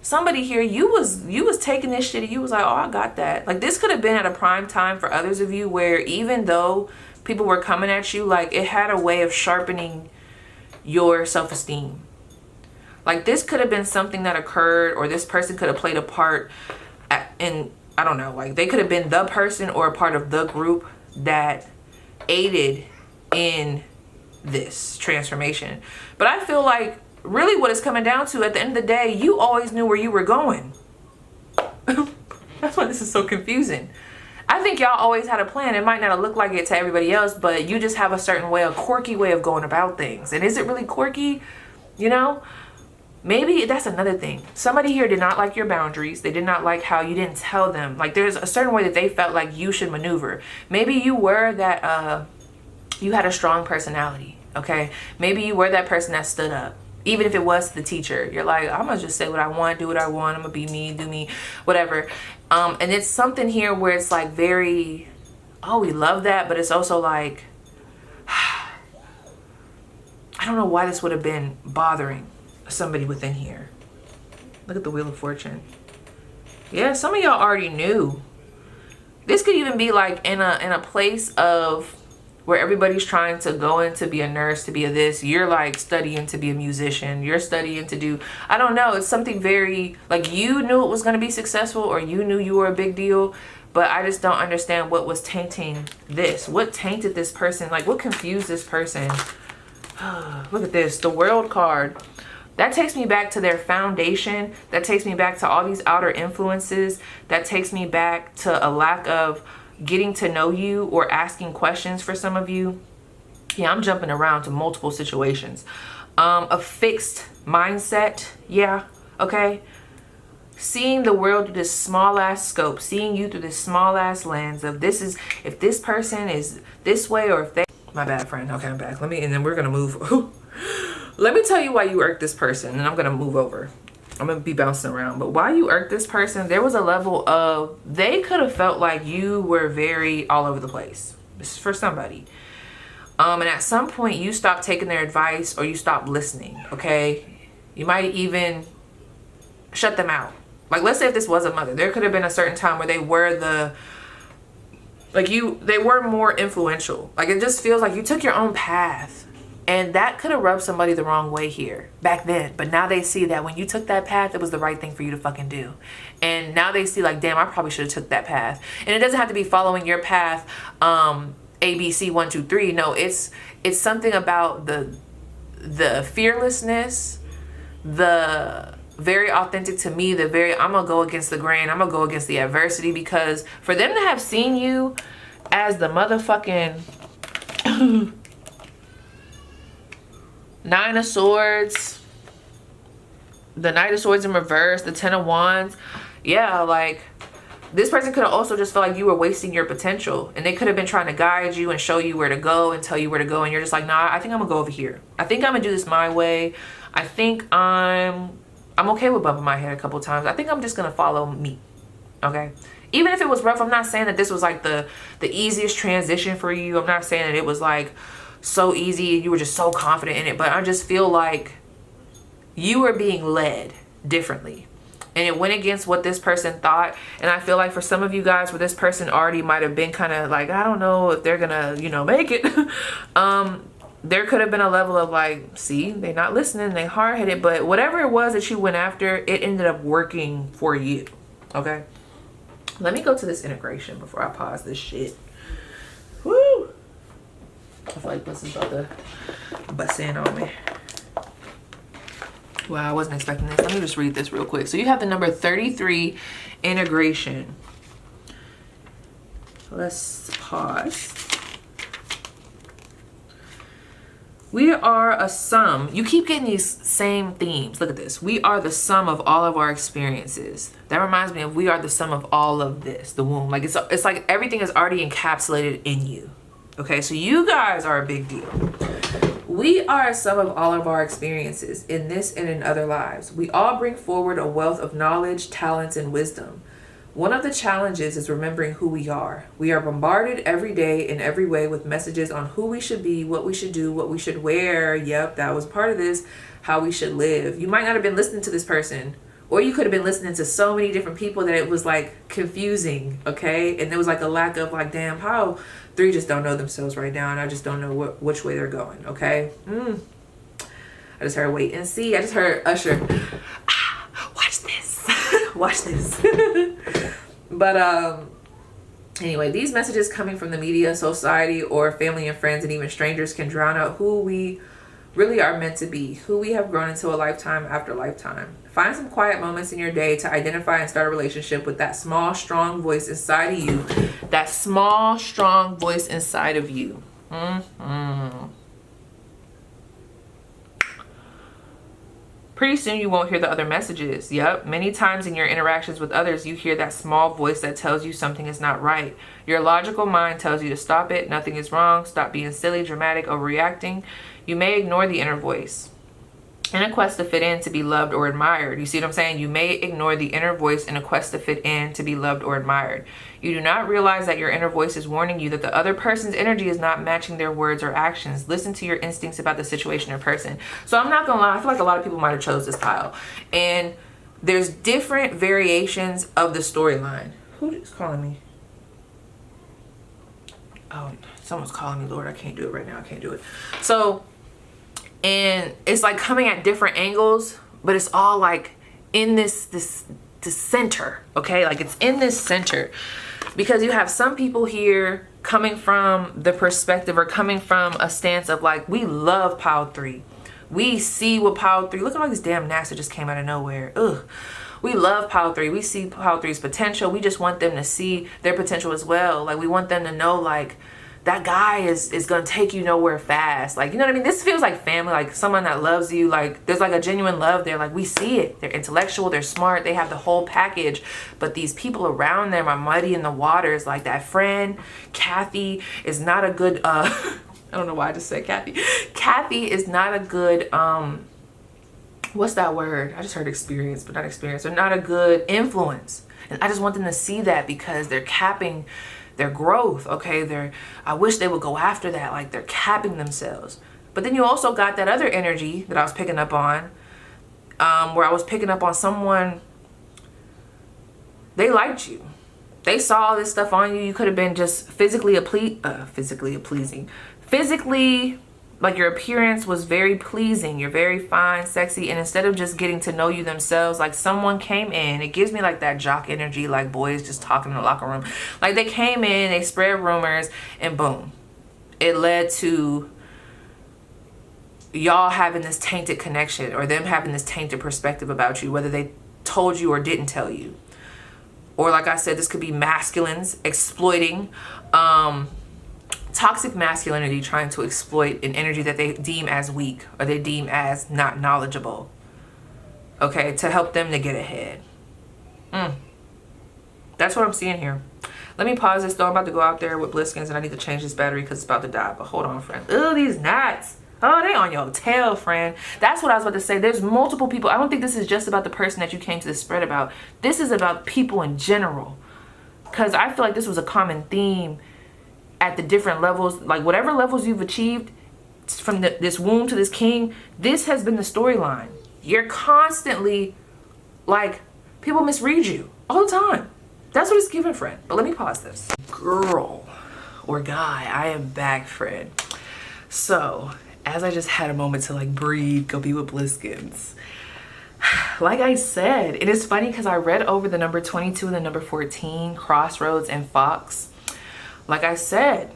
somebody here, you was taking this shit and you was like, oh, I got that. Like this could have been at a prime time for others of you where even though people were coming at you, like it had a way of sharpening your self-esteem. Like this could have been something that occurred, or this person could have played a part in, I don't know, like they could have been the person or a part of the group that aided in this transformation. But I feel like really what it's coming down to at the end of the day, you always knew where you were going. That's why this is so confusing. I think y'all always had a plan. It might not look like it to everybody else, but you just have a certain way, a quirky way of going about things. And is it really quirky? You know, maybe that's another thing. Somebody here did not like your boundaries. They did not like how you didn't tell them. Like there's a certain way that they felt like you should maneuver. Maybe you were that, you had a strong personality, okay? Maybe you were that person that stood up. Even if it was the teacher, you're like, I'm gonna just say what I want, do what I want, I'm gonna be me, do me, whatever. And it's something here where it's like very, oh, we love that, but it's also like, I don't know why this would have been bothering somebody within here. Look at the Wheel of Fortune. Yeah, some of y'all already knew. This could even be like in a place of where everybody's trying to go in to be a nurse, to be a this. You're like studying to be a musician. You're studying to do, I don't know. It's something very, like you knew it was going to be successful, or you knew you were a big deal. But I just don't understand what was tainting this. What tainted this person? Like what confused this person? Look at this, the World card. That takes me back to their foundation. That takes me back to all these outer influences. That takes me back to a lack of getting to know you or asking questions for some of you. Yeah, I'm jumping around to multiple situations. A fixed mindset. Yeah, okay. Seeing the world through this small ass scope, seeing you through this small ass lens of this is, if this person is this way, or if they, my bad friend. Okay, I'm back. And then we're gonna move. Let me tell you why you irked this person, and I'm gonna move over. I'm gonna be bouncing around, but why you irked this person, there was a level of, they could have felt like you were very all over the place. This is for somebody. And at some point you stopped taking their advice, or you stopped listening, okay? You might even shut them out. Like let's say if this was a mother, there could have been a certain time where they were the, like they were more influential. Like it just feels like you took your own path. And that could have rubbed somebody the wrong way here back then. But now they see that when you took that path, it was the right thing for you to fucking do. And now they see like, damn, I probably should have took that path. And it doesn't have to be following your path ABC 1 2 3. No, it's something about the fearlessness, the very authentic to me, I'm gonna go against the grain, I'm gonna go against the adversity, because for them to have seen you as the motherfucking Nine of Swords, the Knight of Swords in reverse, the Ten of Wands, yeah, like this person could have also just felt like you were wasting your potential, and they could have been trying to guide you and show you where to go and tell you where to go, and you're just like, nah, I think I'm gonna go over here. I think I'm gonna do this my way. I think I'm okay with bumping my head a couple times. I think I'm just gonna follow me. Okay, even if it was rough, I'm not saying that this was like the easiest transition for you. I'm not saying that it was like so easy and you were just so confident in it, but I just feel like you were being led differently, and it went against what this person thought. And I feel like for some of you guys, where this person already might have been kind of like, I don't know if they're gonna, you know, make it. There could have been a level of like, see, they're not listening, they hard-headed, but whatever it was that you went after, it ended up working for you. Okay, let me go to this integration before I pause this shit. Woo! I feel like this is about to bust in on me. Wow, I wasn't expecting this. Let me just read this real quick. So you have the number 33 integration. Let's pause. We are a sum. You keep getting these same themes. Look at this. We are the sum of all of our experiences. That reminds me of we are the sum of all of this, the womb. Like it's like everything is already encapsulated in you. Okay, so you guys are a big deal. We are a sum of all of our experiences in this and in other lives. We all bring forward a wealth of knowledge, talents, and wisdom. One of the challenges is remembering who we are. We are bombarded every day in every way with messages on who we should be, what we should do, what we should wear. Yep, that was part of this, how we should live. You might not have been listening to this person, or you could have been listening to so many different people that it was like confusing, okay? And there was like a lack of like, damn, how 3 just don't know themselves right now, and I just don't know which way they're going, okay? I just heard wait and see. I just heard Usher, watch this, watch this. But anyway, these messages coming from the media, society, or family and friends, and even strangers can drown out who we really are meant to be, who we have grown into a lifetime after lifetime. Find some quiet moments in your day to identify and start a relationship with that small, strong voice inside of you. That small, strong voice inside of you. Pretty soon you won't hear the other messages. Yep. Many times in your interactions with others, you hear that small voice that tells you something is not right. Your logical mind tells you to stop it. Nothing is wrong. Stop being silly, dramatic, overreacting. You may ignore the inner voice in a quest to fit in, to be loved or admired. You see what I'm saying? You may ignore the inner voice in a quest to fit in, to be loved or admired. You do not realize that your inner voice is warning you that the other person's energy is not matching their words or actions. Listen to your instincts about the situation or person. So I'm not gonna lie, I feel like a lot of people might have chose this pile. And there's different variations of the storyline. Who is calling me? Oh, someone's calling me, Lord. I can't do it right now. I can't do it. So, and it's like coming at different angles, but it's all like in this center, okay? Like it's in this center, because you have some people here coming from the perspective or coming from a stance of like, we love pile 3. We see what pile 3, look at all these damn gnats that just came out of nowhere. Ugh. We love pile 3. We see pile 3's potential. We just want them to see their potential as well. Like we want them to know like, that guy is gonna take you nowhere fast. Like, you know what I mean? This feels like family, like someone that loves you. Like there's like a genuine love there. Like we see it. They're intellectual, they're smart, they have the whole package. But these people around them are muddy in the waters. Like that friend, Kathy, is not a good, I don't know why I just said Kathy. Kathy is not a good, what's that word? I just heard experience, but not experience. They're not a good influence. And I just want them to see that, because they're capping their growth, okay? I wish they would go after that, like they're capping themselves. But then you also got that other energy that I was picking up on, where I was picking up on someone, they liked you. They saw all this stuff on you. You could have been just physically pleasing. Physically, like your appearance was very pleasing. You're very fine, sexy. And instead of just getting to know you themselves, like someone came in, it gives me like that jock energy, like boys just talking in the locker room. Like they came in, they spread rumors, and boom, it led to y'all having this tainted connection, or them having this tainted perspective about you, whether they told you or didn't tell you. Or like I said, this could be masculines exploiting, toxic masculinity, trying to exploit an energy that they deem as weak, or they deem as not knowledgeable, okay, to help them to get ahead. That's what I'm seeing here. Let me pause this though. I'm about to go out there with Bliskins, and I need to change this battery because it's about to die. But hold on, friend. Ugh, these gnats. Oh, they on your tail, friend. That's what I was about to say. There's multiple people. I don't think this is just about the person that you came to the spread about. This is about people in general. Because I feel like this was a common theme at the different levels. Like whatever levels you've achieved from this womb to this king, this has been the storyline. You're constantly, like, people misread you all the time. That's what it's giving, friend. But let me pause this. Girl or guy, I am back, friend. So, as I just had a moment to like breathe, go be with Bliskins. Like I said, it is funny because I read over the number 22 and the number 14, Crossroads and Fox. Like I said,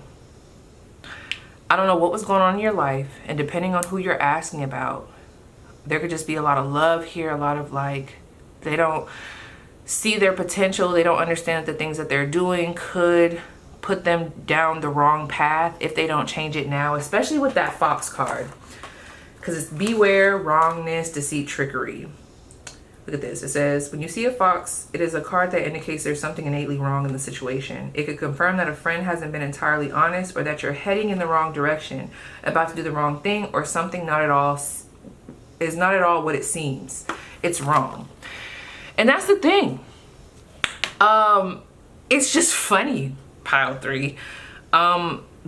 I don't know what was going on in your life, and depending on who you're asking about, there could just be a lot of love here, a lot of like, they don't see their potential, they don't understand that the things that they're doing could put them down the wrong path if they don't change it now, especially with that Fox card, because it's beware, wrongness, deceit, trickery. Look at this. It says, when you see a fox, it is a card that indicates there's something innately wrong in the situation. It could confirm that a friend hasn't been entirely honest, or that you're heading in the wrong direction, about to do the wrong thing, or something is not at all what it seems. It's wrong. And that's the thing. It's just funny, pile 3,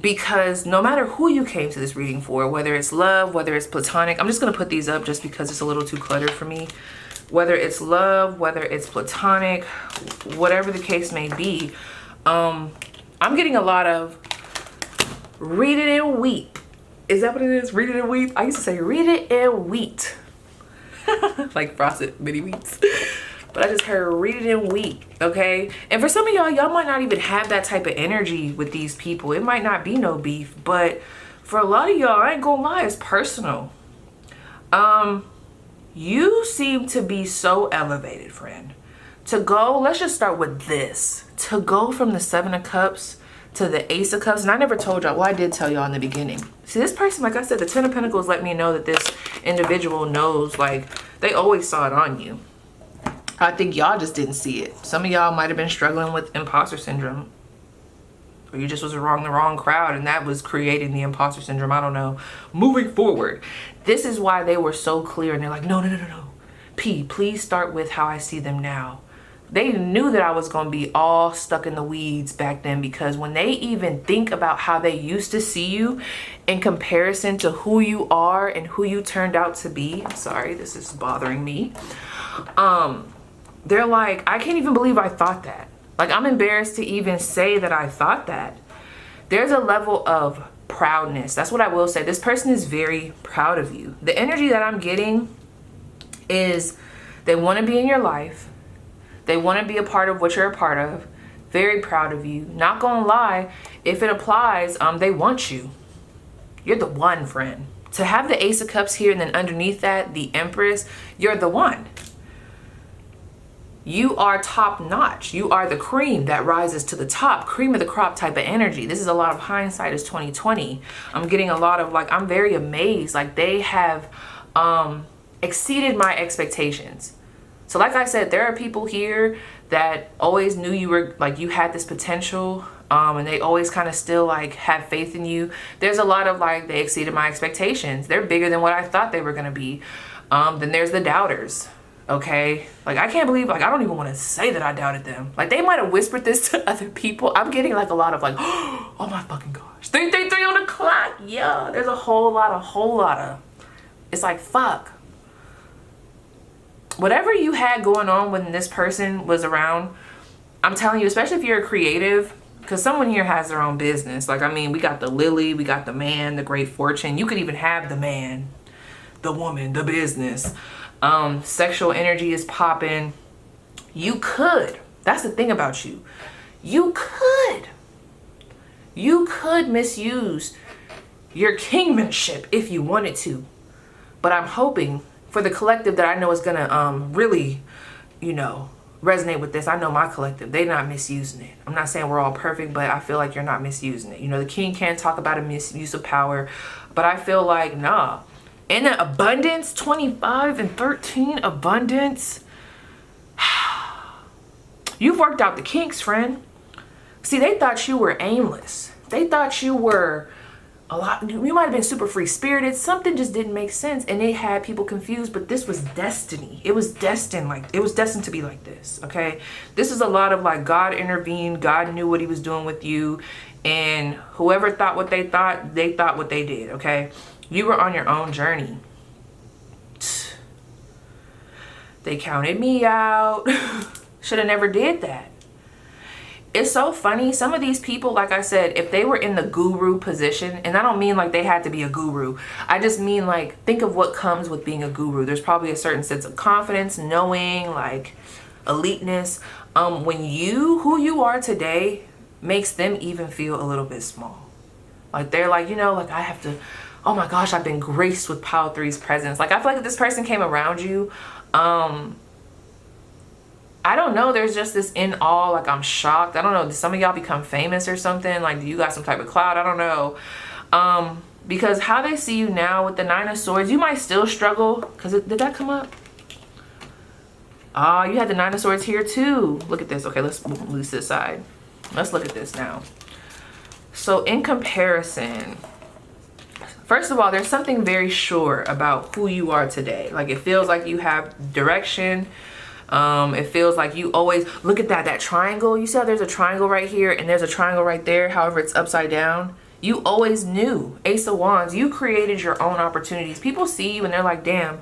because no matter who you came to this reading for, whether it's love, whether it's platonic, I'm just gonna put these up just because it's a little too cluttered for me. Whether it's love, whether it's platonic, whatever the case may be, I'm getting a lot of read it and weep. Is that what it is? Read it and weep? I used to say read it and wheat. Like frosted mini wheats. But I just heard read it and weep, okay? And for some of y'all might not even have that type of energy with these people. It might not be no beef, but for a lot of y'all, I ain't gonna lie, it's personal. You seem to be so elevated, friend. To go, let's just start with this. To go from the 7 of Cups to the Ace of Cups, and I never told y'all, well, I did tell y'all in the beginning. See, this person, like I said, the 10 of Pentacles let me know that this individual knows, like, they always saw it on you. I think y'all just didn't see it. Some of y'all might have been struggling with imposter syndrome, or you just was around the wrong crowd, and that was creating the imposter syndrome. I don't know. Moving forward, this is why they were so clear, and they're like, no. P, please start with how I see them now. They knew that I was going to be all stuck in the weeds back then, because when they even think about how they used to see you in comparison to who you are and who you turned out to be, I'm sorry, this is bothering me. They're like, I can't even believe I thought that. Like, I'm embarrassed to even say that I thought that. There's a level of proudness. That's what I will say. This person is very proud of you. The energy that I'm getting is they want to be in your life. They want to be a part of what you're a part of. Very proud of you. Not gonna lie, if it applies, they want you. You're the one, friend. To have the Ace of Cups here and then underneath that, the Empress, you're the one. You are top notch. You are the cream that rises to the top, cream of the crop type of energy. This is a lot of hindsight is 2020. I'm getting a lot of like, I'm very amazed. Like they have exceeded my expectations. So like I said, there are people here that always knew you were like, you had this potential, and they always kind of still like have faith in you. There's a lot of like, they exceeded my expectations. They're bigger than what I thought they were going to be. Then there's the doubters. Okay, like I can't believe, like I don't even want to say that I doubted them. Like they might have whispered this to other people. I'm getting like a lot of like, oh my fucking gosh, 333 on the clock. Yeah, there's a whole lot of. It's like fuck. Whatever you had going on when this person was around, I'm telling you, especially if you're a creative, because someone here has their own business. Like I mean, we got the Lily, we got the man, the great fortune. You could even have the man, the woman, the business. Sexual energy is popping. You could, that's the thing about you. You could misuse your kingmanship if you wanted to. But I'm hoping for the collective that I know is gonna really, you know, resonate with this. I know my collective, they're not misusing it. I'm not saying we're all perfect, but I feel like you're not misusing it. You know, the king can't talk about a misuse of power, but I feel like, nah. In the abundance, 25 and 13 abundance, you've worked out the kinks, friend. See, they thought you were aimless. They thought you were you might have been super free spirited. Something just didn't make sense, and it had people confused. But this was destiny. It was destined, like it was destined to be like this. Okay, this is a lot of like God intervened. God knew what He was doing with you, and whoever thought what they thought what they did. Okay, you were on your own journey. They counted me out. Should have never did that. It's so funny. Some of these people, like I said, if they were in the guru position, and I don't mean like they had to be a guru. I just mean like, think of what comes with being a guru. There's probably a certain sense of confidence, knowing, like eliteness. When who you are today makes them even feel a little bit small. Like they're like, you know, like I have to, oh my gosh, I've been graced with Pile 3's presence. Like I feel like if this person came around you, I don't know, there's just this in awe, like I'm shocked. I don't know, did some of y'all become famous or something? Like, do you got some type of clout? I don't know. Because how they see you now with the 9 of Swords, you might still struggle. Because did that come up? Ah, you had the 9 of Swords here too. Look at this. Okay, let's move this aside. Let's look at this now. So in comparison, first of all, there's something very sure about who you are today. Like it feels like you have direction. It feels like you always look at that triangle. You see how there's a triangle right here and there's a triangle right there. However, it's upside down. You always knew. Ace of Wands. You created your own opportunities. People see you and they're like, damn,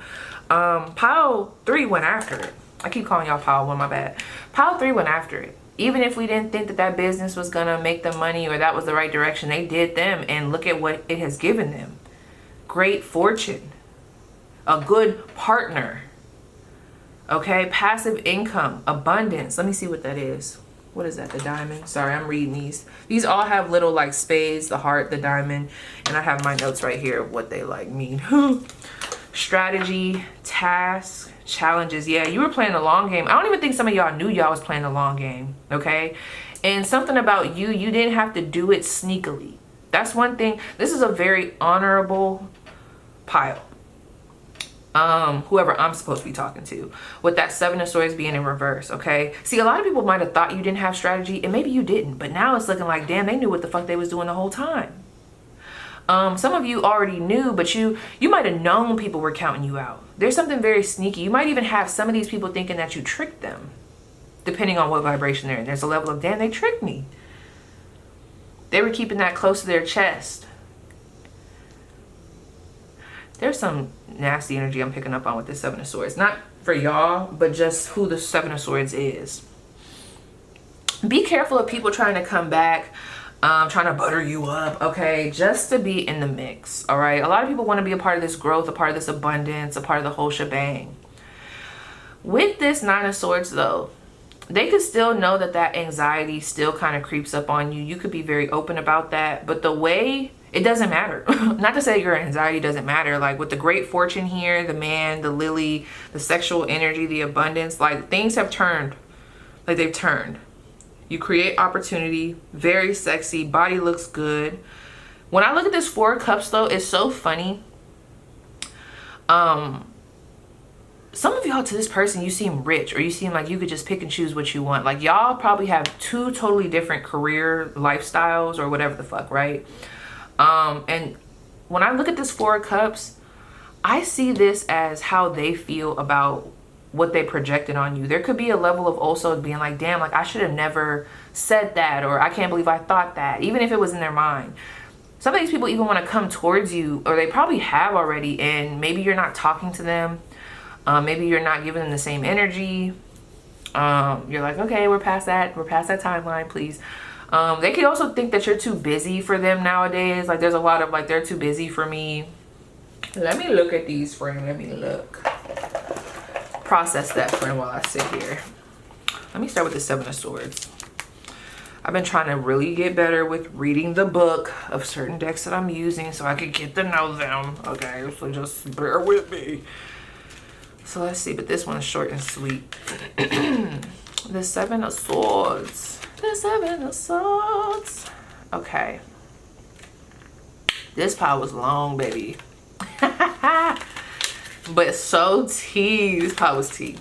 Pile 3 went after it. I keep calling y'all Pile 1, my bad. Pile 3 went after it. Even if we didn't think that that business was gonna make them money or that was the right direction, they did them, and look at what it has given them. Great fortune, a good partner, okay, passive income, abundance. Let me see what that is. What is that? The diamond. Sorry, I'm reading these. These all have little like spades, the heart, the diamond, and I have my notes right here of what they like mean. Strategy, tasks, challenges. Yeah, you were playing the long game. I don't even think some of y'all knew y'all was playing the long game, okay? And something about you didn't have to do it sneakily. That's one thing. This is a very honorable pile. Whoever I'm supposed to be talking to, with that 7 of Swords being in reverse, okay? See, a lot of people might have thought you didn't have strategy, and maybe you didn't, but now it's looking like, damn, they knew what the fuck they was doing the whole time. Some of you already knew, but you might have known people were counting you out. There's something very sneaky. You might even have some of these people thinking that you tricked them, depending on what vibration they're in. There's a level of, damn, they tricked me. They were keeping that close to their chest. There's some nasty energy I'm picking up on with this 7 of Swords. Not for y'all, but just who the 7 of Swords is. Be careful of people trying to come back, trying to butter you up, okay? Just to be in the mix, all right? A lot of people want to be a part of this growth, a part of this abundance, a part of the whole shebang. With this 9 of Swords, though, they could still know that that anxiety still kind of creeps up on you. You could be very open about that, but the way... it doesn't matter. Not to say your anxiety doesn't matter. Like with the great fortune here, the man, the lily, the sexual energy, the abundance, like things have turned. Like they've turned. You create opportunity, very sexy, body looks good. When I look at this 4 of Cups though, it's so funny. Some of y'all, to this person, you seem rich, or you seem like you could just pick and choose what you want. Like y'all probably have 2 totally different career lifestyles or whatever the fuck, right? And when I look at this 4 of Cups, I see this as how they feel about what they projected on you. There could be a level of also being like, damn, like I should have never said that, or I can't believe I thought that, even if it was in their mind. Some of these people even want to come towards you, or they probably have already, and maybe you're not talking to them. Maybe you're not giving them the same energy. You're like, okay, we're past that timeline, please. They could also think that you're too busy for them nowadays. Like there's a lot of like, they're too busy for me. Let me look at these, friend. Let me look. Process that, friend, while I sit here. Let me start with the 7 of Swords. I've been trying to really get better with reading the book of certain decks that I'm using so I could get to know them. Okay, so just bear with me. So let's see, but this one's short and sweet. The Seven of Swords. The Seven of Swords. Okay. This pile was long, baby. But so tea. This pile was tea.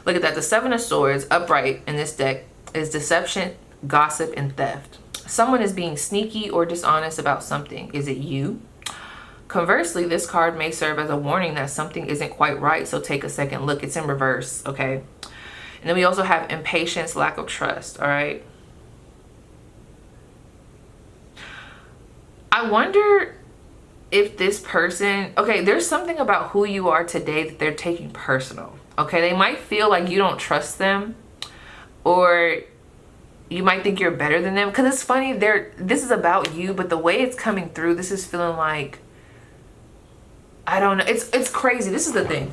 Look at that. The Seven of Swords upright in this deck is deception, gossip, and theft. Someone is being sneaky or dishonest about something. Is it you? Conversely, this card may serve as a warning that something isn't quite right, so take a second look. It's in reverse, okay? And then we also have impatience, lack of trust, all right? I wonder if this person, okay, there's something about who you are today that they're taking personal, okay? They might feel like you don't trust them, or you might think you're better than them, because it's funny, this is about you, but the way it's coming through, this is feeling like, I don't know, it's crazy. This is the thing,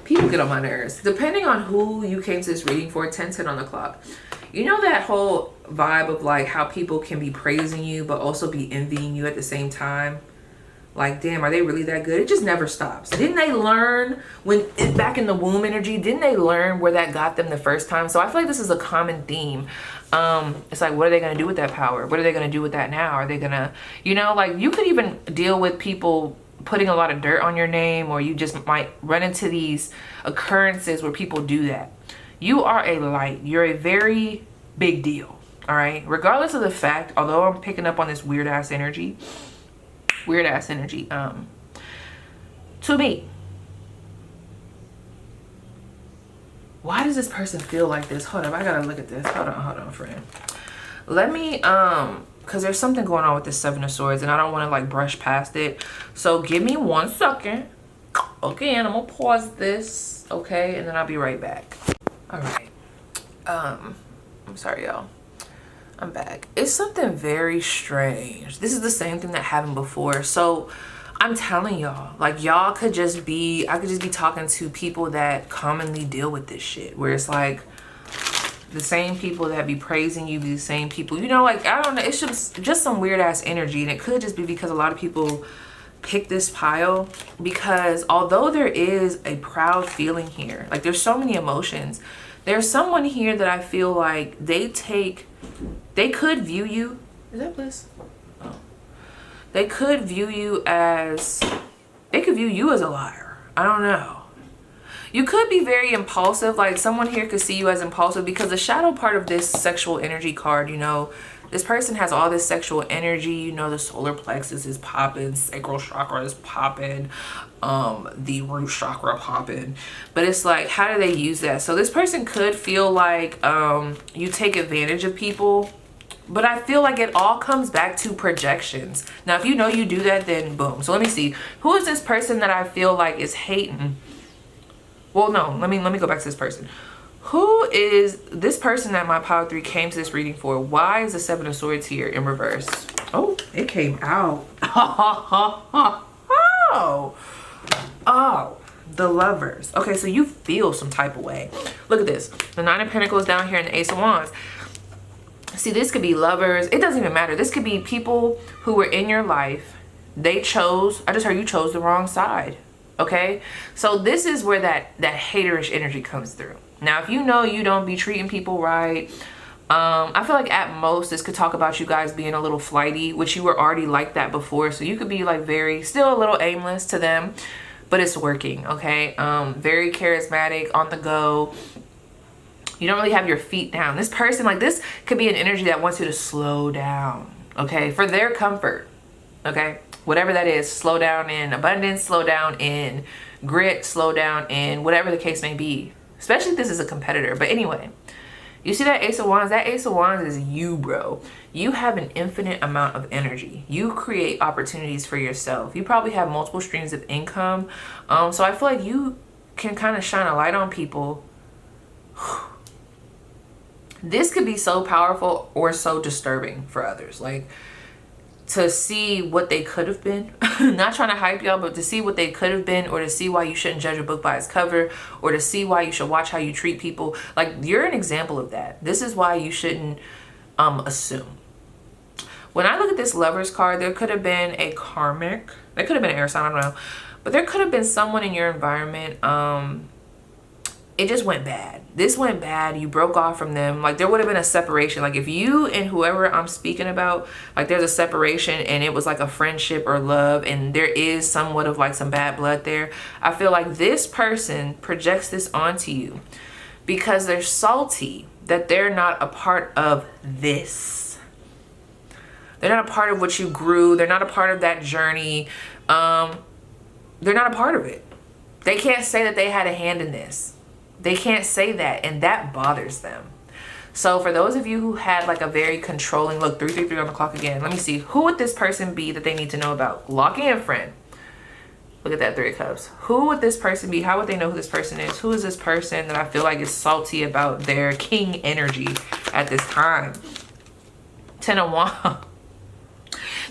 people get on my nerves depending on who you came to this reading for. 10:10 on the clock. You know that whole vibe of like how people can be praising you but also be envying you at the same time? Like, damn, are they really that good? It just never stops. Didn't they learn when back in the womb energy, didn't they learn where that got them the first time? So I feel like this is a common theme. It's like, what are they going to do with that power? What are they going to do with that now? Are they going to, you know, like you could even deal with people putting a lot of dirt on your name, or you just might run into these occurrences where people do that. You are a light. You're a very big deal. All right. Regardless of the fact, although I'm picking up on this weird ass energy, to me, why does this person feel like this? Hold up, I gotta look at this. Hold on, friend. Let me, because there's something going on with this Seven of Swords, and I don't want to like brush past it. So give me 1 second. Okay, and I'm gonna pause this. Okay, and then I'll be right back. All right. I'm sorry, y'all. I'm back. It's something very strange. This is the same thing that happened before. So I'm telling y'all, like y'all could just be, I could just be talking to people that commonly deal with this shit, where it's like the same people that be praising you be the same people, you know, like, I don't know, it's just some weird ass energy. And it could just be because a lot of people pick this pile, because although there is a proud feeling here, like there's so many emotions, there's someone here that I feel like they could view you, is that Bliss? Oh. They could view you as a liar. I don't know. You could be very impulsive. Like someone here could see you as impulsive, because the shadow part of this sexual energy card, you know, this person has all this sexual energy, you know, the solar plexus is popping, sacral chakra is popping, the root chakra popping. But it's like, how do they use that? So this person could feel like you take advantage of people, but I feel like it all comes back to projections. Now, if you know you do that, then boom. So let me see. Who is this person that I feel like is hating? Well, no, let me go back to this person. Who is this person that my pile 3 came to this reading for? Why is the Seven of Swords here in reverse? Oh, it came out. Oh, the Lovers. Okay, so you feel some type of way. Look at this. The Nine of Pentacles down here and the Ace of Wands. See, this could be lovers. It doesn't even matter. This could be people who were in your life. They chose, I just heard you chose the wrong side. Okay, so this is where that haterish energy comes through. Now, if you know you don't be treating people right, I feel like at most this could talk about you guys being a little flighty, which you were already like that before. So you could be like still a little aimless to them, but it's working. Okay, very charismatic, on the go. You don't really have your feet down. This person, like this could be an energy that wants you to slow down. Okay, for their comfort. Okay. Whatever that is, slow down in abundance, slow down in grit, slow down in whatever the case may be. Especially if this is a competitor. But anyway, you see that Ace of Wands? That Ace of Wands is you, bro. You have an infinite amount of energy. You create opportunities for yourself. You probably have multiple streams of income. So I feel like you can kind of shine a light on people. This could be so powerful or so disturbing for others. Like, to see what they could have been. Not trying to hype y'all, but to see what they could have been, or to see why you shouldn't judge a book by its cover, or to see why you should watch how you treat people. Like, you're an example of that. This is why you shouldn't assume. When I look at this Lover's card, there could have been a karmic. There could have been an air sign, I don't know. But there could have been someone in your environment. It just went bad. This went bad. You broke off from them. Like there would have been a separation. Like if you and whoever I'm speaking about, like there's a separation and it was like a friendship or love and there is somewhat of like some bad blood there. I feel like this person projects this onto you because they're salty that they're not a part of this. They're not a part of what you grew. They're not a part of that journey. They're not a part of it. They can't say that they had a hand in this. They can't say that, and that bothers them. So for those of you who had like a very controlling, look, 333 on the clock again. Let me see. Who would this person be that they need to know about? Lock in, friend. Look at that 3 of Cups. Who would this person be? How would they know who this person is? Who is this person that I feel like is salty about their king energy at this time? 10 of Wands.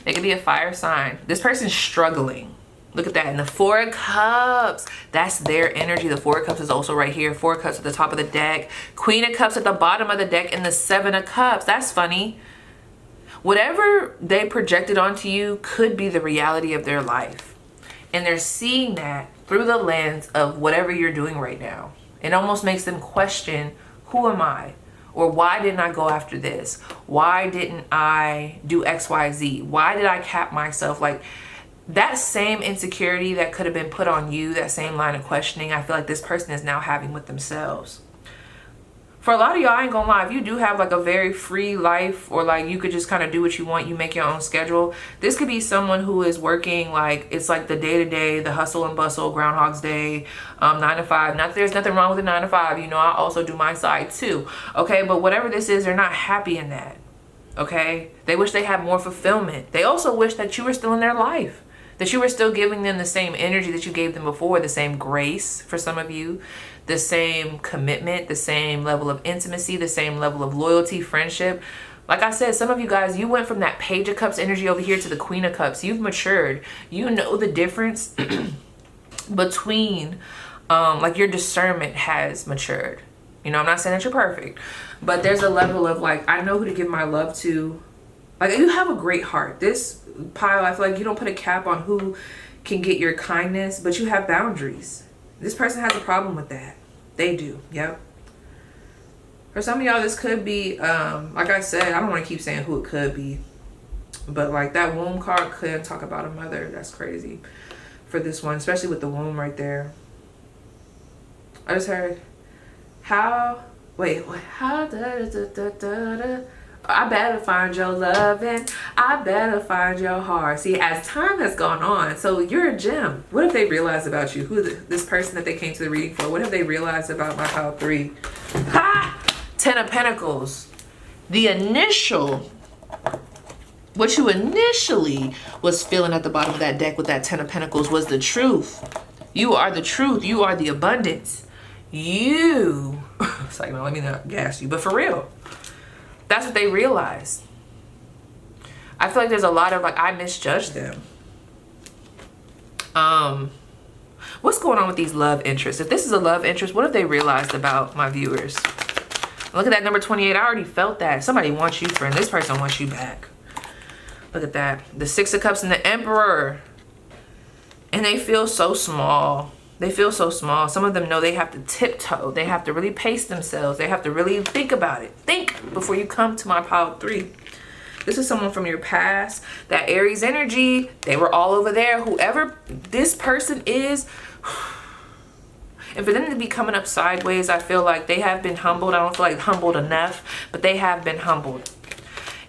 They could be a fire sign. This person's struggling. Look at that. And the 4 of Cups, that's their energy. The 4 of Cups is also right here. 4 of Cups at the top of the deck. Queen of Cups at the bottom of the deck. And the 7 of Cups. That's funny. Whatever they projected onto you could be the reality of their life. And they're seeing that through the lens of whatever you're doing right now. It almost makes them question, who am I? Or why didn't I go after this? Why didn't I do X, Y, Z? Why did I cap myself? Like, that same insecurity that could have been put on you, that same line of questioning, I feel like this person is now having with themselves. For a lot of y'all, I ain't gonna lie, if you do have like a very free life or like you could just kind of do what you want, you make your own schedule, this could be someone who is working like, it's like the day-to-day, the hustle and bustle, Groundhog's Day, 9 to 5. Not that there's nothing wrong with the 9 to 5, you know, I also do my side too, okay? But whatever this is, they're not happy in that, okay? They wish they had more fulfillment. They also wish that you were still in their life, that you were still giving them the same energy that you gave them before, the same grace for some of you, the same commitment, the same level of intimacy, the same level of loyalty, friendship. Like I said, some of you guys, you went from that Page of Cups energy over here to the Queen of Cups. You've matured. You know the difference between, like your discernment has matured. You know, I'm not saying that you're perfect, but there's a level of like, I know who to give my love to. Like you have a great heart. This pile, I feel like you don't put a cap on who can get your kindness, but you have boundaries. This person has a problem with that. They do. Yep. For some of y'all, this could be, like I said, I don't want to keep saying who it could be, but like that womb card could talk about a mother. That's crazy for this one, especially with the womb right there. I just heard how I better find your loving. I better find your heart. See, as time has gone on, so you're a gem. What have they realized about you? Who this person that they came to the reading for? What have they realized about my pile 3? Ha! 10 of Pentacles. The initial, what you initially was feeling at the bottom of that deck with that 10 of Pentacles was the truth. You are the truth. You are the abundance. You, it's like, no, let me not gas you, but for real. That's what they realized. I feel like there's a lot of like, I misjudged them. What's going on with these love interests? If this is a love interest, what have they realized about my viewers? Look at that number 28. I already felt that. Somebody wants you, friend. This person wants you back. Look at that. The 6 of Cups and the Emperor. And they feel so small. They feel so small. Some of them know they have to tiptoe. They have to really pace themselves. They have to really think about it. Think before you come to my pile 3. This is someone from your past. That Aries energy, they were all over there. Whoever this person is, and for them to be coming up sideways, I feel like they have been humbled. I don't feel like humbled enough, but they have been humbled.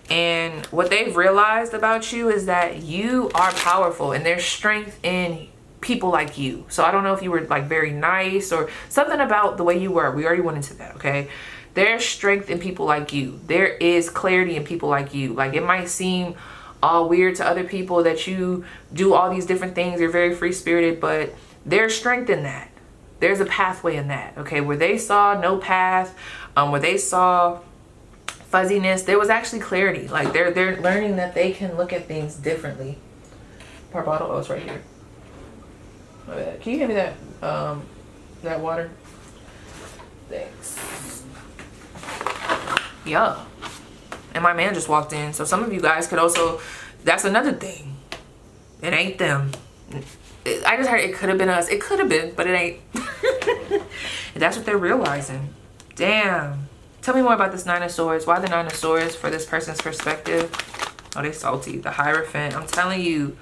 And what they've realized about you is that you are powerful and there's strength in people like you. So I don't know if you were like very nice or something about the way you were. We already went into that, okay? There's strength in people like you. There is clarity in people like you. Like it might seem all weird to other people that you do all these different things. You're very free-spirited, but there's strength in that. There's a pathway in that, okay? Where they saw no path, where they saw fuzziness, there was actually clarity. Like they're learning that they can look at things differently. Our bottle, oh, it's right here. Can you hand me that that water? Thanks. Yeah. And my man just walked in. So some of you guys could also, that's another thing. It ain't them. I just heard it could have been us. It could have been, but it ain't. And that's what they're realizing. Damn. Tell me more about this Nine of Swords. Why the Nine of Swords for this person's perspective? Oh, they salty. The Hierophant. I'm telling you.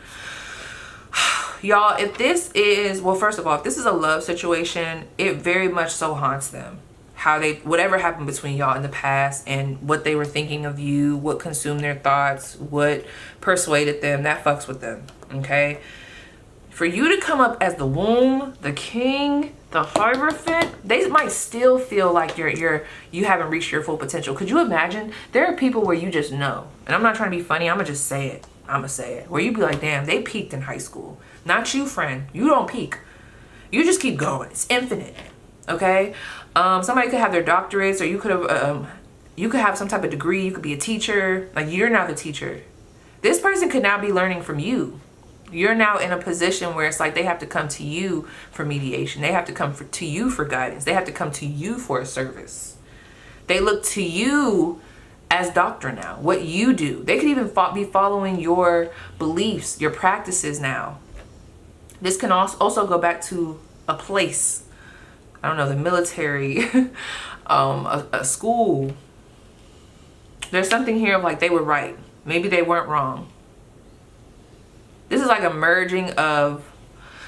Y'all, if this is, well, first of all, if this is a love situation, it very much so haunts them. How they, whatever happened between y'all in the past and what they were thinking of you, what consumed their thoughts, what persuaded them, that fucks with them, okay? For you to come up as the womb, the king, the Hierophant, they might still feel like you haven't reached your full potential. Could you imagine? There are people where you just know, and I'm not trying to be funny, I'm gonna just say it. I'm gonna say it. Where you be like, damn, they peaked in high school. Not you, friend. You don't peak. You just keep going. It's infinite, okay? Somebody could have their doctorates, or you could have some type of degree. You could be a teacher. Like, you're now the teacher. This person could now be learning from you. You're now in a position where it's like they have to come to you for mediation. They have to come to you for guidance. They have to come to you for a service. They look to you as doctor now, what you do. They could even be following your beliefs, your practices now. This can also go back to a place. I don't know, the military, a school. There's something here of like they were right. Maybe they weren't wrong. This is like a merging of,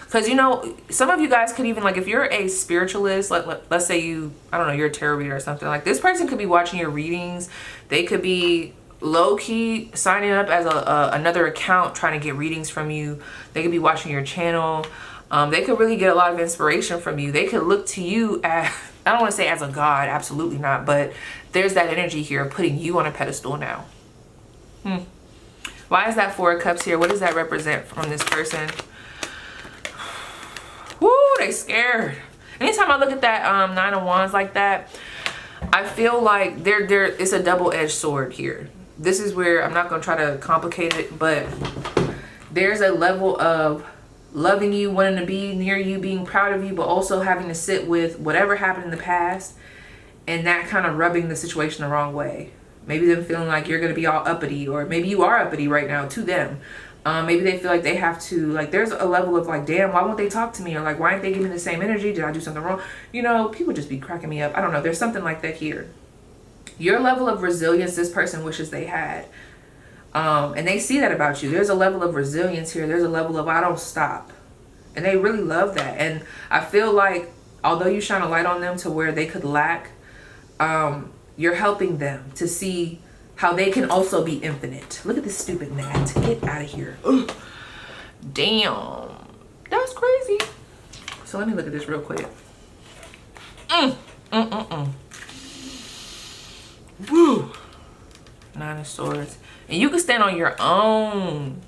because you know, some of you guys could even, like, if you're a spiritualist, like let's say you, I don't know, you're a tarot reader or something, like this person could be watching your readings. They could be low-key signing up as another account trying to get readings from you. They could be watching your channel. They could really get a lot of inspiration from you. They could look to you as, I don't want to say as a god, absolutely not, but there's that energy here of putting you on a pedestal now. Why is that Four of Cups here? What does that represent from this person? Woo, they scared. Anytime I look at that Nine of Wands like that, I feel like it's a double-edged sword here. This is where I'm not going to try to complicate it, but there's a level of loving you, wanting to be near you, being proud of you, but also having to sit with whatever happened in the past and that kind of rubbing the situation the wrong way. Maybe them feeling like you're going to be all uppity, or maybe you are uppity right now to them. Maybe they feel like they have to, like, there's a level of like, damn, why won't they talk to me? Or like, why aren't they giving me the same energy? Did I do something wrong? You know, people just be cracking me up. I don't know. There's something like that here. Your level of resilience, this person wishes they had. And they see that about you. There's a level of resilience here. There's a level of, I don't stop. And they really love that. And I feel like, although you shine a light on them to where they could lack, you're helping them to see how they can also be infinite. Look at this stupid gnat. Get out of here. Ugh. Damn. That's crazy. So let me look at this real quick. Woo. Nine of Swords. And you can stand on your own.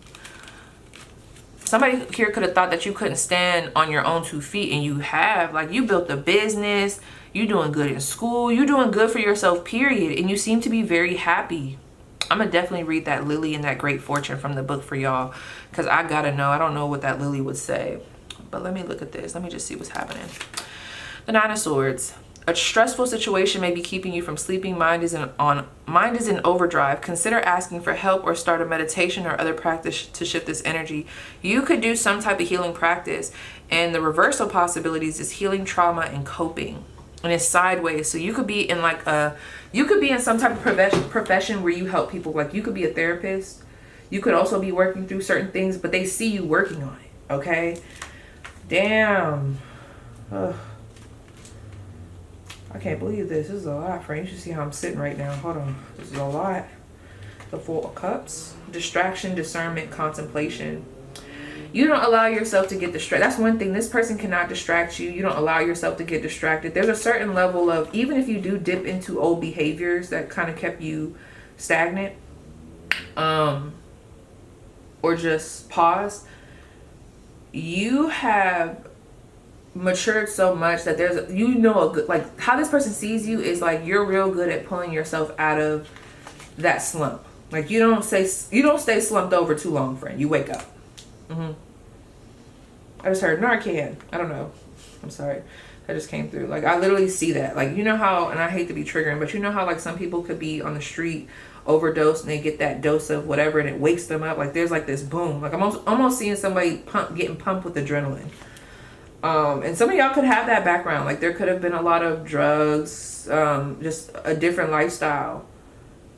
Somebody here could have thought that you couldn't stand on your own 2 feet, and you have. Like, you built a business. You doing good in school. You doing good for yourself, period. And you seem to be very happy. I'm going to definitely read that Lily and that Great Fortune from the book for y'all, because I got to know. I don't know what that Lily would say. But let me look at this. Let me just see what's happening. The Nine of Swords. A stressful situation may be keeping you from sleeping. Mind is in overdrive. Consider asking for help or start a meditation or other practice to shift this energy. You could do some type of healing practice. And the reversal possibilities is healing trauma and coping. And it's sideways. So you could be in like you could be in some type of profession where you help people. Like, you could be a therapist. You could also be working through certain things, but they see you working on it. Okay. Damn. Ugh. I can't believe this. This is a lot, friend. You should see how I'm sitting right now. Hold on. This is a lot. The Four of Cups. Distraction, discernment, contemplation. You don't allow yourself to get distracted. That's one thing. This person cannot distract you. You don't allow yourself to get distracted. There's a certain level of, even if you do dip into old behaviors that kind of kept you stagnant, or just paused, you have matured so much that there's, you know, a good, like, how this person sees you is like you're real good at pulling yourself out of that slump. Like, you don't stay slumped over too long, friend. You wake up. I just heard Narcan. I don't know. I'm sorry. That just came through. Like, I literally see that. Like, you know how, and I hate to be triggering, but you know how like some people could be on the street overdose and they get that dose of whatever and it wakes them up. Like there's like this boom. Like I'm almost seeing somebody getting pumped with adrenaline. And some of y'all could have that background. Like there could have been a lot of drugs, just a different lifestyle.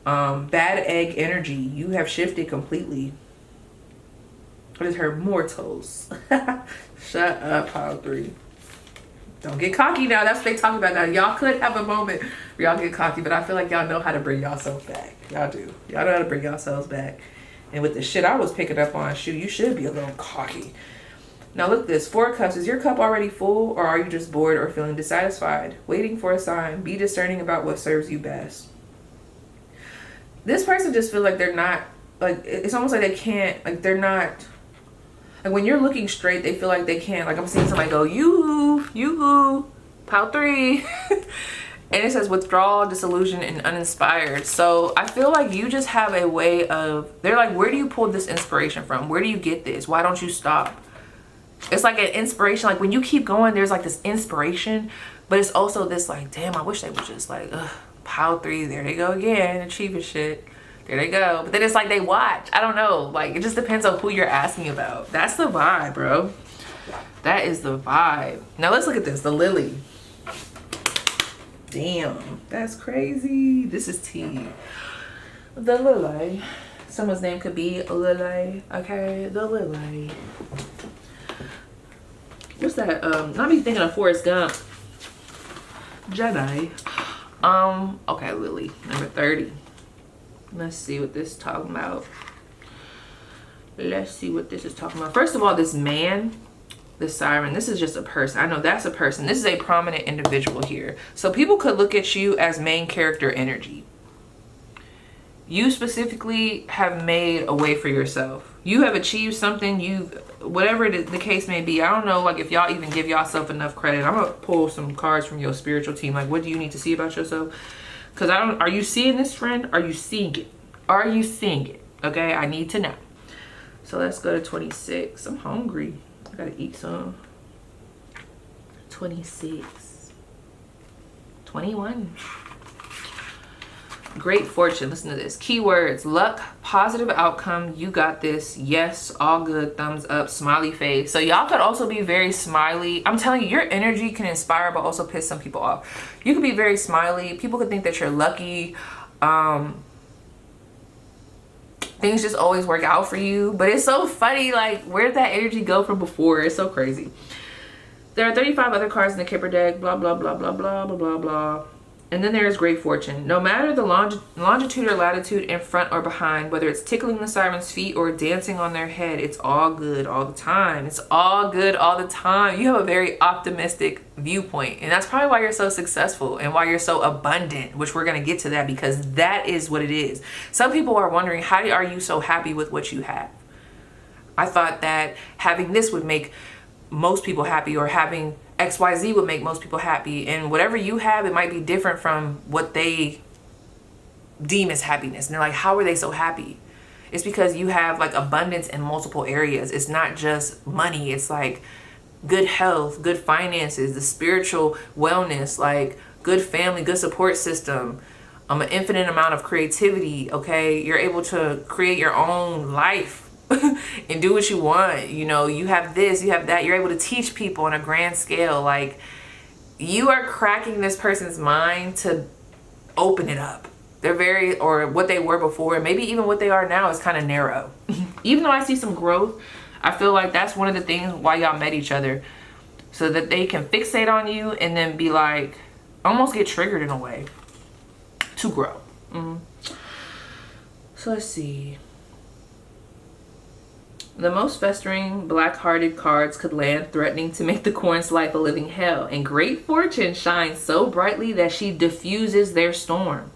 Bad egg energy. You have shifted completely. What is her mortals? Shut up, pile 3. Don't get cocky now. That's what they talking about now. Y'all could have a moment where y'all get cocky, but I feel like y'all know how to bring yourself back. Y'all do. Y'all know how to bring yourselves back. And with the shit I was picking up on, shoot, you should be a little cocky. Now look at this. 4 of Cups. Is your cup already full, or are you just bored or feeling dissatisfied? Waiting for a sign. Be discerning about what serves you best. This person just feels like they're not, like, it's almost like they can't, like they're not, like when you're looking straight, they feel like they can't. Like I'm seeing somebody go, yoo-hoo, pile 3. And it says withdrawal, disillusion, and uninspired. So I feel like you just have a way of, they're like, where do you pull this inspiration from? Where do you get this? Why don't you stop? It's like an inspiration. Like when you keep going, there's like this inspiration, but it's also this like, damn, I wish they would just like, pile 3, there they go again, achieving shit. There they go. But then it's like they watch. I don't know. Like, it just depends on who you're asking about. That's the vibe, bro. That is the vibe. Now, let's look at this. The Lily. Damn. That's crazy. This is tea. The Lily. Someone's name could be Lily. Okay? The Lily. What's that? Not me thinking of Forrest Gump. Jedi. Okay, Lily. Number 30. Let's see what this is talking about. Let's see what this is talking about. First of all, this man, the siren, this is just a person. I know that's a person. This is a prominent individual here. So people could look at you as main character energy. You specifically have made a way for yourself. You have achieved something. Whatever the case may be. I don't know, like if y'all even give yourself enough credit. I'm gonna pull some cards from your spiritual team. Like, what do you need to see about yourself? Because are you seeing this, friend? Are you seeing it? Are you seeing it? Okay, I need to know. So let's go to 26. I'm hungry. I gotta eat some. 26. 21. Great fortune. Listen to this. Keywords: luck, positive outcome, you got this, yes, all good, thumbs up, smiley face. So y'all could also be very smiley. I'm telling you, your energy can inspire but also piss some people off. You could be very smiley. People could think that you're lucky. Things just always work out for you. But it's so funny, like, where did that energy go from before? It's so crazy. There are 35 other cards in the Kipper deck, blah, blah, blah, blah, blah, blah, blah, blah. And then there's great fortune. No matter the longitude or latitude in front or behind, whether it's tickling the siren's feet or dancing on their head, it's all good all the time. It's all good all the time. You have a very optimistic viewpoint. And that's probably why you're so successful and why you're so abundant, which we're going to get to that because that is what it is. Some people are wondering, how are you so happy with what you have? I thought that having this would make most people happy, or having XYZ would make most people happy, and whatever you have, it might be different from what they deem as happiness. And they're like, how are they so happy? It's because you have like abundance in multiple areas. It's not just money. It's like good health, good finances, the spiritual wellness, like good family, good support system, an infinite amount of creativity. Okay, you're able to create your own life and do what you want. You know, you have this, you have that. You're able to teach people on a grand scale. Like, you are cracking this person's mind to open it up. They're very, or what they were before, maybe even what they are now is kind of narrow. Even though I see some growth, I feel like that's one of the things why y'all met each other, so that they can fixate on you and then be like, almost get triggered in a way to grow. So let's see. The most festering, black-hearted cards could land, threatening to make the corn's life a living hell. And great fortune shines so brightly that she diffuses their storm.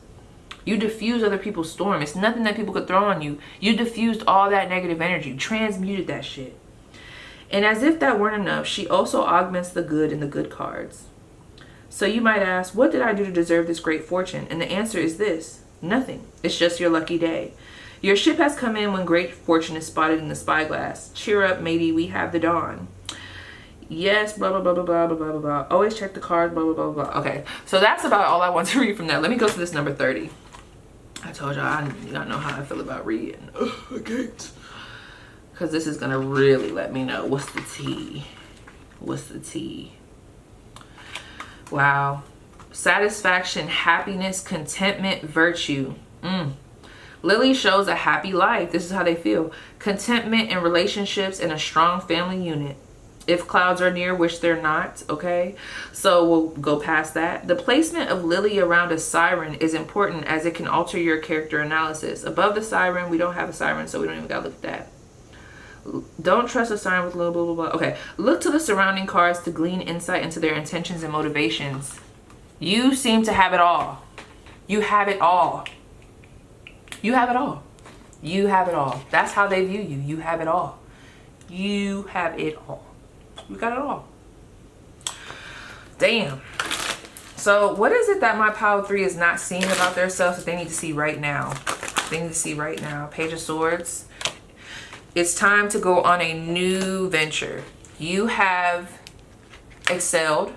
You diffuse other people's storm. It's nothing that people could throw on you. You diffused all that negative energy, transmuted that shit. And as if that weren't enough, she also augments the good in the good cards. So you might ask, what did I do to deserve this great fortune? And the answer is this: nothing. It's just your lucky day. Your ship has come in when great fortune is spotted in the spyglass. Cheer up, matey, we have the dawn. Yes, blah, blah, blah, blah, blah, blah, blah, blah. Always check the card, blah, blah, blah, blah. Okay, so that's about all I want to read from that. Let me go to this number 30. I told y'all know how I feel about reading. I can't. Because this is going to really let me know what's the tea. What's the tea? Wow. Satisfaction, happiness, contentment, virtue. Lily shows a happy life. This is how they feel. Contentment in relationships and a strong family unit. If clouds are near, which they're not, okay? So we'll go past that. The placement of Lily around a siren is important as it can alter your character analysis. Above the siren, we don't have a siren, so we don't even gotta look at that. Don't trust a siren with blah, blah, blah, blah. Okay, look to the surrounding cards to glean insight into their intentions and motivations. You seem to have it all. You have it all. You have it all. You have it all. That's how they view you. You have it all. You have it all. You got it all. Damn. So what is it that my Power 3 is not seeing about themselves that they need to see right now? They need to see right now. Page of Swords. It's time to go on a new venture. You have excelled.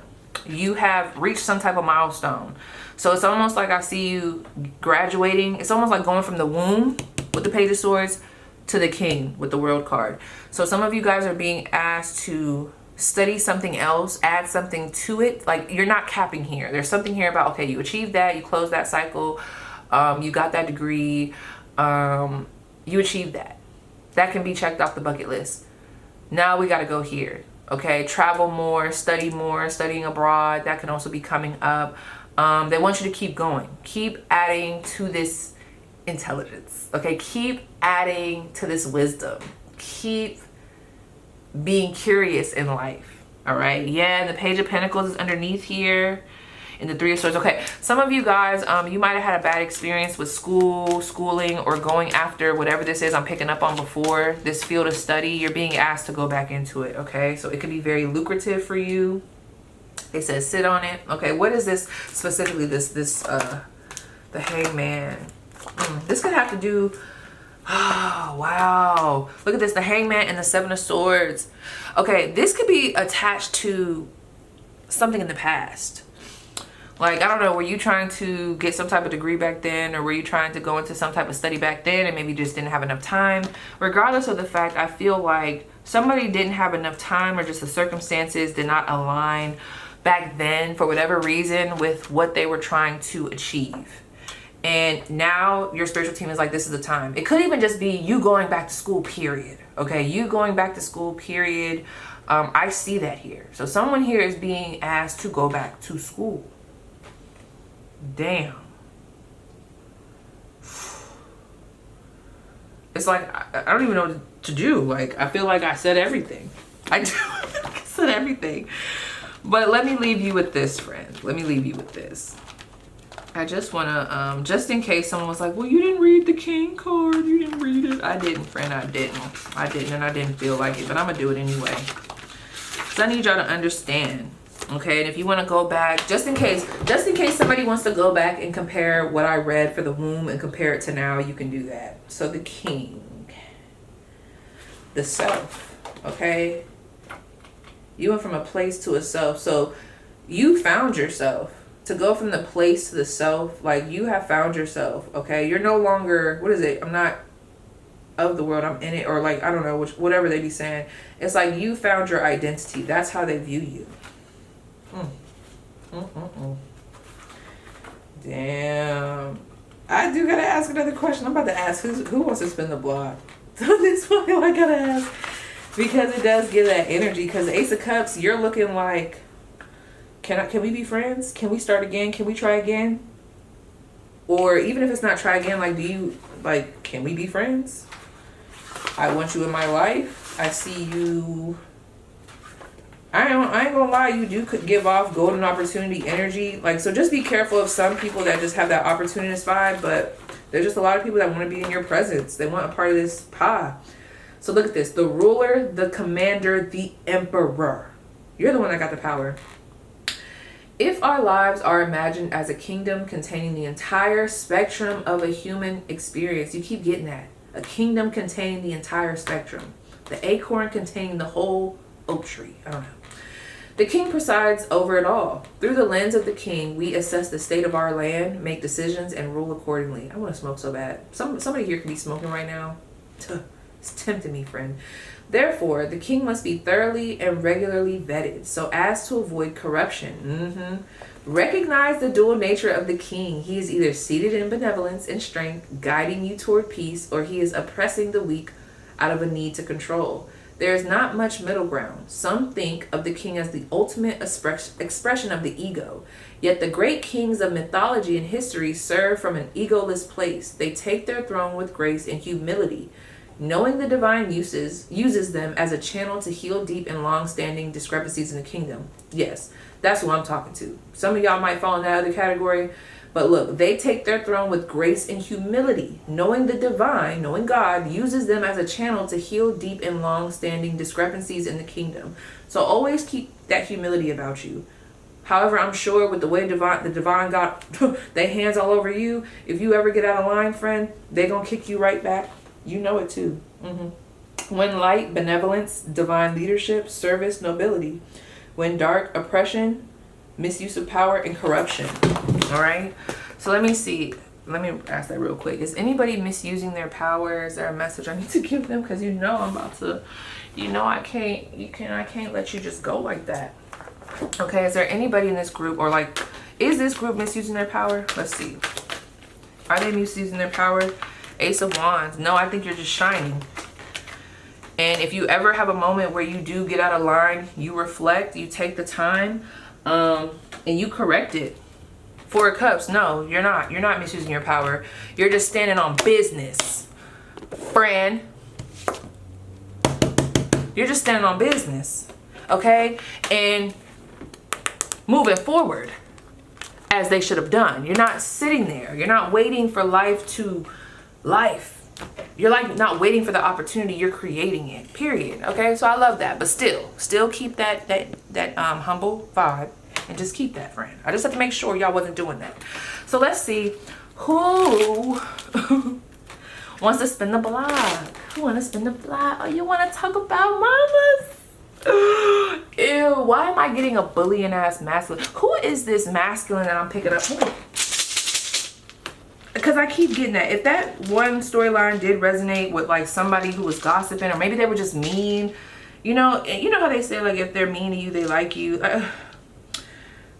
You have reached some type of milestone. So it's almost like I see you graduating. It's almost like going from the womb with the Page of Swords to the King with the World card. So some of you guys are being asked to study something else, add something to it. Like, you're not capping here. There's something here about, okay, you achieved that, you closed that cycle, you got that degree, you achieved that. That can be checked off the bucket list. Now we got to go here. Okay, travel more, studying abroad. That can also be coming up. They want you to keep going. Keep adding to this intelligence. Okay, keep adding to this wisdom. Keep being curious in life. All right. Yeah, the Page of Pentacles is underneath here. And the Three of Swords. Okay, some of you guys, you might have had a bad experience with schooling, or going after whatever this is I'm picking up on before, this field of study. You're being asked to go back into it, okay? So it could be very lucrative for you. It says sit on it. Okay, what is this specifically, the Hangman? This could have to do, oh, wow. Look at this, the Hangman and the Seven of Swords. Okay, this could be attached to something in the past. Like, I don't know, were you trying to get some type of degree back then, or were you trying to go into some type of study back then and maybe just didn't have enough time? Regardless of the fact, I feel like somebody didn't have enough time, or just the circumstances did not align back then for whatever reason with what they were trying to achieve. And now your spiritual team is like, this is the time. It could even just be you going back to school, period. Okay, you going back to school, period. I see that here. So someone here is being asked to go back to school. Damn. It's like, I don't even know what to do. Like, I feel like I said everything. I said everything. But let me leave you with this, friend. Let me leave you with this. I just want to, just in case someone was like, well, you didn't read the King card. You didn't read it. I didn't, friend. I didn't, and I didn't feel like it. But I'm going to do it anyway. Because I need y'all to understand. Okay, and if you want to go back, just in case somebody wants to go back and compare what I read for the womb and compare it to now, you can do that. So the King, the self, okay? You went from a place to a self. So you found yourself. To go from the place to the self, like, you have found yourself, okay? You're no longer, what is it? I'm not of the world, I'm in it, or like, I don't know, whatever they be saying. It's like you found your identity. That's how they view you. Damn. I do gotta ask another question. I'm about to ask who wants to spin the block. So this one I gotta ask, because it does give that energy. Because Ace of Cups, you're looking like, can we be friends? Can we start again? Can we try again? Or even if it's not try again, like, do you, like, can we be friends? I want you in my life. I see you. I ain't gonna lie, you do could give off golden opportunity energy. Like, so just be careful of some people that just have that opportunist vibe, but there's just a lot of people that want to be in your presence. They want a part of this pie. So look at this. The ruler, the commander, the emperor. You're the one that got the power. If our lives are imagined as a kingdom containing the entire spectrum of a human experience, you keep getting that. A kingdom containing the entire spectrum. The acorn containing the whole oak tree. I don't know. The king presides over it all. Through the lens of the king, we assess the state of our land, make decisions, and rule accordingly. I want to smoke so bad. Somebody here could be smoking right now. It's tempting me, friend. Therefore, the king must be thoroughly and regularly vetted so as to avoid corruption. Recognize the dual nature of the king. He is either seated in benevolence and strength, guiding you toward peace, or he is oppressing the weak out of a need to control. There is not much middle ground. Some think of the king as the ultimate expression of the ego. Yet the great kings of mythology and history serve from an egoless place. They take their throne with grace and humility, knowing the divine uses them as a channel to heal deep and long-standing discrepancies in the kingdom. Yes, that's who I'm talking to. Some of y'all might fall in that other category. But look, they take their throne with grace and humility, knowing the divine, knowing God, uses them as a channel to heal deep and long-standing discrepancies in the kingdom. So always keep that humility about you. However, I'm sure with the way the divine got their hands all over you, if you ever get out of line, friend, they're going to kick you right back. You know it too. When light, benevolence, divine leadership, service, nobility. When dark, oppression, misuse of power, and corruption. All right, so let me see. Let me ask that real quick. Is anybody misusing their power? Is there a message I need to give them? Because I'm about to, I can't let you just go like that. Okay, is there anybody in this group, or like, is this group misusing their power? Let's see. Are they misusing their power? Ace of Wands. No, I think you're just shining. And if you ever have a moment where you do get out of line, you reflect, you take the time, and you correct it. Four of Cups. No, you're not. You're not misusing your power. You're just standing on business, friend. You're just standing on business, okay? And moving forward as they should have done. You're not sitting there. You're not waiting for life. You're like not waiting for the opportunity. You're creating it, period. Okay, so I love that. But still keep that humble vibe. And just keep that, friend. I just have to make sure y'all wasn't doing that. So let's see who wants to spin the block. Who want to spin the block? Oh, you want to talk about mamas? Ew, why am I getting a bullying ass masculine? Who is this masculine that I'm picking up? Because I keep getting that. If that one storyline did resonate with like somebody who was gossiping, or maybe they were just mean, you know how they say like if they're mean to you, they like you.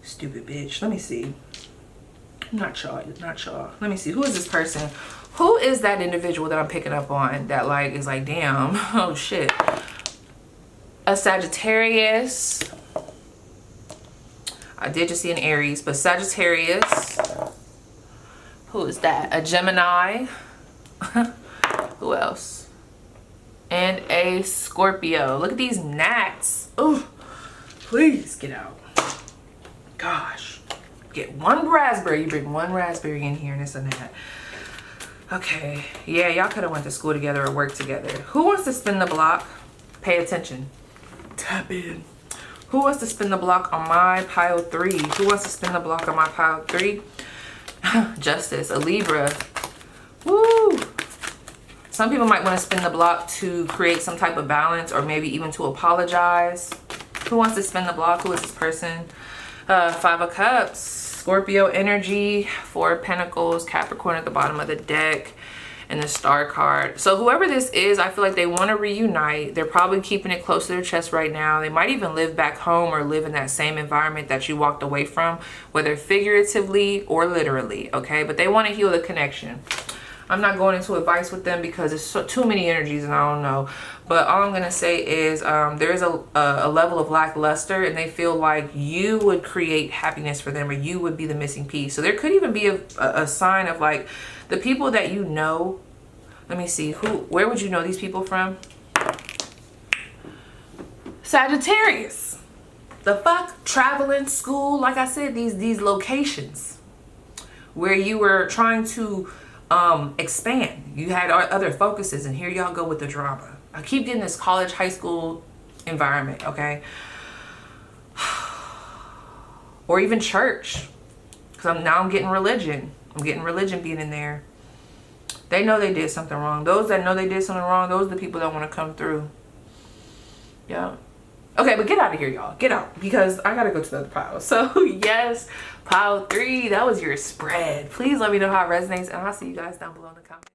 Stupid bitch. Let me see. Not y'all. Let me see. Who is this person? Who is that individual that I'm picking up on that like is like, damn, oh shit. A Sagittarius. I did just see an Aries, but Sagittarius. Who is that? A Gemini. Who else? And a Scorpio. Look at these gnats. Oh, please get out. Gosh, get one raspberry. You bring one raspberry in here and this and that. Okay, yeah, y'all could have went to school together or worked together. Who wants to spin the block? Pay attention. Tap in. Who wants to spin the block on my pile 3? Who wants to spin the block on my pile 3? Justice, a Libra. Woo! Some people might want to spin the block to create some type of balance, or maybe even to apologize. Who wants to spin the block? Who is this person? 5 of Cups, Scorpio energy, 4 of Pentacles, Capricorn at the bottom of the deck, and the Star card. So whoever this is, I feel like they want to reunite. They're probably keeping it close to their chest right now. They might even live back home or live in that same environment that you walked away from, whether figuratively or literally, okay? But they want to heal the connection. I'm not going into advice with them because it's too many energies and I don't know. But all I'm going to say is there is a level of lackluster, and they feel like you would create happiness for them, or you would be the missing piece. So there could even be a sign of like the people that you know. Let me see. Where would you know these people from? Sagittarius. The fuck? Traveling, school. Like I said, these locations where you were trying to expand. You had other focuses, and here y'all go with the drama. I keep getting this college, high school environment, okay? Or even church. Because now I'm getting religion. I'm getting religion being in there. They know they did something wrong. Those that know they did something wrong, those are the people that want to come through. Yeah. Okay, but get out of here, y'all. Get out, because I gotta go to the other pile. So yes, pile 3, that was your spread. Please let me know how it resonates, and I'll see you guys down below in the comments.